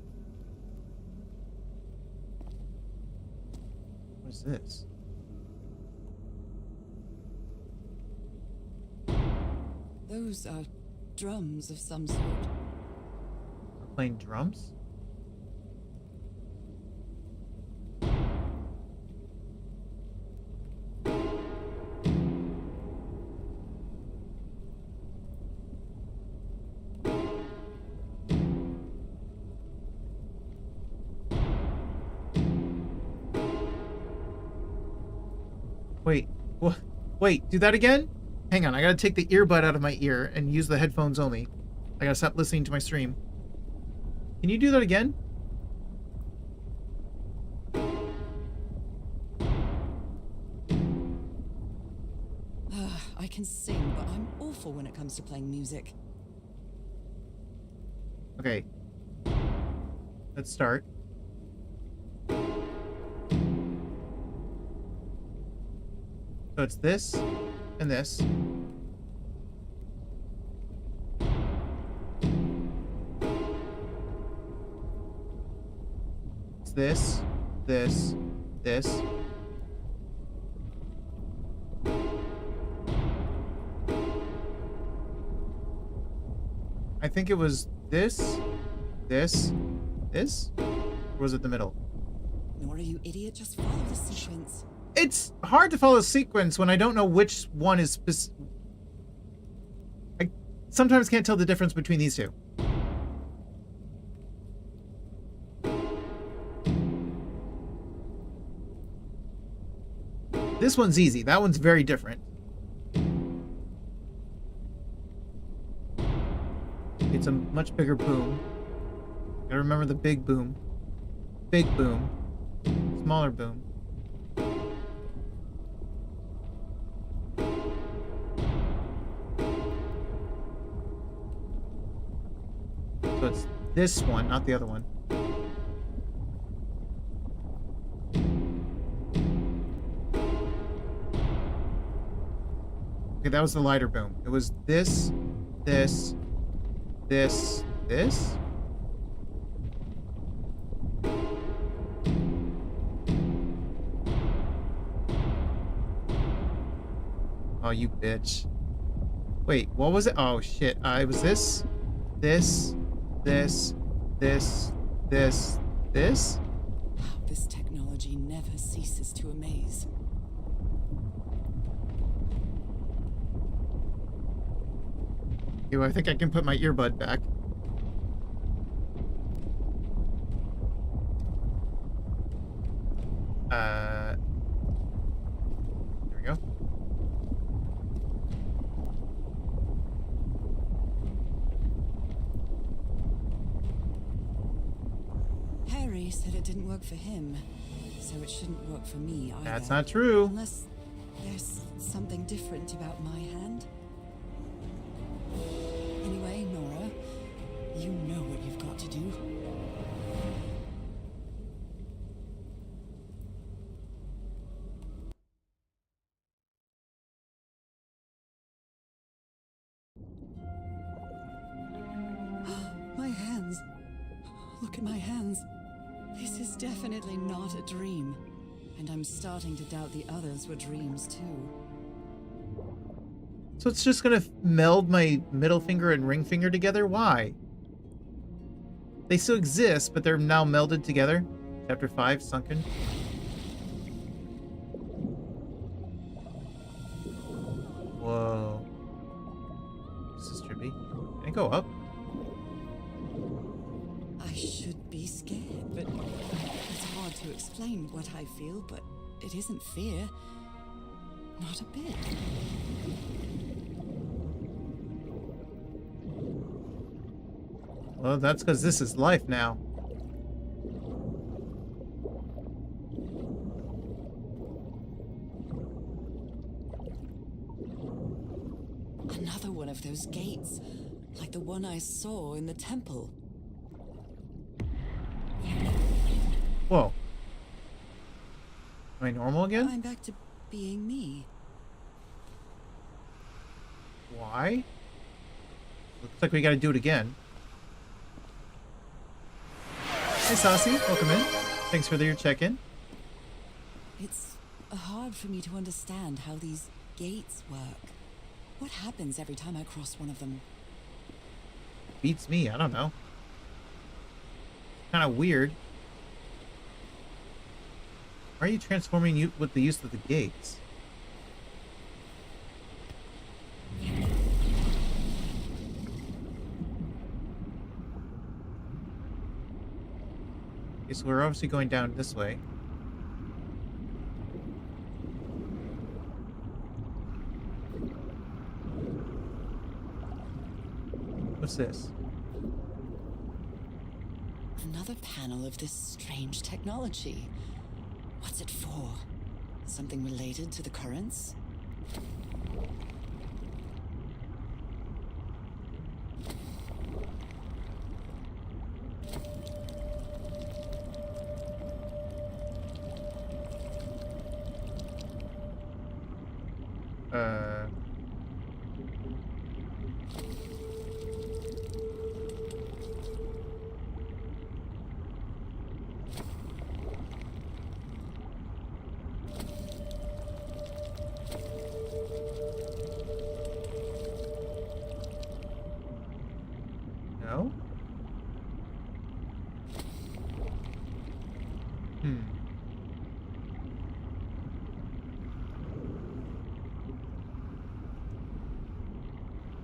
What is this? Those are drums of some sort. We're playing drums? Wait, what? Wait, do that again? Hang on, I gotta take the earbud out of my ear and use the headphones only. I gotta stop listening to my stream. Can you do that again? I can sing, but I'm awful when it comes to playing music. Okay. Let's start. So it's this and this. It's this, this, this. I think it was this, this, this? Or was it the middle? Nora, you idiot, just follow the sequence. It's hard to follow a sequence when I don't know which one is I sometimes can't tell the difference between these two. This one's easy. That one's very different. It's a much bigger boom. Gotta remember the big boom. Big boom. Smaller boom. So it's this one, not the other one. Okay, that was the lighter boom. It was this, this, this, this. Oh, you bitch. Wait, what was it? Oh, shit. It was this, this, this, this, this, this. This technology never ceases to amaze. you. I think I can put my earbud back. There we go. Harry said it didn't work for him, so it shouldn't work for me either. That's not true. Unless there's something different about my hand. Anyway, Nora, you know what you've got to do. My hands. Look at my hands. This is definitely not a dream. And I'm starting to doubt the others were dreams too. So it's just gonna meld my middle finger and ring finger together? Why? They still exist, but they're now melded together. Chapter 5, Sunken. Whoa. This is trippy. Can I go up? I should be scared, but it's hard to explain what I feel, but it isn't fear. Not a bit. Well, that's because this is life now. Another one of those gates, like the one I saw in the temple. Whoa. Am I normal again? I'm back to being me. Why? Looks like we gotta do it again. Hey, Saucy. Welcome in. Thanks for your check-in. It's hard for me to understand how these gates work. What happens every time I cross one of them? Beats me. I don't know. Kind of weird. Why are you transforming you with the use of the gates? Okay, so we're obviously going down this way. What's this? Another panel of this strange technology. What's it for? Something related to the currents? No? I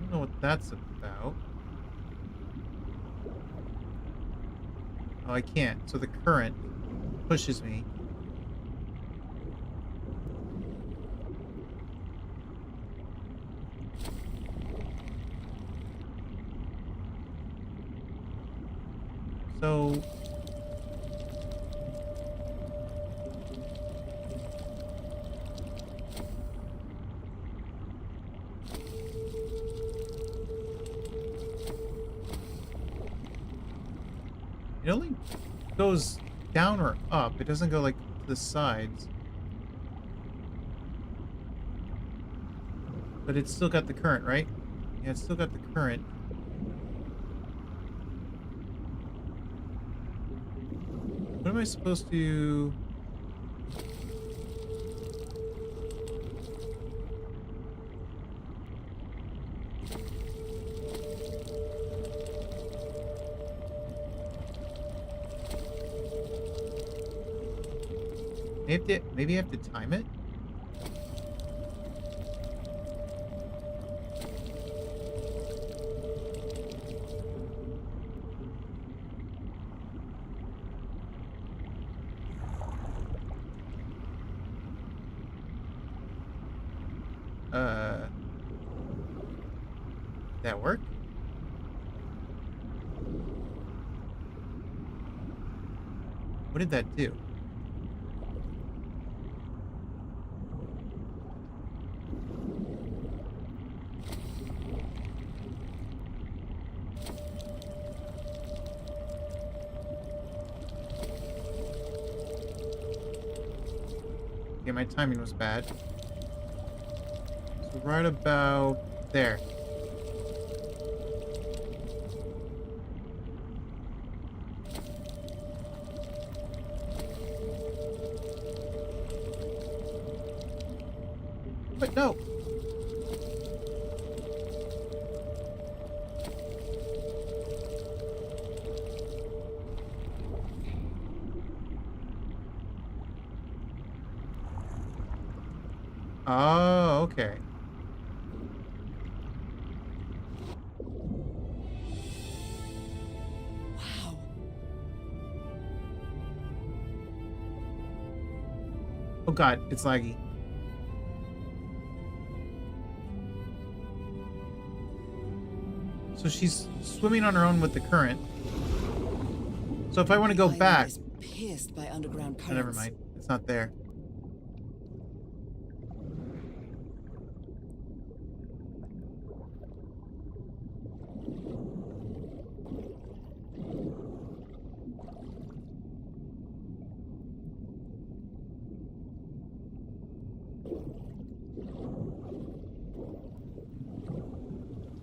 don't know what that's about. Oh, I can't. So the current pushes me. So it only goes down or up. It doesn't go like to the sides. But it's still got the current, right? Yeah, it's still got the current. What am I supposed to... Maybe I have to time it? That work? What did that do? Okay, my timing was bad. So right about there. But no. Oh, okay. Wow. Oh god, it's laggy. So she's swimming on her own with the current. So if I want to The go island back... is pierced by underground Oh, currents. never mind. It's not there.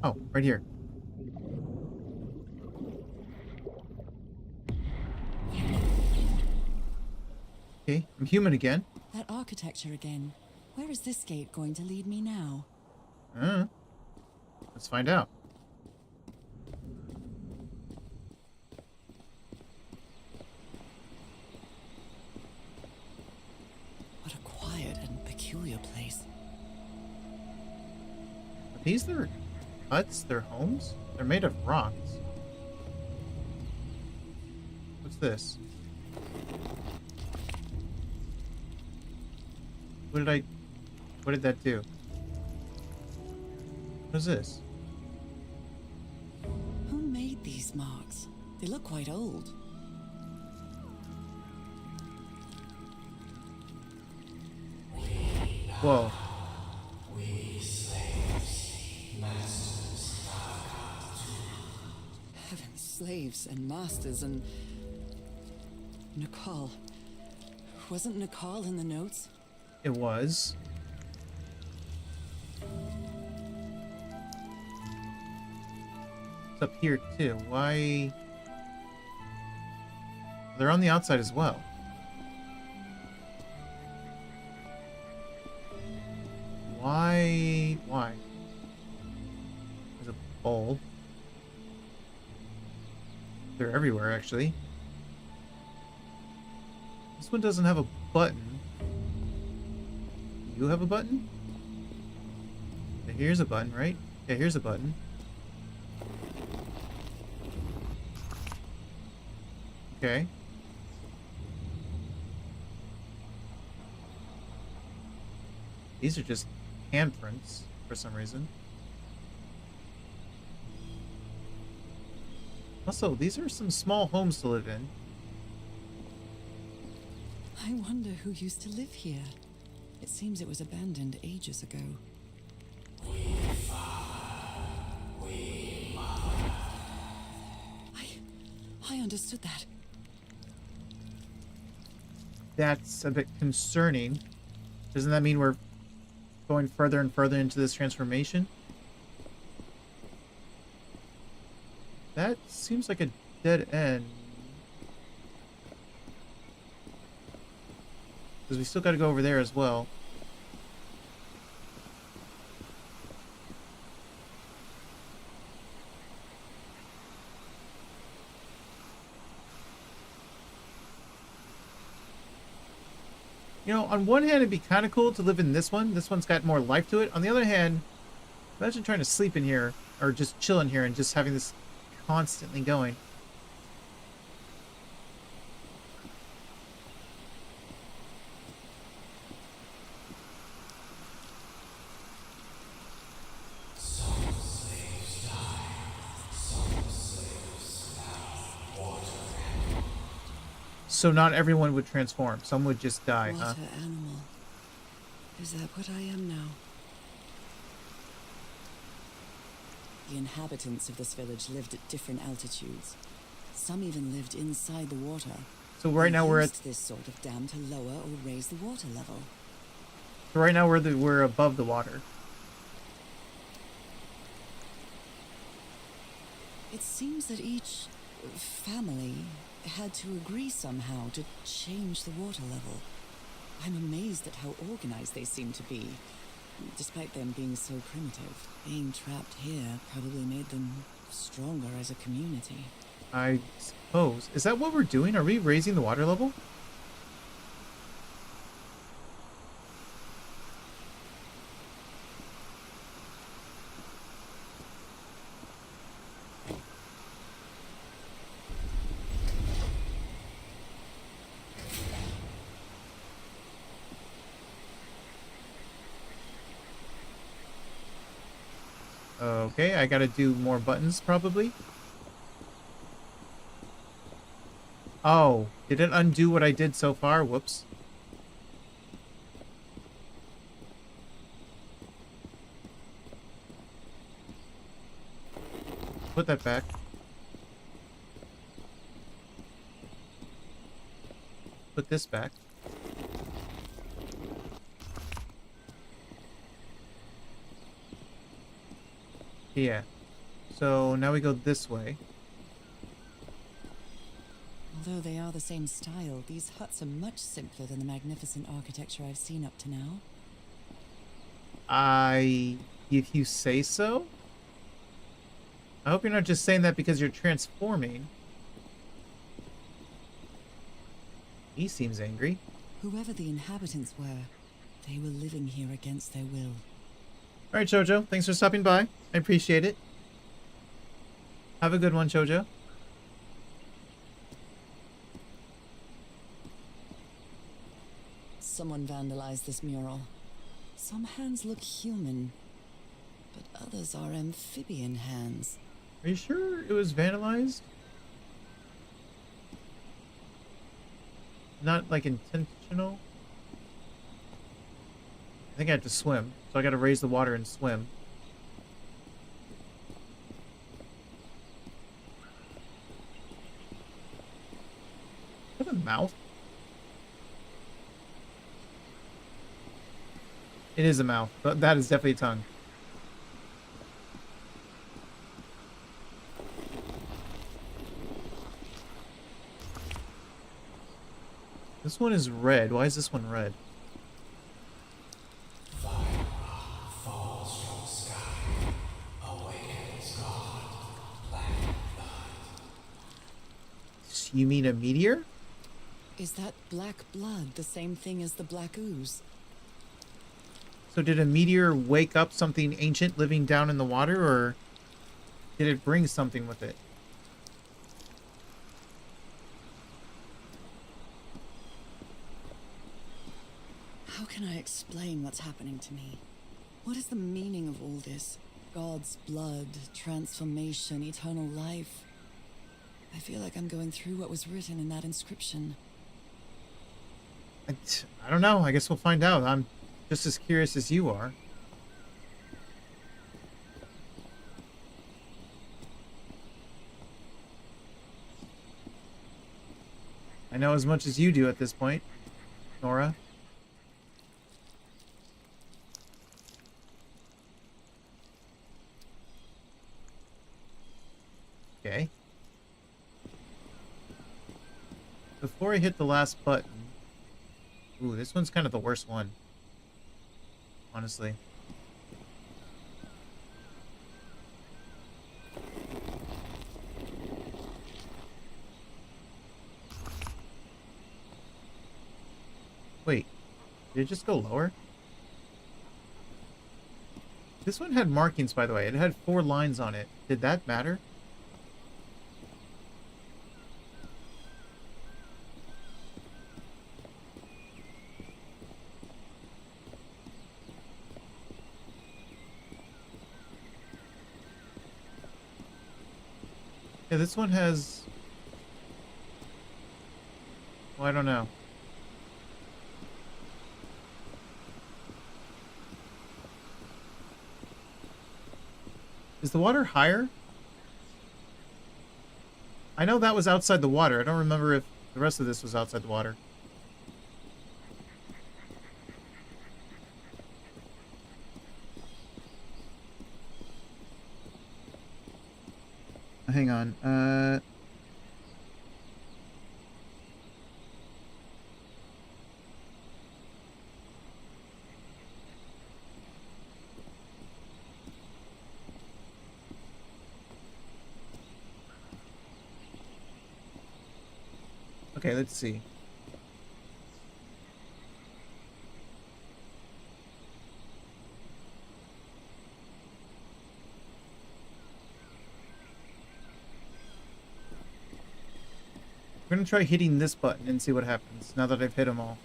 Oh, right here. Okay, I'm human again. That architecture again. Where is this gate going to lead me now? Let's find out. What a quiet and peculiar place. Are these their huts? Their homes? They're made of rocks. What's this? What did that do? What is this? Who made these marks? They look quite old. Whoa. Heavens, slaves and masters and... Nicole. Wasn't Nicole in the notes? It was. It's up here too. Why? They're on the outside as well. Why? Why? There's a bowl. They're everywhere, actually. This one doesn't have a button. You have a button? Here's a button, right? Yeah, here's a button. Okay. These are just handprints for some reason. Also, these are some small homes to live in. I wonder who used to live here. It seems it was abandoned ages ago. I understood that. That's a bit concerning. Doesn't that mean we're going further and further into this transformation? That seems like a dead end. Because we still got to go over there as well. You know, on one hand, it'd be kind of cool to live in this one. This one's got more life to it. On the other hand, imagine trying to sleep in here or just chill in here and just having this constantly going. So not everyone would transform. Some would just die, What huh? animal? Is that what I am now? The inhabitants of this village lived at different altitudes. Some even lived inside the water. So right They now we're at used this sort of dam to lower or raise the water level. we're above the water. It seems that each family had to agree somehow to change the water level. I'm amazed at how organized they seem to be, despite them being so primitive. Being trapped here probably made them stronger as a community. I suppose. Is that what we're doing? Are we raising the water level? Okay, I gotta do more buttons probably. Oh, did it undo what I did so far? Whoops. Put that back. Put this back. Yeah. So now we go this way. Although they are the same style, these huts are much simpler than the magnificent architecture I've seen up to now. If you say so. I hope you're not just saying that because you're transforming. He seems angry. Whoever the inhabitants were, they were living here against their will. All right, Jojo. Thanks for stopping by. I appreciate it. Have a good one, Jojo. Someone vandalized this mural. Some hands look human, but others are amphibian hands. Are you sure it was vandalized? Not like intentional? I think I have to swim, so I gotta raise the water and swim. Is that a mouth? It is a mouth, but that is definitely a tongue. This one is red. Why is this one red? Falls from sky, awakens God, black blood. You mean a meteor? Is that black blood the same thing as the black ooze? So did a meteor wake up something ancient living down in the water, or did it bring something with it? How can I explain what's happening to me? What is the meaning of all this? God's blood, transformation, eternal life. I feel like I'm going through what was written in that inscription. I don't know. I guess we'll find out. I'm just as curious as you are. I know as much as you do at this point, Nora. Okay. Before I hit the last button... Ooh, this one's kind of the worst one. Honestly. Wait. Did it just go lower? This one had markings, by the way. It had 4 lines on it. Did that matter? Yeah, this one has... I don't know. Is the water higher? I know that was outside the water. I don't remember if the rest of this was outside the water. Hang on. Okay, let's see. We're gonna try hitting this button and see what happens now that I've hit them all.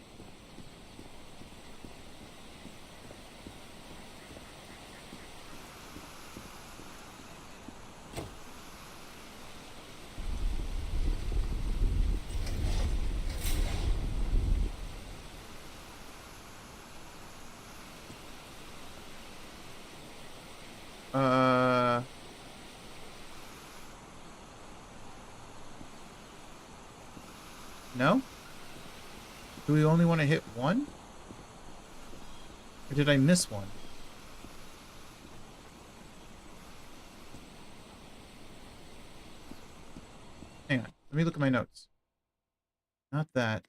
No? Do we only want to hit one? Or did I miss one? Hang on. Let me look at my notes. Not that.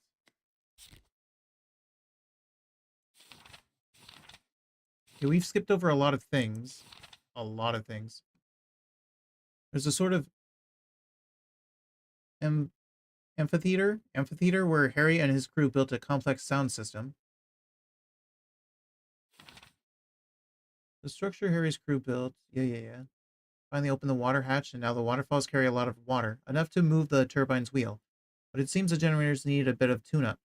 Okay, we've skipped over a lot of things. A lot of things. There's a sort of amphitheater where Harry and his crew built a complex sound system. The structure Harry's crew built, yeah. Finally opened the water hatch, and now the waterfalls carry a lot of water, enough to move the turbine's wheel. But it seems the generators need a bit of tune-up.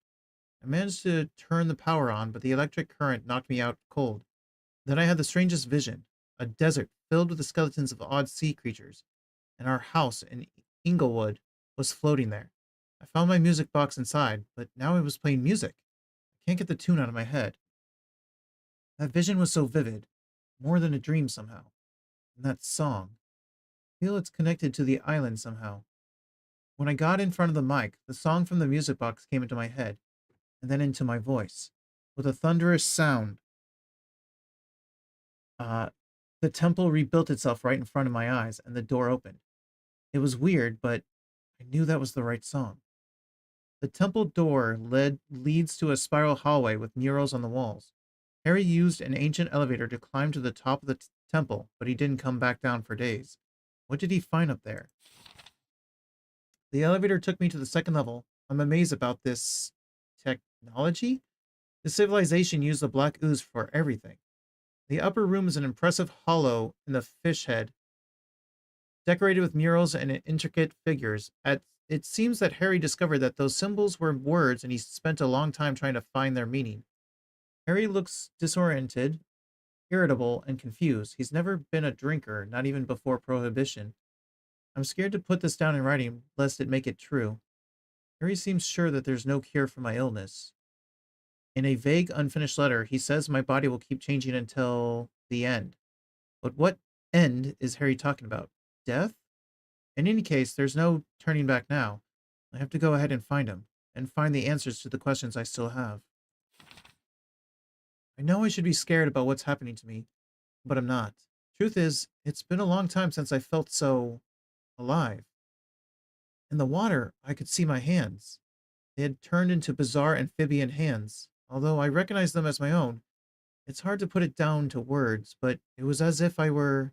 I managed to turn the power on, but the electric current knocked me out cold. Then I had the strangest vision, a desert filled with the skeletons of odd sea creatures, and our house in Inglewood was floating there. I found my music box inside, but now it was playing music. I can't get the tune out of my head. That vision was so vivid, more than a dream somehow. And that song, I feel it's connected to the island somehow. When I got in front of the mic, the song from the music box came into my head, and then into my voice, with a thunderous sound. The temple rebuilt itself right in front of my eyes, and the door opened. It was weird, but I knew that was the right song. The temple door leads to a spiral hallway with murals on the walls. Harry used an ancient elevator to climb to the top of the temple, but he didn't come back down for days. What did he find up there? The elevator took me to the second level. I'm amazed about this technology. The civilization used the black ooze for everything. The upper room is an impressive hollow in the fish head, decorated with murals and intricate figures. It seems that Harry discovered that those symbols were words, and he spent a long time trying to find their meaning. Harry looks disoriented, irritable, and confused. He's never been a drinker, not even before Prohibition. I'm scared to put this down in writing, lest it make it true. Harry seems sure that there's no cure for my illness. In a vague, unfinished letter, he says my body will keep changing until the end. But what end is Harry talking about? Death? In any case, there's no turning back now. I have to go ahead and find him, and find the answers to the questions I still have. I know I should be scared about what's happening to me, but I'm not. Truth is, it's been a long time since I felt so alive. In the water, I could see my hands. They had turned into bizarre amphibian hands. Although I recognized them as my own, it's hard to put it down to words, but it was as if I were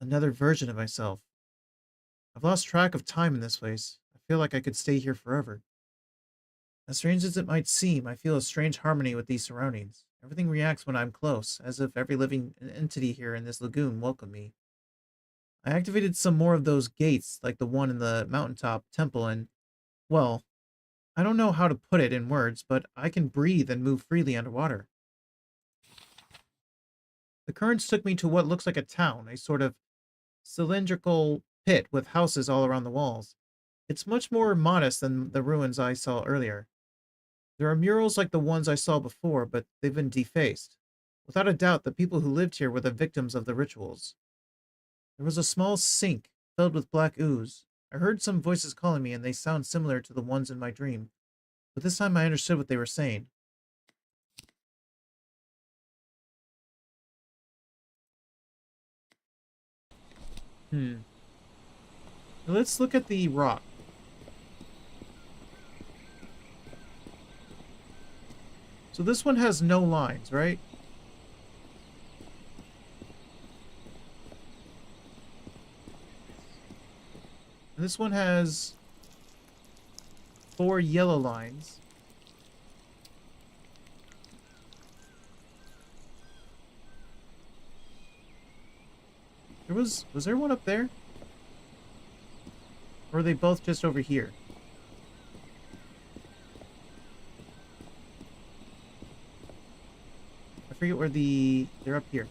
another version of myself. I've lost track of time in this place. I feel like I could stay here forever. As strange as it might seem, I feel a strange harmony with these surroundings. Everything reacts when I'm close, as if every living entity here in this lagoon welcomed me. I activated some more of those gates, like the one in the mountaintop temple, and, well, I don't know how to put it in words, but I can breathe and move freely underwater. The currents took me to what looks like a town, a sort of cylindrical pit with houses all around the walls. It's much more modest than the ruins I saw earlier. There are murals like the ones I saw before, but they've been defaced. Without a doubt, the people who lived here were the victims of the rituals. There was a small sink filled with black ooze. I heard some voices calling me, and they sound similar to the ones in my dream. But this time I understood what they were saying. Now let's look at the rock. So this one has no lines, right? And this one has 4 yellow lines. Was there one up there? Or are they both just over here? I forget where they're up here.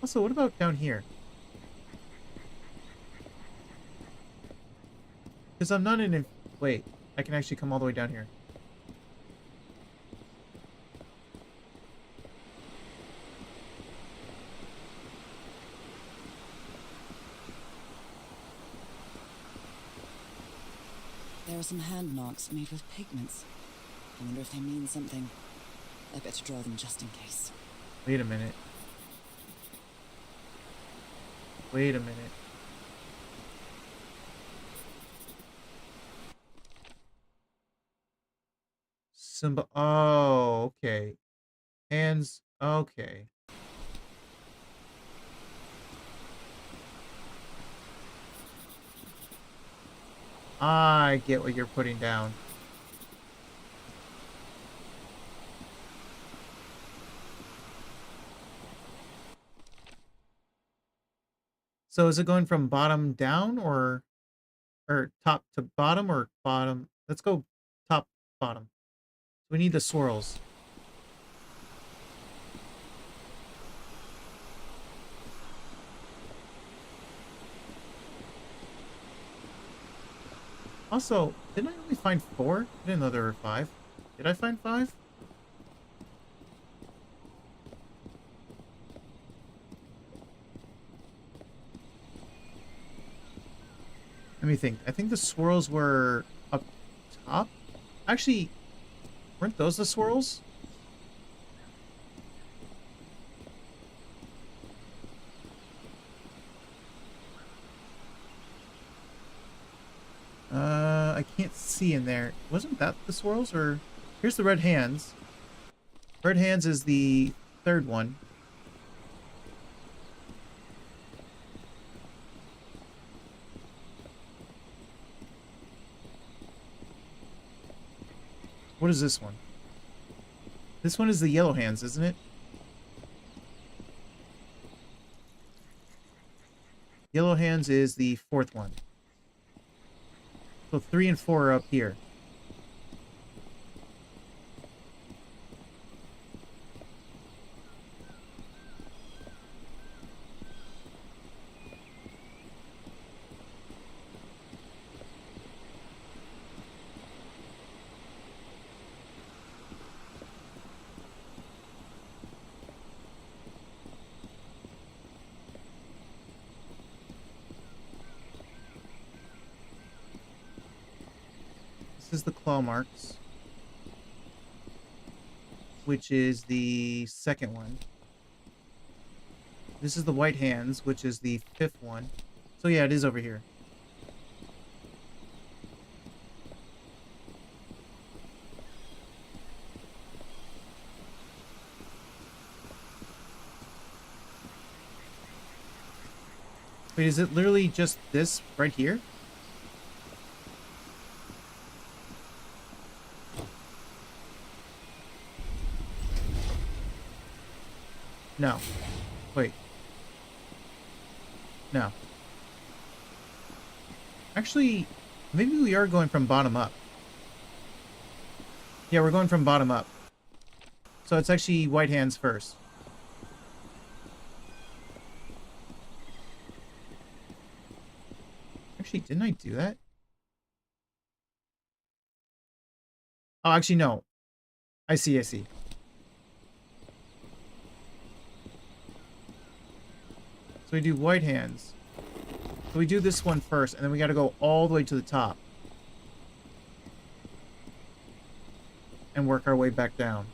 Also, what about down here? Because I'm not in a... Wait, I can actually come all the way down here. There are some hand marks made with pigments. I wonder if they mean something. I better draw them just in case. Wait a minute. Wait a minute. Symbol. Oh, okay. Hands. Okay. I get what you're putting down. So is it going from bottom down or top to bottom or bottom? Let's go top, bottom. We need the swirls. Also, didn't I only find 4? I didn't know there were 5. Did I find 5? Let me think. I think the swirls were up top. Actually, weren't those the swirls? I can't see in there. Wasn't that the swirls? Or here's the red hands. Red hands is the 3rd one. What is this one? This one is the yellow hands, isn't it? Yellow hands is the 4th one. So 3 and 4 are up here. This is the claw marks, which is the 2nd one. This is the white hands, which is the 5th one. So yeah, it is over here. Wait, is it literally just this right here? No. Wait. No. Actually, maybe we are going from bottom up. Yeah, we're going from bottom up. So it's actually white hands first. Actually, didn't I do that? Oh, actually, no. I see, I see. So we do white hands. So we do this one first, and then we got to go all the way to the top. And work our way back down.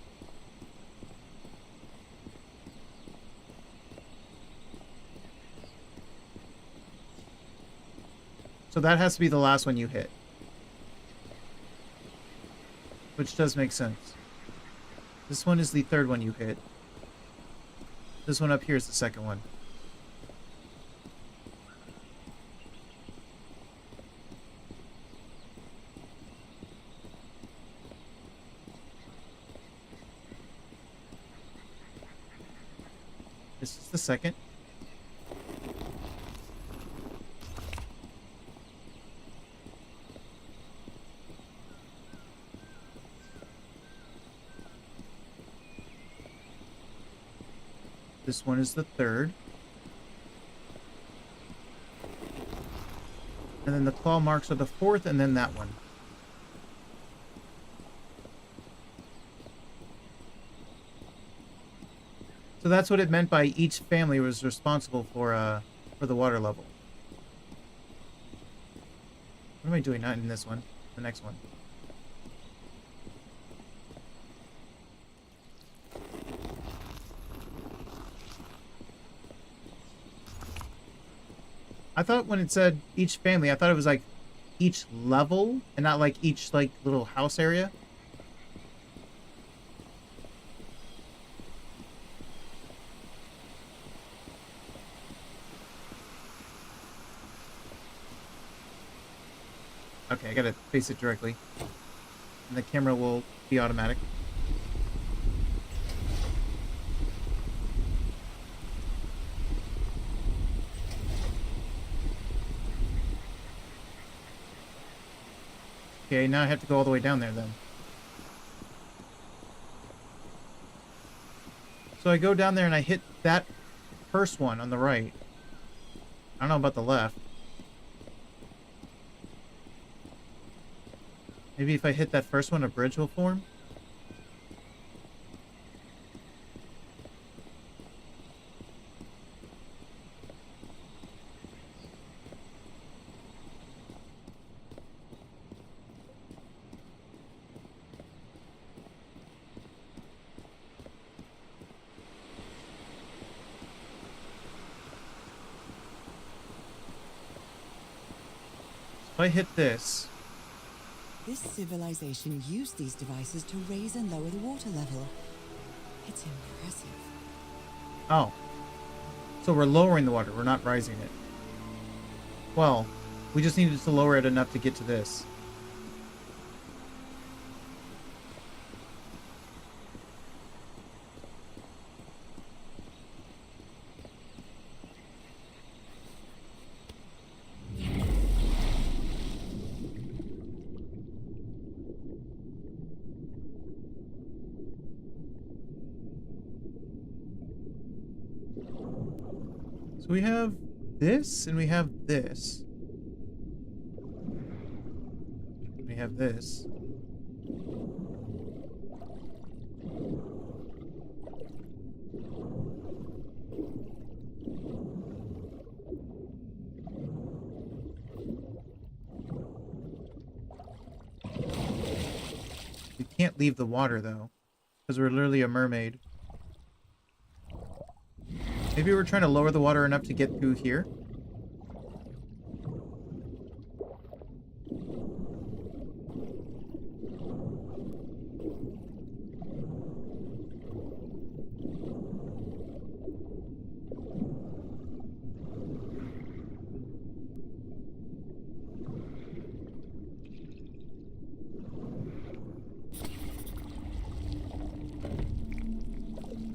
So that has to be the last one you hit. Which does make sense. This one is the third one you hit. This one up here is the second one. This is the second. This one is the third. And then the claw marks are the fourth, and then that one. So that's what it meant by each family was responsible for the water level. What am I doing? Not in this one. The next one. I thought when it said each family, I thought it was like each level and not like each like little house area. Okay, I gotta face it directly. And the camera will be automatic. Okay, now I have to go all the way down there then. So I go down there and I hit that first one on the right. I don't know about the left. Maybe if I hit that first one, a bridge will form? If I hit this... This civilization used these devices to raise and lower the water level. It's impressive. Oh. So we're lowering the water, we're not rising it. Well, we just needed to lower it enough to get to this. So we have this, and we have this. We have this. We can't leave the water, though, because we're literally a mermaid. Maybe we're trying to lower the water enough to get through here.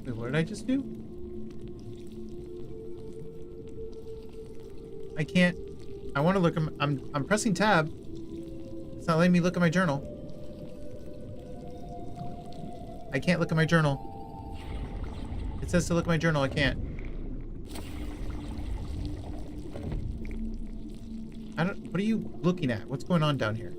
Wait, what did I just do? I can't. I want to look. I'm pressing tab. It's not letting me look at my journal. I can't look at my journal. It says to look at my journal. I can't. I don't. What are you looking at? What's going on down here?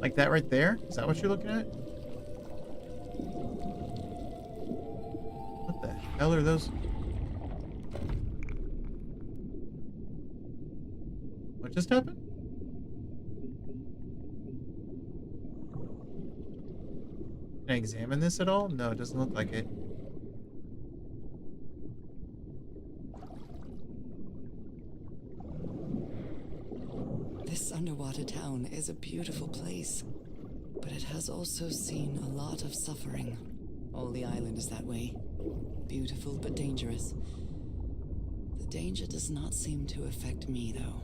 Like that right there? Is that what you're looking at? What the hell are those? What just happened? Can I examine this at all? No, it doesn't look like it. This underwater town is a beautiful place, but it has also seen a lot of suffering. All the island is that way. Beautiful but dangerous. The danger does not seem to affect me, though.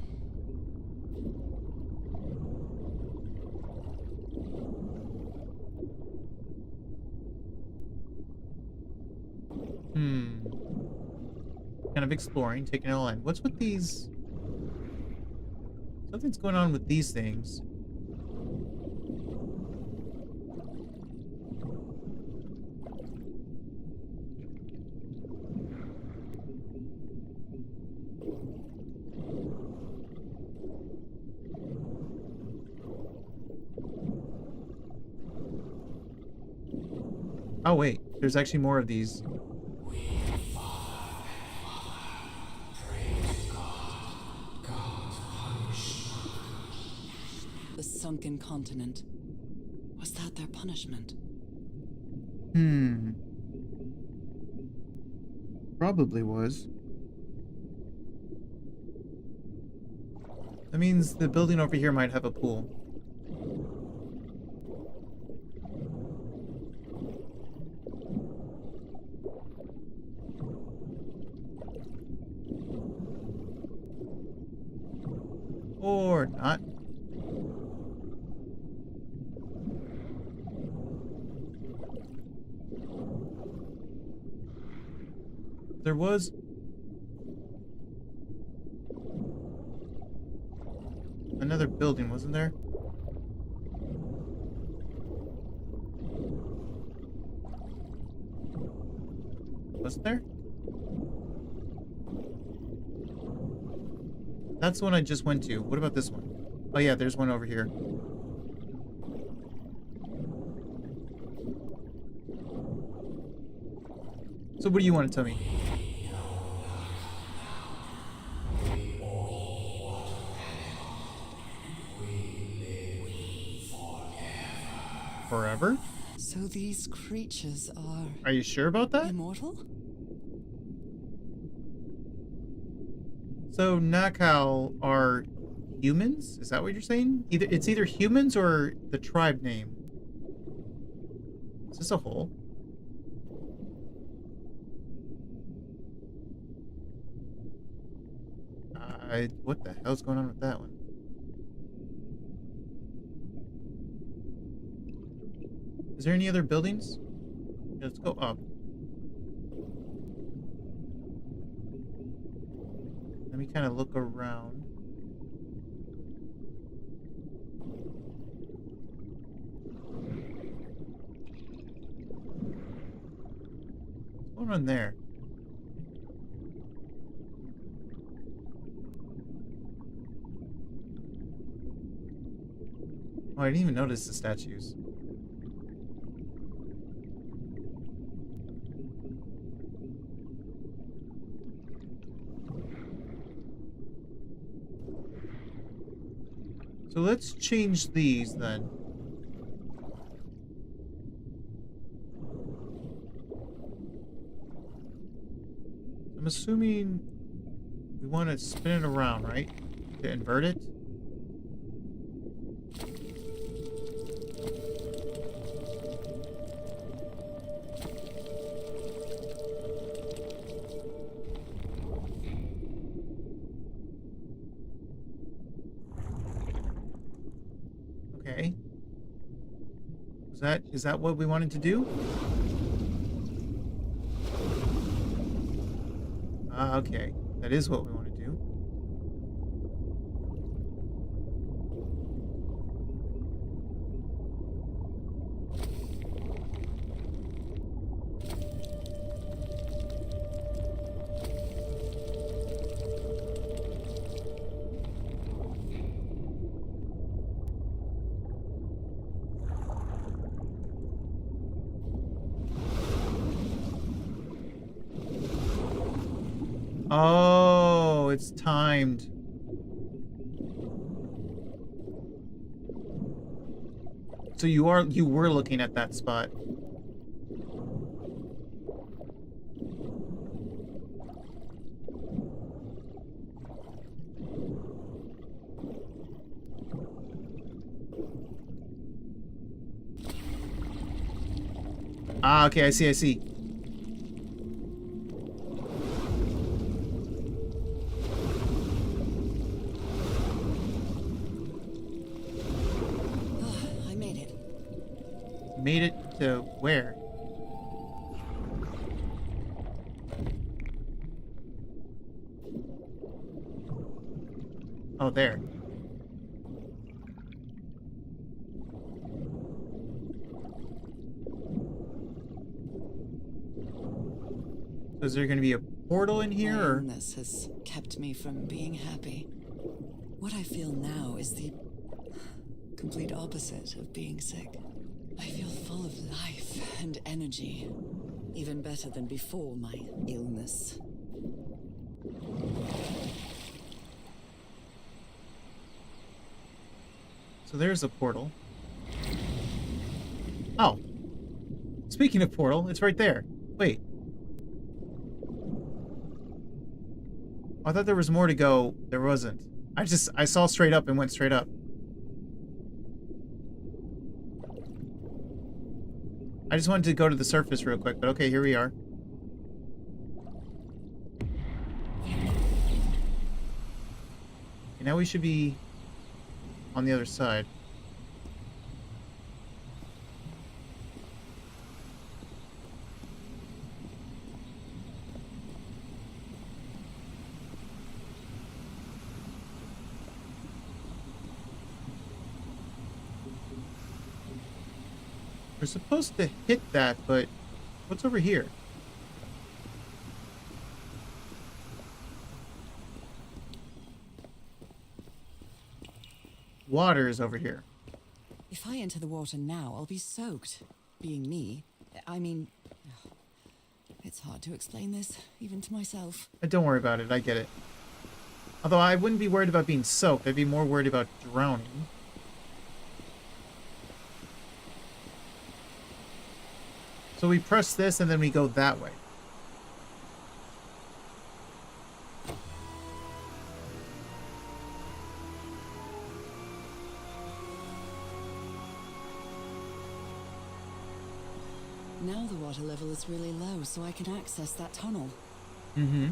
Kind of exploring, taking it all in. What's with these? Something's going on with these things. Oh wait, there's actually more of these. The sunken continent. Was that their punishment? Probably was. That means the building over here might have a pool. Or not. There was another building, wasn't there? Wasn't there? That's the one I just went to. What about this one? Oh yeah, there's one over here. So what do you want to tell me? Forever? So these creatures Are you sure about that? immortal? So Nakal are humans? Is that what you're saying? It's either humans or the tribe name. Is this a hole? What the hell's going on with that one? Is there any other buildings? Yeah, let's go up. Let me kind of look around. What's going on there? Oh, I didn't even notice the statues. So let's change these then. I'm assuming we want to spin it around, right? To invert it. Okay. Is that what we wanted to do? Okay. That is what we want to do. Oh, it's timed. So you were looking at that spot. Ah, okay, I see. Oh, I made it. Made it to where? Oh, there. Is there going to be a portal in here, My or? illness has kept me from being happy. What I feel now is the complete opposite of being sick. I feel full of life and energy, even better than before my illness. So there's a portal. Oh. Speaking of portal, it's right there. Wait. I thought there was more to go. There wasn't. I saw straight up and went straight up. I just wanted to go to the surface real quick, but okay, here we are. Okay, now we should be on the other side. We're supposed to hit that, but what's over here? Water is over here. If I enter the water now, I'll be soaked. Being me, I mean... It's hard to explain this, even to myself. Don't worry about it, I get it. Although I wouldn't be worried about being soaked, I'd be more worried about drowning. So we press this and then we go that way. Now the water level is really low, so I can access that tunnel. Mm-hmm.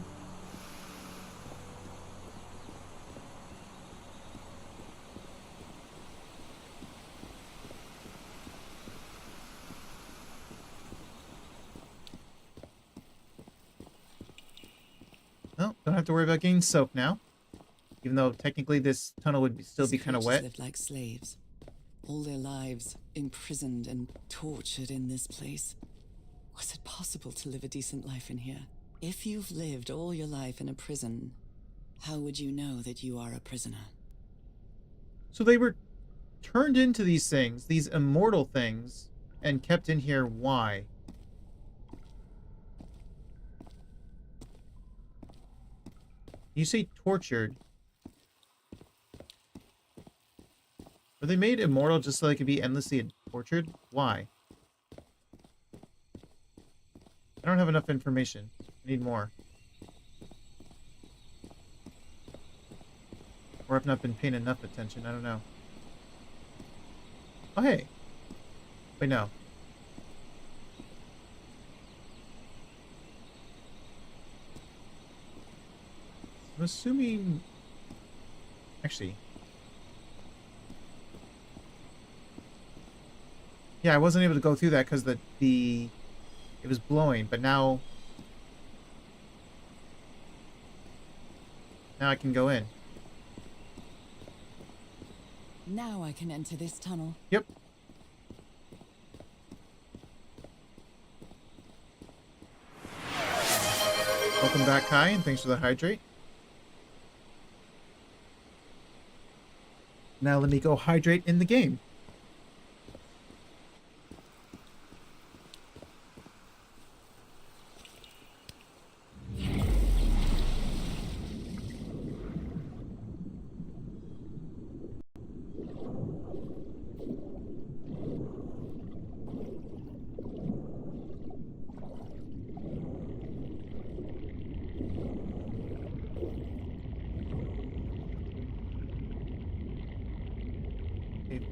Well, don't have to worry about getting soaked now. Even though technically this tunnel would still be These kind of creatures wet. lived like slaves, all their lives imprisoned and tortured in this place. Was it possible to live a decent life in here? If you've lived all your life in a prison, how would you know that you are a prisoner? So they were turned into these things, these immortal things, and kept in here. Why? You say tortured. Were they made immortal just so they could be endlessly tortured? Why? I don't have enough information. I need more. Or I've not been paying enough attention. I don't know. Oh, hey. Wait, no. I'm assuming... Actually... Yeah, I wasn't able to go through that because it was blowing, but now I can go in. Now I can enter this tunnel. Yep. Welcome back, Kai, and thanks for the hydrate. Now let me go hydrate in the game.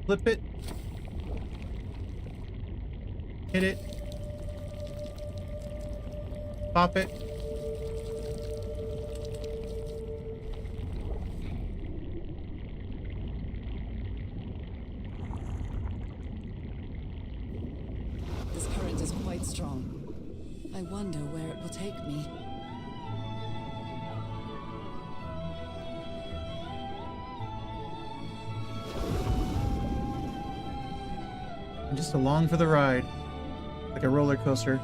Flip it. Hit it. Pop it. This current is quite strong. I wonder where it will take me. I'm just along for the ride. Like a roller coaster.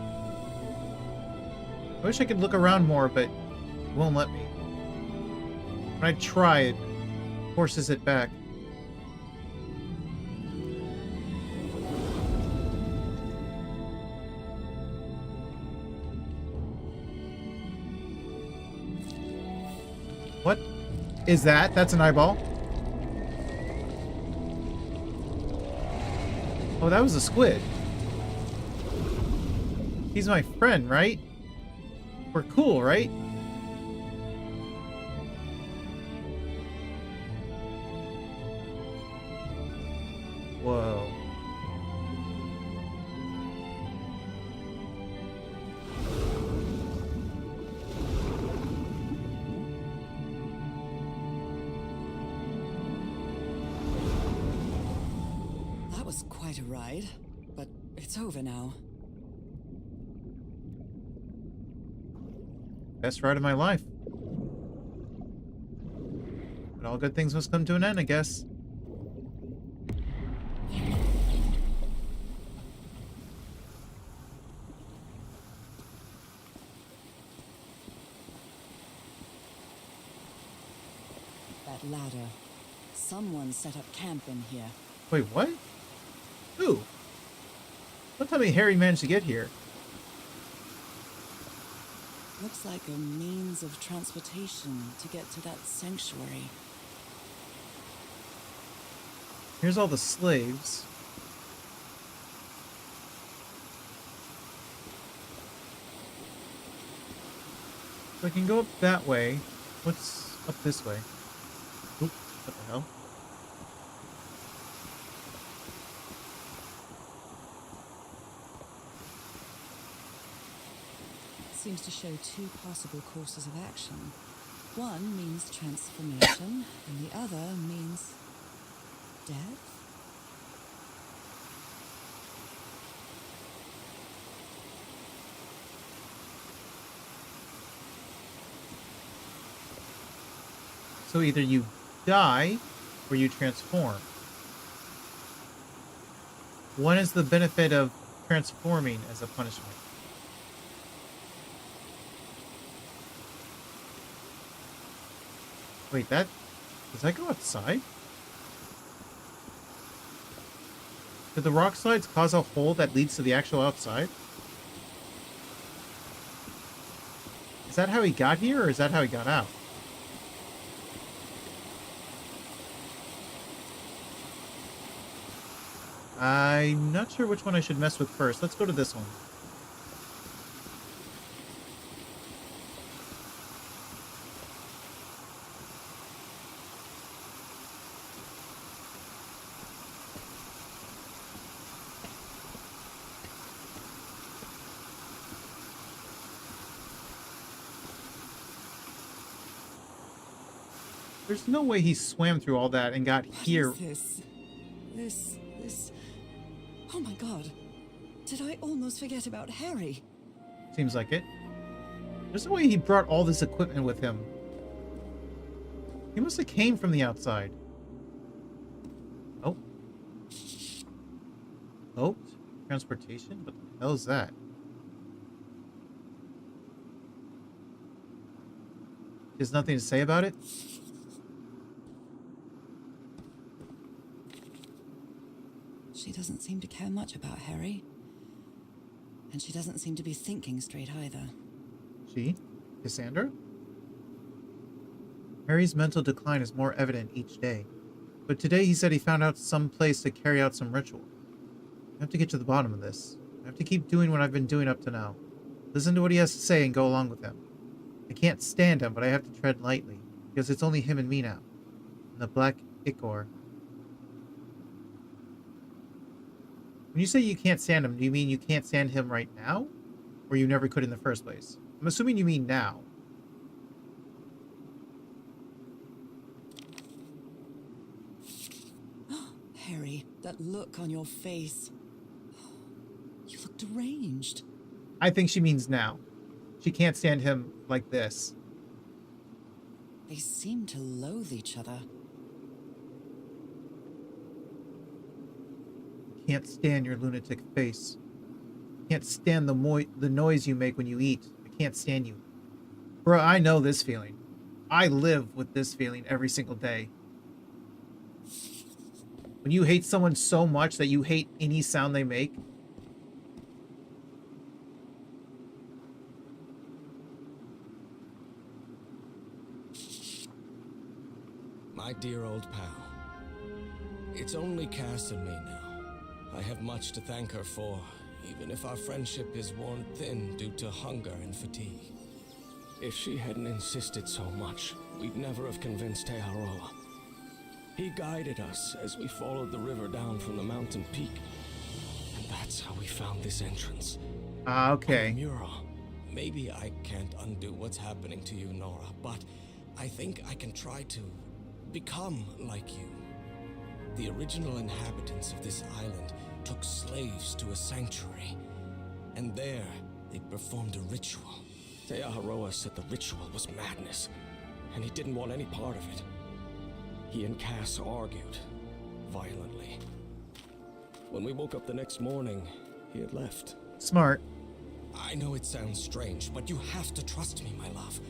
I wish I could look around more, but it won't let me. When I try, it forces it back. What is that? That's an eyeball. Oh, that was a squid. He's my friend, right? We're cool, right? Whoa. That was quite a ride, but it's over now. Best ride of my life. But all good things must come to an end, I guess. That ladder. Someone set up camp in here. Wait, what? Who? Don't tell me Harry managed to get here. Looks like a means of transportation to get to that sanctuary. Here's all the slaves. So I can go up that way. What's up this way? Oop, what the hell? Seems to show two possible courses of action. One means transformation, and the other means death? So either you die or you transform. What is the benefit of transforming as a punishment? Wait, does that go outside? Did the rock slides cause a hole that leads to the actual outside? Is that how he got here, or is that how he got out? I'm not sure which one I should mess with first. Let's go to this one. There's no way he swam through all that and got here. What is this? This... Oh my god. Did I almost forget about Harry? Seems like it. There's no way he brought all this equipment with him. He must have came from the outside. Oh. Oh. Transportation? What the hell is that? There's nothing to say about it? She doesn't seem to care much about Harry. And she doesn't seem to be thinking straight either. She? Cassandra? Harry's mental decline is more evident each day. But today he said he found out some place to carry out some ritual. I have to get to the bottom of this. I have to keep doing what I've been doing up to now. Listen to what he has to say and go along with him. I can't stand him, but I have to tread lightly, because it's only him and me now. And the black ichor. When you say you can't stand him, do you mean you can't stand him right now? Or you never could in the first place? I'm assuming you mean now. Harry, that look on your face. You look deranged. I think she means now. She can't stand him like this. They seem to loathe each other. Can't stand your lunatic face. Can't stand the noise you make when you eat. I can't stand you. Bro, I know this feeling. I live with this feeling every single day. When you hate someone so much that you hate any sound they make. My dear old pal. It's only Cass and me now. I have much to thank her for, even if our friendship is worn thin due to hunger and fatigue. If she hadn't insisted so much, we'd never have convinced Teharoa. He guided us as we followed the river down from the mountain peak. And that's how we found this entrance. Okay. On the mural. Maybe I can't undo what's happening to you, Nora, but I think I can try to become like you. The original inhabitants of this island took slaves to a sanctuary, and there they performed a ritual. Teaharoa said the ritual was madness, and he didn't want any part of it. He and Cass argued, violently. When we woke up the next morning, he had left. Smart. I know it sounds strange, but you have to trust me, my love.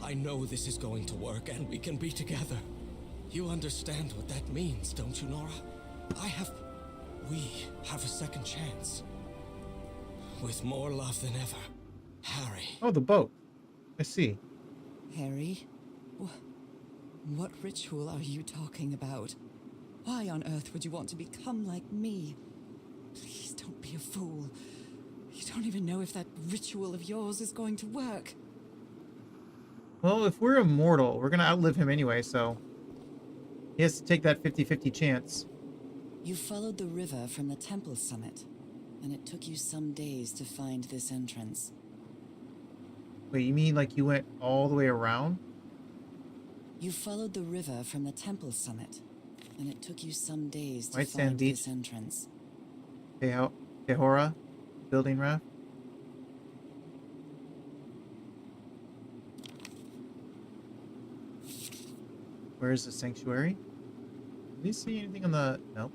I know this is going to work, and we can be together. You understand what that means, don't you, Nora? We have a second chance. With more love than ever, Harry. Oh, the boat. I see. Harry? What ritual are you talking about? Why on earth would you want to become like me? Please don't be a fool. You don't even know if that ritual of yours is going to work. Well, if we're immortal, we're going to outlive him anyway, so he has to take that 50-50 chance. You followed the river from the temple summit, and it took you some days to find this entrance. Wait, you mean like you went all the way around? You followed the river from the temple summit, and it took you some days to White Sand find Beach. this entrance. Tehora? Building raft? Where is the sanctuary? Did you see anything on the... Nope.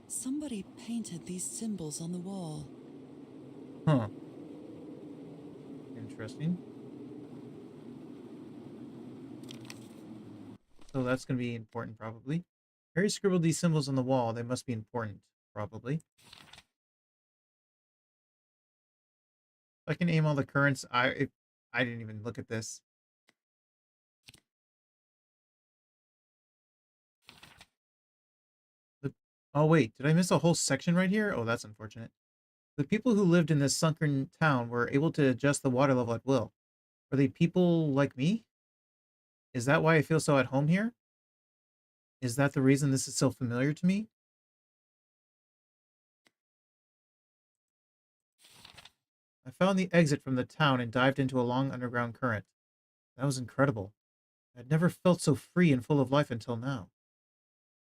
Somebody painted these symbols on the wall. Huh. Interesting. So that's going to be important, probably. Harry scribbled these symbols on the wall. They must be important, probably. I can aim all the currents. I didn't even look at this. Oh, wait. Did I miss a whole section right here? Oh, that's unfortunate. The people who lived in this sunken town were able to adjust the water level at will. Are they people like me? Is that why I feel so at home here? Is that the reason this is so familiar to me? I found the exit from the town and dived into a long underground current. That was incredible. I'd never felt so free and full of life until now.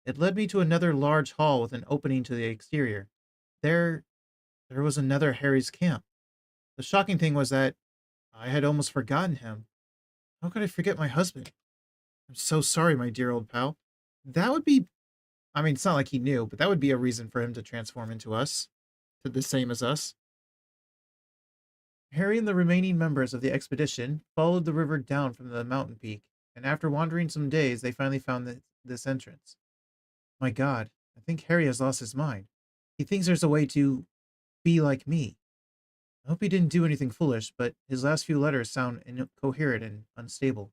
It led me to another large hall with an opening to the exterior. There was another Harry's camp. The shocking thing was that I had almost forgotten him. How could I forget my husband? I'm so sorry, my dear old pal. That would be... I mean, it's not like he knew, but that would be a reason for him to transform into us. To the same as us. Harry and the remaining members of the expedition followed the river down from the mountain peak, and after wandering some days, they finally found this entrance. My God, I think Harry has lost his mind. He thinks there's a way to be like me. I hope he didn't do anything foolish, but his last few letters sound incoherent and unstable.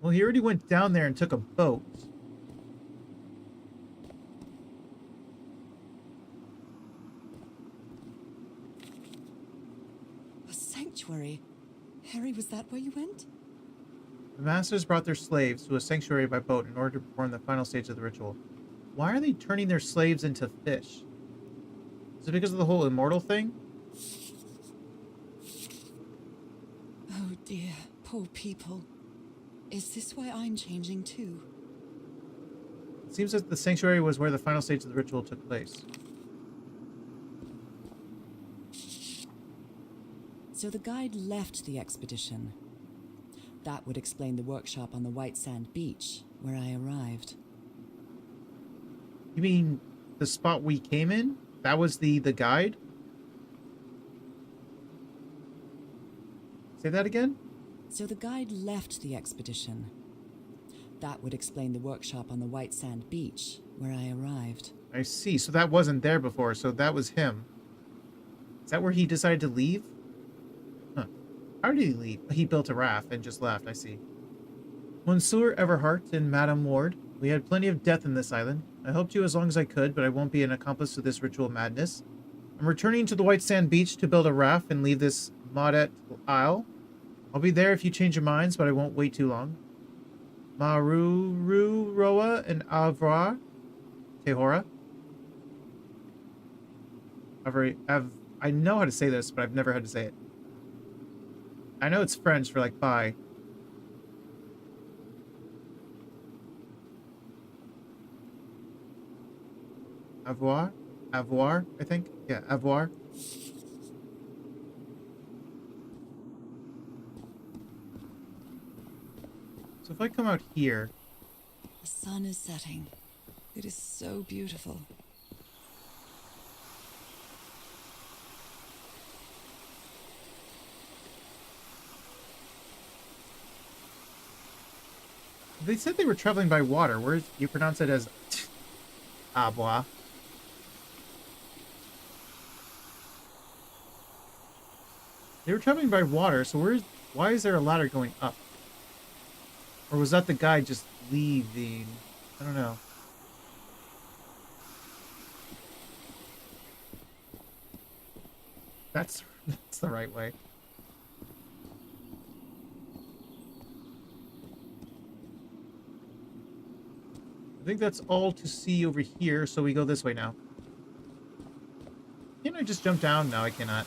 Well, he already went down there and took a boat. A sanctuary? Harry, was that where you went? The masters brought their slaves to a sanctuary by boat in order to perform the final stage of the ritual. Why are they turning their slaves into fish? Is it because of the whole immortal thing? Oh dear, poor people. Is this why I'm changing too? It seems that the sanctuary was where the final stage of the ritual took place. So the guide left the expedition. That would explain the workshop on the white sand beach, where I arrived. You mean the spot we came in? That was the guide? Say that again? So the guide left the expedition. That would explain the workshop on the white sand beach, where I arrived. I see. So that wasn't there before, so that was him. Is that where he decided to leave? Huh. How did he leave? He built a raft and just left, I see. Monsieur Everhart and Madame Ward, we had plenty of death in this island. I helped you as long as I could, but I won't be an accomplice to this ritual madness. I'm returning to the white sand beach to build a raft and leave this Maudet Isle. I'll be there if you change your minds, but I won't wait too long. Maruru Roa and Avra Tehora. I know how to say this, but I've never had to say it. I know it's French for like bye. Avoir? Avoir, I think? Yeah, avoir. So if I come out here... The sun is setting. It is so beautiful. They said they were traveling by water. Where you pronounce it as avoir? They were traveling by water, so why is there a ladder going up? Or was that the guy just leaving? I don't know. That's the right way. I think that's all to see over here, so we go this way now. Can't I just jump down? No, I cannot.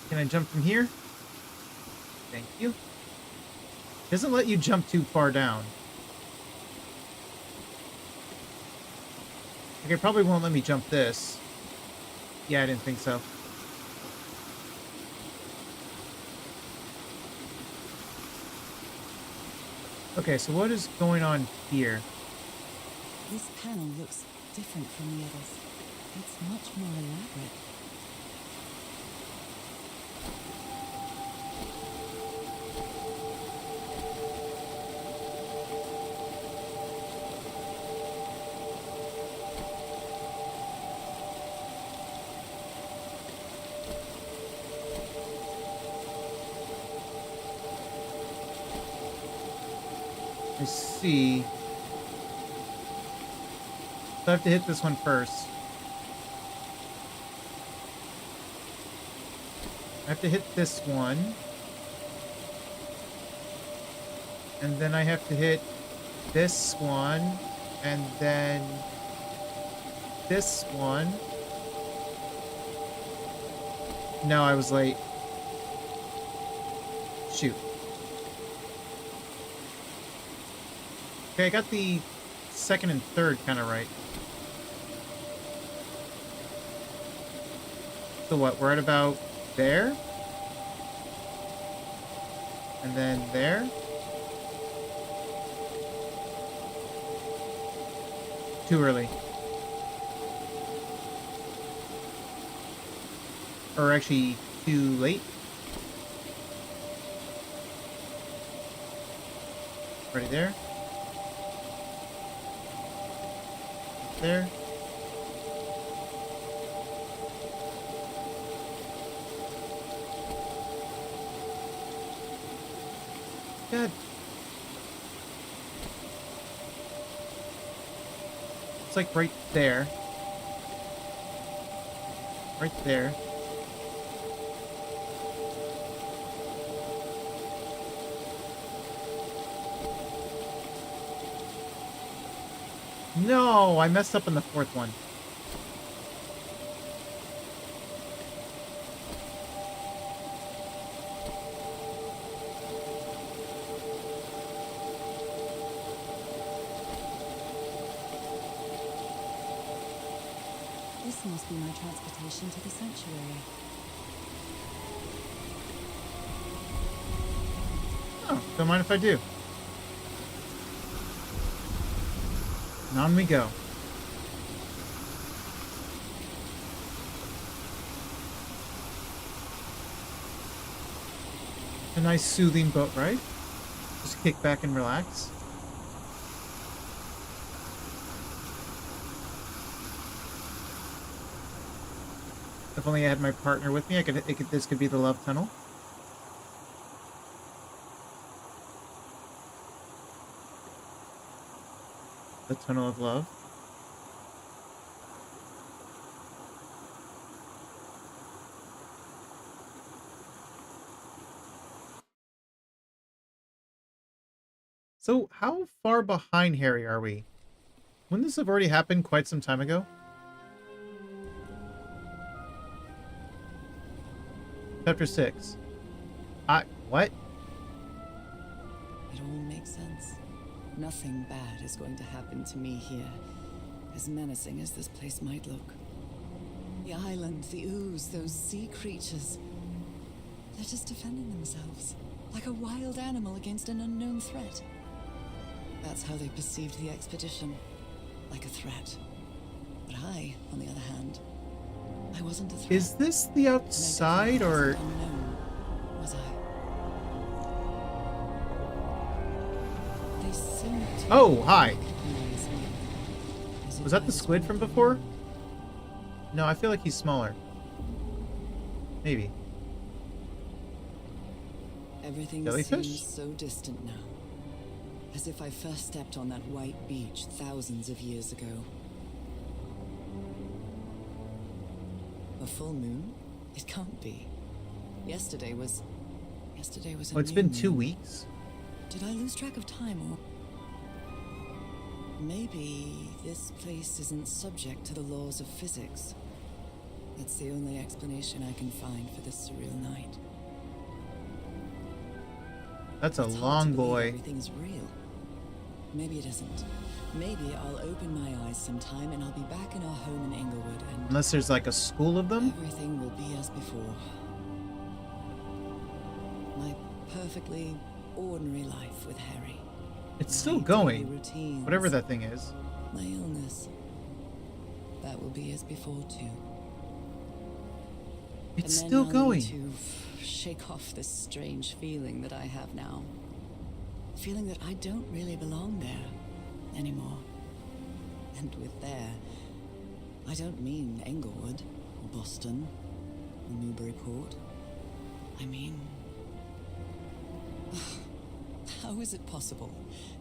Can I jump from here? Thank you. Doesn't let you jump too far down. Okay, probably won't let me jump this. Yeah, I didn't think so. Okay, so what is going on here? This panel looks different from the others. It's much more elaborate. I see. So I have to hit this one first. I have to hit this one. And then I have to hit this one. And then this one. No, I was late. Shoot. Okay, I got the second and third kind of right. So what, we're at about there? And then there? Too early. Or actually, too late. Already there. There. God. It's like right there. Right there. No, I messed up on the fourth one. This must be my transportation to the sanctuary. Oh, don't mind if I do. And on we go. A nice soothing boat ride. Just kick back and relax. If only I had my partner with me, this could be the love tunnel. The tunnel of love. So, how far behind Harry are we? Wouldn't this have already happened quite some time ago? Chapter 6. What? It all makes sense. Nothing bad is going to happen to me here, as menacing as this place might look. The island, the ooze, those sea creatures. They're just defending themselves, like a wild animal against an unknown threat. That's how they perceived the expedition, like a threat. But I, on the other hand, I wasn't a threat. Is this the outside or... Unknown, was I? They seemed to Oh, hi. recognize me, as if Was that I the squid one from of them. before? No, I feel like he's smaller. Maybe. Everything Jellyfish? seems so distant now. As if I first stepped on that white beach thousands of years ago. A full moon? It can't be. Yesterday was a Oh, it's new been 2 moon. weeks. Did I lose track of time, or maybe this place isn't subject to the laws of physics? That's the only explanation I can find for this surreal night. That's a It's hard to long believe boy. Everything's real. Maybe it isn't. Maybe I'll open my eyes sometime and I'll be back in our home in Inglewood and Unless there's like a school of them. everything will be as before. My perfectly ordinary life with Harry. It's still My going. daily routines, Whatever that thing is. my illness. That will be as before too. It's And then still I'll going. need to shake off this strange feeling that I have now. Feeling that I don't really belong there anymore. And with there, I don't mean Englewood or Boston or Newburyport. I mean, how is it possible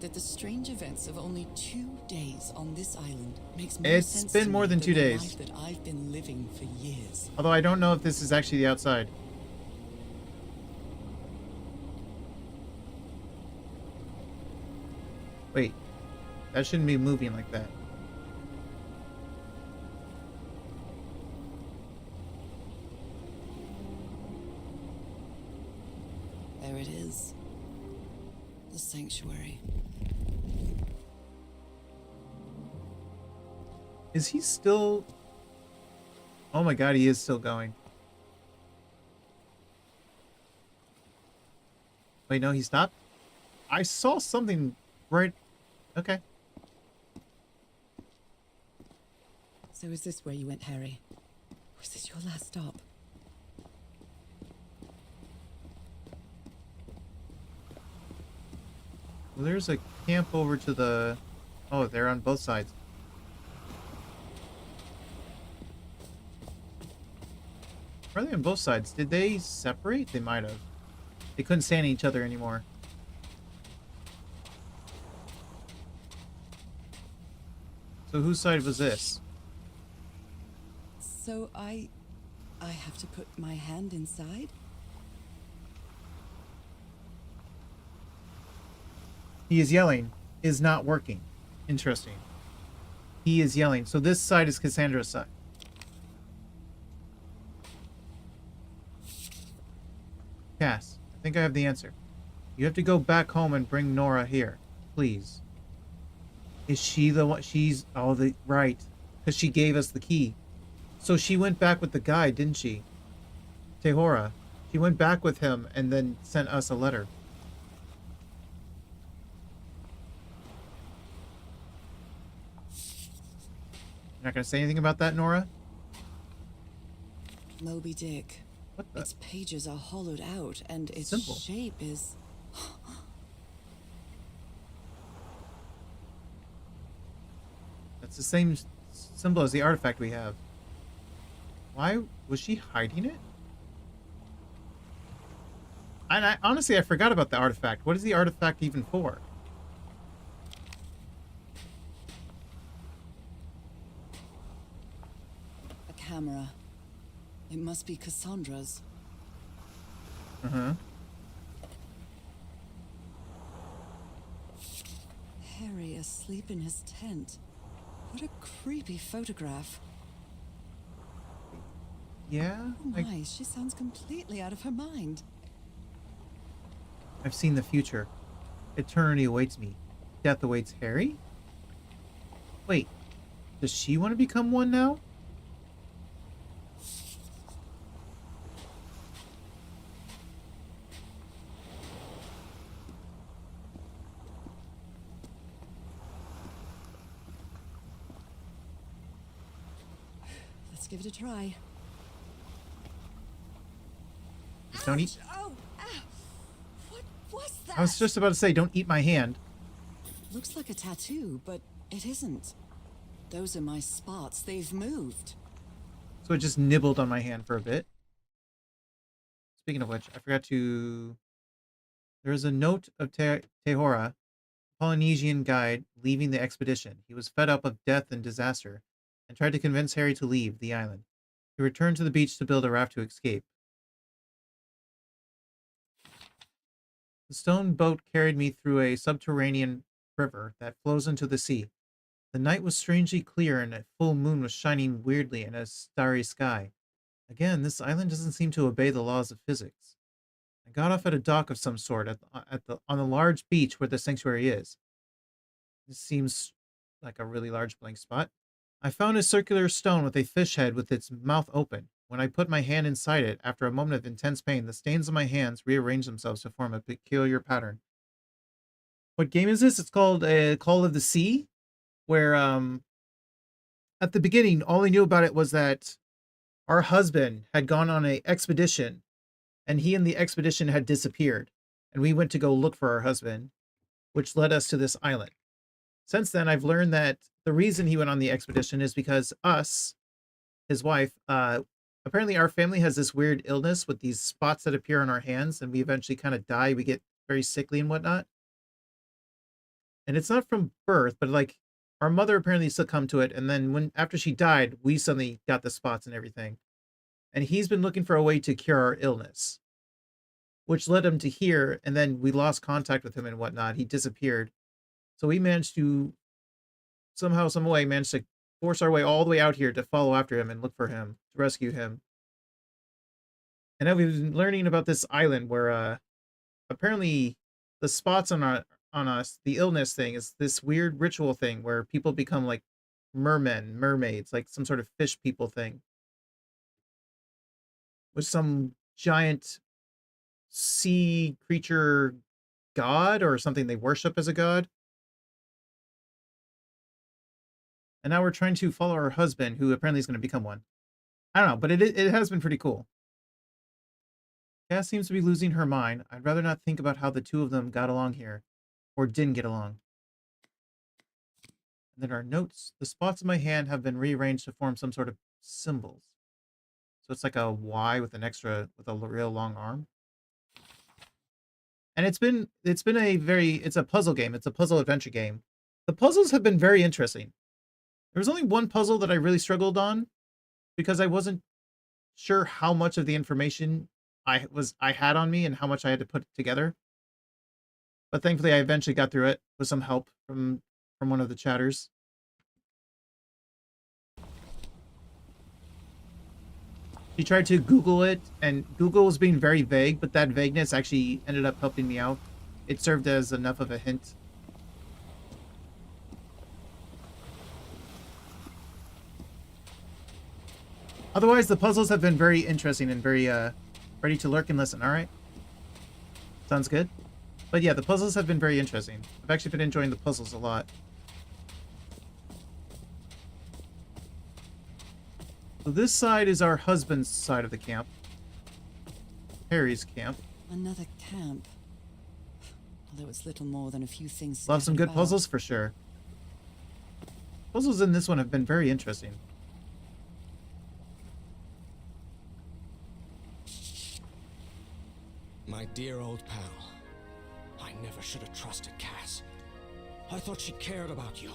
that the strange events of only 2 days on this island makes more It's sense been to more me than 2 the days. life that I've been living for years? Although I don't know if this is actually the outside. Wait. That shouldn't be moving like that. There it is. The sanctuary. Is he still... Oh my god, he is still going. Wait, no, he stopped? I saw something right... Okay. So is this where you went, Harry? Was this your last stop? Well, there's a camp over to the... Oh, they're on both sides. Why are they on both sides? Did they separate? They might have. They couldn't stand each other anymore. So whose side was this? So I have to put my hand inside? He is yelling. Is not working. Interesting. He is yelling. So this side is Cassandra's side. Cass, I think I have the answer. You have to go back home and bring Nora here. Please. Is she the one? She's... Oh, right. Because she gave us the key. So she went back with the guy, didn't she? Tehora. She went back with him and then sent us a letter. You're not going to say anything about that, Nora? Moby Dick. What the? Its pages are hollowed out, and its Simple. shape is... That's the same symbol as the artifact we have. Why was she hiding it? And honestly, I forgot about the artifact. What is the artifact even for? a camera. It must be Cassandra's. Uh-huh. Harry asleep in his tent. What a creepy photograph. Yeah? Oh my, she sounds completely out of her mind. I've seen the future. Eternity awaits me. Death awaits Harry? Wait, does she want to become one now? Let's give it a try. Don't eat. Oh, ah. What was that? I was just about to say, don't eat my hand. Looks like a tattoo, but it isn't. Those are my spots. They've moved. So it just nibbled on my hand for a bit. Speaking of which, I forgot to... There's a note of Tehora, Polynesian guide, leaving the expedition. He was fed up of death and disaster, and tried to convince Harry to leave the island. He returned to the beach to build a raft to escape. The stone boat carried me through a subterranean river that flows into the sea. The night was strangely clear and a full moon was shining weirdly in a starry sky. Again, this island doesn't seem to obey the laws of physics. I got off at a dock of some sort on the large beach where the sanctuary is. This seems like a really large blank spot. I found a circular stone with a fish head with its mouth open. When I put my hand inside it, after a moment of intense pain, the stains on my hands rearranged themselves to form a peculiar pattern. What game is this? It's called Call of the Sea, where at the beginning, all I knew about it was that our husband had gone on an expedition, and he and the expedition had disappeared, and we went to go look for our husband, which led us to this island. Since then, I've learned that the reason he went on the expedition is because us, his wife, apparently our family has this weird illness with these spots that appear on our hands, and we eventually kind of die. We get very sickly and whatnot. And it's not from birth, but like our mother apparently succumbed to it, and then after she died, we suddenly got the spots and everything. And he's been looking for a way to cure our illness, which led him to here, and then we lost contact with him and whatnot. He disappeared. So we managed to somehow, some way, managed to force our way all the way out here to follow after him and look for him, to rescue him. And now we've been learning about this island where apparently the spots on us, the illness thing, is this weird ritual thing where people become like mermen, mermaids, like some sort of fish people thing. With some giant sea creature god or something they worship as a god. And now we're trying to follow our husband, who apparently is going to become one. I don't know, but it has been pretty cool. Cass seems to be losing her mind. I'd rather not think about how the two of them got along here, or didn't get along. And then our notes. The spots in my hand have been rearranged to form some sort of symbols. So it's like a Y with with a real long arm. And it's been it's a puzzle game. It's a puzzle adventure game. The puzzles have been very interesting. There was only one puzzle that I really struggled on because I wasn't sure how much of the information I had on me and how much I had to put together. But thankfully I eventually got through it with some help from one of the chatters. She tried to Google it, and Google was being very vague, but that vagueness actually ended up helping me out. It served as enough of a hint. Otherwise, the puzzles have been very interesting and very ready to lurk and listen. All right. Sounds good. But yeah, the puzzles have been very interesting. I've actually been enjoying the puzzles a lot. So this side is our husband's side of the camp. Harry's camp. Another camp. Although it's little more than a few things. Love some scattered good about. puzzles for sure. Puzzles in this one have been very interesting. My dear old pal. I never should have trusted Cass. I thought she cared about you,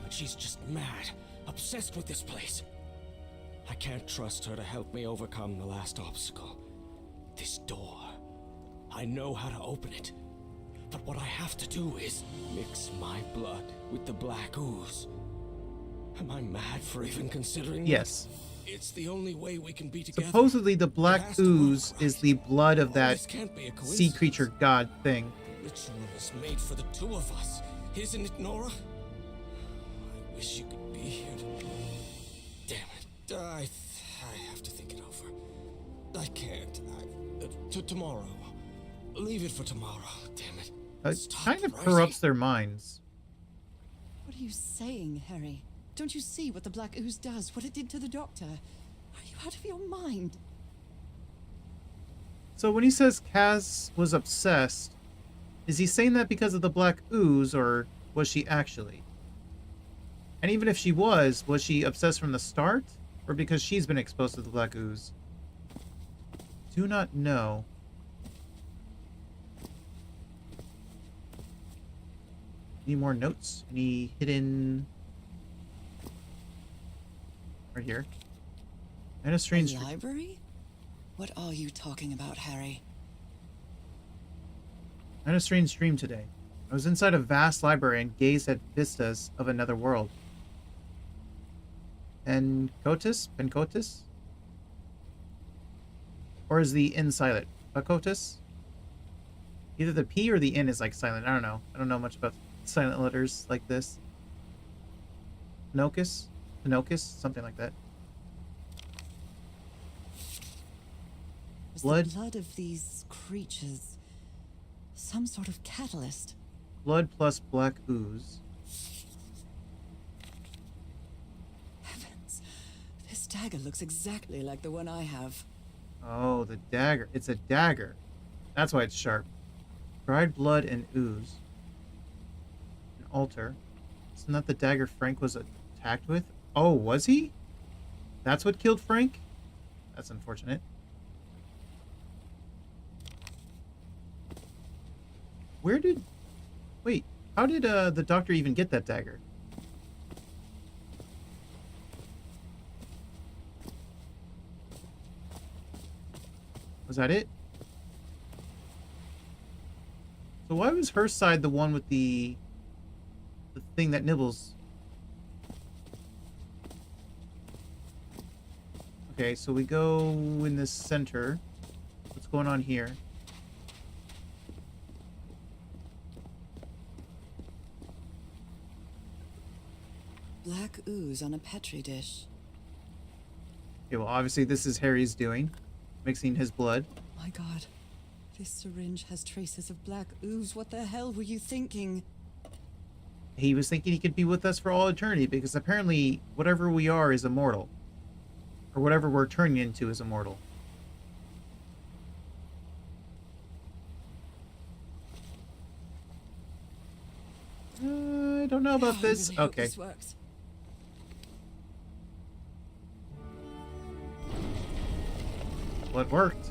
but she's just mad, obsessed with this place. I can't trust her to help me overcome the last obstacle. This door. I know how to open it. But what I have to do is mix my blood with the black ooze. Am I mad for even considering Yes. that? It's the only way we can be together. Supposedly the It black has to work, ooze is right? the blood of All that this can't be a sea coincidence. creature god thing. The ritual is made for the two of us. Isn't it, Nora? I wish you could be here to... Damn it. I have to think it over. I can't. Tomorrow. Leave it for tomorrow. Damn it. It Stop, kind of Rosie. corrupts their minds. What are you saying, Harry? Don't you see what the black ooze does? What it did to the doctor? Are you out of your mind? So when he says Kaz was obsessed, is he saying that because of the black ooze, or was she actually? And even if she was she obsessed from the start? Or because she's been exposed to the black ooze? Do not know. Any more notes? Any hidden... Right here. And a strange... A library? What are you talking about, Harry? I had a strange dream today. I was inside a vast library and gazed at vistas of another world. Pencotis? Or is the N silent? Pacotis? Either the P or the N is like silent. I don't know. I don't know much about silent letters like this. Pinocchus? Something like that. Was Blood? the blood of these creatures some sort of catalyst? Blood plus black ooze. Heavens, this dagger looks exactly like the one I have. Oh, the dagger. It's a dagger. That's why it's sharp. Dried blood and ooze. An altar. Isn't that the dagger Frank was attacked with? Oh, was he? That's what killed Frank? That's unfortunate. Where did... Wait, how did the doctor even get that dagger? Was that it? So why was her side the one with the thing that nibbles? Okay, so we go in the center. What's going on here? Black ooze on a petri dish. Okay, well, obviously this is Harry's doing. Mixing his blood. My God, this syringe has traces of black ooze. What the hell were you thinking? He was thinking he could be with us for all eternity because apparently whatever we are is immortal. Or whatever we're turning into is immortal. I don't know about I this. really hope Okay. this works. Well, it worked.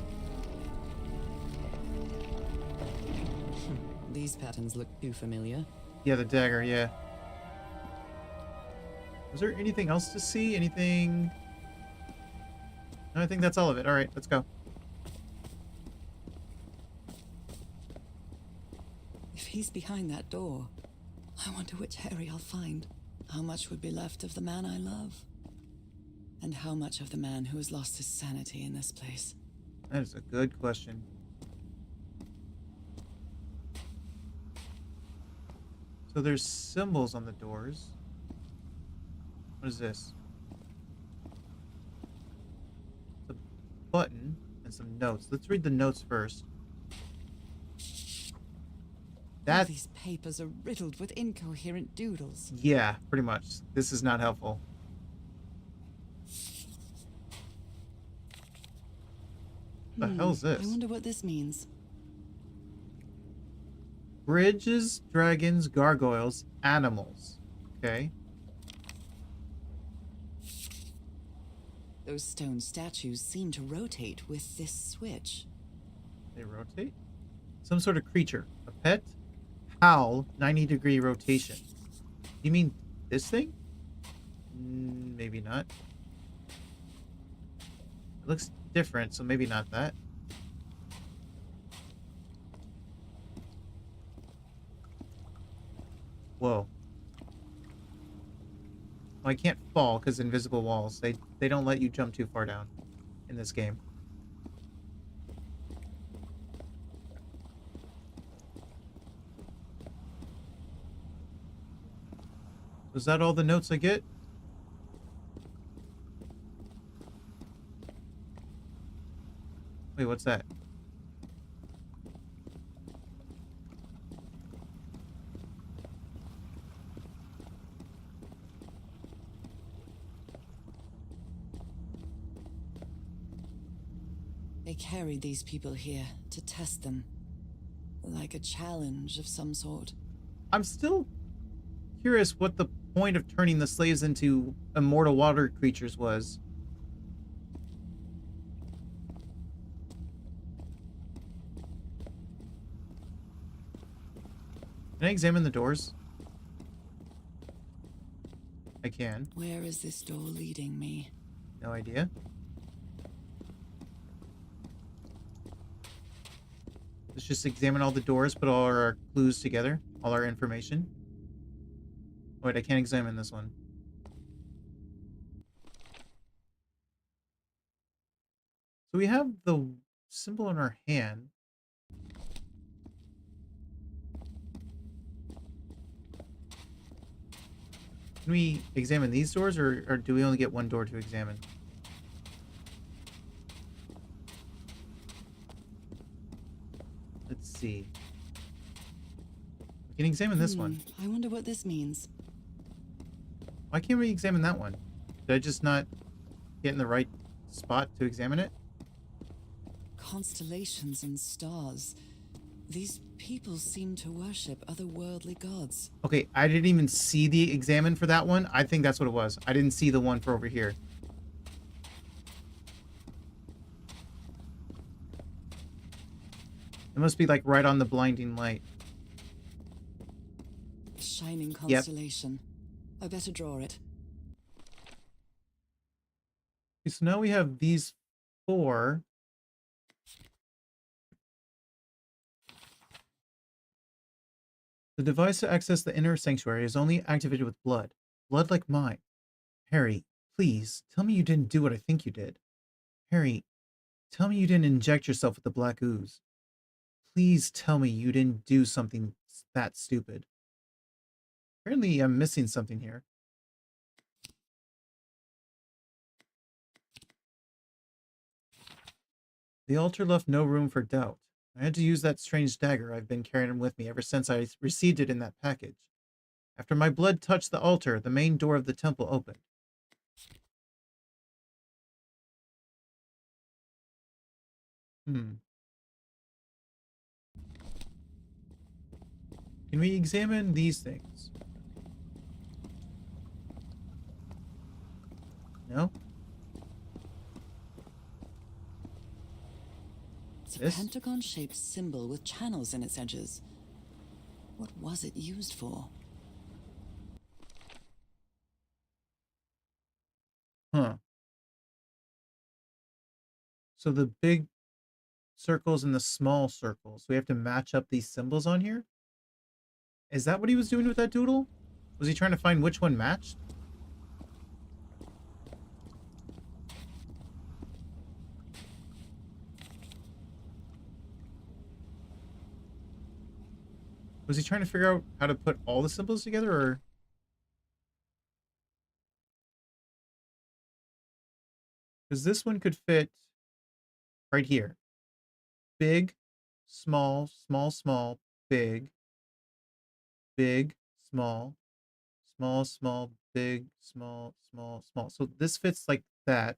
These patterns look too familiar. Yeah, the dagger, yeah. Was there anything else to see? Anything? No, I think that's all of it. All right, let's go. If he's behind that door, I wonder which Harry I'll find. How much would be left of the man I love? And how much of the man who has lost his sanity in this place? That is a good question. So there's symbols on the doors. What is this? It's a button and some notes. Let's read the notes first. All these papers are riddled with incoherent doodles. Yeah, pretty much. This is not helpful. The hell's this? I wonder what this means. Bridges, dragons, gargoyles, animals. Okay. Those stone statues seem to rotate with this switch. They rotate? Some sort of creature. A pet? Howl, 90-degree rotation. You mean this thing? Maybe not. It looks different, so maybe not that. Whoa. Well, I can't fall because invisible walls. They don't let you jump too far down in this game. Was that all the notes I get? Wait, what's that? They carried these people here to test them. Like a challenge of some sort. I'm still curious what the point of turning the slaves into immortal water creatures was. Can I examine the doors? I can. Where is this door leading me? No idea. Let's just examine all the doors, put all our clues together, all our information. Wait, I can't examine this one. So we have the symbol in our hand. Can we examine these doors, or do we only get one door to examine? Let's see. We can examine this one. I wonder what this means. Why can't we examine that one? Did I just not get in the right spot to examine it? Constellations and stars. These people seem to worship otherworldly gods. Okay, I didn't even see the examine for that one. I think that's what it was. I didn't see the one for over here. It must be like right on the blinding light. A shining constellation. I better draw it. Okay, so now we have these four. The device to access the inner sanctuary is only activated with blood. Blood like mine. Harry, please, tell me you didn't do what I think you did. Harry, tell me you didn't inject yourself with the black ooze. Please tell me you didn't do something that stupid. Apparently I'm missing something here. The altar left no room for doubt. I had to use that strange dagger I've been carrying with me ever since I received it in that package. After my blood touched the altar, the main door of the temple opened. Can we examine these things? No? It's a pentagon-shaped symbol with channels in its edges. What was it used for? Huh. So the big circles and the small circles. We have to match up these symbols on here? Is that what he was doing with that doodle? Was he trying to find which one matched? Was he trying to figure out how to put all the symbols together, or... Because this one could fit right here. Big, small, small, small, big, big, small, small, small, big, small, small, small. So this fits like that.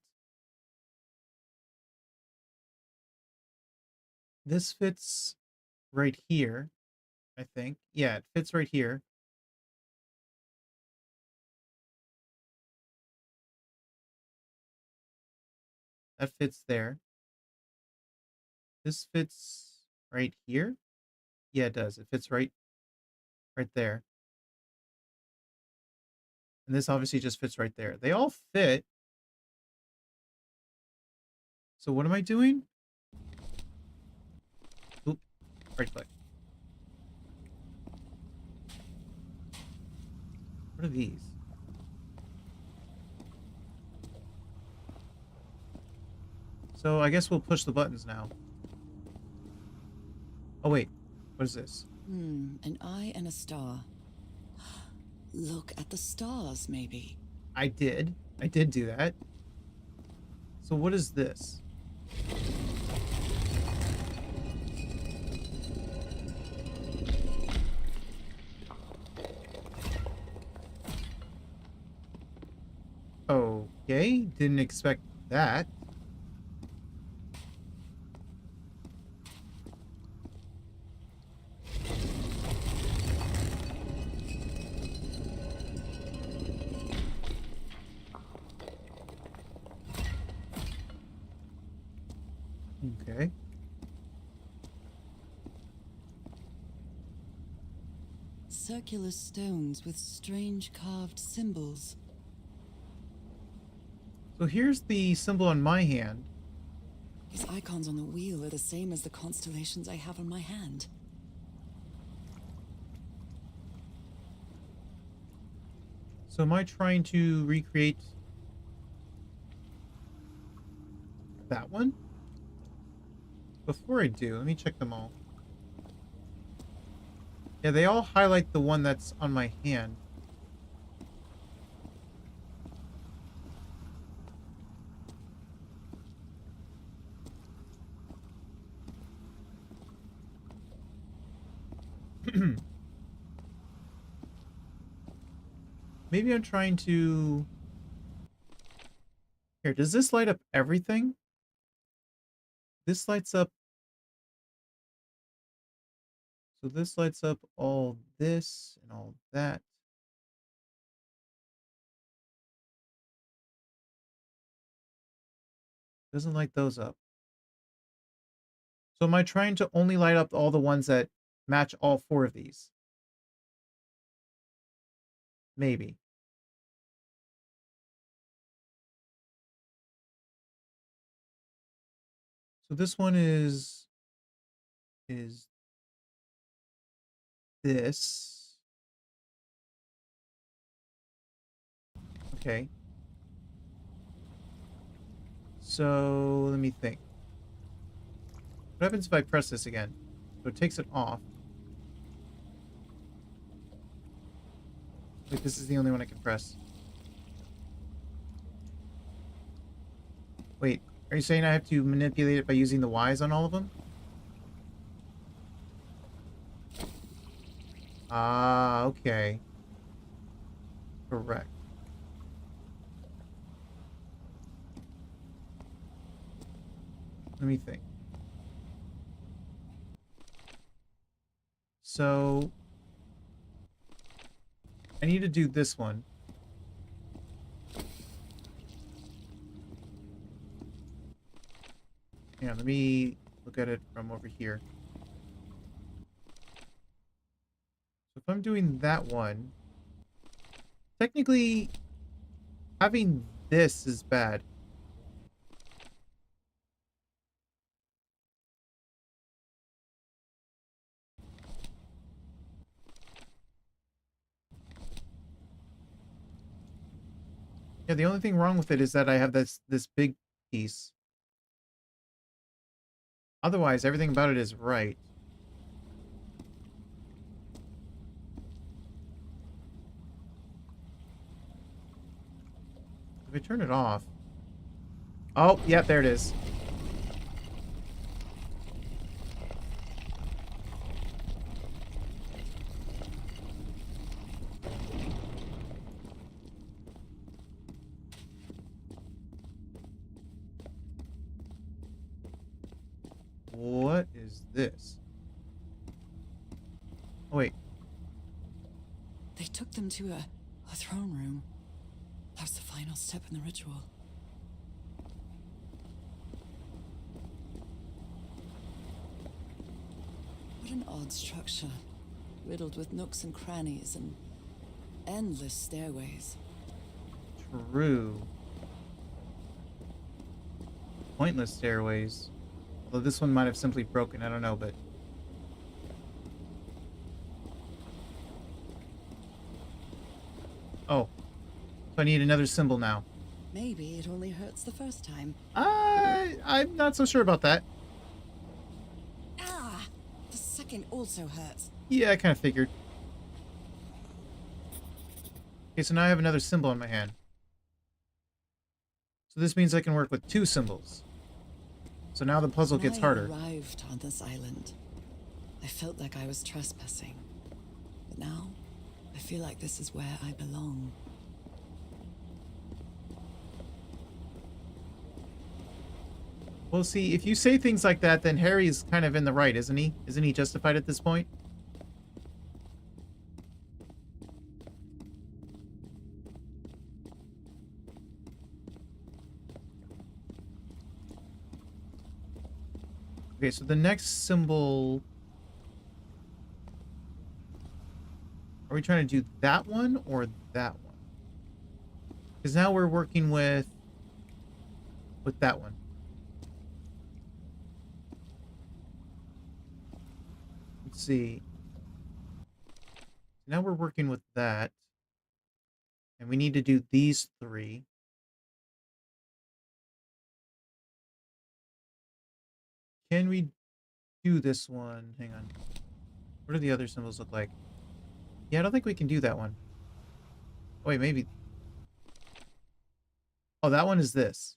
This fits right here, I think. Yeah, it fits right here. That fits there. This fits right here. Yeah, it does. It fits right there. And this obviously just fits right there. They all fit. So what am I doing? Oop, right click. What are these? So I guess we'll push the buttons now. Oh wait, what is this? An eye and a star. Look at the stars, maybe. I did do that. So what is this? Okay, didn't expect that. Okay. Circular stones with strange carved symbols. So here's the symbol on my hand. These icons on the wheel are the same as the constellations I have on my hand. So am I trying to recreate that one? Before I do, let me check them all. Yeah, they all highlight the one that's on my hand. Maybe I'm trying to... Here, does this light up everything? This lights up... So this lights up all this and all that. Doesn't light those up. So am I trying to only light up all the ones that match all four of these? Maybe. So this one is this. Okay. So let me think. What happens if I press this again? So it takes it off. Like this is the only one I can press. Wait, are you saying I have to manipulate it by using the Ys on all of them? Ah, okay. Correct. Let me think. So I need to do this one. Yeah, let me look at it from over here. So if I'm doing that one, technically having this is bad. Yeah, the only thing wrong with it is that I have this big piece. Otherwise, everything about it is right. If I turn it off... Oh, yeah, there it is. What is this? Oh, wait. They took them to a throne room. That was the final step in the ritual. What an odd structure. Riddled with nooks and crannies and endless stairways. True. Pointless stairways. Although this one might have simply broken, I don't know, but... Oh. So I need another symbol now. Maybe it only hurts the first time. I'm not so sure about that. Ah! The second also hurts. Yeah, I kind of figured. Okay, so now I have another symbol in my hand. So this means I can work with 2 symbols. So now the puzzle gets harder. When I arrived on this island, I felt like I was trespassing. But now, I feel like this is where I belong. Well, see, if you say things like that, then Harry's kind of in the right, isn't he? Isn't he justified at this point? Okay, so the next symbol... Are we trying to do that one or that one? Because now we're working with that one. Let's see. Now we're working with that. And we need to do these 3. Can we do this one? Hang on. What do the other symbols look like? Yeah, I don't think we can do that one. Oh, wait, maybe. Oh, that one is this.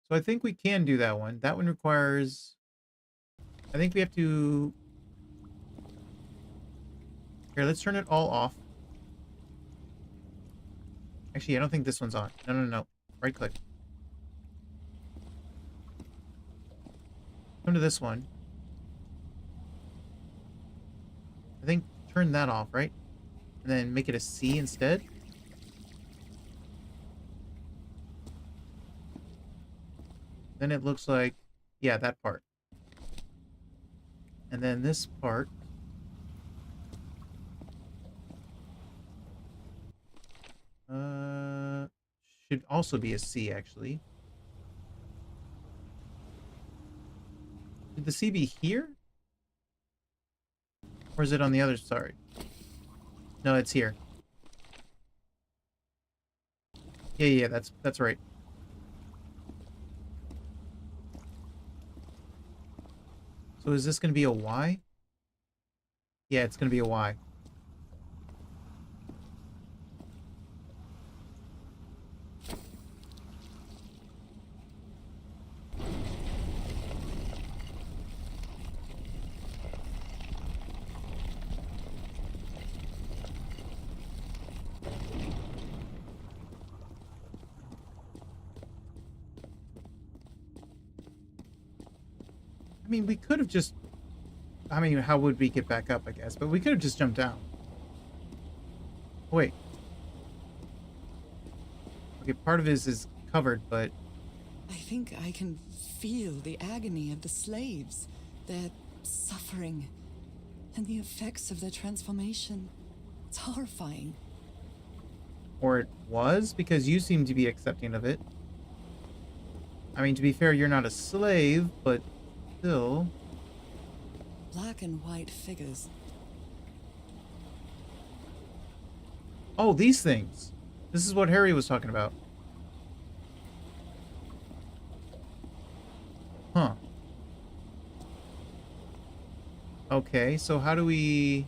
So I think we can do that one. That one requires... I think we have to... Here, let's turn it all off. Actually, I don't think this one's on. No, no, no. Right click. Come to this one. I think turn that off, right? And then make it a C instead. Then it looks like, yeah, that part. And then this part. Should also be a C, actually. Should the C be here? Or is it on the other side? No, it's here. Yeah, that's right. So is this going to be a Y? Yeah, it's going to be a Y. I mean, we could have just... I mean, how would we get back up, I guess? But we could have just jumped down. Wait. Okay, part of this is covered, but... I think I can feel the agony of the slaves, their suffering, and the effects of their transformation. It's horrifying. Or it was, because you seem to be accepting of it. I mean, to be fair, you're not a slave, but still. Black and white figures. Oh, these things. This is what Harry was talking about. Huh. Okay, so how do we...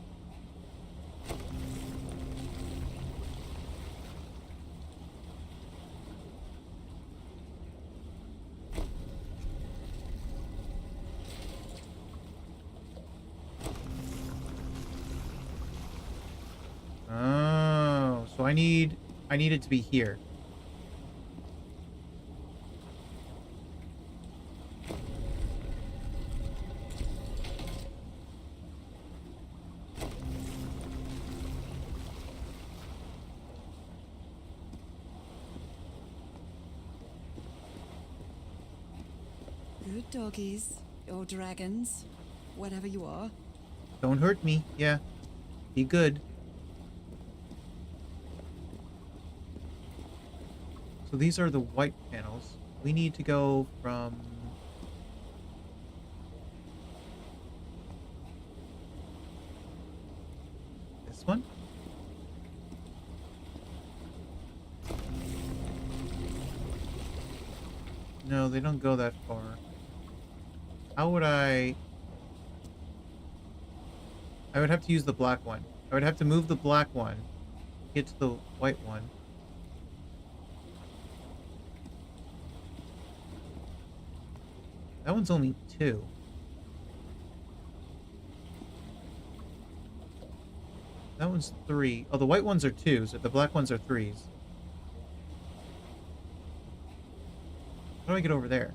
Oh, so I need it to be here. Good doggies, or dragons, whatever you are. Don't hurt me. Yeah. Be good. So these are the white panels. We need to go from... this one? No, they don't go that far. How would I would have to use the black one. I would have to move the black one, get to the white one. That one's only 2. That one's 3. Oh, the white ones are 2s, so the black ones are 3s. How do I get over there?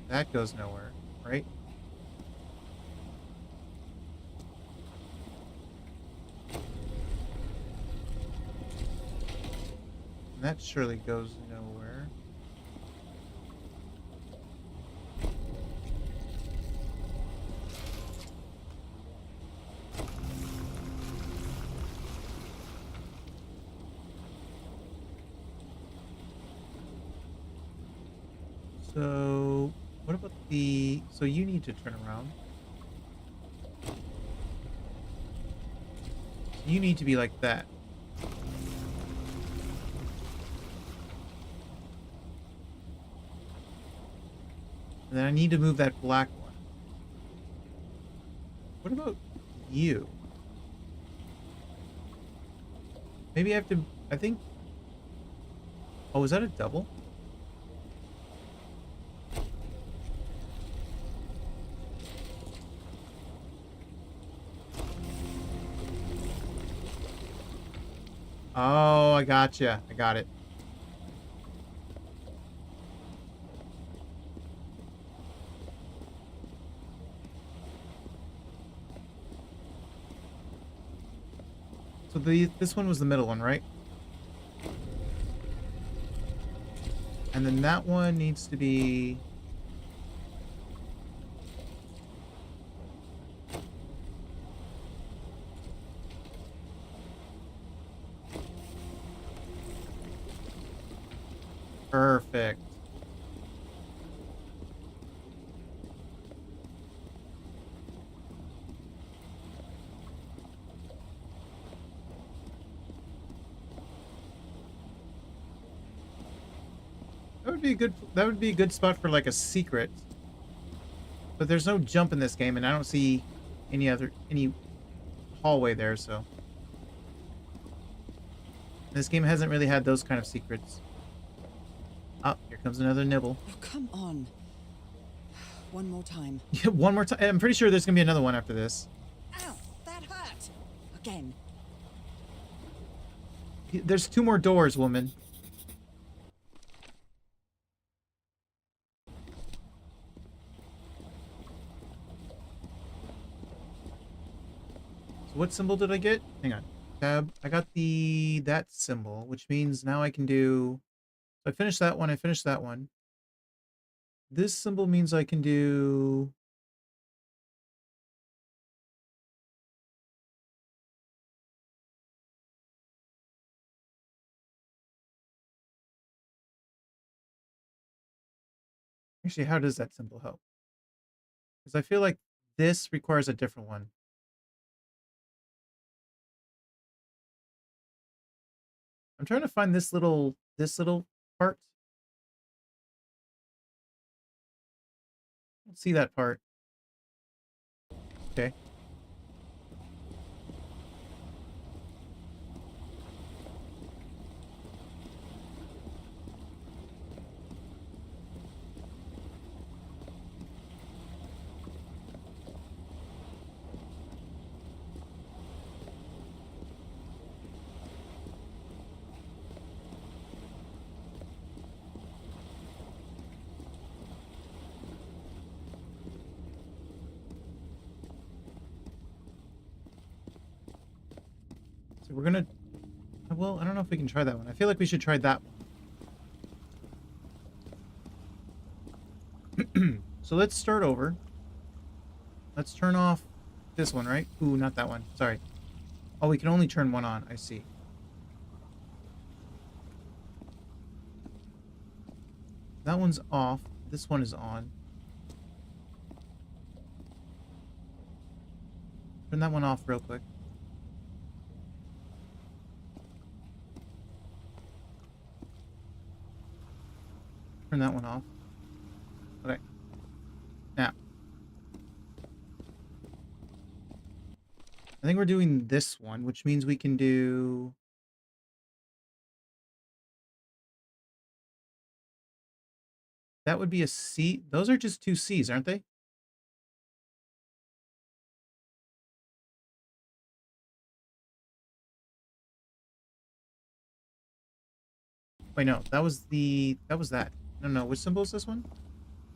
That goes nowhere, right? And that surely goes nowhere. So, what about the... So you need to turn around. You need to be like that. And then I need to move that black one. What about you? Maybe I have to... I think... Oh, is that a double? Oh, I gotcha. I got it. So this one was the middle one, right? And then that one needs to be... Perfect. That would be a good spot for like a secret. But there's no jump in this game and I don't see any hallway there, so this game hasn't really had those kind of secrets. Oh, here comes another nibble. Oh, come on. One more time. Yeah, one more time. I'm pretty sure there's gonna be another one after this. Ow, that hurt. Again. There's 2 more doors, woman. So what symbol did I get? Hang on. tab. I got that symbol, which means now I can do. So I finished that one. I finished that one. This symbol means I can do. Actually, how does that symbol help? Because I feel like this requires a different one. I'm trying to find this little part. I don't see that part. Okay. So we're gonna. Well, I don't know if we can try that one. I feel like we should try that one. So let's start over. Let's turn off this one, right? Ooh, not that one. Sorry. Oh, we can only turn one on. I see. That one's off. This one is on. Turn that one off real quick. Turn that one off. Okay. Now. I think we're doing this one, which means we can do... That would be a C. Those are just two C's, aren't they? Wait, no. That was that. No. Which symbol is this one?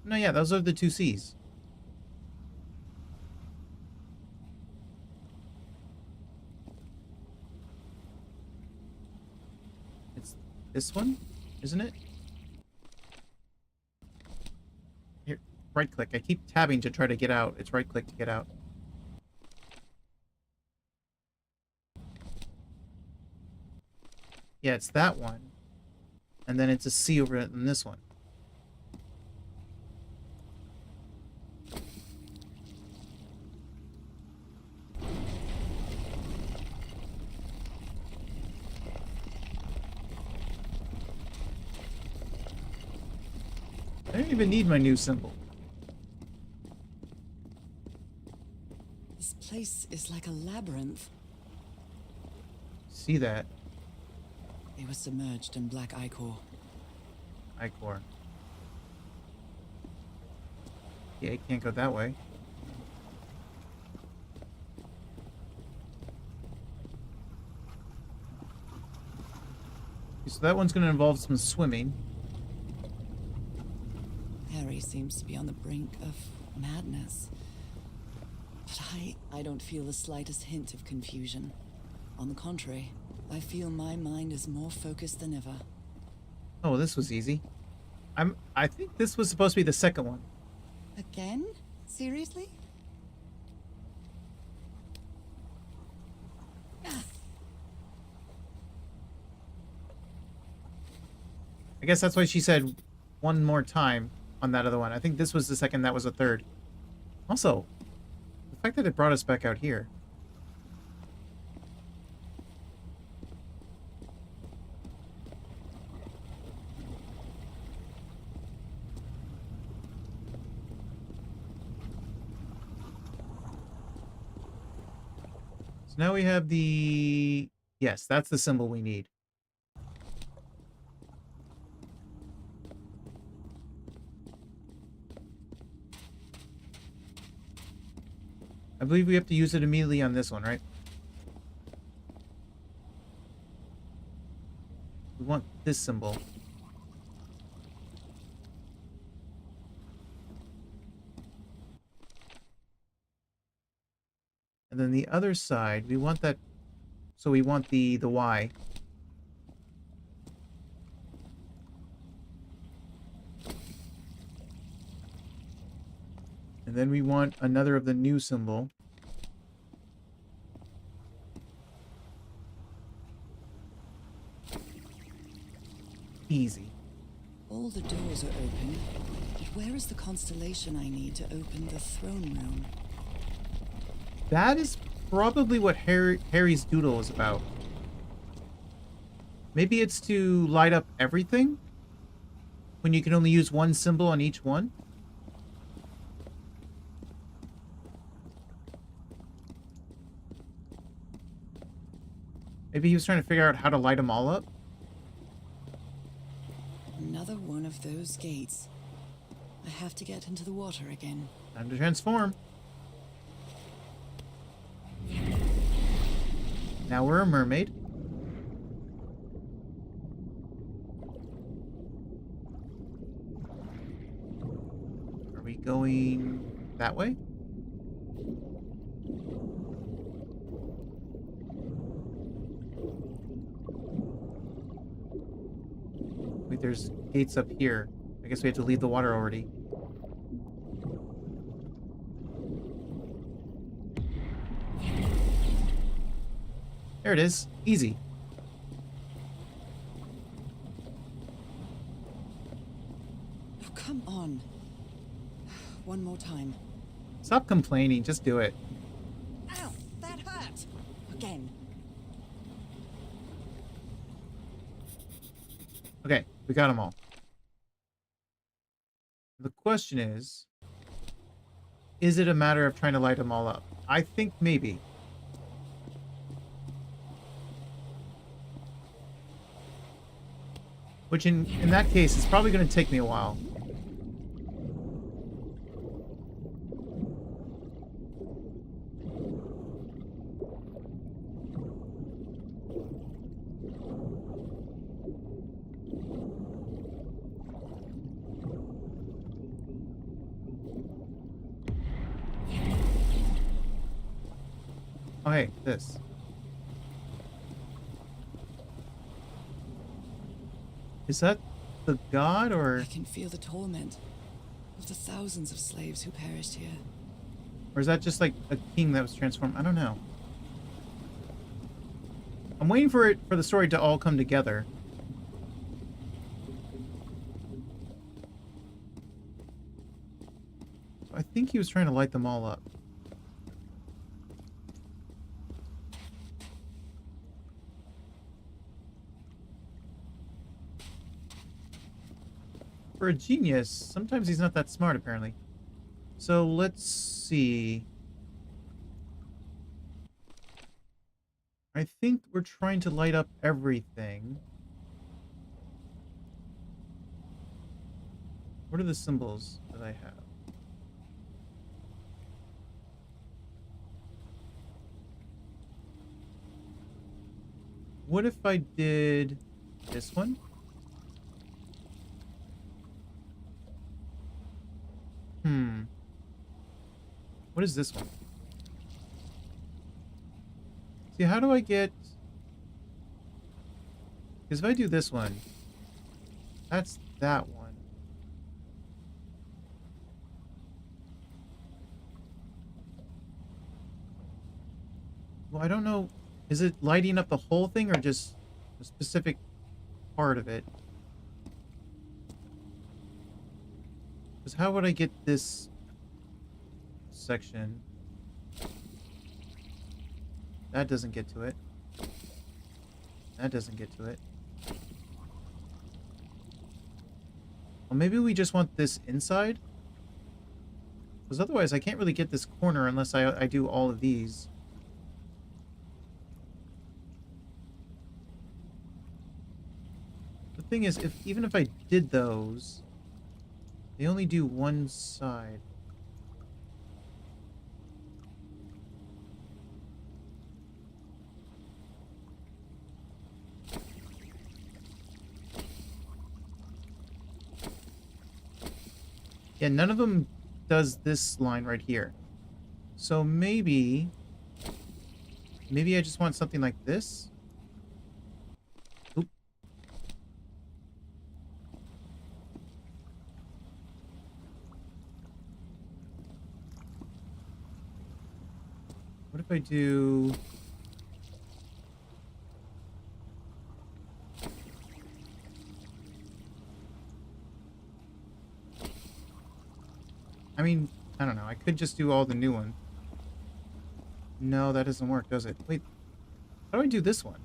No, yeah, those are the two C's. It's this one, isn't it? Here, right click. I keep tabbing to try to get out. It's right click to get out. Yeah, it's that one. And then it's a C over in this one. I don't even need my new symbol. This place is like a labyrinth. See that? They were submerged in black ichor. Ichor. Yeah, it can't go that way. So that one's going to involve some swimming. Harry seems to be on the brink of madness. But I don't feel the slightest hint of confusion. On the contrary, I feel my mind is more focused than ever. Oh, this was easy. I think this was supposed to be the second one. Again? Seriously? I guess that's why she said one more time on that other one. I think this was the second, that was a third. Also, the fact that it brought us back out here. So now we have the... Yes, that's the symbol we need. I believe we have to use it immediately on this one, right? We want this symbol. And then the other side, we want that So we want the Y. And then we want another of the new symbol. Easy. All the doors are open, but where is the constellation I need to open the throne room? That is probably what Harry's doodle is about. Maybe it's to light up everything? When you can only use one symbol on each one? Maybe he was trying to figure out how to light them all up? Another one of those gates. I have to get into the water again. Time to transform. Now we're a mermaid. Are we going that way? Wait, there's gates up here. I guess we have to leave the water already. There it is. Easy. Oh, come on. One more time. Stop complaining. Just do it. Ow! That hurt! Again. Okay, we got them all. The question is it a matter of trying to light them all up? I think maybe. Which in that case is probably going to take me a while. Oh, hey, this. Is that the god, or I can feel the torment of the thousands of slaves who perished here. is that just like a king that was transformed? I don't know. I'm waiting for the story to all come together. So I think he was trying to light them all up. For a genius, sometimes he's not that smart, apparently. So let's see. I think we're trying to light up everything. What are the symbols that I have? What if I did this one? What is this one? See, how do I get... Because if I do this one, that's that one. Well, I don't know. Is it lighting up the whole thing or just a specific part of it? Because how would I get this section? That doesn't get to it. That doesn't get to it. Well, maybe we just want this inside? Because otherwise I can't really get this corner unless I do all of these. The thing is, even if I did those, they only do one side. Yeah, none of them does this line right here. So maybe Maybe I just want something like this? Oop. What if I do... I mean, I don't know. I could just do all the new ones. No, that doesn't work, does it? Wait, how do I do this one?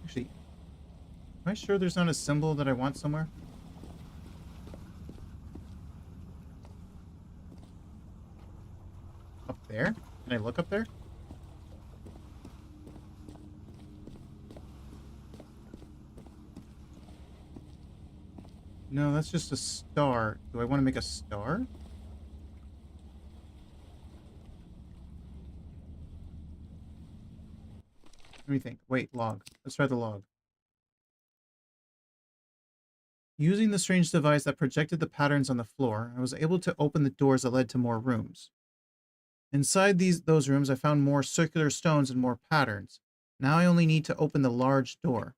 Actually, am I sure there's not a symbol that I want somewhere? Up there? Can I look up there? No, that's just a star. Do I want to make a star? Let me think. Wait, log. Let's try the log. Using the strange device that projected the patterns on the floor, I was able to open the doors that led to more rooms. Inside those rooms, I found more circular stones and more patterns. Now I only need to open the large door.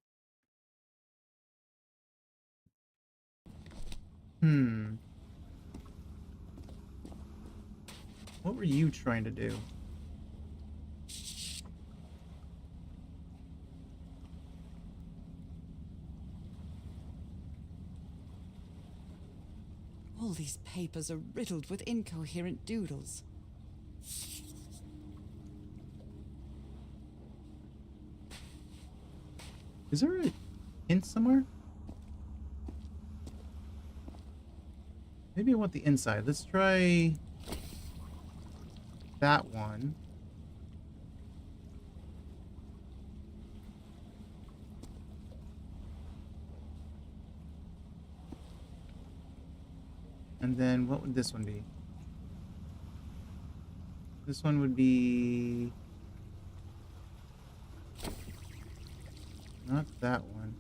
What were you trying to do? All these papers are riddled with incoherent doodles. Is there a hint somewhere? Maybe I want the inside. Let's try that one. And then what would this one be? This one would be... not that one.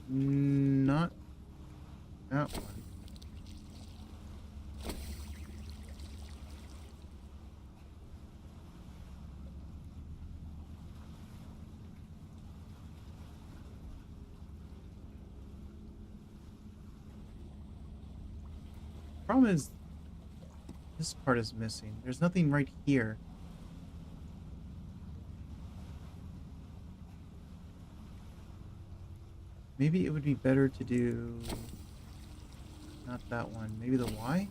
Not that one. Problem is, this part is missing. There's nothing right here. Maybe it would be better to do... not that one. Maybe the Y?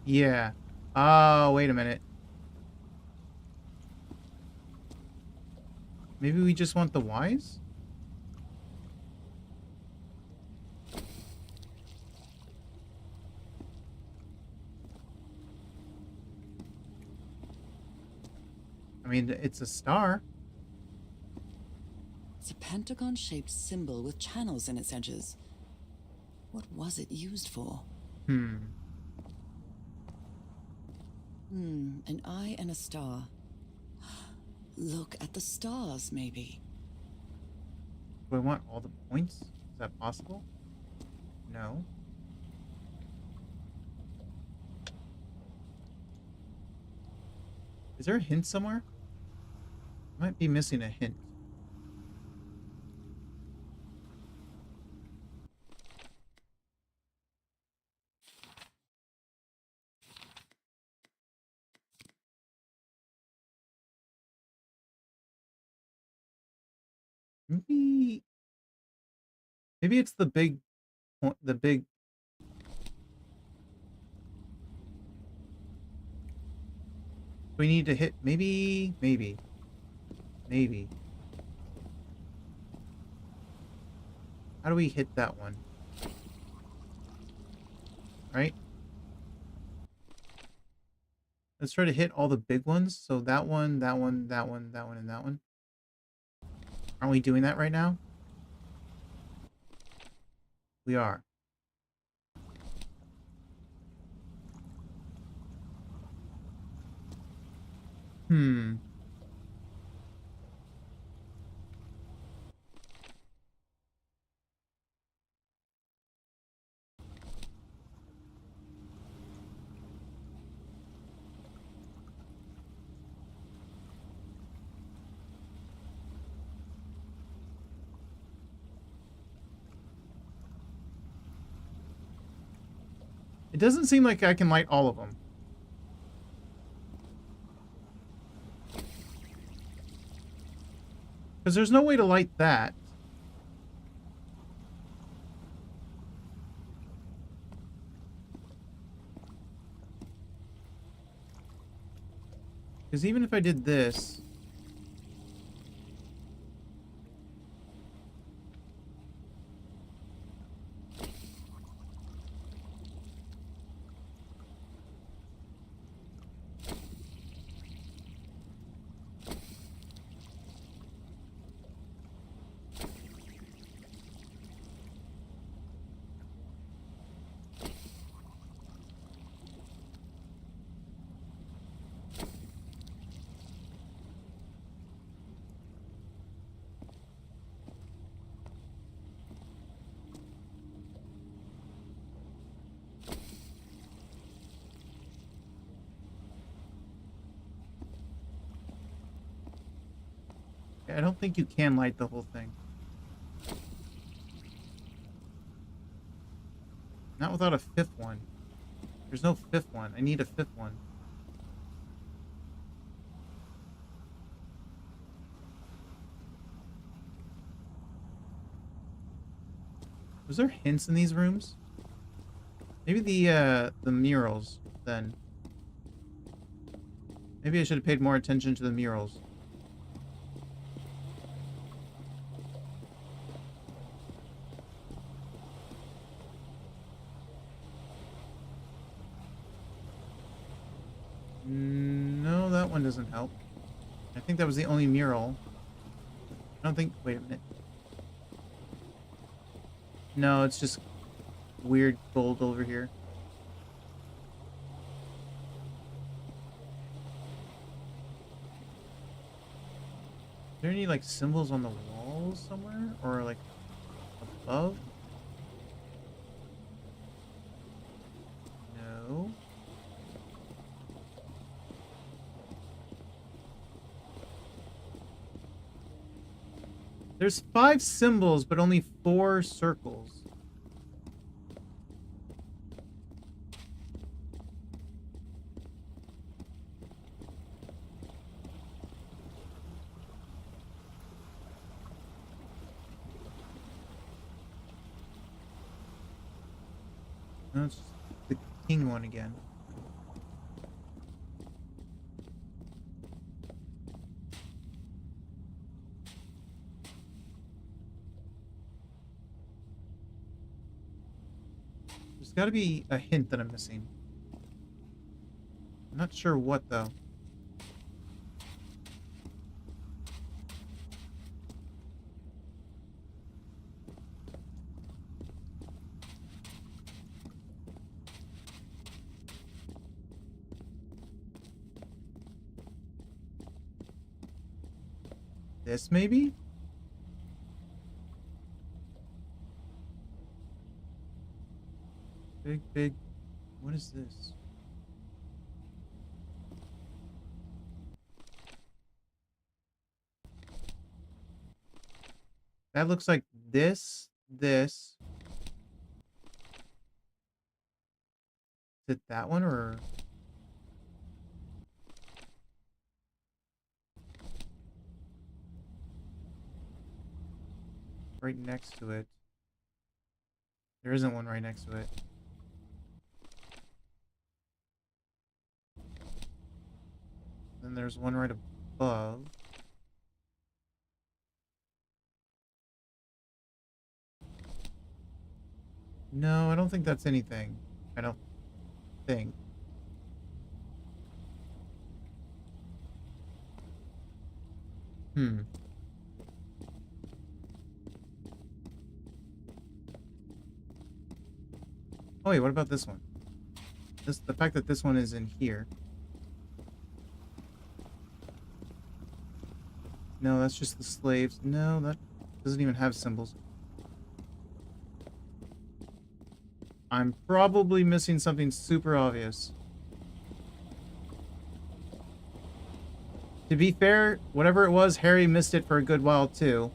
Yeah. Oh, wait a minute. Maybe we just want the Ys? I mean, it's a star. It's a pentagon-shaped symbol with channels in its edges. What was it used for? An eye and a star. Look at the stars, maybe. Do I want all the points? Is that possible? No. Is there a hint somewhere? Might be missing a hint. Maybe it's the big we need to hit maybe how do we hit that one? Right? Let's try to hit all the big ones. So that one, that one, that one, that one, and that one. Aren't we doing that right now? We are. Hmm. It doesn't seem like I can light all of them. Because there's no way to light that. Because even if I did this... I don't think you can light the whole thing. Not without a fifth one. There's no fifth one. I need a fifth one. Was there hints in these rooms? Maybe the murals, then. Maybe I should have paid more attention to the murals. No, that one doesn't help. I think that was the only mural. I don't think... Wait a minute. No, it's just weird gold over here. Is there any, like, symbols on the walls somewhere? Or, like, above? No. There's 5 symbols, but only 4 circles. No, it's just the king one again. There's got to be a hint that I'm missing. I'm not sure what, though. This, maybe? Big... What is this? That looks like this. Is it that one, or... right next to it? There isn't one right next to it. Then there's one right above. No, I don't think that's anything. I don't think. Hmm. Oh wait, what about this one? The fact that this one is in here. No, that's just the slaves. No, that doesn't even have symbols. I'm probably missing something super obvious. To be fair, whatever it was, Harry missed it for a good while too.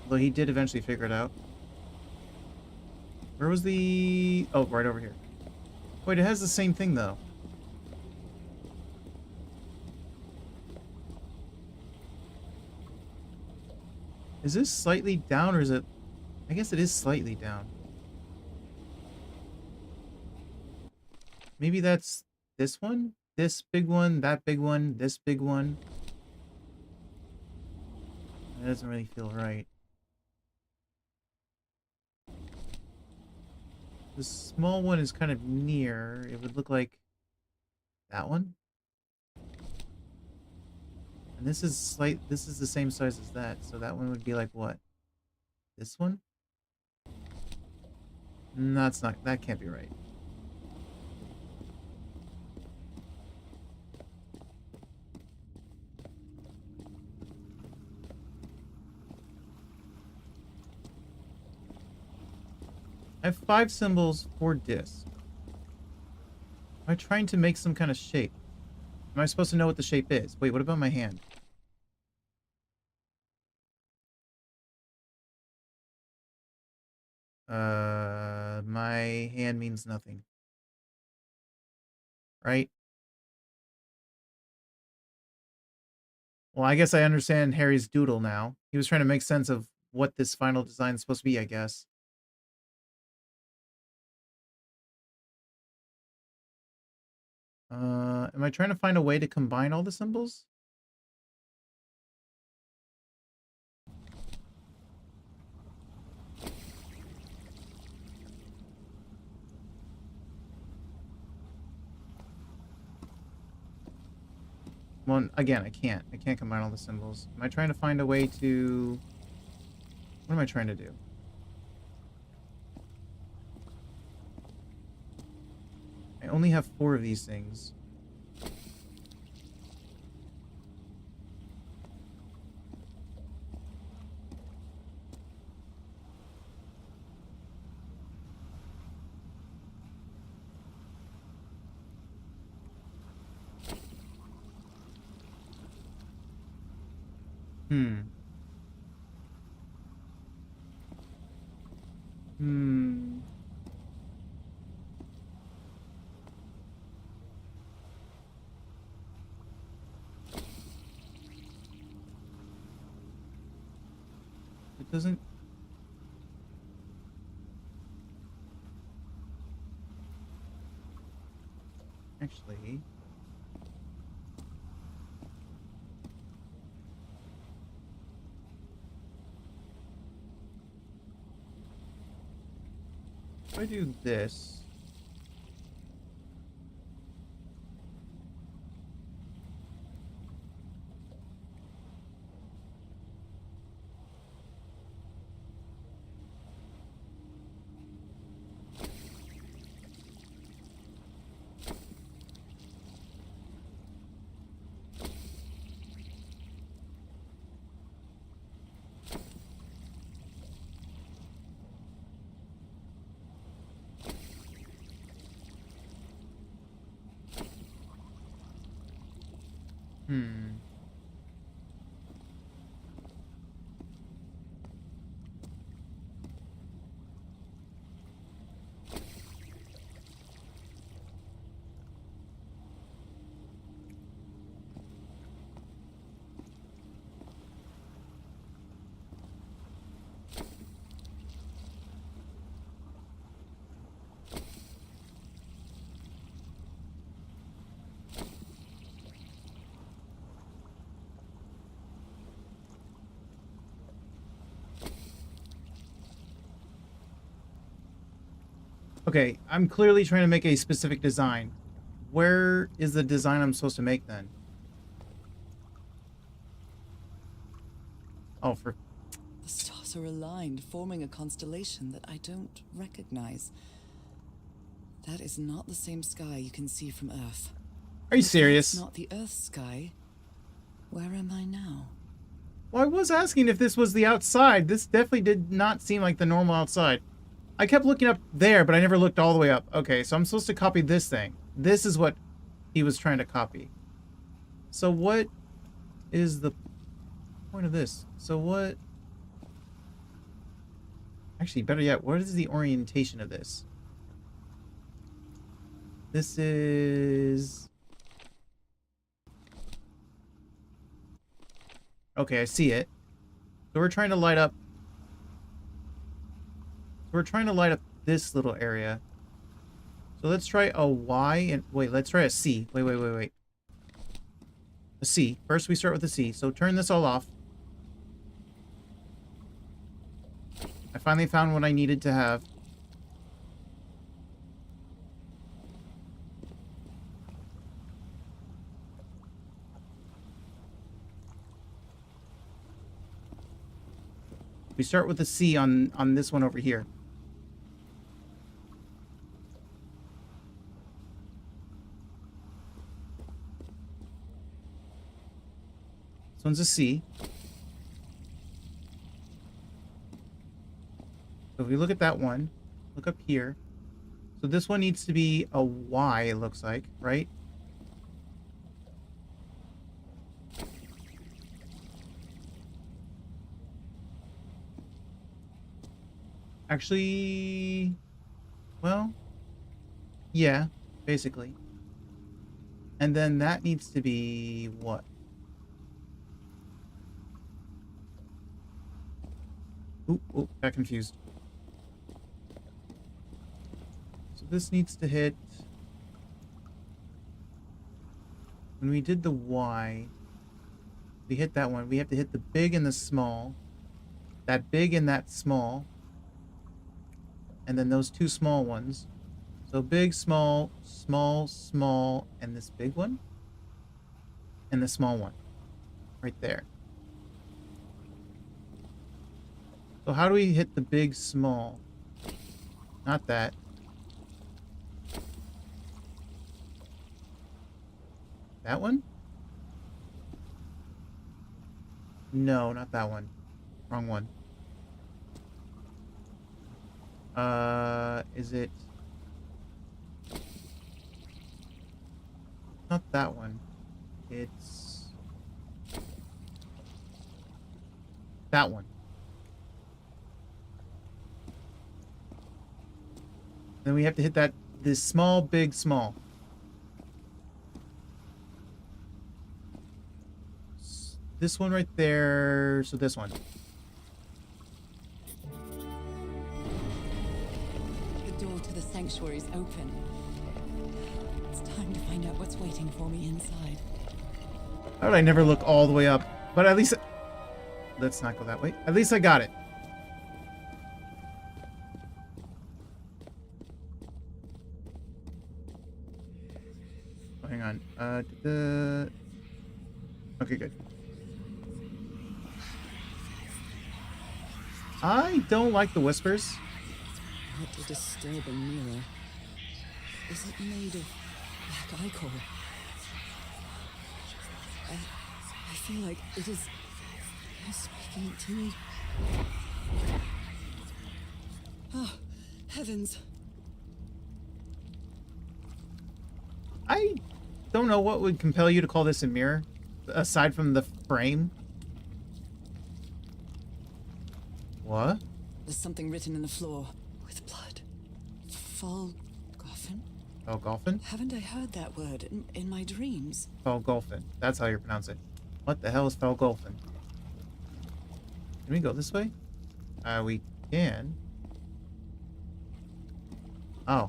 Although he did eventually figure it out. Where was the... Oh, right over here. Wait, it has the same thing though. Is this slightly down or is it... I guess it is slightly down. Maybe that's this one? This big one, that big one, this big one. That doesn't really feel right. The small one is kind of near. It would look like that one. And this is the same size as that, so that one would be like what? This one? No, that's not, that can't be right. I have 5 symbols for disc. Am I trying to make some kind of shape? Am I supposed to know what the shape is? Wait, what about my hand? My hand means nothing. Right? Well, I guess I understand Harry's doodle now. He was trying to make sense of what this final design is supposed to be, I guess. Am I trying to find a way to combine all the symbols? Well, again, I can't. I can't combine all the symbols. Am I trying to find a way to... What am I trying to do? I only have 4 of these things. Hmm. Hmm. It doesn't... Actually... If I do this... Hmm. Okay, I'm clearly trying to make a specific design. Where is the design I'm supposed to make then? Oh, for... The stars are aligned, forming a constellation that I don't recognize. That is not the same sky you can see from Earth. Are you If serious? that's not the Earth sky. Where am I now? Well, I was asking if this was the outside. This definitely did not seem like the normal outside. I kept looking up there, but I never looked all the way up. Okay, so I'm supposed to copy this thing. This is what he was trying to copy. So what is the point of this? So what... Actually, better yet, what is the orientation of this? This is... Okay, I see it. So we're trying to light up... We're trying to light up this little area. So let's try a Y and... Wait, let's try a C. Wait. A C. First we start with a C. So turn this all off. I finally found what I needed to have. We start with a C on this one over here. This one's a C. So if we look at that one, look up here. So this one needs to be a Y, it looks like, right? Actually, well, yeah, basically. And then that needs to be what? Oop, got confused. So this needs to hit... When we did the Y, we hit that one. We have to hit the big and the small. That big and that small. And then those two small ones. So big, small, small, small, and this big one. And the small one. Right there. So how do we hit the big, small? Not that. That one? No, not that one. Wrong one. Is it... Not that one. It's... that one. Then we have to hit that, this small, big, small. This one right there, so this one. The door to the sanctuary is open. It's time to find out what's waiting for me inside. How did I never look all the way up? But at least... Let's not go that way. At least I got it. Oh, hang on. Okay, good. I don't like the whispers. What a disturbing mirror. Is it made of black ichor? I feel like it is speaking to me. Oh, heavens. I don't know what would compel you to call this a mirror, aside from the frame. What? There's something written in the floor with blood. Falgoffen? Falgolfin? Haven't I heard that word in my dreams? Falgolfin. That's how you pronounce it. What the hell is Falgolfin? Can we go this way? We can. Oh.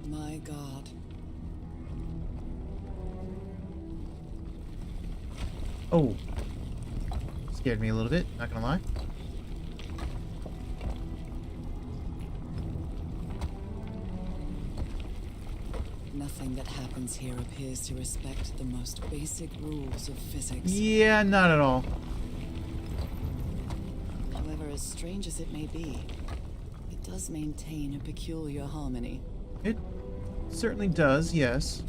My God. Oh. Scared me a little bit, not gonna lie. Nothing that happens here appears to respect the most basic rules of physics. Yeah, not at all. However, as strange as it may be, it does maintain a peculiar harmony. It certainly does, yes.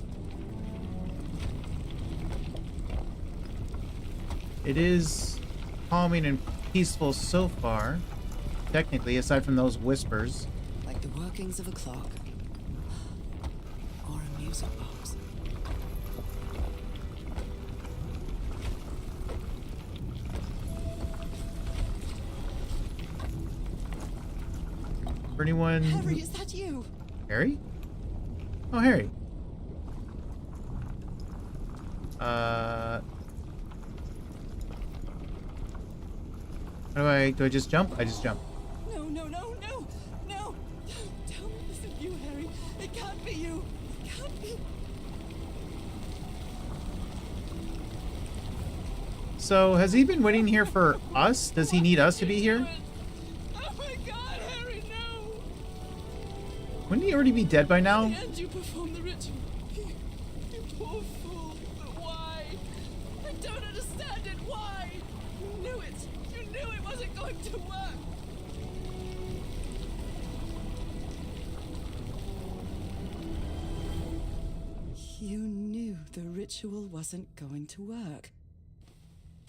It is calming and peaceful so far. Technically, aside from those whispers. Like the workings of a clock. Or a music box. For anyone... Harry, is that you? Harry? Oh, Harry. Do I just jump? I just jump. No, no, no, no, no! Tell me this is you, Harry. It can't be you. It can't be. So, has he been waiting here for us? Does he need us to be here? Oh my God, Harry, no! Wouldn't he already be dead by now? And you perform the ritual. You poor fool. But why? I don't understand it. Why? You knew it. You knew it wasn't going to work. You knew the ritual wasn't going to work.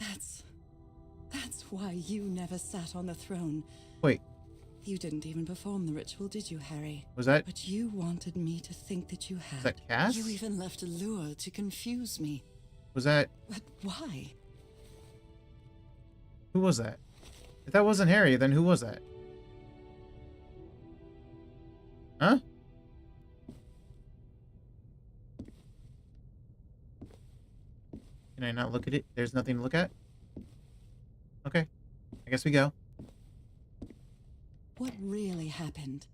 That's why you never sat on the throne. Wait, You didn't even perform the ritual, did you, Harry? was that... But you wanted me to think that you had. Was that Cass? You even left a lure to confuse me. Was that... But why? Who was that? If that wasn't Harry, then who was that? Huh? Can I not look at it? There's nothing to look at? Okay. I guess we go. What really happened?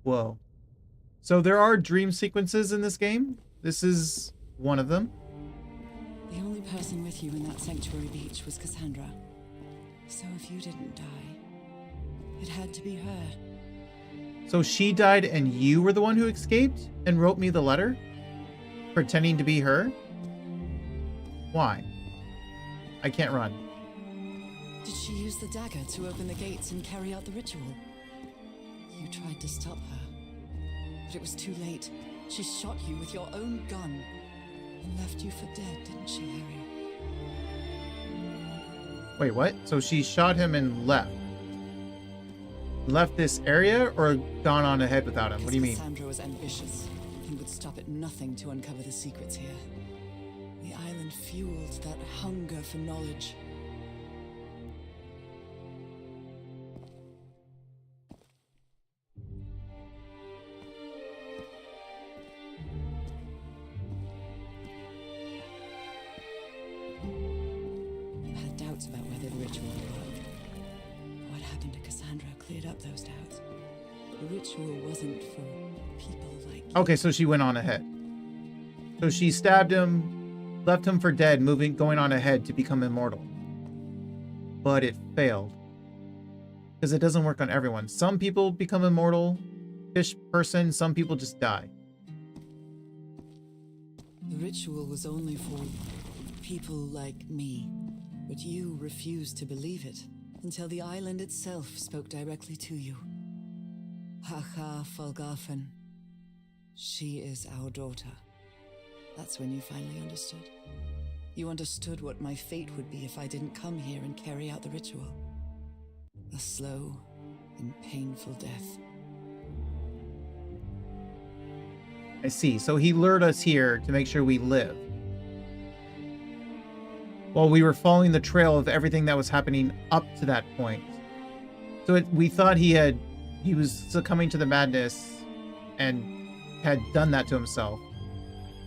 Whoa. So there are dream sequences in this game. This is one of them. The only person with you in that sanctuary beach was Cassandra. So if you didn't die, it had to be her. So she died and you were the one who escaped and wrote me the letter? Pretending to be her? Why? I can't run. Did she use the dagger to open the gates and carry out the ritual? You tried to stop her, but it was too late. She shot you with your own gun and left you for dead, didn't she, Harry? Wait, what? So she shot him and left? Left this area or gone on ahead without him? What do you mean? Cassandra was ambitious and would stop at nothing to uncover the secrets here. The island fueled that hunger for knowledge. I had doubts about whether the ritual would work. What happened to Cassandra cleared up those doubts. The ritual wasn't for people like you. Okay, so she went on ahead. So she stabbed him, left him for dead, going on ahead to become immortal. But it failed. Because it doesn't work on everyone. Some people become immortal, fish person, some people just die. The ritual was only for people like me. But you refused to believe it until the island itself spoke directly to you. Haha Falgafen. She is our daughter. That's when you finally understood. You understood what my fate would be if I didn't come here and carry out the ritual. A slow and painful death. I see. So he lured us here to make sure we live. While we were following the trail of everything that was happening up to that point. So we thought he was succumbing to the madness and had done that to himself.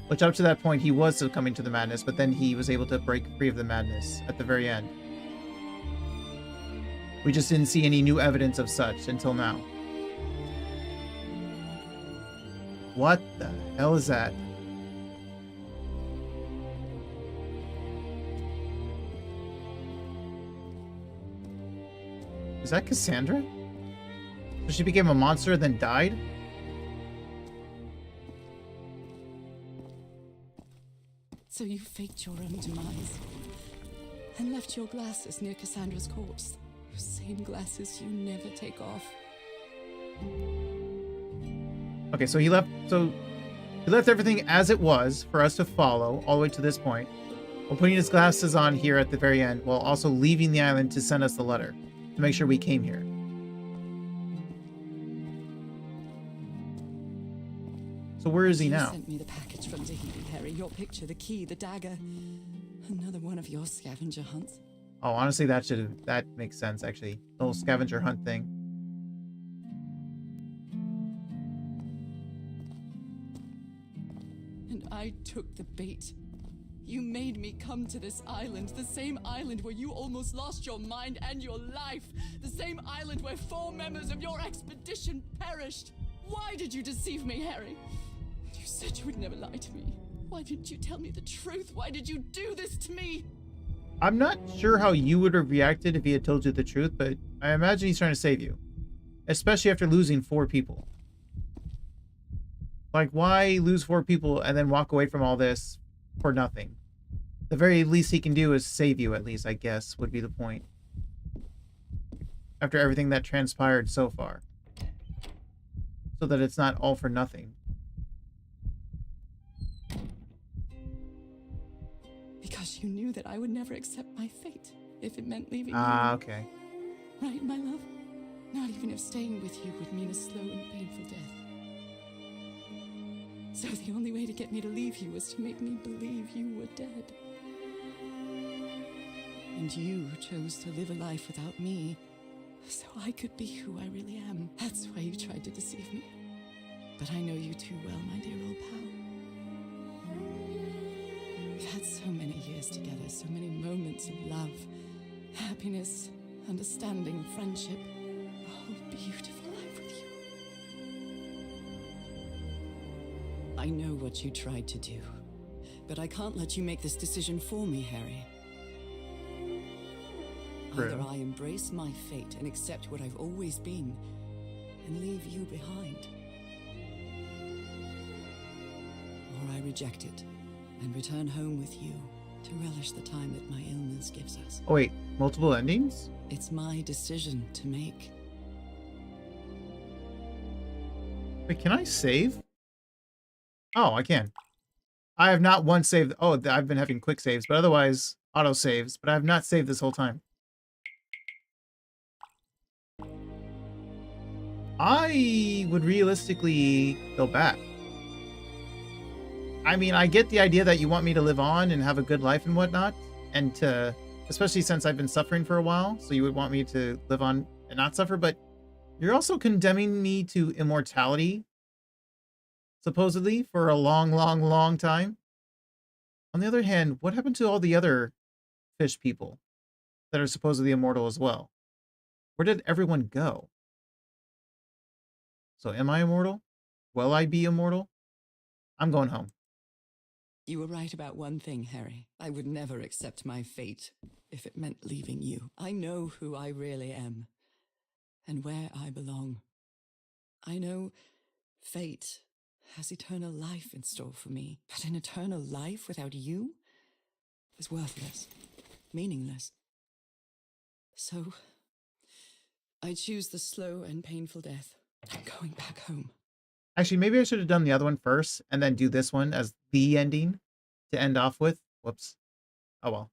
Which up to that point he was succumbing to the madness, but then he was able to break free of the madness at the very end. We just didn't see any new evidence of such until now. What the hell is that? Is that Cassandra? So she became a monster, then died? So you faked your own demise and left your glasses near Cassandra's corpse. Those same glasses you never take off. Okay, so he left everything as it was for us to follow all the way to this point, while putting his glasses on here at the very end, while also leaving the island to send us the letter to make sure we came here. So where is he now? You sent me the package from Tahiti, Harry. Your picture, the key, the dagger. Another one of your scavenger hunts. Oh, honestly, that makes sense, actually. The whole scavenger hunt thing. And I took the bait. You made me come to this island, the same island where you almost lost your mind and your life, the same island where 4 members of your expedition perished. Why did you deceive me, Harry? You said you would never lie to me. Why didn't you tell me the truth? Why did you do this to me? I'm not sure how you would have reacted if he had told you the truth, but I imagine he's trying to save you. Especially after losing 4 people. Like, why lose 4 people and then walk away from all this for nothing? The very least he can do is save you, at least, I guess, would be the point. After everything that transpired so far. So that it's not all for nothing. Because you knew that I would never accept my fate if it meant leaving Ah, you. okay. Right, my love? Not even if staying with you would mean a slow and painful death. So the only way to get me to leave you was to make me believe you were dead. And you chose to live a life without me, so I could be who I really am. That's why you tried to deceive me. But I know you too well, my dear old pal. We've had so many years together, so many moments of love, happiness, understanding, friendship. A whole beautiful life with you. I know what you tried to do, but I can't let you make this decision for me, Harry. Either I embrace my fate and accept what I've always been, and leave you behind. Or I reject it, and return home with you, to relish the time that my illness gives us. Oh wait, multiple endings? It's my decision to make. Wait, can I save? Oh, I can. I have not once saved. Oh, I've been having quick saves, but otherwise auto saves. But I have not saved this whole time. I would realistically go back. I mean, I get the idea that you want me to live on and have a good life and whatnot, and to, especially since I've been suffering for a while, so you would want me to live on and not suffer, but you're also condemning me to immortality, supposedly, for a long, long, long time. On the other hand, what happened to all the other fish people that are supposedly immortal as well? Where did everyone go? So am I immortal? Will I be immortal? I'm going home. You were right about one thing, Harry. I would never accept my fate if it meant leaving you. I know who I really am and where I belong. I know fate has eternal life in store for me, but an eternal life without you is worthless, meaningless. So I choose the slow and painful death. I'm going back home. Actually, maybe I should have done the other one first and then do this one as the ending to end off with. Whoops. Oh well.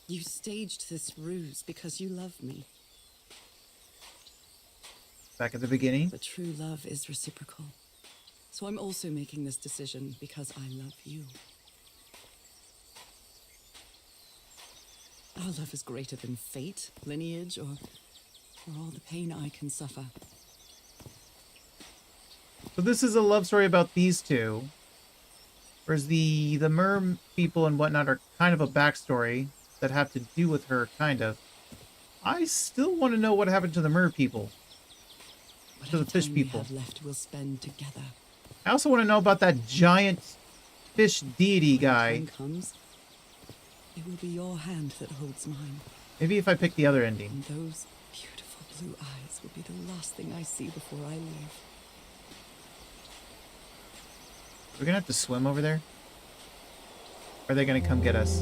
You staged this ruse because you love me. Back at the beginning. But true love is reciprocal. So I'm also making this decision because I love you. Our love is greater than fate, lineage, or all the pain I can suffer. So this is a love story about these two. Whereas the mer people and whatnot are kind of a backstory that have to do with her, kind of. I still want to know what happened to the mer people. To the fish time people. we have left, we'll spend together. I also want to know about that giant fish deity When the guy. time comes, it will be your hand that holds mine. Maybe if I pick the other ending. And those beautiful blue eyes will be the last thing I see before I leave. We're gonna have to swim over there? Or are they gonna come get us?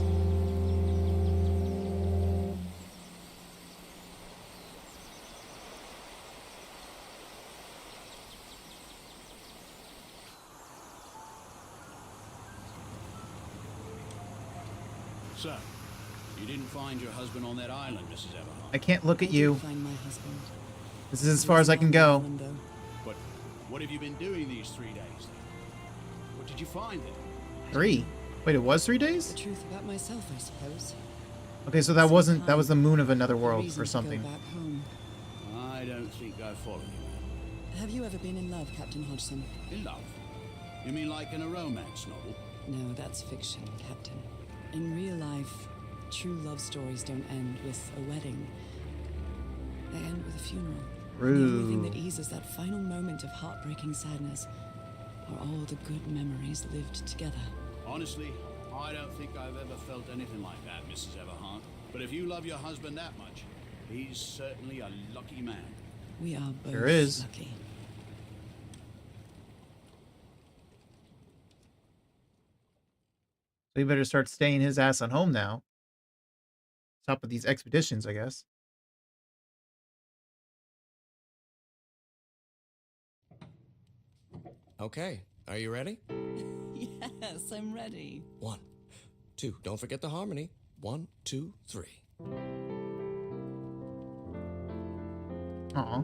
So, you didn't find your husband on that island, Mrs. Everhart. I can't look at I did you. find my husband. This is as far as I can go. Island, though. But what have you been doing these 3 days then? What did you find then? 3? Wait, it was 3 The days? truth about myself, I suppose. Okay, so that was the moon of another world Reason or to go something. back home. I don't think I follow you. Have you ever been in love, Captain Hodgson? In love? You mean like in a romance novel? No, that's fiction, Captain. In real life, true love stories don't end with a wedding. They end with a funeral. And the only thing that eases that final moment of heartbreaking sadness are all the good memories lived together. Honestly, I don't think I've ever felt anything like that, Mrs. Everhart. But if you love your husband that much, he's certainly a lucky man. We are both There is. lucky. So you better start staying his ass on home now. Stop with these expeditions, I guess. Okay, are you ready? Yes, I'm ready. 1, 2, don't forget the harmony. 1, 2, 3. Aw.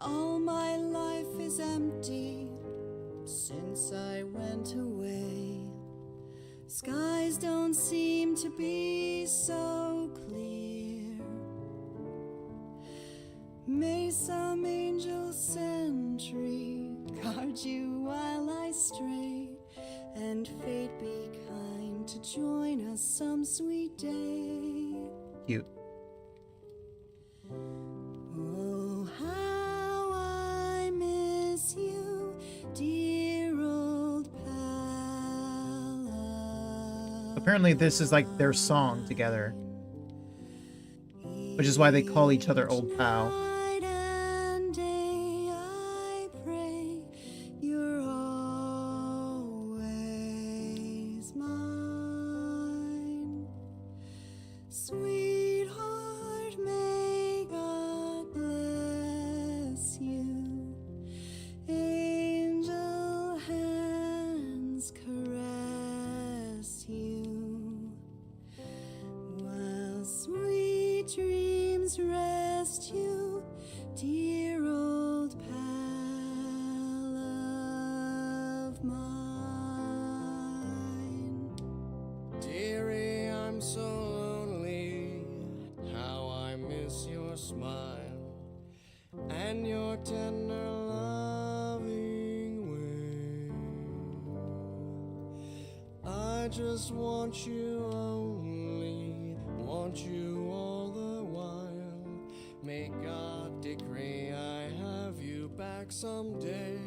All my life is empty since I went away. Skies don't seem to be so clear. May some angel sentry guard you while I stray, and fate be kind to join us some sweet day. Cute. Oh, how I miss you, dear old pal. Apparently this is like their song together. Which is why they call each other Old Pal. Night and day I pray you're always mine. Sweetheart, may God bless you. Angel hands caress you, while sweet dreams rest you, dear old pal of mine. Dearie, I'm so lonely. How I miss your smile and your tender loving way. I just want you only, want you all the while. May God decree I have you back someday.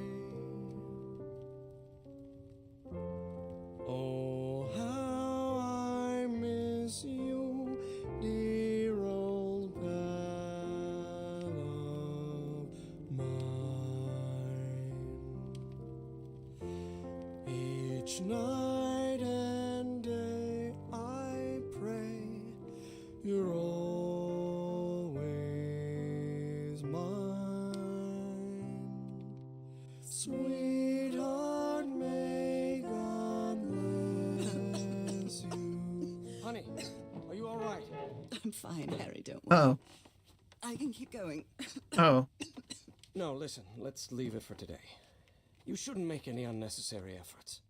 Oh, how I miss you, dear old pal of mine. Each night and day I pray you're always mine. Sweetheart, may God bless you. Honey, are you all right? I'm fine, Harry, don't worry. Uh-oh. I can keep going. Oh. No, listen, let's leave it for today. You shouldn't make any unnecessary efforts.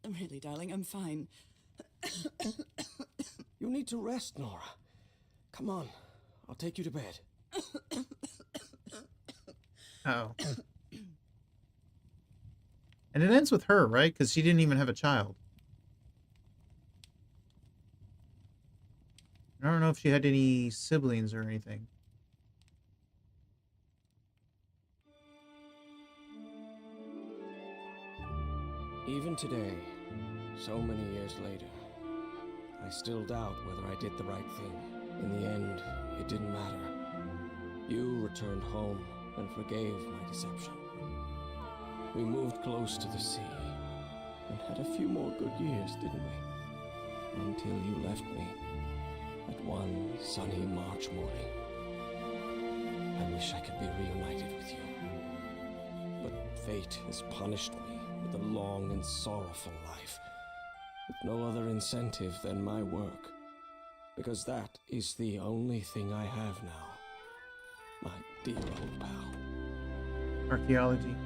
Really, darling, I'm fine. You need to rest, Nora. Come on, I'll take you to bed. Uh-oh. And it ends with her, right? Because she didn't even have a child. I don't know if she had any siblings or anything. Even today, so many years later, I still doubt whether I did the right thing. In the end, it didn't matter. You returned home and forgave my deception. We moved close to the sea and had a few more good years, didn't we? Until you left me at one sunny March morning. I wish I could be reunited with you. But fate has punished me with a long and sorrowful life, with no other incentive than my work, because that is the only thing I have now, my dear old pal. Archaeology.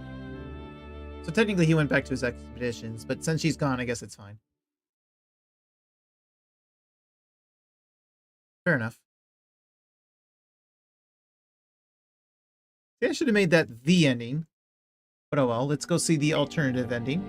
So technically he went back to his expeditions, but since she's gone, I guess it's fine. Fair enough. See, I should have made that the ending. But oh well, let's go see the alternative ending.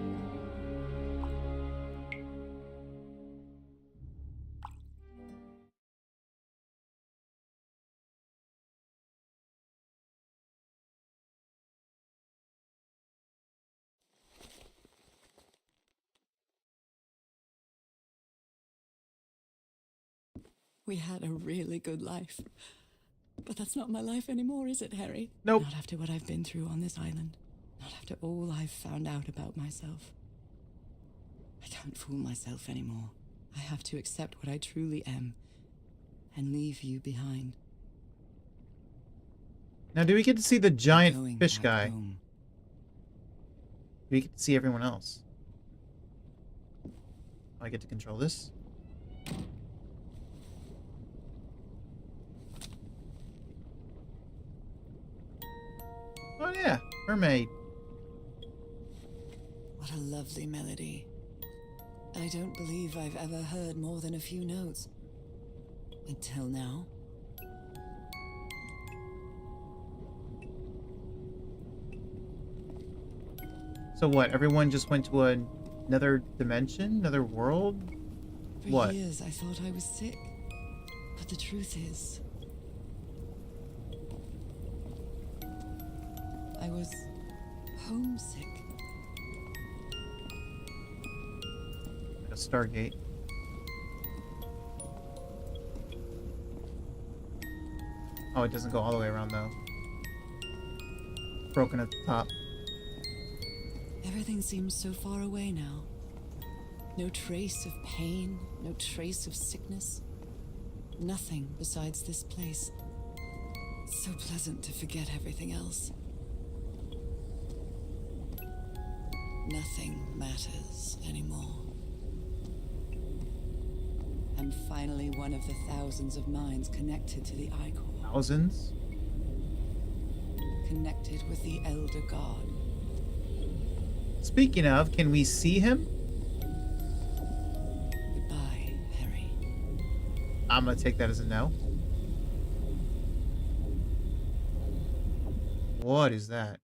We had a really good life. But that's not my life anymore, is it, Harry? Nope. Not after what I've been through on this island. Not after all I've found out about myself. I can't fool myself anymore. I have to accept what I truly am and leave you behind. Now, do we get to see the giant Going fish back guy? home. Do we get to see everyone else? I get to control this? Oh yeah, mermaid. What a lovely melody. I don't believe I've ever heard more than a few notes. Until now. So what, everyone just went to another dimension? Another world? For What? years I thought I was sick. But the truth is, I was homesick. Like a Stargate. Oh, it doesn't go all the way around though. Broken at the top. Everything seems so far away now. No trace of pain, no trace of sickness. Nothing besides this place. It's so pleasant to forget everything else. Nothing matters anymore. I'm finally one of the thousands of minds connected to the Icor. Thousands? Connected with the Elder God. Speaking of, can we see him? Goodbye, Harry. I'm gonna take that as a no. What is that?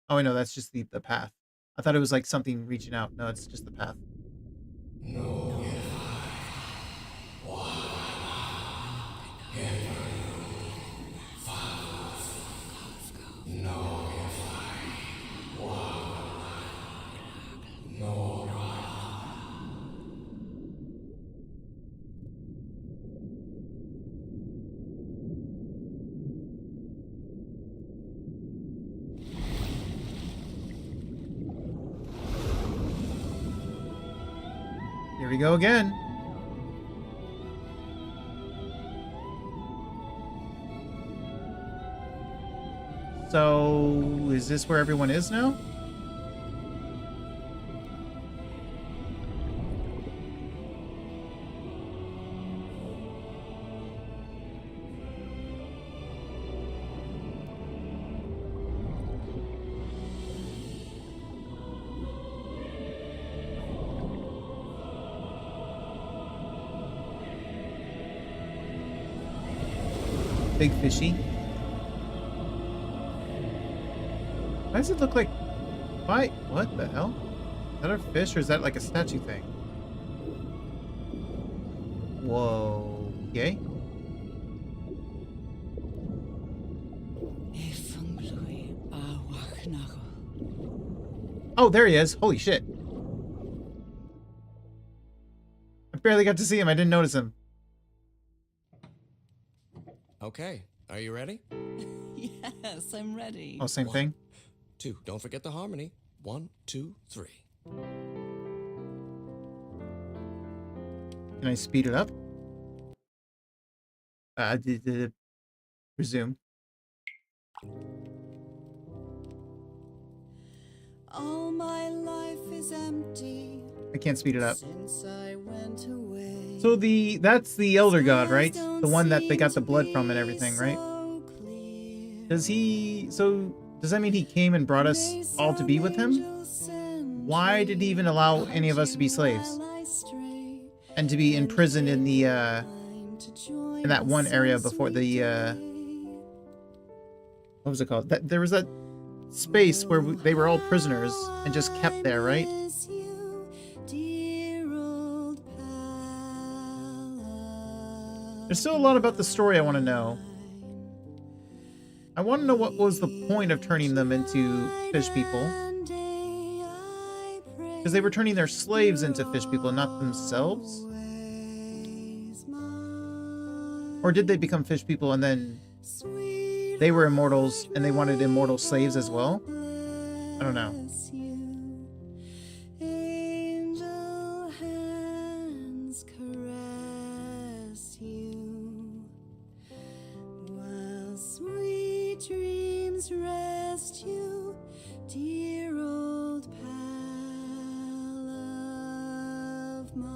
Oh, wait, no, that's just the path. I thought it was like something reaching out. No, it's just the path. Here we go again. So, is this where everyone is now? Big fishy. Why does it look like... Why? What the hell? Is that a fish or is that like a statue thing? Whoa. Okay. Oh, there he is. Holy shit. I barely got to see him. I didn't notice him. Okay, are you ready? Yes, I'm ready. Oh, same thing? 2. Don't forget the harmony. 1, 2, 3. Can I speed it up? Resume. All my life is empty I can't speed it up. since I went away. So that's the elder god, right? The one that they got the blood from and everything, right? Does that mean he came and brought us all to be with him? Why did he even allow any of us to be slaves? And to be imprisoned in the in that one area before the what was it called? There was that space where they were all prisoners and just kept there, right? There's still a lot about the story I want to know. I want to know what was the point of turning them into fish people. Because they were turning their slaves into fish people, not themselves? Or did they become fish people and then they were immortals and they wanted immortal slaves as well? I don't know. Angel hands caress you, while sweet dreams rest you, dear old pal of mine.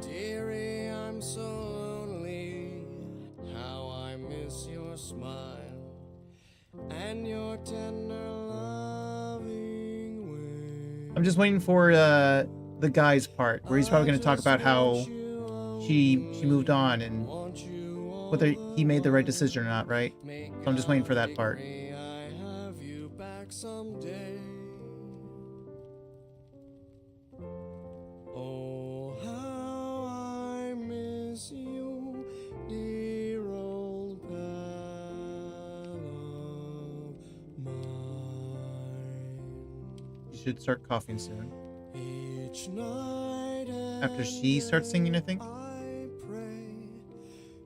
Dearie, I'm so lonely. How I miss your smile and your tender loving way. I'm just waiting for the guy's part, where he's probably going to talk about how she moved on and whether he made the right decision or not, right? So I'm just waiting for that part. I have you back someday. Oh, how I miss you, dear old pal of mine. You should start coughing soon. Each night After she starts singing, I think. I pray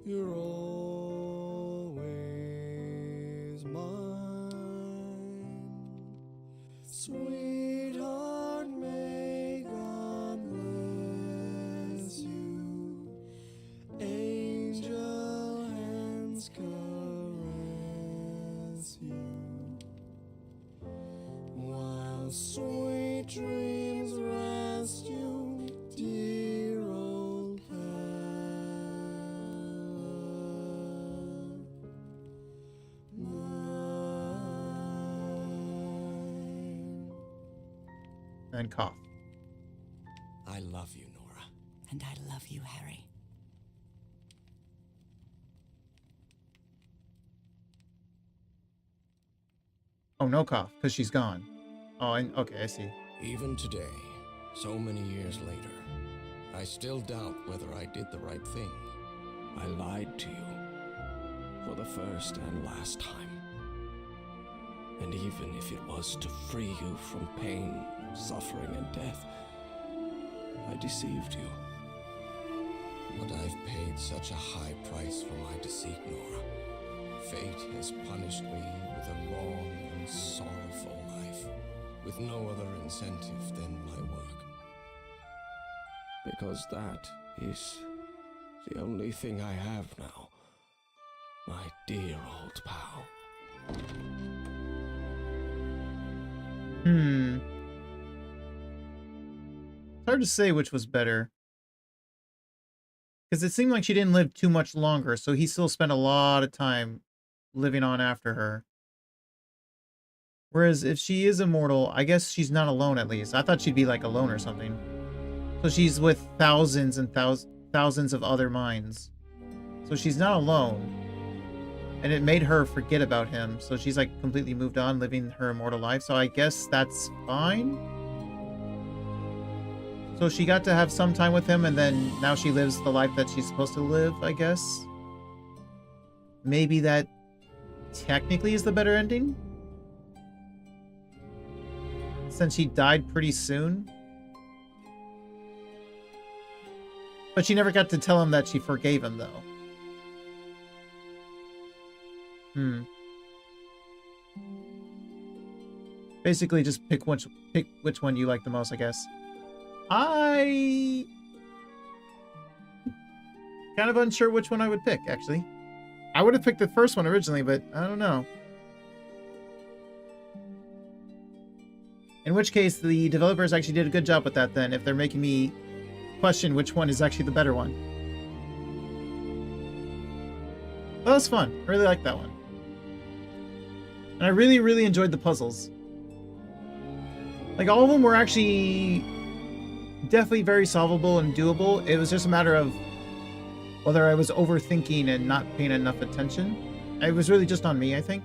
you're always mine. Sweetheart, may God bless you. Angel hands caress you, while sweet dreams rest you, dear old pal of mine. And cough. I love you, Nora. And I love you, Harry. Oh, no cough, because she's gone. Oh, okay, I see. Even today, so many years later, I still doubt whether I did the right thing. I lied to you for the first and last time. And even if it was to free you from pain, suffering, and death, I deceived you. But I've paid such a high price for my deceit, Nora. Fate has punished me with a long and sorrowful life, with no other incentive than my work. Because that is the only thing I have now, my dear old pal. It's hard to say which was better. Because it seemed like she didn't live too much longer, so he still spent a lot of time living on after her. Whereas if she is immortal, I guess she's not alone at least. I thought she'd be like alone or something. So she's with thousands and thousands of other minds. So she's not alone. And it made her forget about him. So she's like completely moved on, living her immortal life. So I guess that's fine. So she got to have some time with him, and then now she lives the life that she's supposed to live, I guess. Maybe that technically is the better ending? since he died pretty soon. But she never got to tell him that she forgave him, though. Basically, just pick which one you like the most, I guess. I kind of unsure which one I would pick, actually. I would have picked the first one originally, but I don't know. In which case, the developers actually did a good job with that then, if they're making me question which one is actually the better one. That was fun. I really liked that one. And I really, really enjoyed the puzzles. Like, all of them were actually definitely very solvable and doable. It was just a matter of whether I was overthinking and not paying enough attention. It was really just on me, I think.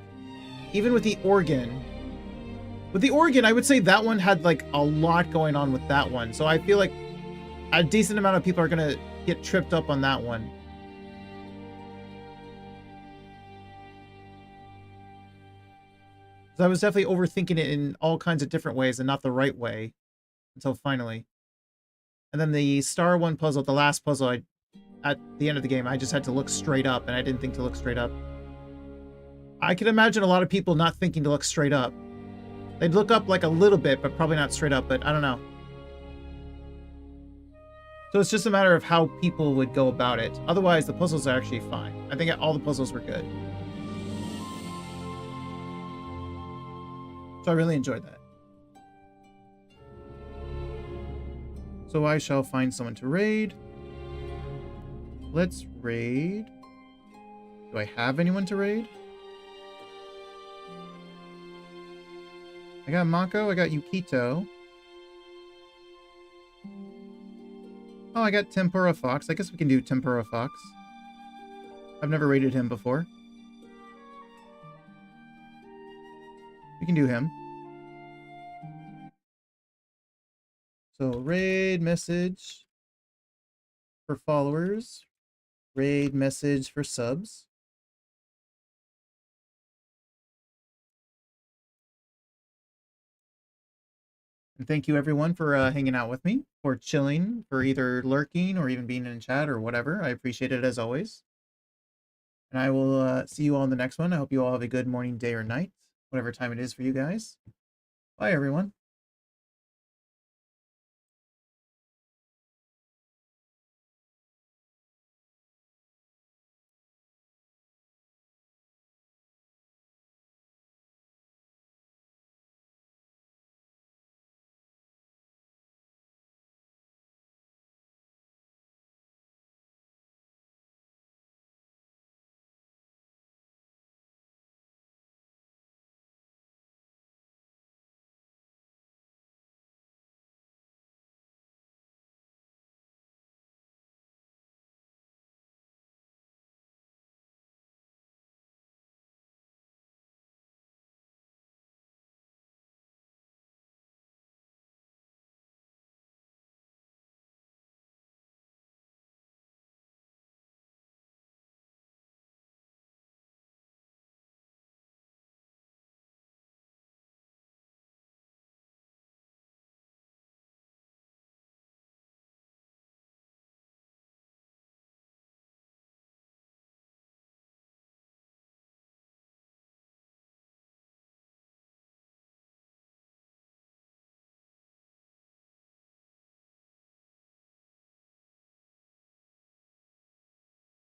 Even with the organ. With the organ, I would say that one had, like, a lot going on with that one. So I feel like a decent amount of people are going to get tripped up on that one. So I was definitely overthinking it in all kinds of different ways and not the right way until finally. And then the Star One puzzle, the last puzzle, at the end of the game, I just had to look straight up, and I didn't think to look straight up. I can imagine a lot of people not thinking to look straight up. They'd look up like a little bit, but probably not straight up, but I don't know. So it's just a matter of how people would go about it. Otherwise, the puzzles are actually fine. I think all the puzzles were good. So I really enjoyed that. So I shall find someone to raid. Let's raid. Do I have anyone to raid? I got Mako, I got Yukito. Oh, I got Tempura Fox. I guess we can do Tempura Fox. I've never raided him before. We can do him. So raid message for followers. Raid message for subs. And thank you everyone for hanging out with me, for chilling, for either lurking or even being in chat or whatever. I appreciate it as always. And I will see you all in the next one. I hope you all have a good morning, day, or night, whatever time it is for you guys. Bye, everyone.